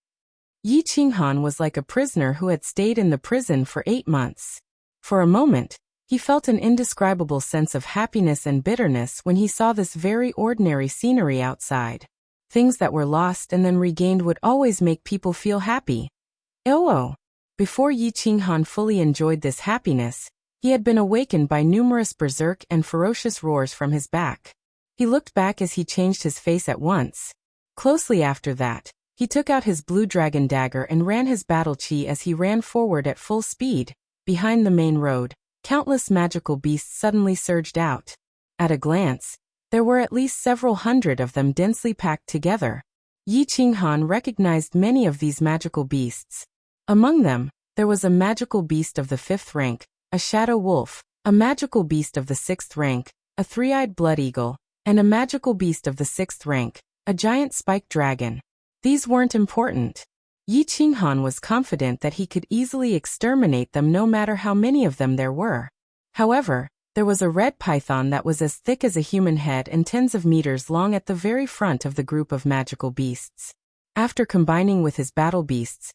Yi Qinghan was like a prisoner who had stayed in the prison for 8 months. For a moment, he felt an indescribable sense of happiness and bitterness when he saw this very ordinary scenery outside. Things that were lost and then regained would always make people feel happy. Oh! Before Yi Qinghan fully enjoyed this happiness, he had been awakened by numerous berserk and ferocious roars from his back. He looked back as he changed his face at once. Closely after that, he took out his blue dragon dagger and ran his battle chi as he ran forward at full speed. Behind the main road, countless magical beasts suddenly surged out. At a glance, there were at least several hundred of them densely packed together. Yi Qinghan recognized many of these magical beasts. Among them, there was a magical beast of the 5th rank, a shadow wolf, a magical beast of the 6th rank, a 3-eyed blood eagle, and a magical beast of the 6th rank, a giant spiked dragon. These weren't important. Yi Qinghan was confident that he could easily exterminate them no matter how many of them there were. However, there was a red python that was as thick as a human head and tens of meters long at the very front of the group of magical beasts. After combining with his battle beasts,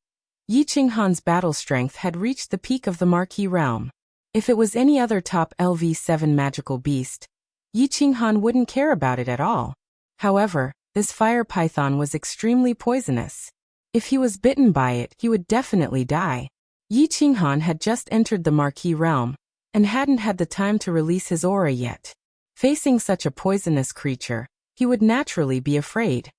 Yi Qinghan's battle strength had reached the peak of the Marquee realm. If it was any other top LV7 magical beast, Yi Qinghan wouldn't care about it at all. However, this fire python was extremely poisonous. If he was bitten by it, he would definitely die. Yi Qinghan had just entered the Marquee realm, and hadn't had the time to release his aura yet. Facing such a poisonous creature, he would naturally be afraid.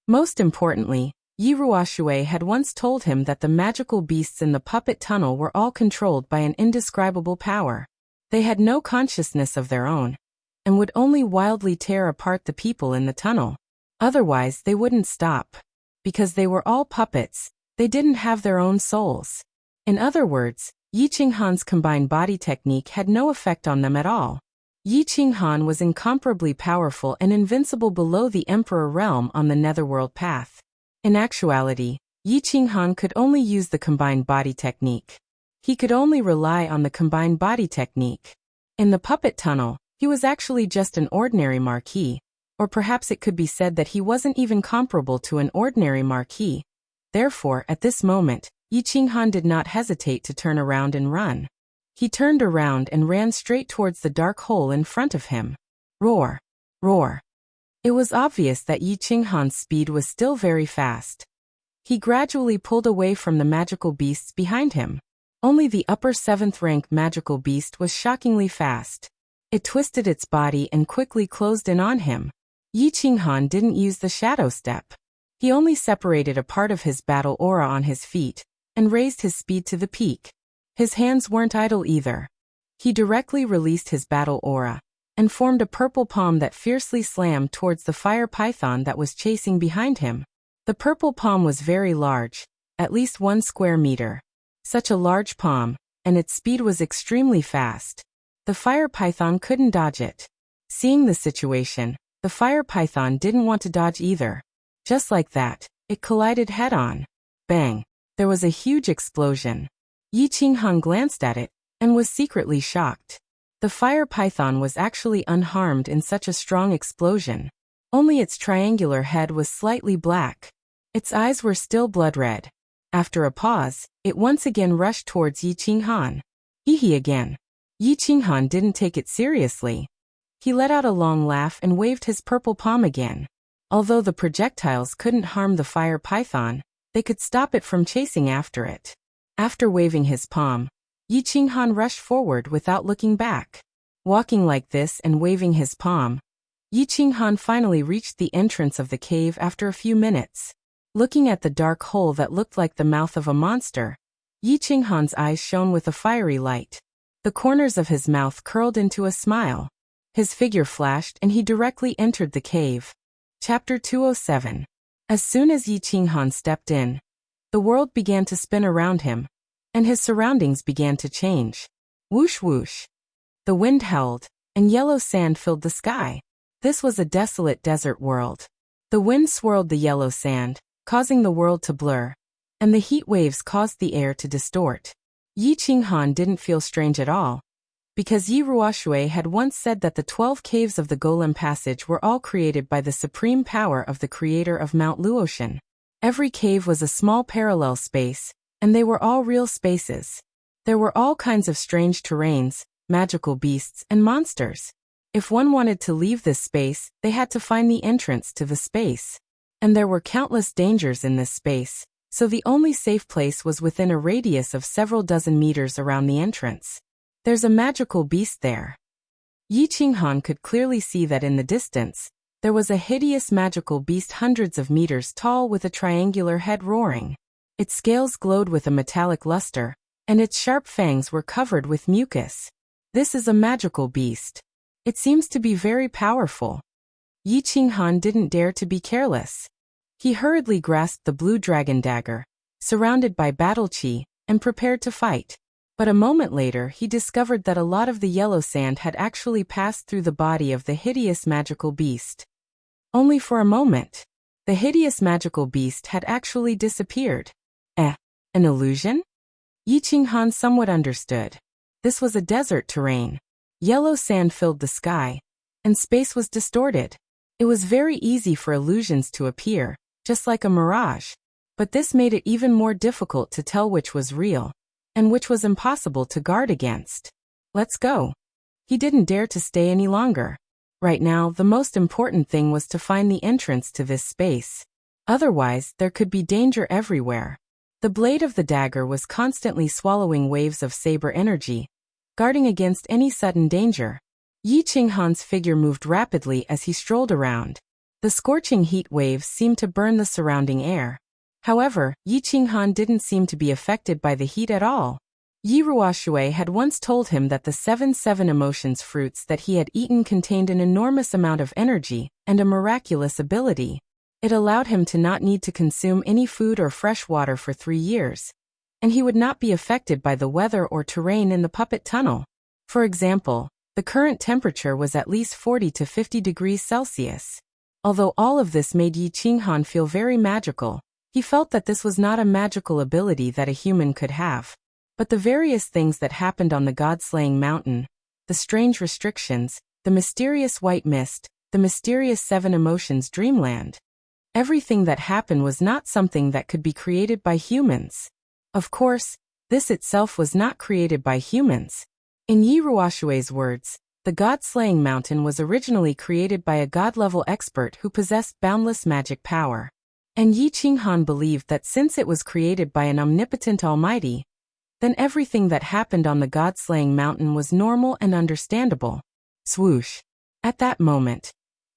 Most importantly, Yi Ruoxue had once told him that the magical beasts in the puppet tunnel were all controlled by an indescribable power. They had no consciousness of their own, and would only wildly tear apart the people in the tunnel. Otherwise, they wouldn't stop. Because they were all puppets, they didn't have their own souls. In other words, Yi Qinghan's combined body technique had no effect on them at all. Yi Qinghan was incomparably powerful and invincible below the Emperor realm on the Netherworld path. In actuality, Yi Qinghan could only use the combined body technique. He could only rely on the combined body technique. In the puppet tunnel, he was actually just an ordinary marquis, or perhaps it could be said that he wasn't even comparable to an ordinary marquis. Therefore, at this moment, Yi Qinghan did not hesitate to turn around and run. He turned around and ran straight towards the dark hole in front of him. Roar! Roar! It was obvious that Yi Qinghan's speed was still very fast. He gradually pulled away from the magical beasts behind him. Only the upper 7th rank magical beast was shockingly fast. It twisted its body and quickly closed in on him. Yi Qinghan didn't use the shadow step. He only separated a part of his battle aura on his feet, and raised his speed to the peak. His hands weren't idle either. He directly released his battle aura, and formed a purple palm that fiercely slammed towards the fire python that was chasing behind him. The purple palm was very large, at least 1 square meter. Such a large palm, and its speed was extremely fast. The fire python couldn't dodge it. Seeing the situation, the fire python didn't want to dodge either. Just like that, it collided head-on. Bang! There was a huge explosion. Yi Qinghan glanced at it, and was secretly shocked. The fire python was actually unharmed in such a strong explosion. Only its triangular head was slightly black. Its eyes were still blood-red. After a pause, it once again rushed towards Yi Qinghan. Hee again. Yi Qinghan didn't take it seriously. He let out a long laugh and waved his purple palm again. Although the projectiles couldn't harm the fire python, they could stop it from chasing after it. After waving his palm, Yi Qinghan rushed forward without looking back. Walking like this and waving his palm, Yi Qinghan finally reached the entrance of the cave after a few minutes. Looking at the dark hole that looked like the mouth of a monster, Yi Qinghan's eyes shone with a fiery light. The corners of his mouth curled into a smile. His figure flashed and he directly entered the cave. Chapter 207. As soon as Yi Qinghan stepped in, the world began to spin around him, and his surroundings began to change. Whoosh whoosh. The wind howled, and yellow sand filled the sky. This was a desolate desert world. The wind swirled the yellow sand, causing the world to blur, and the heat waves caused the air to distort. Yi Qinghan didn't feel strange at all, because Yi Ruoxue had once said that the 12 caves of the Golem Passage were all created by the supreme power of the creator of Mount Luotian. Every cave was a small parallel space, and they were all real spaces. There were all kinds of strange terrains, magical beasts, and monsters. If one wanted to leave this space, they had to find the entrance to the space. And there were countless dangers in this space, so the only safe place was within a radius of several dozen meters around the entrance. There's a magical beast there. Yi Qinghan could clearly see that in the distance, there was a hideous magical beast hundreds of meters tall with a triangular head roaring. Its scales glowed with a metallic luster, and its sharp fangs were covered with mucus. This is a magical beast. It seems to be very powerful. Yi Qinghan didn't dare to be careless. He hurriedly grasped the blue dragon dagger, surrounded by battle chi, and prepared to fight. But a moment later he discovered that a lot of the yellow sand had actually passed through the body of the hideous magical beast. Only for a moment. The hideous magical beast had actually disappeared. An illusion? Yi Qinghan somewhat understood. This was a desert terrain. Yellow sand filled the sky, and space was distorted. It was very easy for illusions to appear, just like a mirage. But this made it even more difficult to tell which was real, and which was impossible to guard against. Let's go. He didn't dare to stay any longer. Right now, the most important thing was to find the entrance to this space. Otherwise, there could be danger everywhere. The blade of the dagger was constantly swallowing waves of saber energy, guarding against any sudden danger. Yi Qinghan's figure moved rapidly as he strolled around. The scorching heat waves seemed to burn the surrounding air. However, Yi Qinghan didn't seem to be affected by the heat at all. Yi Ruoshui had once told him that the 7 emotions fruits that he had eaten contained an enormous amount of energy and a miraculous ability. It allowed him to not need to consume any food or fresh water for 3 years, and he would not be affected by the weather or terrain in the puppet tunnel. For example, the current temperature was at least 40 to 50 degrees Celsius. Although all of this made Yi Qinghan feel very magical, he felt that this was not a magical ability that a human could have. But the various things that happened on the God-slaying mountain, the strange restrictions, the mysterious white mist, the mysterious 7 emotions dreamland, everything that happened was not something that could be created by humans. Of course, this itself was not created by humans. In Yi Ruoshui's words, the God-slaying mountain was originally created by a god-level expert who possessed boundless magic power. And Yi Qinghan believed that since it was created by an omnipotent almighty, then everything that happened on the God-slaying mountain was normal and understandable. Swoosh! At that moment,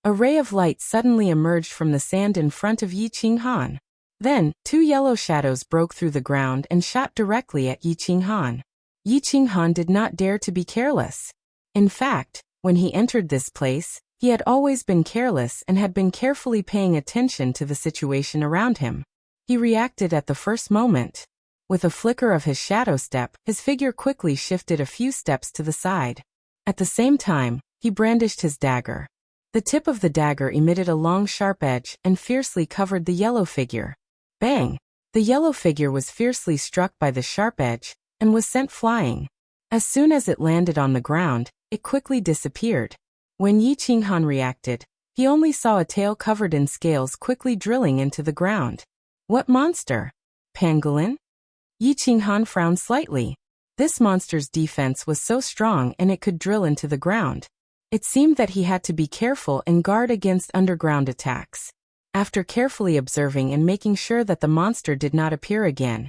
a ray of light suddenly emerged from the sand in front of Yi Qinghan. Then, 2 yellow shadows broke through the ground and shot directly at Yi Qinghan. Yi Qinghan did not dare to be careless. In fact, when he entered this place, he had always been careless and had been carefully paying attention to the situation around him. He reacted at the first moment. With a flicker of his shadow step, his figure quickly shifted a few steps to the side. At the same time, he brandished his dagger. The tip of the dagger emitted a long sharp edge and fiercely covered the yellow figure. Bang! The yellow figure was fiercely struck by the sharp edge and was sent flying. As soon as it landed on the ground, it quickly disappeared. When Yi Qinghan reacted, he only saw a tail covered in scales quickly drilling into the ground. What monster? Pangolin? Yi Qinghan frowned slightly. This monster's defense was so strong and it could drill into the ground. It seemed that he had to be careful and guard against underground attacks. After carefully observing and making sure that the monster did not appear again,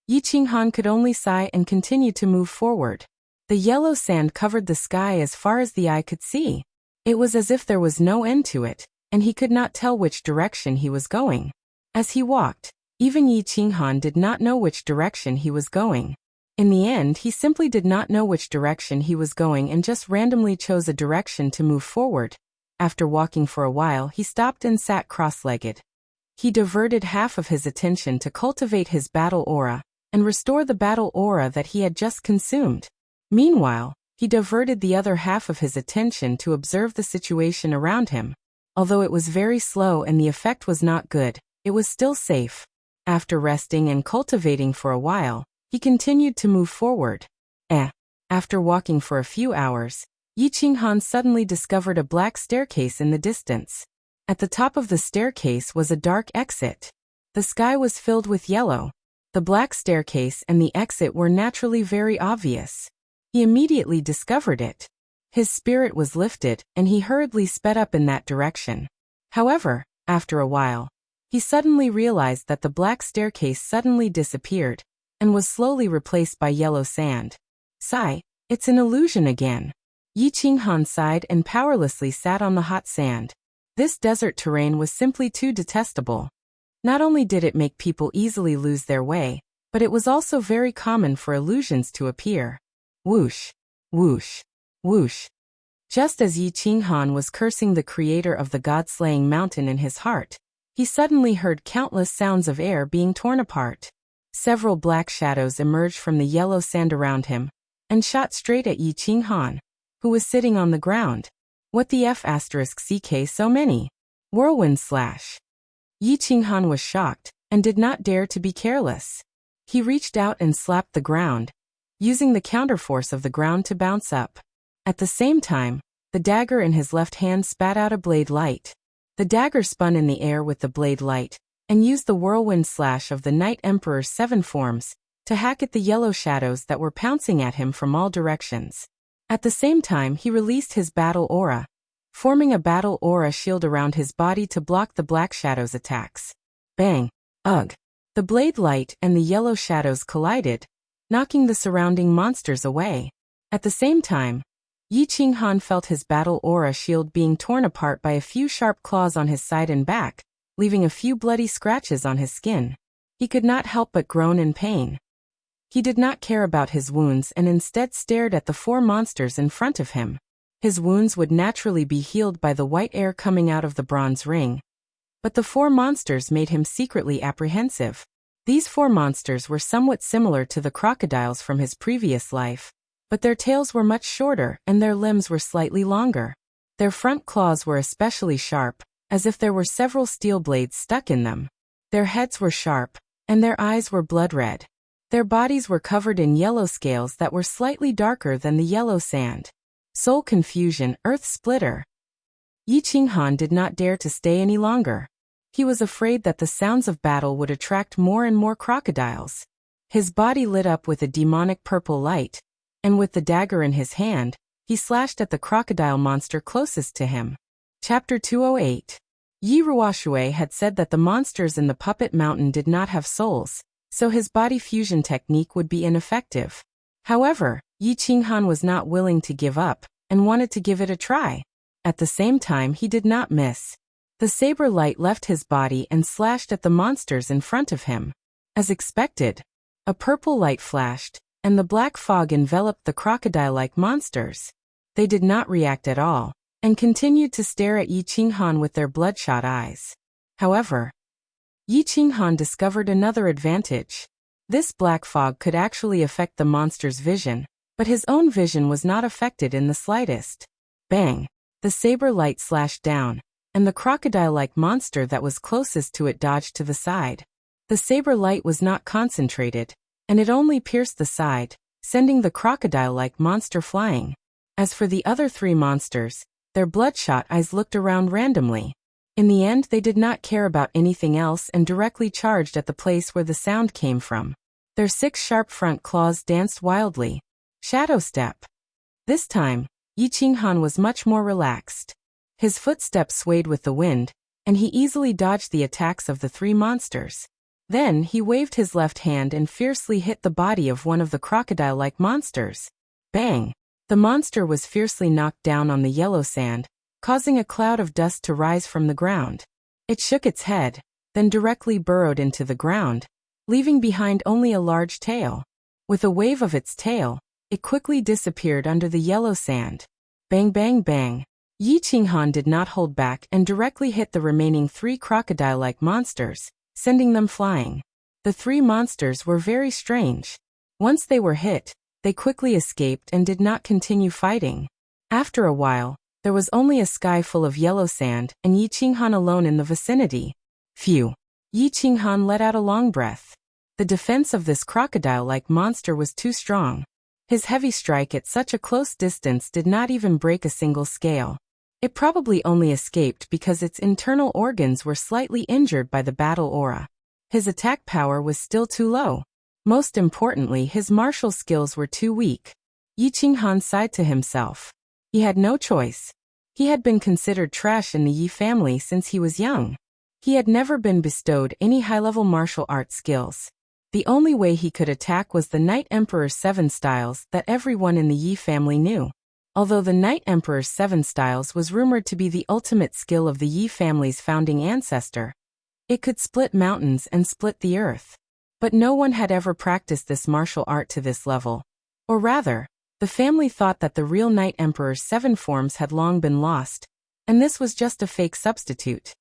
Yi Qinghan could only sigh and continue to move forward. The yellow sand covered the sky as far as the eye could see. It was as if there was no end to it, and he could not tell which direction he was going. As he walked, even Yi Qinghan did not know which direction he was going. In the end, he simply did not know which direction he was going and just randomly chose a direction to move forward. After walking for a while, he stopped and sat cross-legged. He diverted half of his attention to cultivate his battle aura and restore the battle aura that he had just consumed. Meanwhile, he diverted the other half of his attention to observe the situation around him. Although it was very slow and the effect was not good, it was still safe. After resting and cultivating for a while, he continued to move forward. After walking for a few hours, Yi Qinghan suddenly discovered a black staircase in the distance. At the top of the staircase was a dark exit. The sky was filled with yellow. The black staircase and the exit were naturally very obvious. He immediately discovered it. His spirit was lifted, and he hurriedly sped up in that direction. However, after a while, he suddenly realized that the black staircase suddenly disappeared and was slowly replaced by yellow sand. Sigh, it's an illusion again. Yi Qinghan sighed and powerlessly sat on the hot sand. This desert terrain was simply too detestable. Not only did it make people easily lose their way, but it was also very common for illusions to appear. Whoosh, whoosh, whoosh. Just as Yi Qinghan was cursing the creator of the god-slaying mountain in his heart, he suddenly heard countless sounds of air being torn apart. Several black shadows emerged from the yellow sand around him and shot straight at Yi Qinghan, who was sitting on the ground. What the F***ck so many? Whirlwind slash. Yi Qinghan was shocked and did not dare to be careless. He reached out and slapped the ground, using the counterforce of the ground to bounce up. At the same time, the dagger in his left hand spat out a blade light. The dagger spun in the air with the blade light and used the whirlwind slash of the Night Emperor's 7 forms to hack at the yellow shadows that were pouncing at him from all directions. At the same time, he released his battle aura, forming a battle aura shield around his body to block the black shadows' attacks. Bang! Ugh! The blade light and the yellow shadows collided, knocking the surrounding monsters away. At the same time, Yi Qinghan felt his battle aura shield being torn apart by a few sharp claws on his side and back, leaving a few bloody scratches on his skin. He could not help but groan in pain. He did not care about his wounds and instead stared at the 4 monsters in front of him. His wounds would naturally be healed by the white air coming out of the bronze ring. But the 4 monsters made him secretly apprehensive. These 4 monsters were somewhat similar to the crocodiles from his previous life, but their tails were much shorter and their limbs were slightly longer. Their front claws were especially sharp, as if there were several steel blades stuck in them. Their heads were sharp, and their eyes were blood red. Their bodies were covered in yellow scales that were slightly darker than the yellow sand. Soul confusion, earth splitter. Yi Qinghan did not dare to stay any longer. He was afraid that the sounds of battle would attract more and more crocodiles. His body lit up with a demonic purple light, and with the dagger in his hand, he slashed at the crocodile monster closest to him. Chapter 208. Yi Ruoshui had said that the monsters in the puppet mountain did not have souls, so his body fusion technique would be ineffective. However, Yi Qinghan was not willing to give up, and wanted to give it a try. At the same time, he did not miss. The saber light left his body and slashed at the monsters in front of him. As expected, a purple light flashed, and the black fog enveloped the crocodile-like monsters. They did not react at all, and continued to stare at Yi Qinghan with their bloodshot eyes. However, Yi Qinghan discovered another advantage. This black fog could actually affect the monster's vision, but his own vision was not affected in the slightest. Bang! The saber light slashed down, and the crocodile-like monster that was closest to it dodged to the side. The saber light was not concentrated, and it only pierced the side, sending the crocodile-like monster flying. As for the other 3 monsters, their bloodshot eyes looked around randomly. In the end, they did not care about anything else and directly charged at the place where the sound came from. Their 6 sharp front claws danced wildly. Shadow step. This time, Yi Qinghan was much more relaxed. His footsteps swayed with the wind, and he easily dodged the attacks of the 3 monsters. Then he waved his left hand and fiercely hit the body of one of the crocodile-like monsters. Bang! The monster was fiercely knocked down on the yellow sand, causing a cloud of dust to rise from the ground. It shook its head, then directly burrowed into the ground, leaving behind only a large tail. With a wave of its tail, it quickly disappeared under the yellow sand. Bang bang bang! Yi Qinghan did not hold back and directly hit the remaining 3 crocodile-like monsters, sending them flying. The 3 monsters were very strange. Once they were hit, they quickly escaped and did not continue fighting. After a while, there was only a sky full of yellow sand and Yi Qinghan alone in the vicinity. Phew! Yi Qinghan let out a long breath. The defense of this crocodile-like monster was too strong. His heavy strike at such a close distance did not even break a single scale. It probably only escaped because its internal organs were slightly injured by the battle aura. His attack power was still too low. Most importantly, his martial skills were too weak. Yi Qinghan sighed to himself. He had no choice. He had been considered trash in the Yi family since he was young. He had never been bestowed any high-level martial arts skills. The only way he could attack was the Night Emperor's 7 styles that everyone in the Yi family knew. Although the Night Emperor's 7 styles was rumored to be the ultimate skill of the Yi family's founding ancestor, it could split mountains and split the earth. But no one had ever practiced this martial art to this level. Or rather, the family thought that the real Night Emperor's 7 forms had long been lost, and this was just a fake substitute.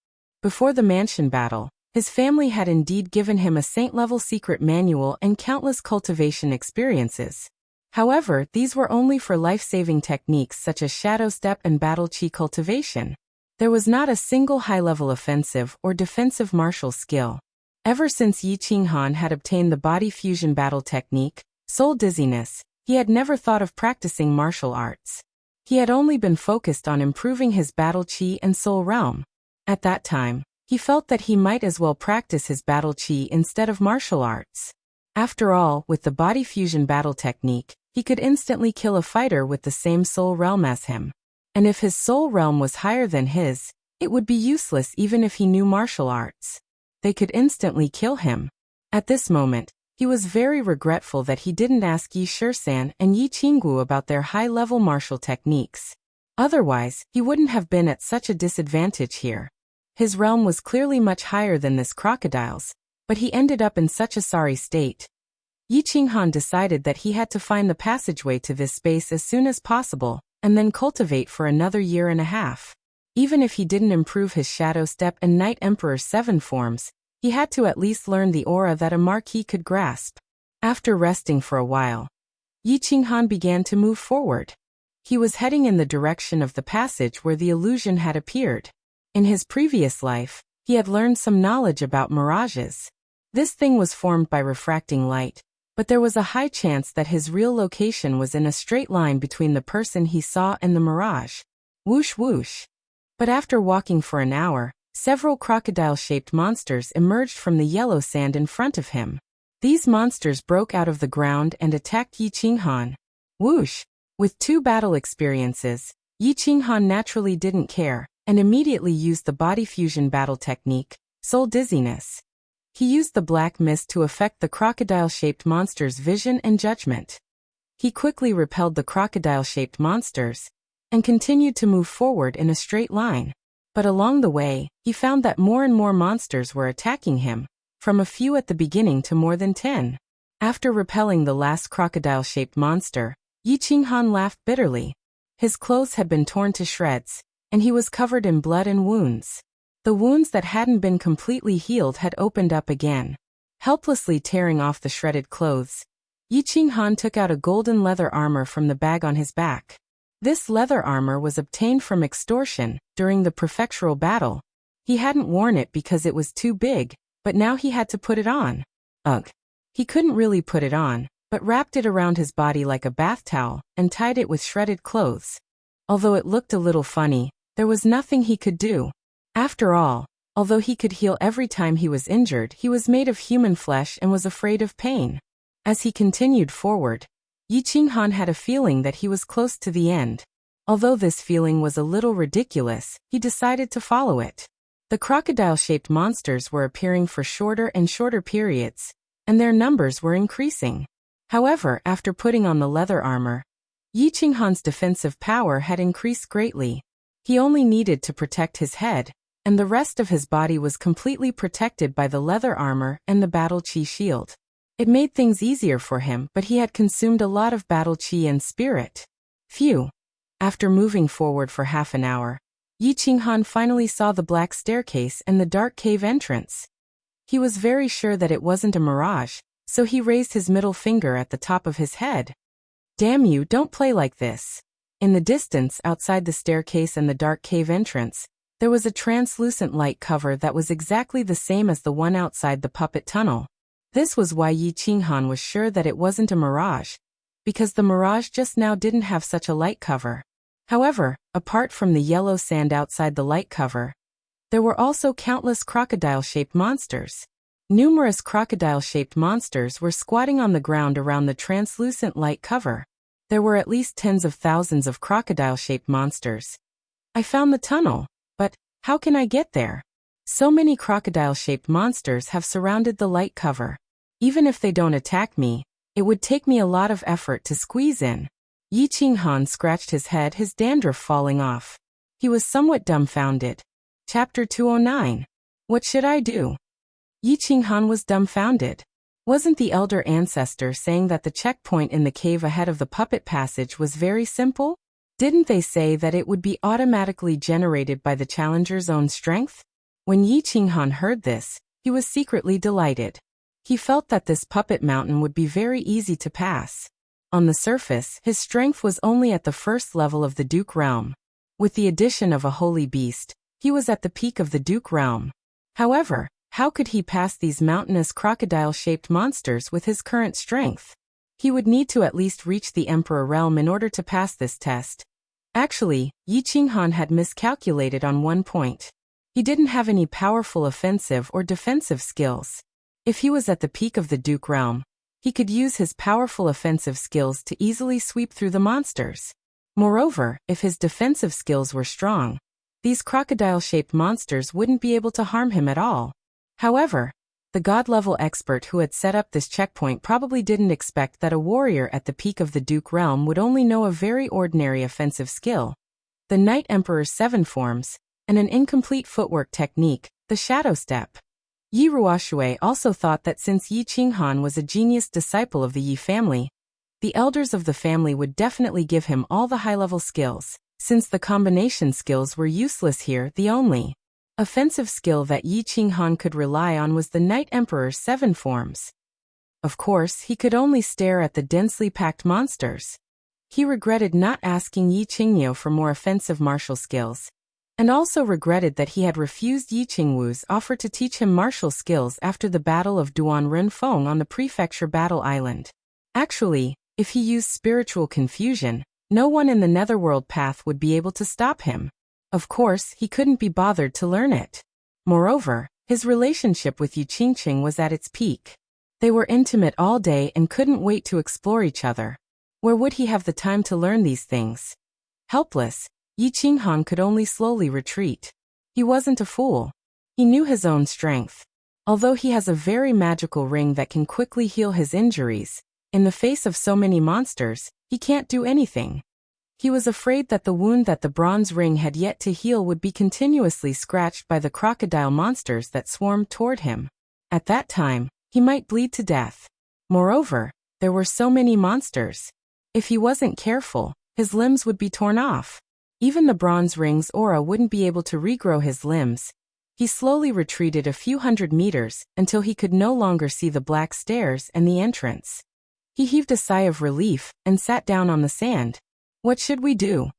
Before the mansion battle, his family had indeed given him a saint-level secret manual and countless cultivation experiences. However, these were only for life-saving techniques such as shadow step and battle chi cultivation. There was not a single high-level offensive or defensive martial skill. Ever since Yi Qinghan had obtained the body fusion battle technique, soul dizziness, he had never thought of practicing martial arts. He had only been focused on improving his battle chi and soul realm. At that time, he felt that he might as well practice his battle chi instead of martial arts. After all, with the body fusion battle technique, he could instantly kill a fighter with the same soul realm as him. And if his soul realm was higher than his, it would be useless even if he knew martial arts. They could instantly kill him. At this moment, he was very regretful that he didn't ask Yi Shisan and Yi Qinggu about their high-level martial techniques. Otherwise, he wouldn't have been at such a disadvantage here. His realm was clearly much higher than this crocodile's, But he ended up in such a sorry state. Yi Qinghan decided that he had to find the passageway to this space as soon as possible, and then cultivate for another year and a half. Even if he didn't improve his Shadow Step and Night Emperor's 7 forms, he had to at least learn the aura that a marquis could grasp. After resting for a while, Yi Qinghan began to move forward. He was heading in the direction of the passage where the illusion had appeared. In his previous life, he had learned some knowledge about mirages. This thing was formed by refracting light, but there was a high chance that his real location was in a straight line between the person he saw and the mirage. Whoosh whoosh. But after walking for an hour, several crocodile-shaped monsters emerged from the yellow sand in front of him. These monsters broke out of the ground and attacked Yi Qinghan. Whoosh! With 2 battle experiences, Yi Qinghan naturally didn't care, and immediately used the body fusion battle technique, Soul Dizziness. He used the black mist to affect the crocodile-shaped monster's vision and judgment. He quickly repelled the crocodile-shaped monsters, and continued to move forward in a straight line. But along the way, he found that more and more monsters were attacking him, from a few at the beginning to more than 10. After repelling the last crocodile-shaped monster, Yi Qinghan laughed bitterly. His clothes had been torn to shreds, and he was covered in blood and wounds. The wounds that hadn't been completely healed had opened up again. Helplessly tearing off the shredded clothes, Yi Qinghan took out a golden leather armor from the bag on his back. This leather armor was obtained from extortion during the prefectural battle. He hadn't worn it because it was too big, but now he had to put it on. Ugh. He couldn't really put it on, but wrapped it around his body like a bath towel and tied it with shredded clothes. Although it looked a little funny, there was nothing he could do. After all, although he could heal every time he was injured, he was made of human flesh and was afraid of pain. As he continued forward, Yi Qinghan had a feeling that he was close to the end. Although this feeling was a little ridiculous, he decided to follow it. The crocodile-shaped monsters were appearing for shorter and shorter periods, and their numbers were increasing. However, after putting on the leather armor, Yi Qinghan's defensive power had increased greatly. He only needed to protect his head, and the rest of his body was completely protected by the leather armor and the battle chi shield. It made things easier for him, but he had consumed a lot of battle chi and spirit. Phew. After moving forward for half an hour, Yi Qinghan finally saw the black staircase and the dark cave entrance. He was very sure that it wasn't a mirage, so he raised his middle finger at the top of his head. Damn you, don't play like this. In the distance, outside the staircase and the dark cave entrance, there was a translucent light cover that was exactly the same as the one outside the puppet tunnel. This was why Yi Qinghan was sure that it wasn't a mirage, because the mirage just now didn't have such a light cover. However, apart from the yellow sand outside the light cover, there were also countless crocodile-shaped monsters. Numerous crocodile-shaped monsters were squatting on the ground around the translucent light cover. There were at least tens of thousands of crocodile-shaped monsters. I found the tunnel, but how can I get there? So many crocodile-shaped monsters have surrounded the light cover. Even if they don't attack me, it would take me a lot of effort to squeeze in. Yi Qinghan scratched his head, his dandruff falling off. He was somewhat dumbfounded. Chapter 209. What should I do? Yi Qinghan was dumbfounded. Wasn't the elder ancestor saying that the checkpoint in the cave ahead of the puppet passage was very simple? Didn't they say that it would be automatically generated by the challenger's own strength? When Yi Qinghan heard this, he was secretly delighted. He felt that this puppet mountain would be very easy to pass. On the surface, his strength was only at the first level of the Duke realm. With the addition of a holy beast, he was at the peak of the Duke realm. However, how could he pass these mountainous crocodile-shaped monsters with his current strength? He would need to at least reach the Emperor realm in order to pass this test. Actually, Yi Qinghan had miscalculated on one point. He didn't have any powerful offensive or defensive skills. If he was at the peak of the Duke realm, he could use his powerful offensive skills to easily sweep through the monsters. Moreover, if his defensive skills were strong, these crocodile-shaped monsters wouldn't be able to harm him at all. However, the god-level expert who had set up this checkpoint probably didn't expect that a warrior at the peak of the Duke realm would only know a very ordinary offensive skill, the Night Emperor's 7 forms, and an incomplete footwork technique, the Shadow Step. Yi Ruoshui also thought that since Yi Qinghan was a genius disciple of the Yi family, the elders of the family would definitely give him all the high-level skills, since the combination skills were useless here. The only offensive skill that Yi Qinghan could rely on was the Night Emperor's 7 forms. Of course, he could only stare at the densely packed monsters. He regretted not asking Yi Qingniu for more offensive martial skills, and also regretted that he had refused Yi Qingwu's offer to teach him martial skills after the Battle of Duan Renfeng on the Prefecture Battle Island. Actually, if he used spiritual confusion, no one in the Netherworld path would be able to stop him. Of course, he couldn't be bothered to learn it. Moreover, his relationship with Yi Qingqing was at its peak. They were intimate all day and couldn't wait to explore each other. Where would he have the time to learn these things? Helpless, Yi Qinghan could only slowly retreat. He wasn't a fool. He knew his own strength. Although he has a very magical ring that can quickly heal his injuries, in the face of so many monsters, he can't do anything. He was afraid that the wound that the bronze ring had yet to heal would be continuously scratched by the crocodile monsters that swarmed toward him. At that time, he might bleed to death. Moreover, there were so many monsters. If he wasn't careful, his limbs would be torn off. Even the bronze ring's aura wouldn't be able to regrow his limbs. He slowly retreated a few hundred meters until he could no longer see the black stairs and the entrance. He heaved a sigh of relief and sat down on the sand. What should we do?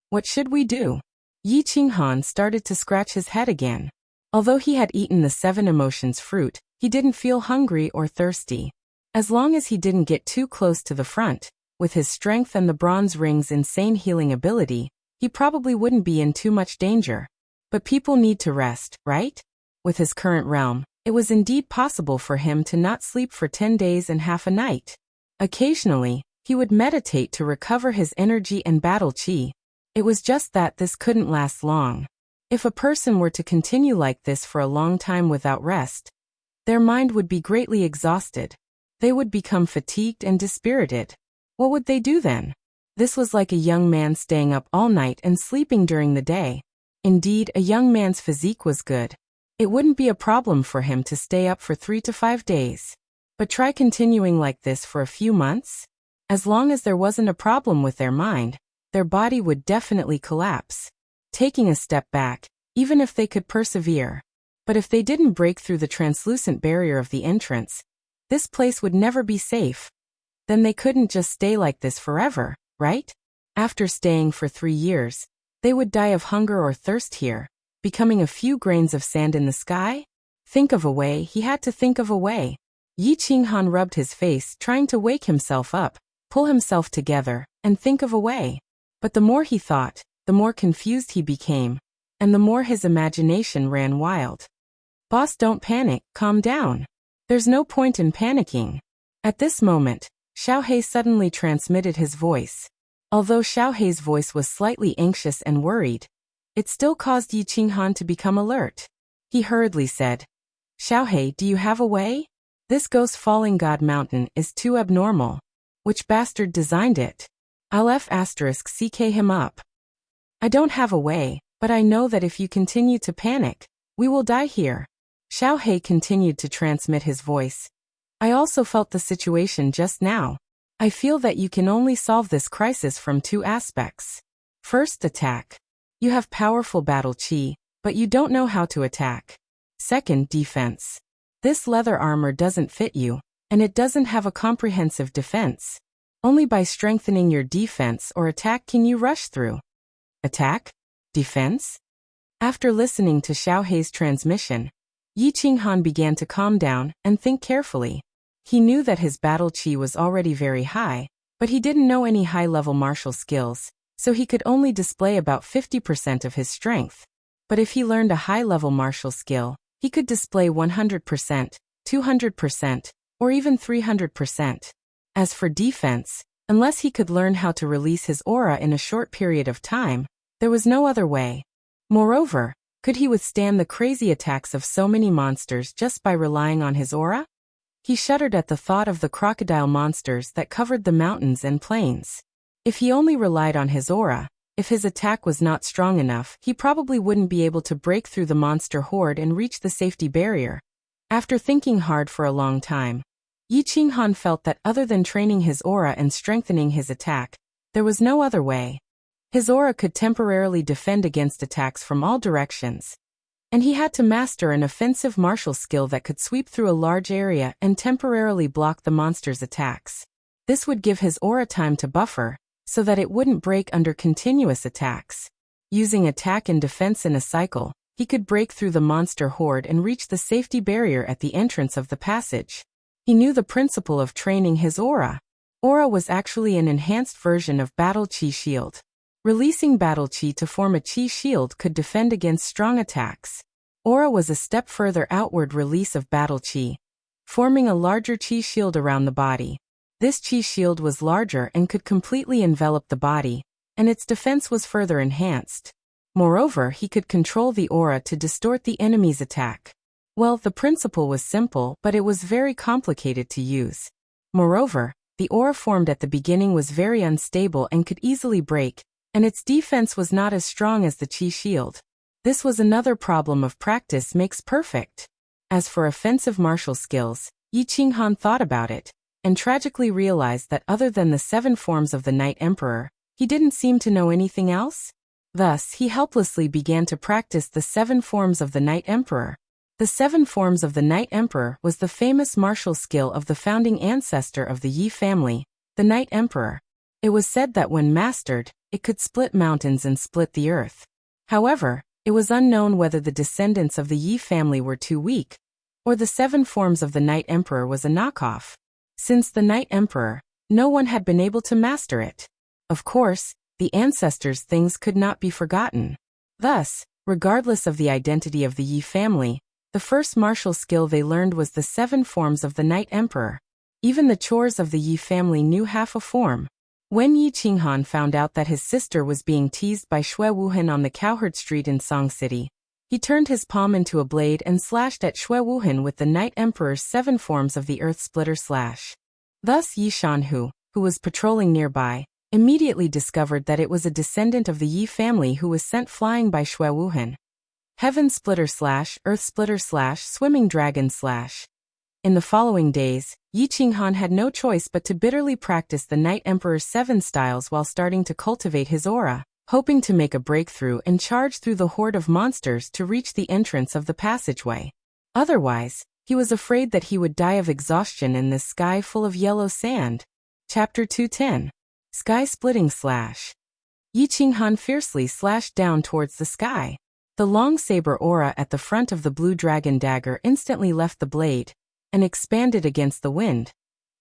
What should we do? Yi Qinghan started to scratch his head again. Although he had eaten the 7 emotions fruit, he didn't feel hungry or thirsty. As long as he didn't get too close to the front, with his strength and the bronze ring's insane healing ability, he probably wouldn't be in too much danger. But people need to rest, right? With his current realm, it was indeed possible for him to not sleep for 10 days and half a night. Occasionally, he would meditate to recover his energy and battle chi. It was just that this couldn't last long. If a person were to continue like this for a long time without rest, their mind would be greatly exhausted. They would become fatigued and dispirited. What would they do then? This was like a young man staying up all night and sleeping during the day. Indeed, a young man's physique was good. It wouldn't be a problem for him to stay up for 3 to 5 days. But try continuing like this for a few months? As long as there wasn't a problem with their mind, their body would definitely collapse. Taking a step back, even if they could persevere. But if they didn't break through the translucent barrier of the entrance, this place would never be safe. Then they couldn't just stay like this forever, right? After staying for 3 years, they would die of hunger or thirst here, becoming a few grains of sand in the sky? Think of a way. He had to think of a way. Yi Qinghan rubbed his face, trying to wake himself up, pull himself together, and think of a way. But the more he thought, the more confused he became, and the more his imagination ran wild. Boss, don't panic, calm down. There's no point in panicking. At this moment, Xiaohei suddenly transmitted his voice. Although Xiaohei's voice was slightly anxious and worried, it still caused Yi Qinghan to become alert. He hurriedly said, Xiaohei, do you have a way? This ghost falling god mountain is too abnormal. Which bastard designed it? I'll CK him up. I don't have a way, but I know that if you continue to panic, we will die here. Xiaohei continued to transmit his voice. I also felt the situation just now. I feel that you can only solve this crisis from 2 aspects. First, attack. You have powerful battle chi, but you don't know how to attack. Second, defense. This leather armor doesn't fit you, and it doesn't have a comprehensive defense. Only by strengthening your defense or attack can you rush through. Attack? Defense? After listening to Xiaohei's transmission, Yi Qinghan began to calm down and think carefully. He knew that his battle chi was already very high, but he didn't know any high-level martial skills, so he could only display about 50% of his strength. But if he learned a high-level martial skill, he could display 100%, 200%, or even 300%. As for defense, unless he could learn how to release his aura in a short period of time, there was no other way. Moreover, could he withstand the crazy attacks of so many monsters just by relying on his aura? He shuddered at the thought of the crocodile monsters that covered the mountains and plains. If he only relied on his aura, if his attack was not strong enough, he probably wouldn't be able to break through the monster horde and reach the safety barrier. After thinking hard for a long time, Yi Qinghan felt that other than training his aura and strengthening his attack, there was no other way. His aura could temporarily defend against attacks from all directions, and he had to master an offensive martial skill that could sweep through a large area and temporarily block the monster's attacks. This would give his aura time to buffer, so that it wouldn't break under continuous attacks. Using attack and defense in a cycle, he could break through the monster horde and reach the safety barrier at the entrance of the passage. He knew the principle of training his aura. Aura was actually an enhanced version of Battle Chi Shield. Releasing Battle Chi to form a Chi Shield could defend against strong attacks. Aura was a step further outward release of Battle Chi, forming a larger Chi Shield around the body. This Chi Shield was larger and could completely envelop the body, and its defense was further enhanced. Moreover, he could control the aura to distort the enemy's attack. Well, the principle was simple, but it was very complicated to use. Moreover, the aura formed at the beginning was very unstable and could easily break, and its defense was not as strong as the Chi Shield. This was another problem of practice makes perfect. As for offensive martial skills, Yi Qinghan thought about it, and tragically realized that other than the 7 forms of the Night Emperor, he didn't seem to know anything else. Thus, he helplessly began to practice the 7 forms of the Night Emperor. The 7 forms of the Night Emperor was the famous martial skill of the founding ancestor of the Yi family, the Night Emperor. It was said that when mastered, it could split mountains and split the earth. However, it was unknown whether the descendants of the Yi family were too weak, or the 7 forms of the Night Emperor was a knockoff. Since the Night Emperor, no one had been able to master it. Of course, the ancestors' things could not be forgotten. Thus, regardless of the identity of the Yi family, the first martial skill they learned was the 7 forms of the Night Emperor. Even the chores of the Yi family knew half a form. When Yi Qinghan found out that his sister was being teased by Xue Wuhan on the Cowherd Street in Song City, he turned his palm into a blade and slashed at Xue Wuhan with the Night Emperor's 7 forms of the Earth Splitter Slash. Thus Yi Shanhu, who was patrolling nearby, immediately discovered that it was a descendant of the Yi family who was sent flying by Xue Wuhan. Heaven Splitter Slash, Earth Splitter Slash, Swimming Dragon Slash. In the following days, Yi Qinghan had no choice but to bitterly practice the Night Emperor's 7 styles while starting to cultivate his aura, hoping to make a breakthrough and charge through the horde of monsters to reach the entrance of the passageway. Otherwise, he was afraid that he would die of exhaustion in this sky full of yellow sand. Chapter 210. Sky Splitting Slash. Yi Qinghan fiercely slashed down towards the sky. The long saber aura at the front of the blue dragon dagger instantly left the blade and expanded against the wind,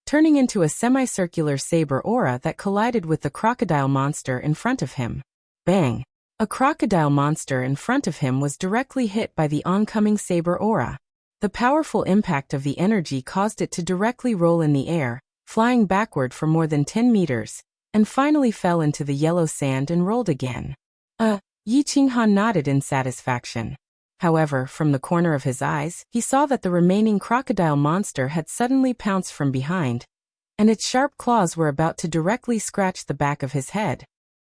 turning into a semicircular saber aura that collided with the crocodile monster in front of him. Bang! A crocodile monster in front of him was directly hit by the oncoming saber aura. The powerful impact of the energy caused it to directly roll in the air, flying backward for more than 10 meters, and finally fell into the yellow sand and rolled again. Yi Qinghan nodded in satisfaction. However, from the corner of his eyes, he saw that the remaining crocodile monster had suddenly pounced from behind, and its sharp claws were about to directly scratch the back of his head.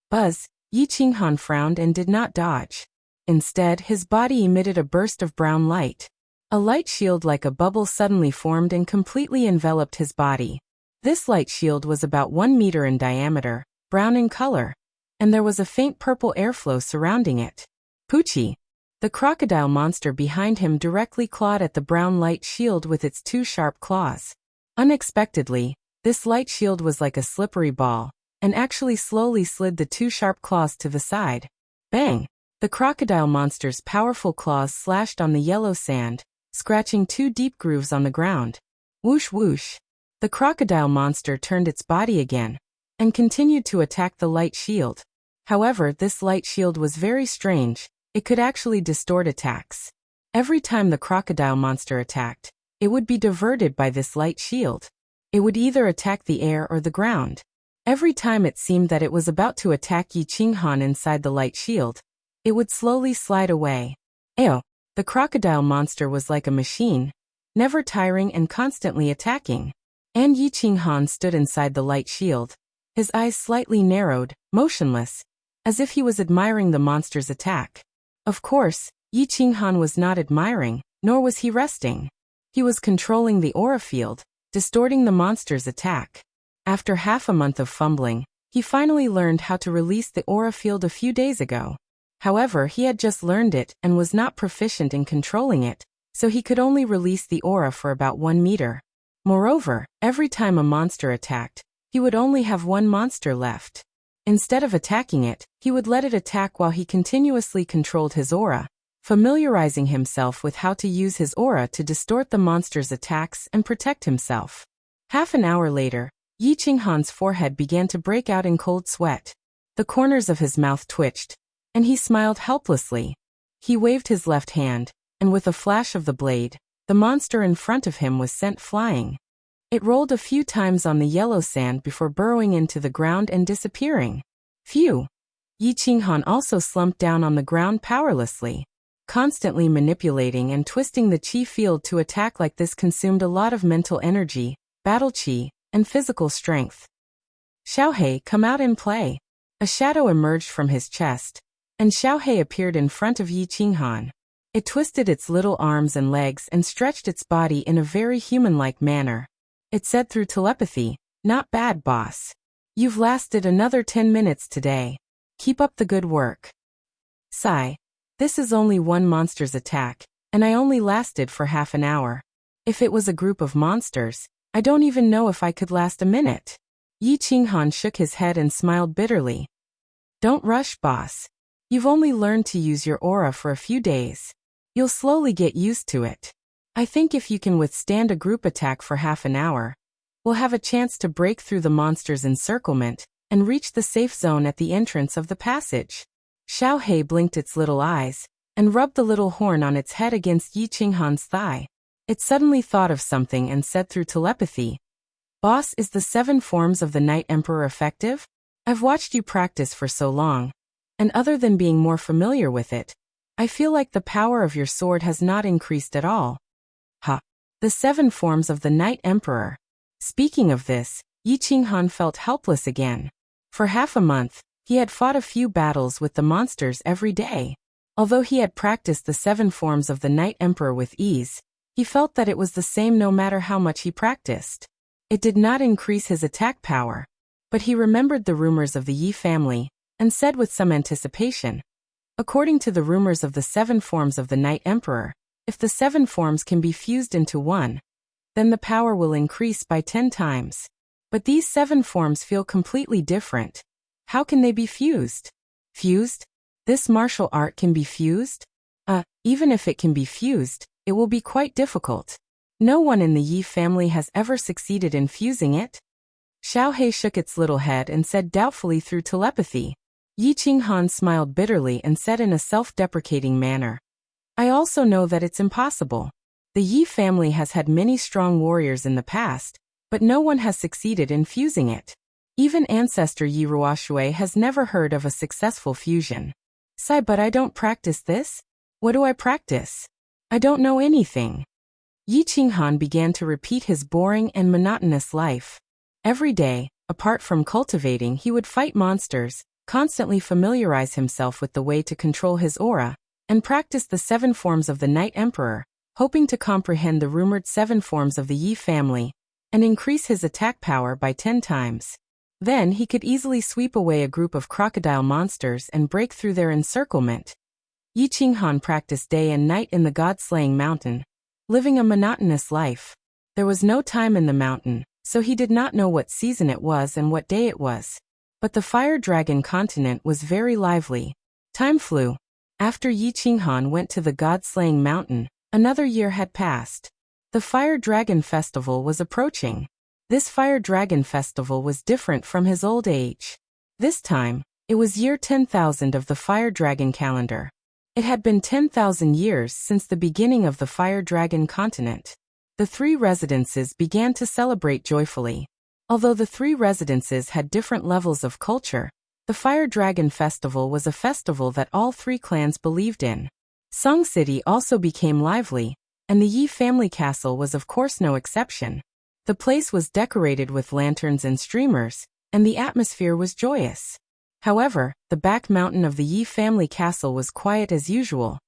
Buzz! Yi Qinghan frowned and did not dodge. Instead, his body emitted a burst of brown light. A light shield like a bubble suddenly formed and completely enveloped his body. This light shield was about 1 meter in diameter, brown in color, and there was a faint purple airflow surrounding it. Poochie! The crocodile monster behind him directly clawed at the brown light shield with its 2 sharp claws. Unexpectedly, this light shield was like a slippery ball, and actually slowly slid the 2 sharp claws to the side. Bang! The crocodile monster's powerful claws slashed on the yellow sand, scratching 2 deep grooves on the ground. Whoosh whoosh! The crocodile monster turned its body again, and continued to attack the light shield. However, this light shield was very strange. It could actually distort attacks. Every time the crocodile monster attacked, it would be diverted by this light shield. It would either attack the air or the ground. Every time it seemed that it was about to attack Yi Qinghan inside the light shield, it would slowly slide away. Ew! The crocodile monster was like a machine, never tiring and constantly attacking. And Yi Qinghan stood inside the light shield, his eyes slightly narrowed, motionless, as if he was admiring the monster's attack. Of course, Yi Qinghan was not admiring, nor was he resting. He was controlling the aura field, distorting the monster's attack. After half a month of fumbling, he finally learned how to release the aura field a few days ago. However, he had just learned it and was not proficient in controlling it, so he could only release the aura for about 1 meter. Moreover, every time a monster attacked, he would only have one monster left. Instead of attacking it, he would let it attack while he continuously controlled his aura, familiarizing himself with how to use his aura to distort the monster's attacks and protect himself. Half an hour later, Yi Qinghan's forehead began to break out in cold sweat. The corners of his mouth twitched, and he smiled helplessly. He waved his left hand, and with a flash of the blade, the monster in front of him was sent flying. It rolled a few times on the yellow sand before burrowing into the ground and disappearing. Phew! Yi Qinghan also slumped down on the ground powerlessly. Constantly manipulating and twisting the qi field to attack like this consumed a lot of mental energy, battle qi, and physical strength. Xiaohei, come out and play. A shadow emerged from his chest, and Xiaohei appeared in front of Yi Qinghan. It twisted its little arms and legs and stretched its body in a very human-like manner. It said through telepathy, "Not bad, boss. You've lasted another 10 minutes today. Keep up the good work." Sigh. This is only one monster's attack, and I only lasted for half an hour. If it was a group of monsters, I don't even know if I could last a minute. Yi Qinghan shook his head and smiled bitterly. Don't rush, boss. You've only learned to use your aura for a few days. You'll slowly get used to it. I think if you can withstand a group attack for half an hour, we'll have a chance to break through the monster's encirclement and reach the safe zone at the entrance of the passage. Xiaohei blinked its little eyes and rubbed the little horn on its head against Yi Qinghan's thigh. It suddenly thought of something and said through telepathy, "Boss, is the 7 forms of the Night Emperor effective? I've watched you practice for so long, and other than being more familiar with it, I feel like the power of your sword has not increased at all." Ha! The 7 forms of the Night Emperor. Speaking of this, Yi Qinghan felt helpless again. For half a month, he had fought a few battles with the monsters every day. Although he had practiced the 7 forms of the Night Emperor with ease, he felt that it was the same no matter how much he practiced. It did not increase his attack power, but he remembered the rumors of the Yi family, and said with some anticipation, according to the rumors of the 7 forms of the Night Emperor, if the 7 forms can be fused into one, then the power will increase by 10 times. But these 7 forms feel completely different. How can they be fused? Fused? This martial art can be fused? Even if it can be fused, it will be quite difficult. No one in the Yi family has ever succeeded in fusing it. Xiaohei shook its little head and said doubtfully through telepathy. Yi Qinghan smiled bitterly and said in a self-deprecating manner, I also know that it's impossible. The Yi family has had many strong warriors in the past, but no one has succeeded in fusing it. Even ancestor Yi Ruoshui has never heard of a successful fusion. Sai, but I don't practice this? What do I practice? I don't know anything. Yi Qinghan began to repeat his boring and monotonous life. Every day, apart from cultivating, he would fight monsters, constantly familiarize himself with the way to control his aura, and practice the 7 forms of the Night Emperor, hoping to comprehend the rumored 7 forms of the Yi family, and increase his attack power by 10 times. Then he could easily sweep away a group of crocodile monsters and break through their encirclement. Yi Qinghan practiced day and night in the god-slaying mountain, living a monotonous life. There was no time in the mountain, so he did not know what season it was and what day it was. But the fire dragon continent was very lively. Time flew. After Yi Qinghan went to the god-slaying mountain, another year had passed. The Fire Dragon Festival was approaching. This Fire Dragon Festival was different from his old age. This time, it was year 10,000 of the Fire Dragon calendar. It had been 10,000 years since the beginning of the Fire Dragon continent. The 3 residences began to celebrate joyfully. Although the 3 residences had different levels of culture, the Fire Dragon Festival was a festival that all 3 clans believed in. Song City also became lively, and the Yi family castle was of course no exception. The place was decorated with lanterns and streamers, and the atmosphere was joyous. However, the back mountain of the Yi family castle was quiet as usual,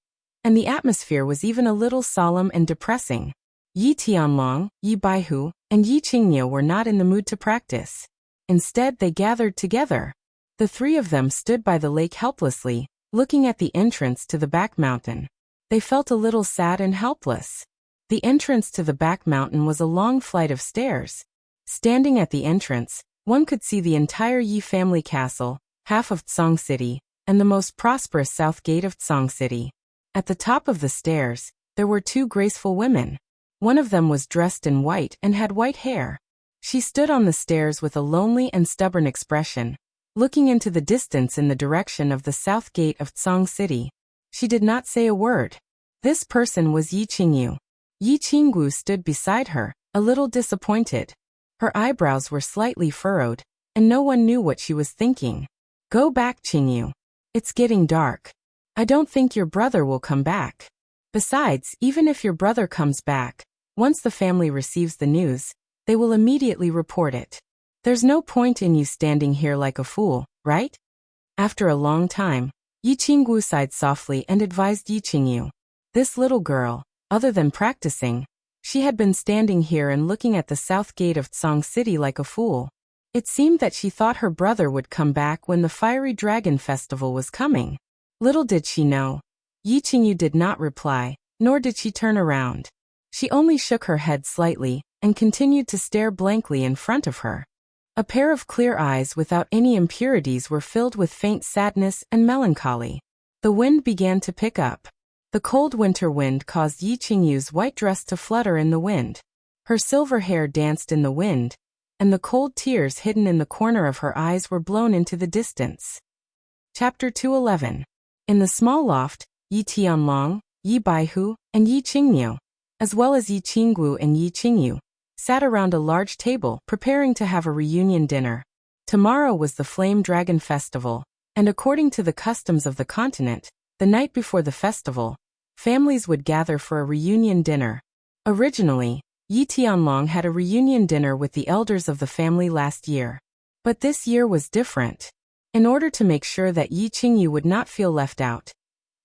and the atmosphere was even a little solemn and depressing. Yi Tianlong, Yi Baihu, and Yi Qingniu were not in the mood to practice. Instead, they gathered together. The three of them stood by the lake helplessly, looking at the entrance to the back mountain. They felt a little sad and helpless. The entrance to the back mountain was a long flight of stairs. Standing at the entrance, one could see the entire Yi family castle, half of Tsong City, and the most prosperous south gate of Tsong City. At the top of the stairs, there were two graceful women. One of them was dressed in white and had white hair. She stood on the stairs with a lonely and stubborn expression, looking into the distance in the direction of the south gate of Tsong City. She did not say a word. This person was Yi Qingyu. Yi Qinggu stood beside her, a little disappointed. Her eyebrows were slightly furrowed, and no one knew what she was thinking. Go back, Qingyu. It's getting dark. I don't think your brother will come back. Besides, even if your brother comes back, once the family receives the news, they will immediately report it. There's no point in you standing here like a fool, right? After a long time, Yi Qinggu sighed softly and advised Yi Qingyu. This little girl, other than practicing, she had been standing here and looking at the south gate of Tsong City like a fool. It seemed that she thought her brother would come back when the Fiery Dragon Festival was coming. Little did she know. Yi Qingyu did not reply, nor did she turn around. She only shook her head slightly and continued to stare blankly in front of her. A pair of clear eyes without any impurities were filled with faint sadness and melancholy. The wind began to pick up. The cold winter wind caused Yi Qingyu's white dress to flutter in the wind. Her silver hair danced in the wind, and the cold tears hidden in the corner of her eyes were blown into the distance. Chapter 211. In the small loft, Yi Tianlong, Yi Baihu, and Yi Qingniu, as well as Yi Qinggu and Yi Qingyu, sat around a large table preparing to have a reunion dinner. Tomorrow was the Flame Dragon Festival, and according to the customs of the continent, the night before the festival, families would gather for a reunion dinner. Originally, Yi Tianlong had a reunion dinner with the elders of the family last year. But this year was different. In order to make sure that Yi Qingyu would not feel left out,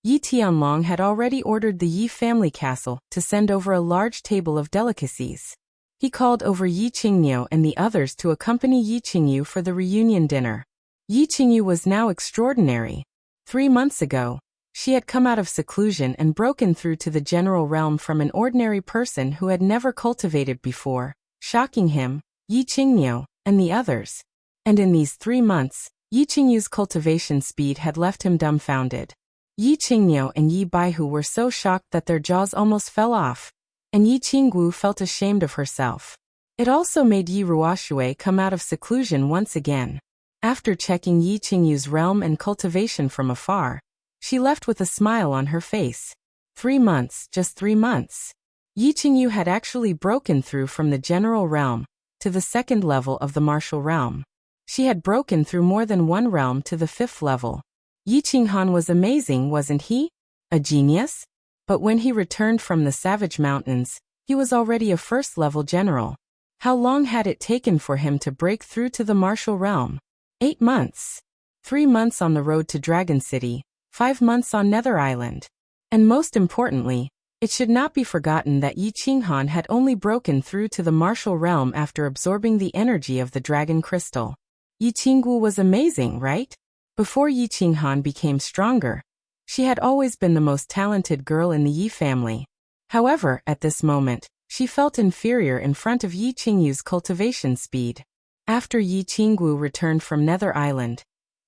Yi Tianlong had already ordered the Yi family castle to send over a large table of delicacies. He called over Yi Qingniu and the others to accompany Yi Qingyu for the reunion dinner. Yi Qingyu was now extraordinary. 3 months ago, she had come out of seclusion and broken through to the general realm from an ordinary person who had never cultivated before, shocking him, Yi Qingniu, and the others. And in these 3 months, Yi Qingyu's cultivation speed had left him dumbfounded. Yi Qingniu and Yi Baihu were so shocked that their jaws almost fell off, and Yi Qinggu felt ashamed of herself. It also made Yi Ruoshui come out of seclusion once again. After checking Yi Qingyu's realm and cultivation from afar, she left with a smile on her face. 3 months, just 3 months. Yi Qingyu had actually broken through from the general realm to the 2nd level of the martial realm. She had broken through more than one realm to the 5th level. Yi Qinghan was amazing, wasn't he? A genius? But when he returned from the Savage Mountains, he was already a 1st level general. How long had it taken for him to break through to the martial realm? 8 months. 3 months on the road to Dragon City, 5 months on Nether Island. And most importantly, it should not be forgotten that Yi Qinghan had only broken through to the martial realm after absorbing the energy of the dragon crystal. Yi Qinggu was amazing, right? Before Yi Qinghan became stronger, she had always been the most talented girl in the Yi family. However, at this moment, she felt inferior in front of Yi Qingyu's cultivation speed. After Yi Qinggu returned from Nether Island,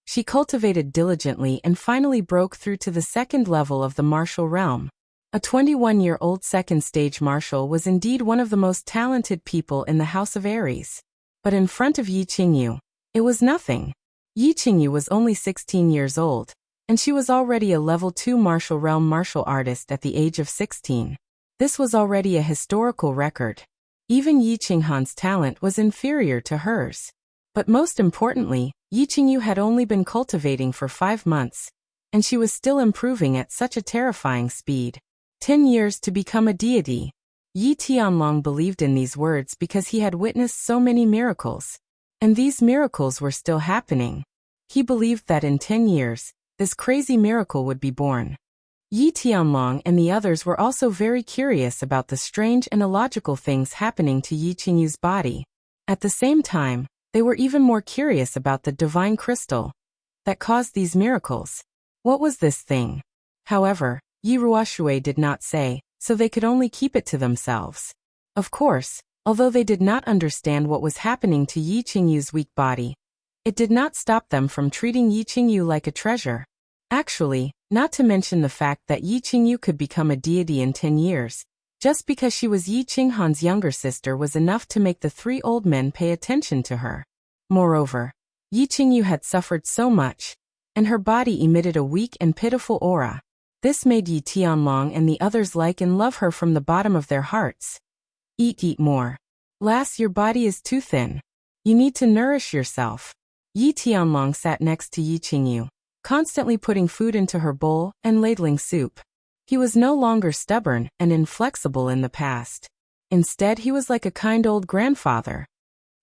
she cultivated diligently and finally broke through to the 2nd level of the martial realm. A 21-year-old 2nd stage martial was indeed one of the most talented people in the House of Aries. But in front of Yi Qingyu, it was nothing. Yi Qingyu was only 16 years old, and she was already a level 2 martial realm martial artist at the age of 16. This was already a historical record. Even Yi Qinghan's talent was inferior to hers. But most importantly, Yi Qingyu had only been cultivating for 5 months, and she was still improving at such a terrifying speed. 10 years to become a deity. Yi Tianlong believed in these words because he had witnessed so many miracles. And these miracles were still happening. He believed that in 10 years, this crazy miracle would be born. Yi Tianlong and the others were also very curious about the strange and illogical things happening to Yi Qingyu's body. At the same time, they were even more curious about the divine crystal that caused these miracles. What was this thing? However, Yi Ruoshui did not say, so they could only keep it to themselves. Of course, although they did not understand what was happening to Yi Qingyu's weak body, it did not stop them from treating Yi Qingyu like a treasure. Actually, not to mention the fact that Yi Qingyu could become a deity in 10 years, just because she was Yi Qinghan's younger sister was enough to make the 3 old men pay attention to her. Moreover, Yi Qingyu had suffered so much, and her body emitted a weak and pitiful aura. This made Yi Tianlong and the others like and love her from the bottom of their hearts. Eat more. Lass, your body is too thin. You need to nourish yourself. Yi Tianlong sat next to Yi Qingyu, constantly putting food into her bowl and ladling soup. He was no longer stubborn and inflexible in the past. Instead, he was like a kind old grandfather.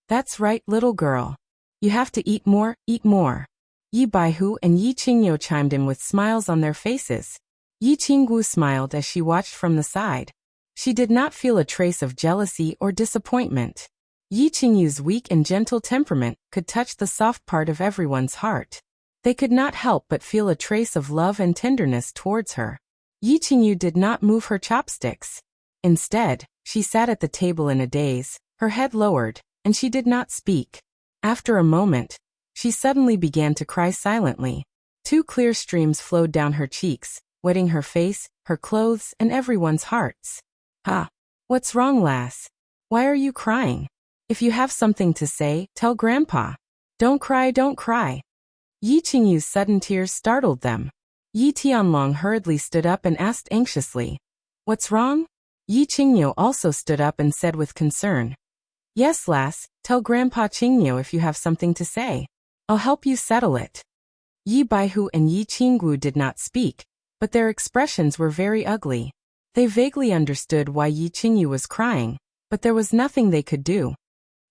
That's right, little girl. You have to eat more, eat more. Yi Baihu and Yi Qingyu chimed in with smiles on their faces. Yi Qinggu smiled as she watched from the side. She did not feel a trace of jealousy or disappointment. Yi Qingyu's weak and gentle temperament could touch the soft part of everyone's heart. They could not help but feel a trace of love and tenderness towards her. Yi Qingyu did not move her chopsticks. Instead, she sat at the table in a daze, her head lowered, and she did not speak. After a moment, she suddenly began to cry silently. 2 clear streams flowed down her cheeks, wetting her face, her clothes, and everyone's hearts. What's wrong, lass? Why are you crying? If you have something to say, tell Grandpa. Don't cry, don't cry. Yi Qingyu's sudden tears startled them. Yi Tianlong hurriedly stood up and asked anxiously, "What's wrong?" Yi Qingyu also stood up and said with concern, "Yes, lass, tell Grandpa Qingyu if you have something to say. I'll help you settle it." Yi Baihu and Yi Qinggu did not speak, but their expressions were very ugly. They vaguely understood why Yi Qingyu was crying, but there was nothing they could do.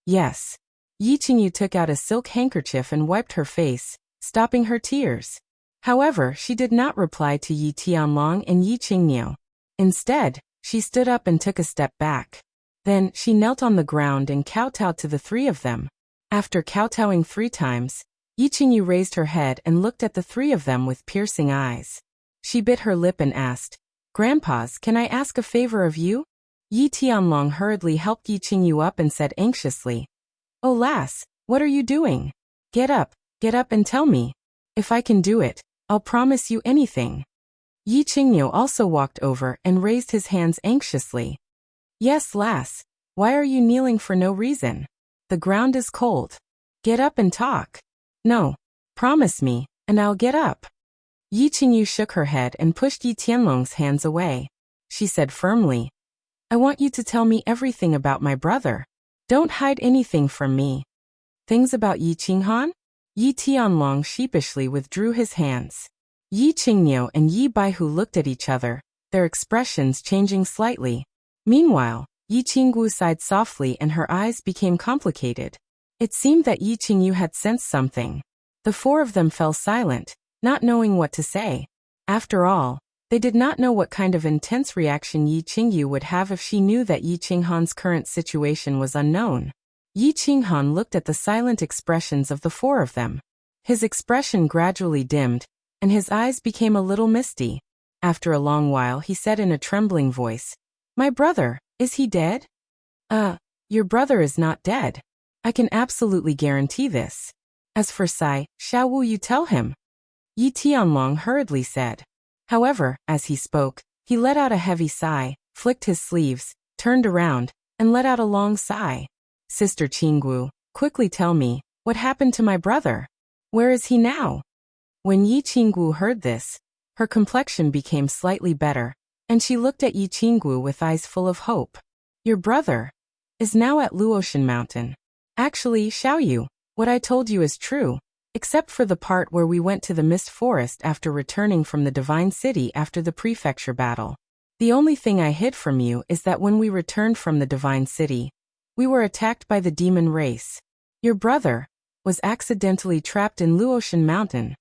Yes. Yi Qingyu took out a silk handkerchief and wiped her face, stopping her tears. However, she did not reply to Yi Tianlong and Yi Qingyu. Instead, she stood up and took a step back. Then, she knelt on the ground and kowtowed to the 3 of them. After kowtowing 3 times, Yi Qingyu raised her head and looked at the 3 of them with piercing eyes. She bit her lip and asked, "Grandpas, can I ask a favor of you?" Yi Tianlong hurriedly helped Yi Qingyu up and said anxiously, "Oh lass, what are you doing? Get up and tell me. If I can do it, I'll promise you anything." Yi Qingyu also walked over and raised his hands anxiously. "Yes, lass, why are you kneeling for no reason? The ground is cold. Get up and talk." "No, promise me, and I'll get up." Yi Qingyu shook her head and pushed Yi Tianlong's hands away. She said firmly, "I want you to tell me everything about my brother. Don't hide anything from me." "Things about Yi Qinghan?" Yi Tianlong sheepishly withdrew his hands. Yi Qingyu and Yi Baihu looked at each other, their expressions changing slightly. Meanwhile, Yi Qinggu sighed softly and her eyes became complicated. It seemed that Yi Qingyu had sensed something. The 4 of them fell silent, not knowing what to say. After all, they did not know what kind of intense reaction Yi Qingyu would have if she knew that Yi Qinghan's current situation was unknown. Yi Qinghan looked at the silent expressions of the 4 of them. His expression gradually dimmed, and his eyes became a little misty. After a long while he said in a trembling voice, "My brother, is he dead?" Your brother is not dead. I can absolutely guarantee this. As for Sai, Xiao, will you tell him?" Yi Tianlong hurriedly said. However, as he spoke, he let out a heavy sigh, flicked his sleeves, turned around, and let out a long sigh. "Sister Qinggu, quickly tell me, what happened to my brother? Where is he now?" When Yi Qinggu heard this, her complexion became slightly better, and she looked at Yi Qinggu with eyes full of hope. "Your brother is now at Luotian Mountain. Actually, Xiaoyu, what I told you is true, except for the part where we went to the Mist Forest after returning from the Divine City after the prefecture battle. The only thing I hid from you is that when we returned from the Divine City, we were attacked by the demon race. Your brother was accidentally trapped in Luotian Mountain."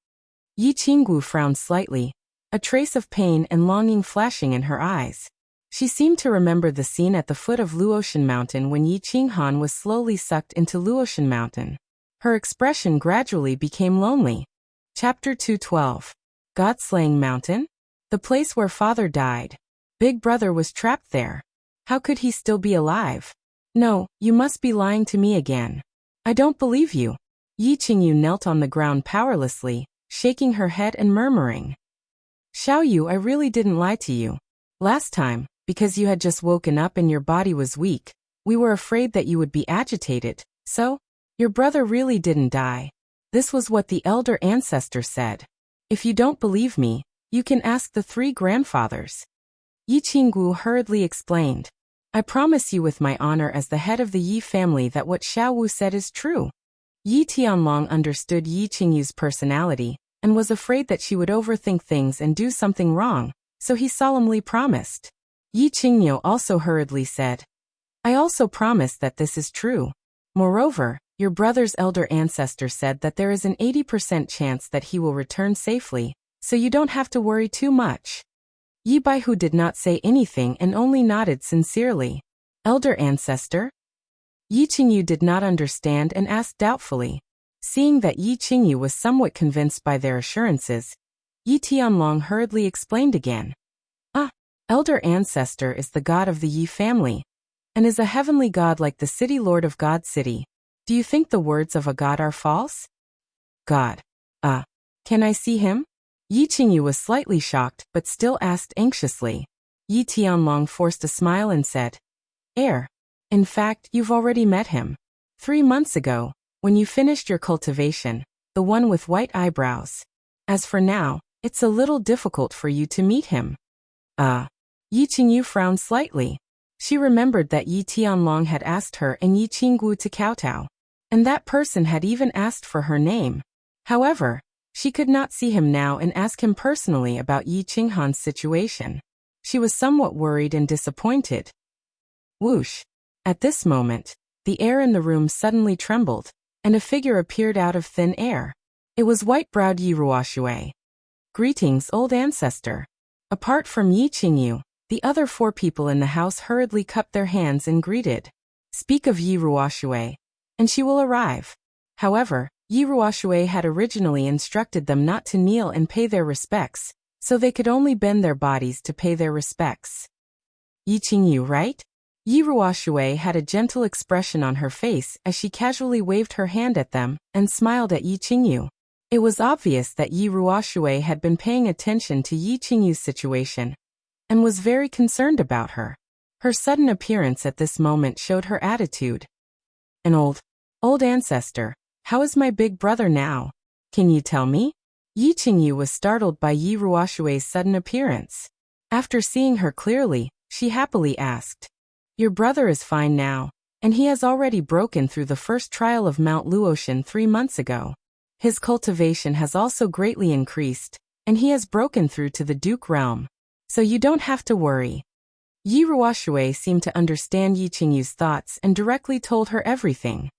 Yi Qinggu frowned slightly, a trace of pain and longing flashing in her eyes. She seemed to remember the scene at the foot of Luotian Mountain when Yi Qinghan was slowly sucked into Luotian Mountain. Her expression gradually became lonely. Chapter 212. God-Slaying Mountain? The place where father died. Big brother was trapped there. How could he still be alive? No, you must be lying to me again. I don't believe you. Yi Qingyu knelt on the ground powerlessly, shaking her head and murmuring. Xiaoyu, I really didn't lie to you. Last time, because you had just woken up and your body was weak, we were afraid that you would be agitated, so? Your brother really didn't die. This was what the elder ancestor said. If you don't believe me, you can ask the 3 grandfathers. Yi Qinggu hurriedly explained. I promise you with my honor as the head of the Yi family that what Xiao Wu said is true. Yi Tianlong understood Yi Qingyu's personality, and was afraid that she would overthink things and do something wrong, so he solemnly promised. Yi Qingyu also hurriedly said, I also promise that this is true. Moreover, your brother's elder ancestor said that there is an 80% chance that he will return safely, so you don't have to worry too much. Yi Baihu did not say anything and only nodded sincerely. Elder ancestor? Yi Qingyu did not understand and asked doubtfully. Seeing that Yi Qingyu was somewhat convinced by their assurances, Yi Tianlong hurriedly explained again. Elder ancestor is the god of the Yi family, and is a heavenly god like the city lord of God City. Do you think the words of a god are false? God. Can I see him? Yi Qingyu was slightly shocked but still asked anxiously. Yi Tianlong forced a smile and said, In fact, you've already met him. 3 months ago, when you finished your cultivation, the one with white eyebrows. As for now, it's a little difficult for you to meet him. Yi Qingyu frowned slightly. She remembered that Yi Tianlong had asked her and Yi Qinggu to kowtow, and that person had even asked for her name. However, she could not see him now and ask him personally about Yi Qinghan's situation. She was somewhat worried and disappointed. Whoosh! At this moment, the air in the room suddenly trembled, and a figure appeared out of thin air. It was white-browed Yi Ruoshui. Greetings, old ancestor. Apart from Yi Qingyu, the other 4 people in the house hurriedly cupped their hands and greeted. Speak of Yi Ruoshui, and she will arrive. However, Yi Ruoshui had originally instructed them not to kneel and pay their respects, so they could only bend their bodies to pay their respects. Yi Qingyu, right? Yi Ruoshui had a gentle expression on her face as she casually waved her hand at them and smiled at Yi Qingyu. It was obvious that Yi Ruoshui had been paying attention to Yi Qingyu's situation and was very concerned about her. Her sudden appearance at this moment showed her attitude. An old ancestor, how is my big brother now? Can you tell me? Yi Qingyu was startled by Yi Ruoshui's sudden appearance. After seeing her clearly, she happily asked, Your brother is fine now, and he has already broken through the first trial of Mount Luotian 3 months ago. His cultivation has also greatly increased, and he has broken through to the Duke realm. So you don't have to worry. Yi Ruoshui seemed to understand Yi Qingyu's thoughts and directly told her everything.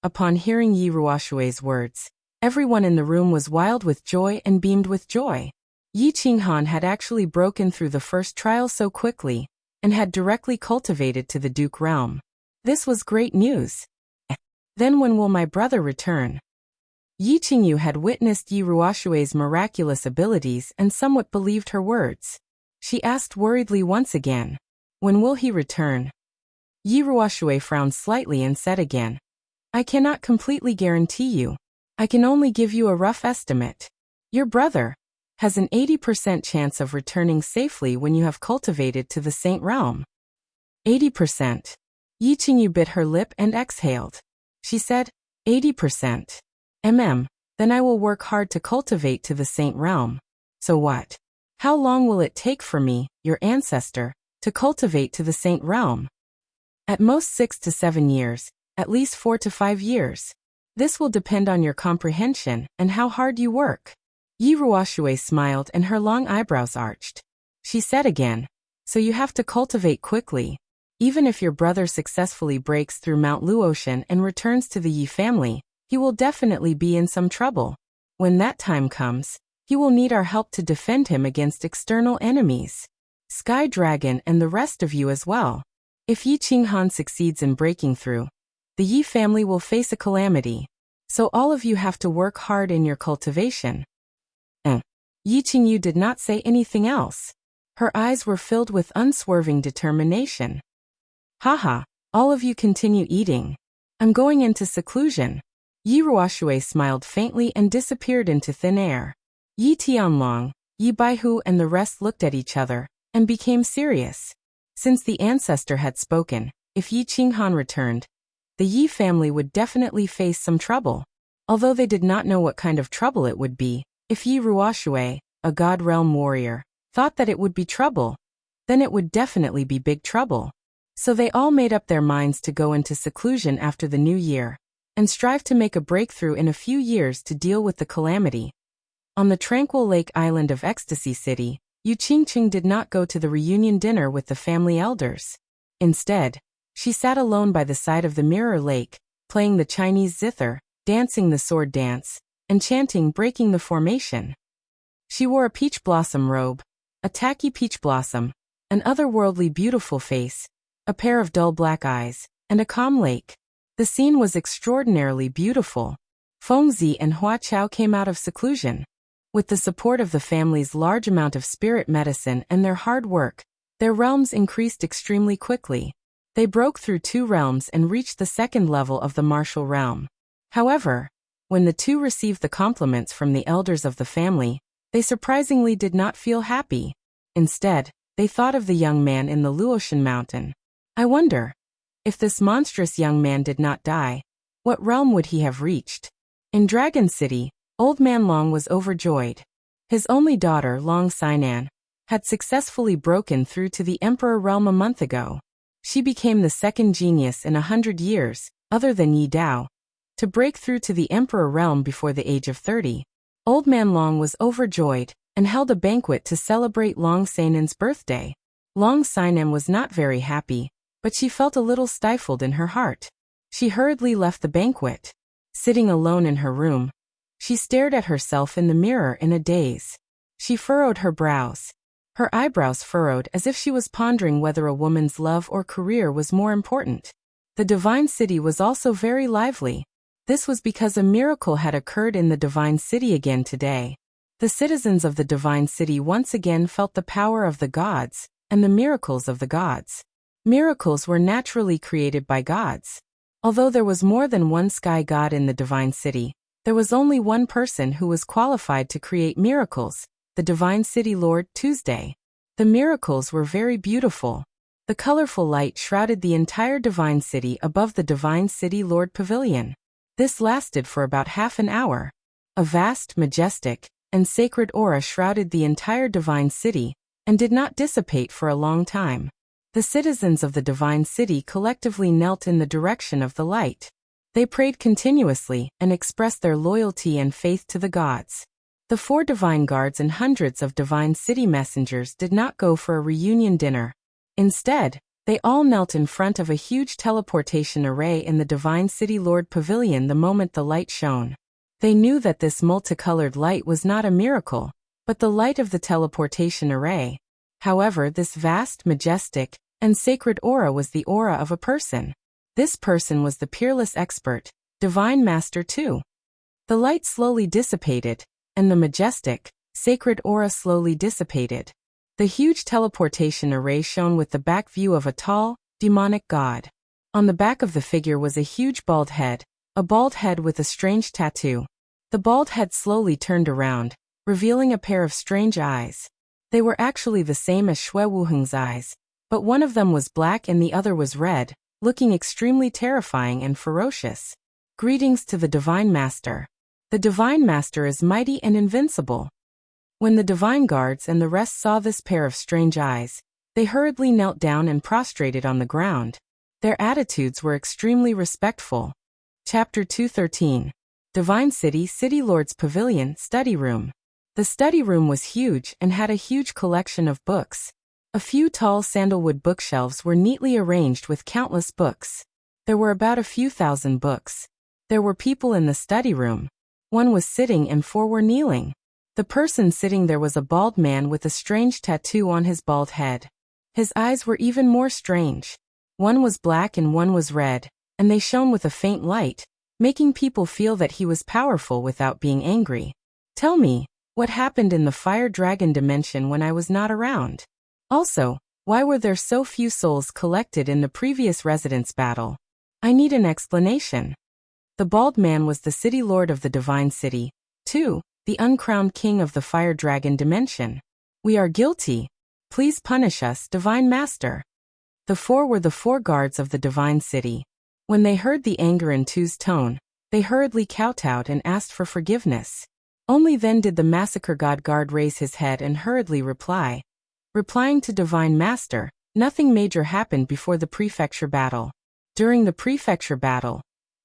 Upon hearing Yi Ruoshui's words, everyone in the room was wild with joy and beamed with joy. Yi Qinghan had actually broken through the first trial so quickly, and had directly cultivated to the Duke realm. This was great news. Then when will my brother return? Yi Qingyu had witnessed Yi Ruoshui's miraculous abilities and somewhat believed her words. She asked worriedly once again, When will he return? Yi Ruoshui frowned slightly and said again, I cannot completely guarantee you. I can only give you a rough estimate. Your brother has an 80% chance of returning safely when you have cultivated to the Saint Realm. 80%. Yi Qingyu bit her lip and exhaled. She said, 80%. Then I will work hard to cultivate to the Saint Realm. So what? How long will it take for me, your ancestor, to cultivate to the Saint Realm? At most 6 to 7 years, at least 4 to 5 years. This will depend on your comprehension and how hard you work. Yi Ruoshui smiled and her long eyebrows arched. She said again, So you have to cultivate quickly. Even if your brother successfully breaks through Mount Luotian and returns to the Yi family, he will definitely be in some trouble. When that time comes, He will need our help to defend him against external enemies. Sky Dragon and the rest of you as well. If Yi Qinghan succeeds in breaking through, the Yi family will face a calamity. So all of you have to work hard in your cultivation. Yi Qingyu did not say anything else. Her eyes were filled with unswerving determination. Haha, all of you continue eating. I'm going into seclusion. Yi Ruoshui smiled faintly and disappeared into thin air. Yi Tianlong, Yi Baihu and the rest looked at each other and became serious. Since the ancestor had spoken, if Yi Qinghan returned, the Yi family would definitely face some trouble. Although they did not know what kind of trouble it would be, if Yi Ruoshui, a God Realm warrior, thought that it would be trouble, then it would definitely be big trouble. So they all made up their minds to go into seclusion after the new year, and strive to make a breakthrough in a few years to deal with the calamity. On the tranquil lake island of Ecstasy City, Yu Qingqing did not go to the reunion dinner with the family elders. Instead, she sat alone by the side of the mirror lake, playing the Chinese zither, dancing the sword dance, and chanting breaking the formation. She wore a peach blossom robe, a tacky peach blossom, an otherworldly beautiful face, a pair of dull black eyes, and a calm lake. The scene was extraordinarily beautiful. Fengzi and Hua Chao came out of seclusion. With the support of the family's large amount of spirit medicine and their hard work, their realms increased extremely quickly. They broke through 2 realms and reached the 2nd level of the martial realm. However, when the two received the compliments from the elders of the family, they surprisingly did not feel happy. Instead, they thought of the young man in the Luotian mountain. I wonder, if this monstrous young man did not die, what realm would he have reached? In Dragon City, Old Man Long was overjoyed. His only daughter, Long Sainan, had successfully broken through to the Emperor realm a month ago. She became the 2nd genius in 100 years, other than Yi Dao, to break through to the Emperor realm before the age of 30. Old Man Long was overjoyed and held a banquet to celebrate Long Sainan's birthday. Long Sainan was not very happy, but she felt a little stifled in her heart. She hurriedly left the banquet. Sitting alone in her room, she stared at herself in the mirror in a daze. She furrowed her brows. Her eyebrows furrowed as if she was pondering whether a woman's love or career was more important. The Divine City was also very lively. This was because a miracle had occurred in the Divine City again today. The citizens of the Divine City once again felt the power of the gods and the miracles of the gods. Miracles were naturally created by gods. Although there was more than one sky god in the Divine City, there was only one person who was qualified to create miracles, the Divine City Lord Tuesday. The miracles were very beautiful. The colorful light shrouded the entire Divine City above the Divine City Lord Pavilion. This lasted for about half an hour. A vast, majestic, and sacred aura shrouded the entire Divine City and did not dissipate for a long time. The citizens of the Divine City collectively knelt in the direction of the light. They prayed continuously and expressed their loyalty and faith to the gods. The 4 divine guards and hundreds of Divine City messengers did not go for a reunion dinner. Instead, they all knelt in front of a huge teleportation array in the Divine City Lord Pavilion the moment the light shone. They knew that this multicolored light was not a miracle, but the light of the teleportation array. However, this vast, majestic, and sacred aura was the aura of a person. This person was the peerless expert, Divine Master too. The light slowly dissipated, and the majestic, sacred aura slowly dissipated. The huge teleportation array shone with the back view of a tall, demonic god. On the back of the figure was a huge bald head, a bald head with a strange tattoo. The bald head slowly turned around, revealing a pair of strange eyes. They were actually the same as Xue Wuheng's eyes, but one of them was black and the other was red, looking extremely terrifying and ferocious. Greetings to the Divine Master. The Divine Master is mighty and invincible. When the Divine Guards and the rest saw this pair of strange eyes, they hurriedly knelt down and prostrated on the ground. Their attitudes were extremely respectful. Chapter 213. Divine City City Lord's Pavilion Study Room. The study room was huge and had a huge collection of books. A few tall sandalwood bookshelves were neatly arranged with countless books. There were about a few thousand books. There were people in the study room. 1 was sitting and 4 were kneeling. The person sitting there was a bald man with a strange tattoo on his bald head. His eyes were even more strange. One was black and one was red, and they shone with a faint light, making people feel that he was powerful without being angry. Tell me, what happened in the fire dragon dimension when I was not around? Also, why were there so few souls collected in the previous residence battle? I need an explanation. The bald man was the city lord of the divine city, 2, the uncrowned king of the fire dragon dimension. We are guilty. Please punish us, divine master. The 4 were the 4 guards of the divine city. When they heard the anger in 2's tone, they hurriedly kowtowed and asked for forgiveness. Only then did the massacre god guard raise his head and hurriedly reply. Replying to divine master, nothing major happened before the prefecture battle. During the prefecture battle,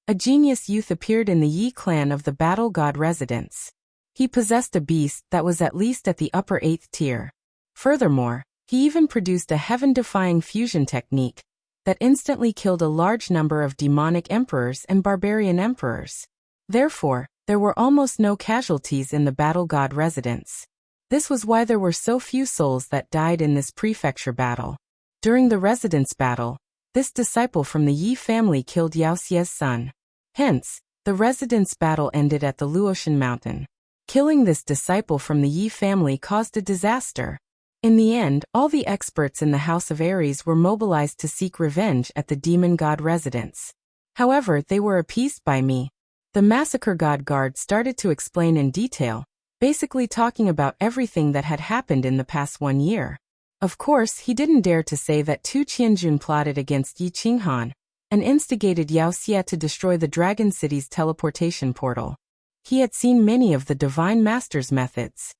a genius youth appeared in the Yi clan of the battle god residence. He possessed a beast that was at least at the upper 8th tier. Furthermore, he even produced a heaven-defying fusion technique that instantly killed a large number of demonic emperors and barbarian emperors. Therefore, there were almost no casualties in the battle god residence. This was why there were so few souls that died in this prefecture battle. During the residence battle, this disciple from the Yi family killed Yao Xie's son. Hence, the residence battle ended at the Luotian mountain. Killing this disciple from the Yi family caused a disaster. In the end, all the experts in the House of Ares were mobilized to seek revenge at the demon god residence. However, they were appeased by me. The massacre god guard started to explain in detail, basically talking about everything that had happened in the past 1 year. Of course, he didn't dare to say that Tu Qianjun plotted against Yi Qinghan and instigated Yao Xie to destroy the Dragon City's teleportation portal. He had seen many of the Divine Master's methods.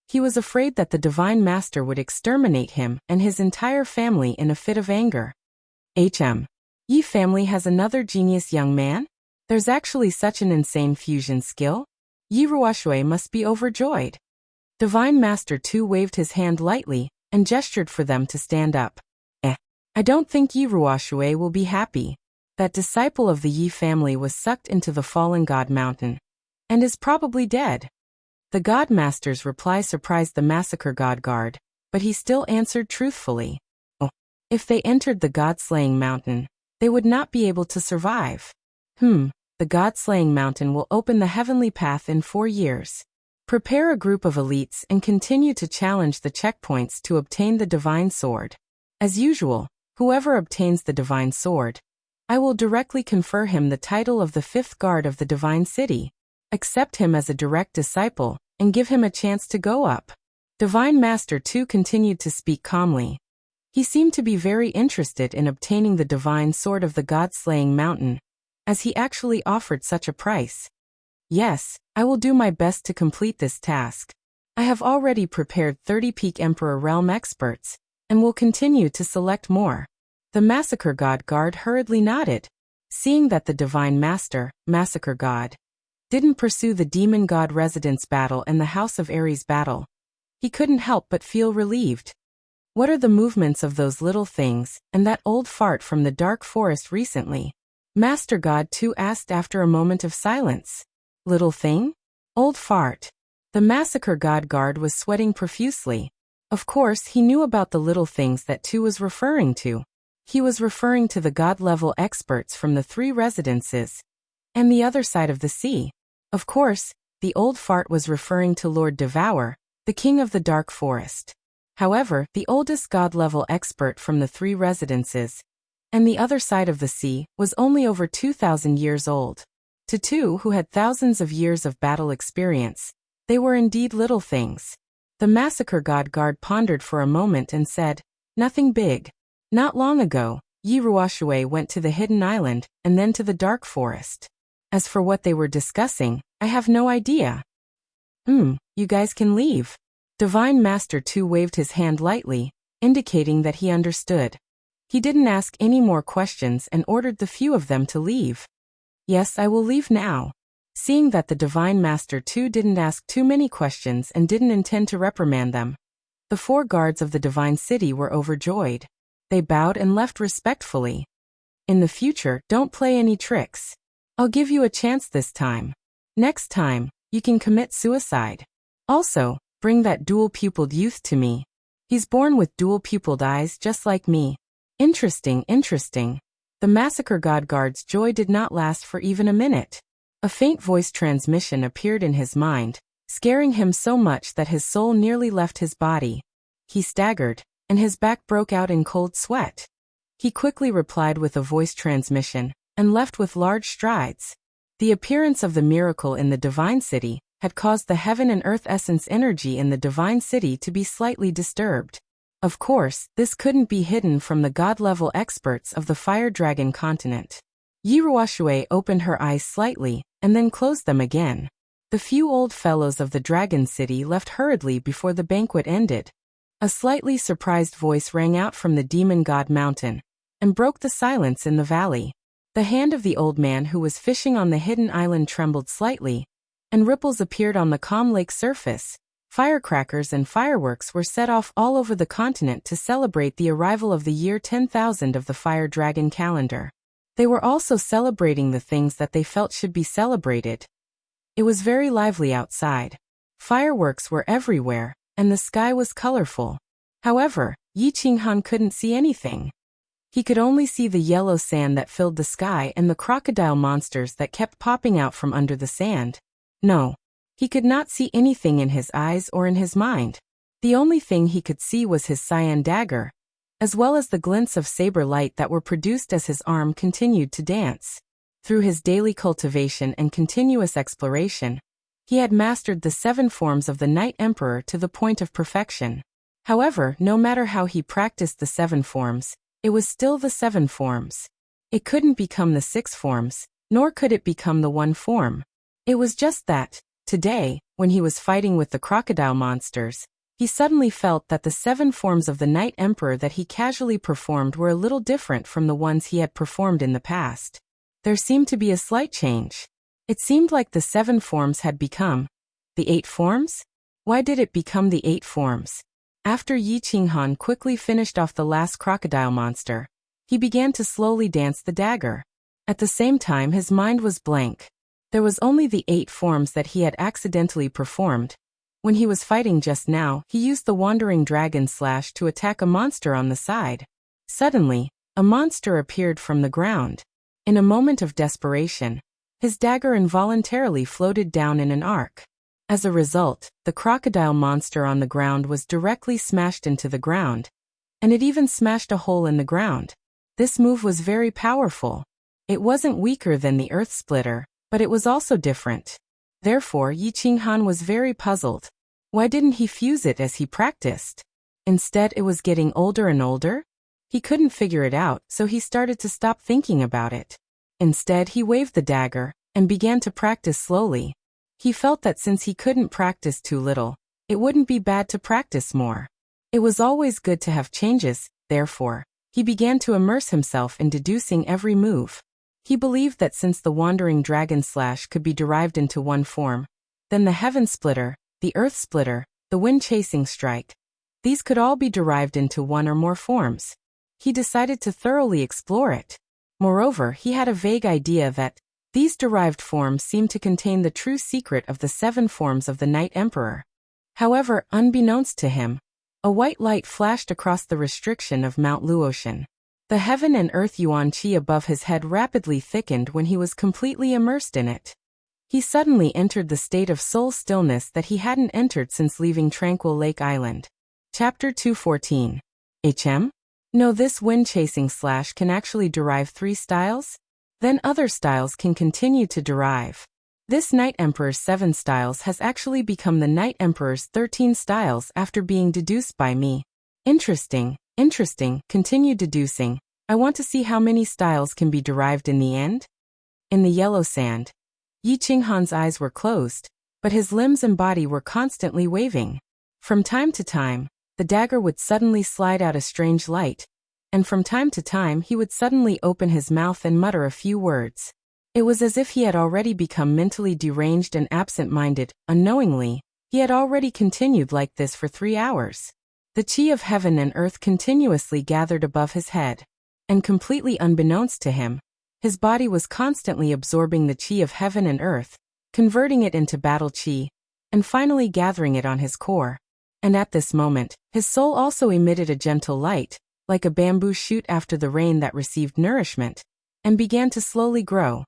He was afraid that the Divine Master would exterminate him and his entire family in a fit of anger. Yi family has another genius young man? There's actually such an insane fusion skill? Yi Ruoshui must be overjoyed. Divine Master Tu waved his hand lightly and gestured for them to stand up. I don't think Yi Ruoshui will be happy. That disciple of the Yi family was sucked into the fallen god mountain and is probably dead. The god master's reply surprised the massacre god guard, but he still answered truthfully. If they entered the god-slaying mountain, they would not be able to survive. The god-slaying mountain will open the heavenly path in 4 years. Prepare a group of elites and continue to challenge the checkpoints to obtain the divine sword. As usual, whoever obtains the divine sword, I will directly confer him the title of the 5th guard of the divine city, accept him as a direct disciple, and give him a chance to go up. Divine Master Tu continued to speak calmly. He seemed to be very interested in obtaining the divine sword of the god-slaying mountain, as he actually offered such a price. Yes, I will do my best to complete this task. I have already prepared 30 Peak Emperor Realm experts, and will continue to select more. The Massacre God guard hurriedly nodded. Seeing that the Divine Master, Massacre God, didn't pursue the Demon God Residence battle and the House of Ares battle, he couldn't help but feel relieved. What are the movements of those little things, and that old fart from the dark forest recently? Master God too asked after a moment of silence. Little thing? Old fart. The Massacre God guard was sweating profusely. Of course, he knew about the little things that Tu was referring to. He was referring to the god-level experts from the 3 residences and the other side of the sea. Of course, the old fart was referring to Lord Devour, the king of the dark forest. However, the oldest god-level expert from the 3 residences and the other side of the sea was only over 2,000 years old. To Tu, who had thousands of years of battle experience, they were indeed little things. The Massacre God guard pondered for a moment and said, "Nothing big. Not long ago, Yi Ruoshui went to the Hidden Island and then to the Dark Forest. As for what they were discussing, I have no idea." You guys can leave." Divine Master Tu waved his hand lightly, indicating that he understood. He didn't ask any more questions and ordered the few of them to leave. "Yes, I will leave now." Seeing that the Divine Master Tu didn't ask too many questions and didn't intend to reprimand them, the 4 guards of the Divine City were overjoyed. They bowed and left respectfully. "In the future, don't play any tricks. I'll give you a chance this time. Next time, you can commit suicide." Also, bring that dual-pupiled youth to me. He's born with dual-pupiled eyes just like me. Interesting, interesting. The massacre god guard's joy did not last for even a minute. A faint voice transmission appeared in his mind, scaring him so much that his soul nearly left his body. He staggered, and his back broke out in cold sweat. He quickly replied with a voice transmission, and left with large strides. The appearance of the miracle in the divine city had caused the heaven and earth essence energy in the divine city to be slightly disturbed. Of course, this couldn't be hidden from the god-level experts of the fire dragon continent. Yi Ruoshui opened her eyes slightly, and then closed them again. The few old fellows of the dragon city left hurriedly before the banquet ended. A slightly surprised voice rang out from the demon god mountain, and broke the silence in the valley. The hand of the old man who was fishing on the hidden island trembled slightly, and ripples appeared on the calm lake surface. Firecrackers and fireworks were set off all over the continent to celebrate the arrival of the year 10,000 of the fire dragon calendar. They were also celebrating the things that they felt should be celebrated. It was very lively outside. Fireworks were everywhere, and the sky was colorful. However, Yi Qinghan couldn't see anything. He could only see the yellow sand that filled the sky and the crocodile monsters that kept popping out from under the sand. No, he could not see anything in his eyes or in his mind. The only thing he could see was his cyan dagger, as well as the glints of saber light that were produced as his arm continued to dance. Through his daily cultivation and continuous exploration, he had mastered the 7 forms of the Night Emperor to the point of perfection. However, no matter how he practiced the 7 forms, it was still the 7 forms. It couldn't become the 6 forms, nor could it become the 1 form. It was just that, today, when he was fighting with the crocodile monsters, he suddenly felt that the 7 forms of the Night Emperor that he casually performed were a little different from the ones he had performed in the past. There seemed to be a slight change. It seemed like the 7 forms had become the 8 forms? Why did it become the 8 forms? After Yi Qinghan quickly finished off the last crocodile monster, he began to slowly dance the dagger. At the same time, his mind was blank. There was only the 8 forms that he had accidentally performed. When he was fighting just now, he used the wandering dragon slash to attack a monster on the side. Suddenly, a monster appeared from the ground. In a moment of desperation, his dagger involuntarily floated down in an arc. As a result, the crocodile monster on the ground was directly smashed into the ground, and it even smashed a hole in the ground. This move was very powerful. It wasn't weaker than the Earth Splitter, but it was also different. Therefore, Yi Qinghan was very puzzled. Why didn't he fuse it as he practiced? Instead, it was getting older and older? He couldn't figure it out, so he started to stop thinking about it. Instead, he waved the dagger, and began to practice slowly. He felt that since he couldn't practice too little, it wouldn't be bad to practice more. It was always good to have changes, therefore, he began to immerse himself in deducing every move. He believed that since the Wandering Dragon Slash could be derived into 1 form, then the Heaven Splitter, the Earth Splitter, the Wind Chasing Strike, these could all be derived into 1 or more forms. He decided to thoroughly explore it. Moreover, he had a vague idea that these derived forms seemed to contain the true secret of the 7 forms of the Night Emperor. However, unbeknownst to him, a white light flashed across the restriction of Mount Luotian. The heaven and earth yuan qi above his head rapidly thickened when he was completely immersed in it. He suddenly entered the state of soul stillness that he hadn't entered since leaving Tranquil Lake Island. Chapter 214. HM? No, this wind chasing slash can actually derive 3 styles? Then other styles can continue to derive. This Night Emperor's 7 styles has actually become the Night Emperor's 13 styles after being deduced by me. Interesting, interesting, continue deducing. I want to see how many styles can be derived in the end. In the yellow sand, Yi Qinghan's eyes were closed, but his limbs and body were constantly waving. From time to time, the dagger would suddenly slide out a strange light, and from time to time he would suddenly open his mouth and mutter a few words. It was as if he had already become mentally deranged and absent-minded. Unknowingly, he had already continued like this for 3 hours. The chi of heaven and earth continuously gathered above his head, and completely unbeknownst to him, his body was constantly absorbing the chi of heaven and earth, converting it into battle chi. and finally gathering it on his core. And at this moment, his soul also emitted a gentle light, like a bamboo shoot after the rain that received nourishment, and began to slowly grow.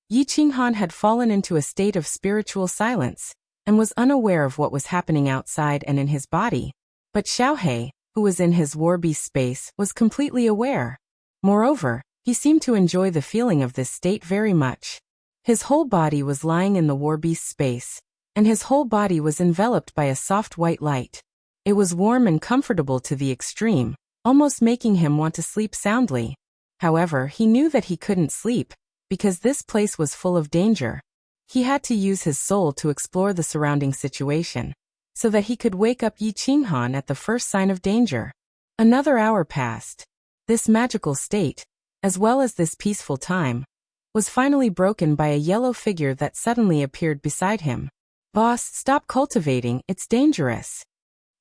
Yi Qinghan had fallen into a state of spiritual silence, and was unaware of what was happening outside and in his body. But Xiaohe, who was in his war beast space, was completely aware. Moreover, he seemed to enjoy the feeling of this state very much. His whole body was lying in the war beast space, and his whole body was enveloped by a soft white light. It was warm and comfortable to the extreme, almost making him want to sleep soundly. However, he knew that he couldn't sleep, because this place was full of danger. He had to use his soul to explore the surrounding situation, so that he could wake up Yi Qinghan at the first sign of danger. Another hour passed. This magical state, as well as this peaceful time, was finally broken by a yellow figure that suddenly appeared beside him. "Boss, stop cultivating, it's dangerous."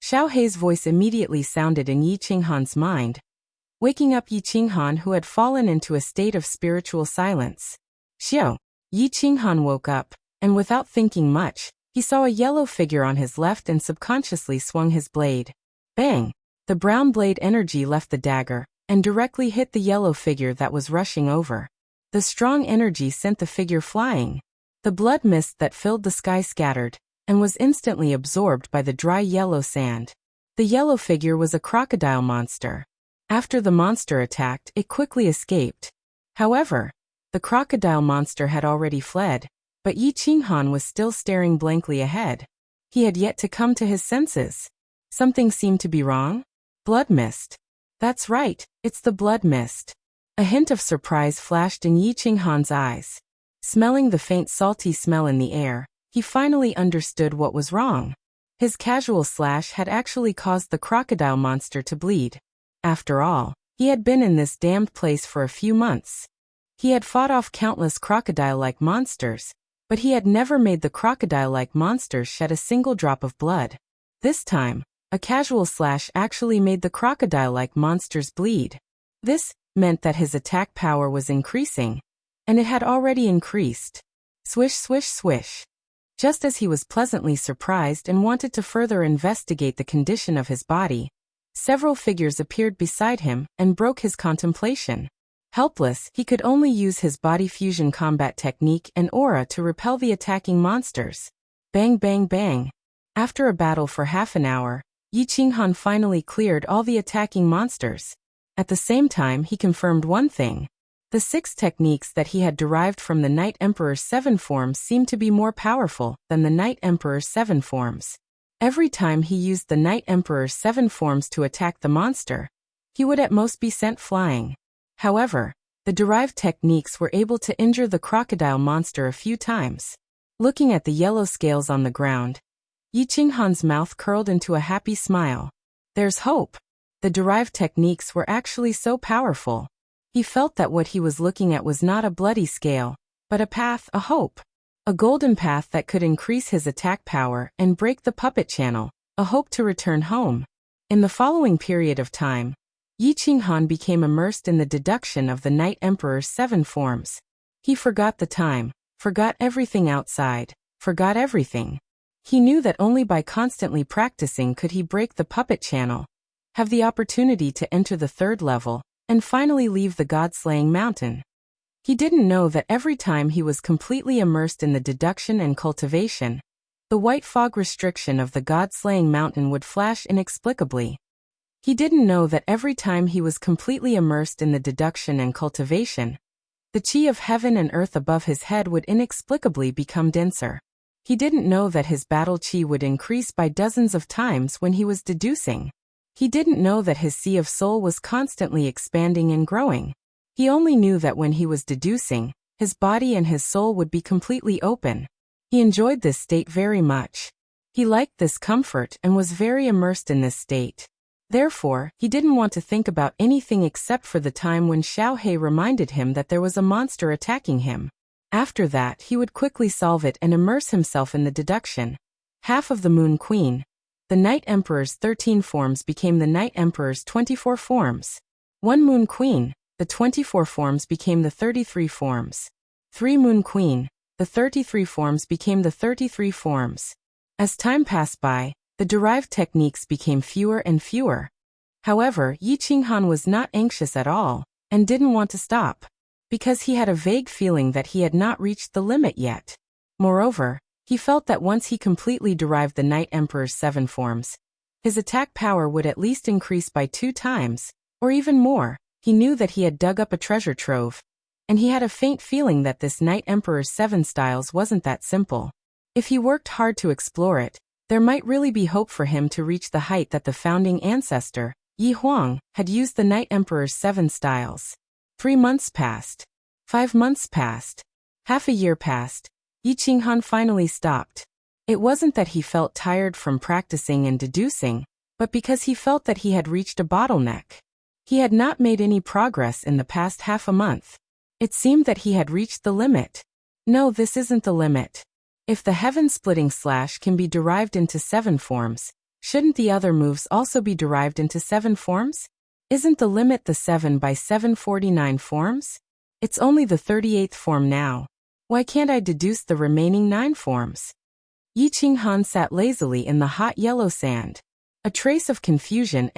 Xiaohe's voice immediately sounded in Yi Qinghan's mind, waking up Yi Qinghan, who had fallen into a state of spiritual silence. "Xiao." Yi Qinghan woke up, and without thinking much, he saw a yellow figure on his left and subconsciously swung his blade. Bang! The brown blade energy left the dagger, and directly hit the yellow figure that was rushing over. The strong energy sent the figure flying. The blood mist that filled the sky scattered, and was instantly absorbed by the dry yellow sand. The yellow figure was a crocodile monster. After the monster attacked, it quickly escaped. However, the crocodile monster had already fled, but Yi Qinghan was still staring blankly ahead. He had yet to come to his senses. Something seemed to be wrong. Blood mist. That's right, it's the blood mist. A hint of surprise flashed in Yi Qinghan's eyes. Smelling the faint salty smell in the air, he finally understood what was wrong. His casual slash had actually caused the crocodile monster to bleed. After all, he had been in this damned place for a few months. He had fought off countless crocodile-like monsters, but he had never made the crocodile-like monsters shed a single drop of blood. This time, a casual slash actually made the crocodile-like monsters bleed. This meant that his attack power was increasing, and it had already increased. Swish, swish, swish. Just as he was pleasantly surprised and wanted to further investigate the condition of his body, several figures appeared beside him and broke his contemplation. Helpless, he could only use his body fusion combat technique and aura to repel the attacking monsters. Bang, bang, bang. After a battle for half an hour, Yi Qinghan finally cleared all the attacking monsters. At the same time, he confirmed one thing. The 6 techniques that he had derived from the Night Emperor's 7 forms seemed to be more powerful than the Night Emperor's 7 forms. Every time he used the Night Emperor's 7 forms to attack the monster, he would at most be sent flying. However, the derived techniques were able to injure the crocodile monster a few times. Looking at the yellow scales on the ground, Yi Qinghan's mouth curled into a happy smile. There's hope. The derived techniques were actually so powerful. He felt that what he was looking at was not a bloody scale, but a path, a hope. A golden path that could increase his attack power and break the puppet channel, a hope to return home. In the following period of time, Yi Qinghan became immersed in the deduction of the Night Emperor's 7 forms. He forgot the time, forgot everything outside, forgot everything. He knew that only by constantly practicing could he break the puppet channel, have the opportunity to enter the 3rd level, and finally leave the God-slaying mountain. He didn't know that every time he was completely immersed in the deduction and cultivation, the white fog restriction of the God-slaying mountain would flash inexplicably. He didn't know that every time he was completely immersed in the deduction and cultivation, the chi of heaven and earth above his head would inexplicably become denser. He didn't know that his battle chi would increase by dozens of times when he was deducing. He didn't know that his sea of soul was constantly expanding and growing. He only knew that when he was deducing, his body and his soul would be completely open. He enjoyed this state very much. He liked this comfort and was very immersed in this state. Therefore, he didn't want to think about anything except for the time when Xiaohe reminded him that there was a monster attacking him. After that, he would quickly solve it and immerse himself in the deduction. Half of the Moon Queen, the Night Emperor's 13 forms became the Night Emperor's 24 forms. 1 Moon Queen, the 24 forms became the 33 forms. 3 Moon Queen, the 33 forms became the 33 forms. As time passed by, the derived techniques became fewer and fewer. However, Yi Qinghan was not anxious at all, and didn't want to stop, because he had a vague feeling that he had not reached the limit yet. Moreover, he felt that once he completely derived the Night Emperor's 7 forms, his attack power would at least increase by 2 times, or even more. He knew that he had dug up a treasure trove, and he had a faint feeling that this Night Emperor's 7 styles wasn't that simple. If he worked hard to explore it, there might really be hope for him to reach the height that the founding ancestor, Yi Huang, had used the Night Emperor's 7 styles. 3 months passed. 5 months passed. Half a year passed. Yi Qinghan finally stopped. It wasn't that he felt tired from practicing and deducing, but because he felt that he had reached a bottleneck. He had not made any progress in the past half a month. It seemed that he had reached the limit. No, this isn't the limit. If the heaven-splitting slash can be derived into 7 forms, shouldn't the other moves also be derived into 7 forms? Isn't the limit the 7 by 749 forms? It's only the 38th form now. Why can't I deduce the remaining 9 forms? Yi Qinghan sat lazily in the hot yellow sand. A trace of confusion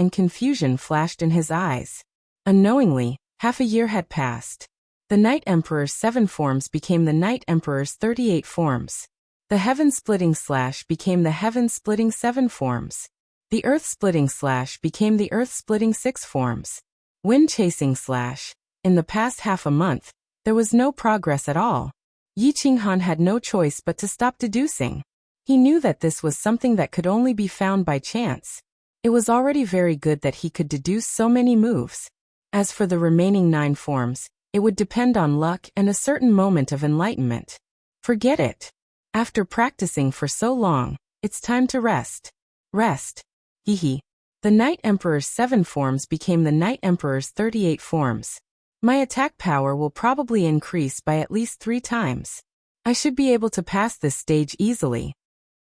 flashed in his eyes. Unknowingly, half a year had passed. The Night Emperor's 7 forms became the Night Emperor's 38 forms. The heaven-splitting slash became the heaven-splitting 7 forms. The earth-splitting slash became the earth-splitting 6 forms. Wind-chasing slash. In the past half a month, there was no progress at all. Yi Qinghan had no choice but to stop deducing. He knew that this was something that could only be found by chance. It was already very good that he could deduce so many moves. As for the remaining 9 forms, it would depend on luck and a certain moment of enlightenment. Forget it. After practicing for so long, it's time to rest. Rest. Hehe. The Night Emperor's 7 forms became the Night Emperor's 38 forms. My attack power will probably increase by at least 3 times. I should be able to pass this stage easily.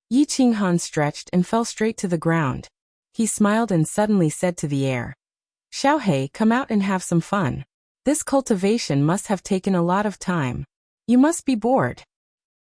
Yi Qinghan stretched and fell straight to the ground. He smiled and suddenly said to the air, "Xiaohei, come out and have some fun. This cultivation must have taken a lot of time. You must be bored."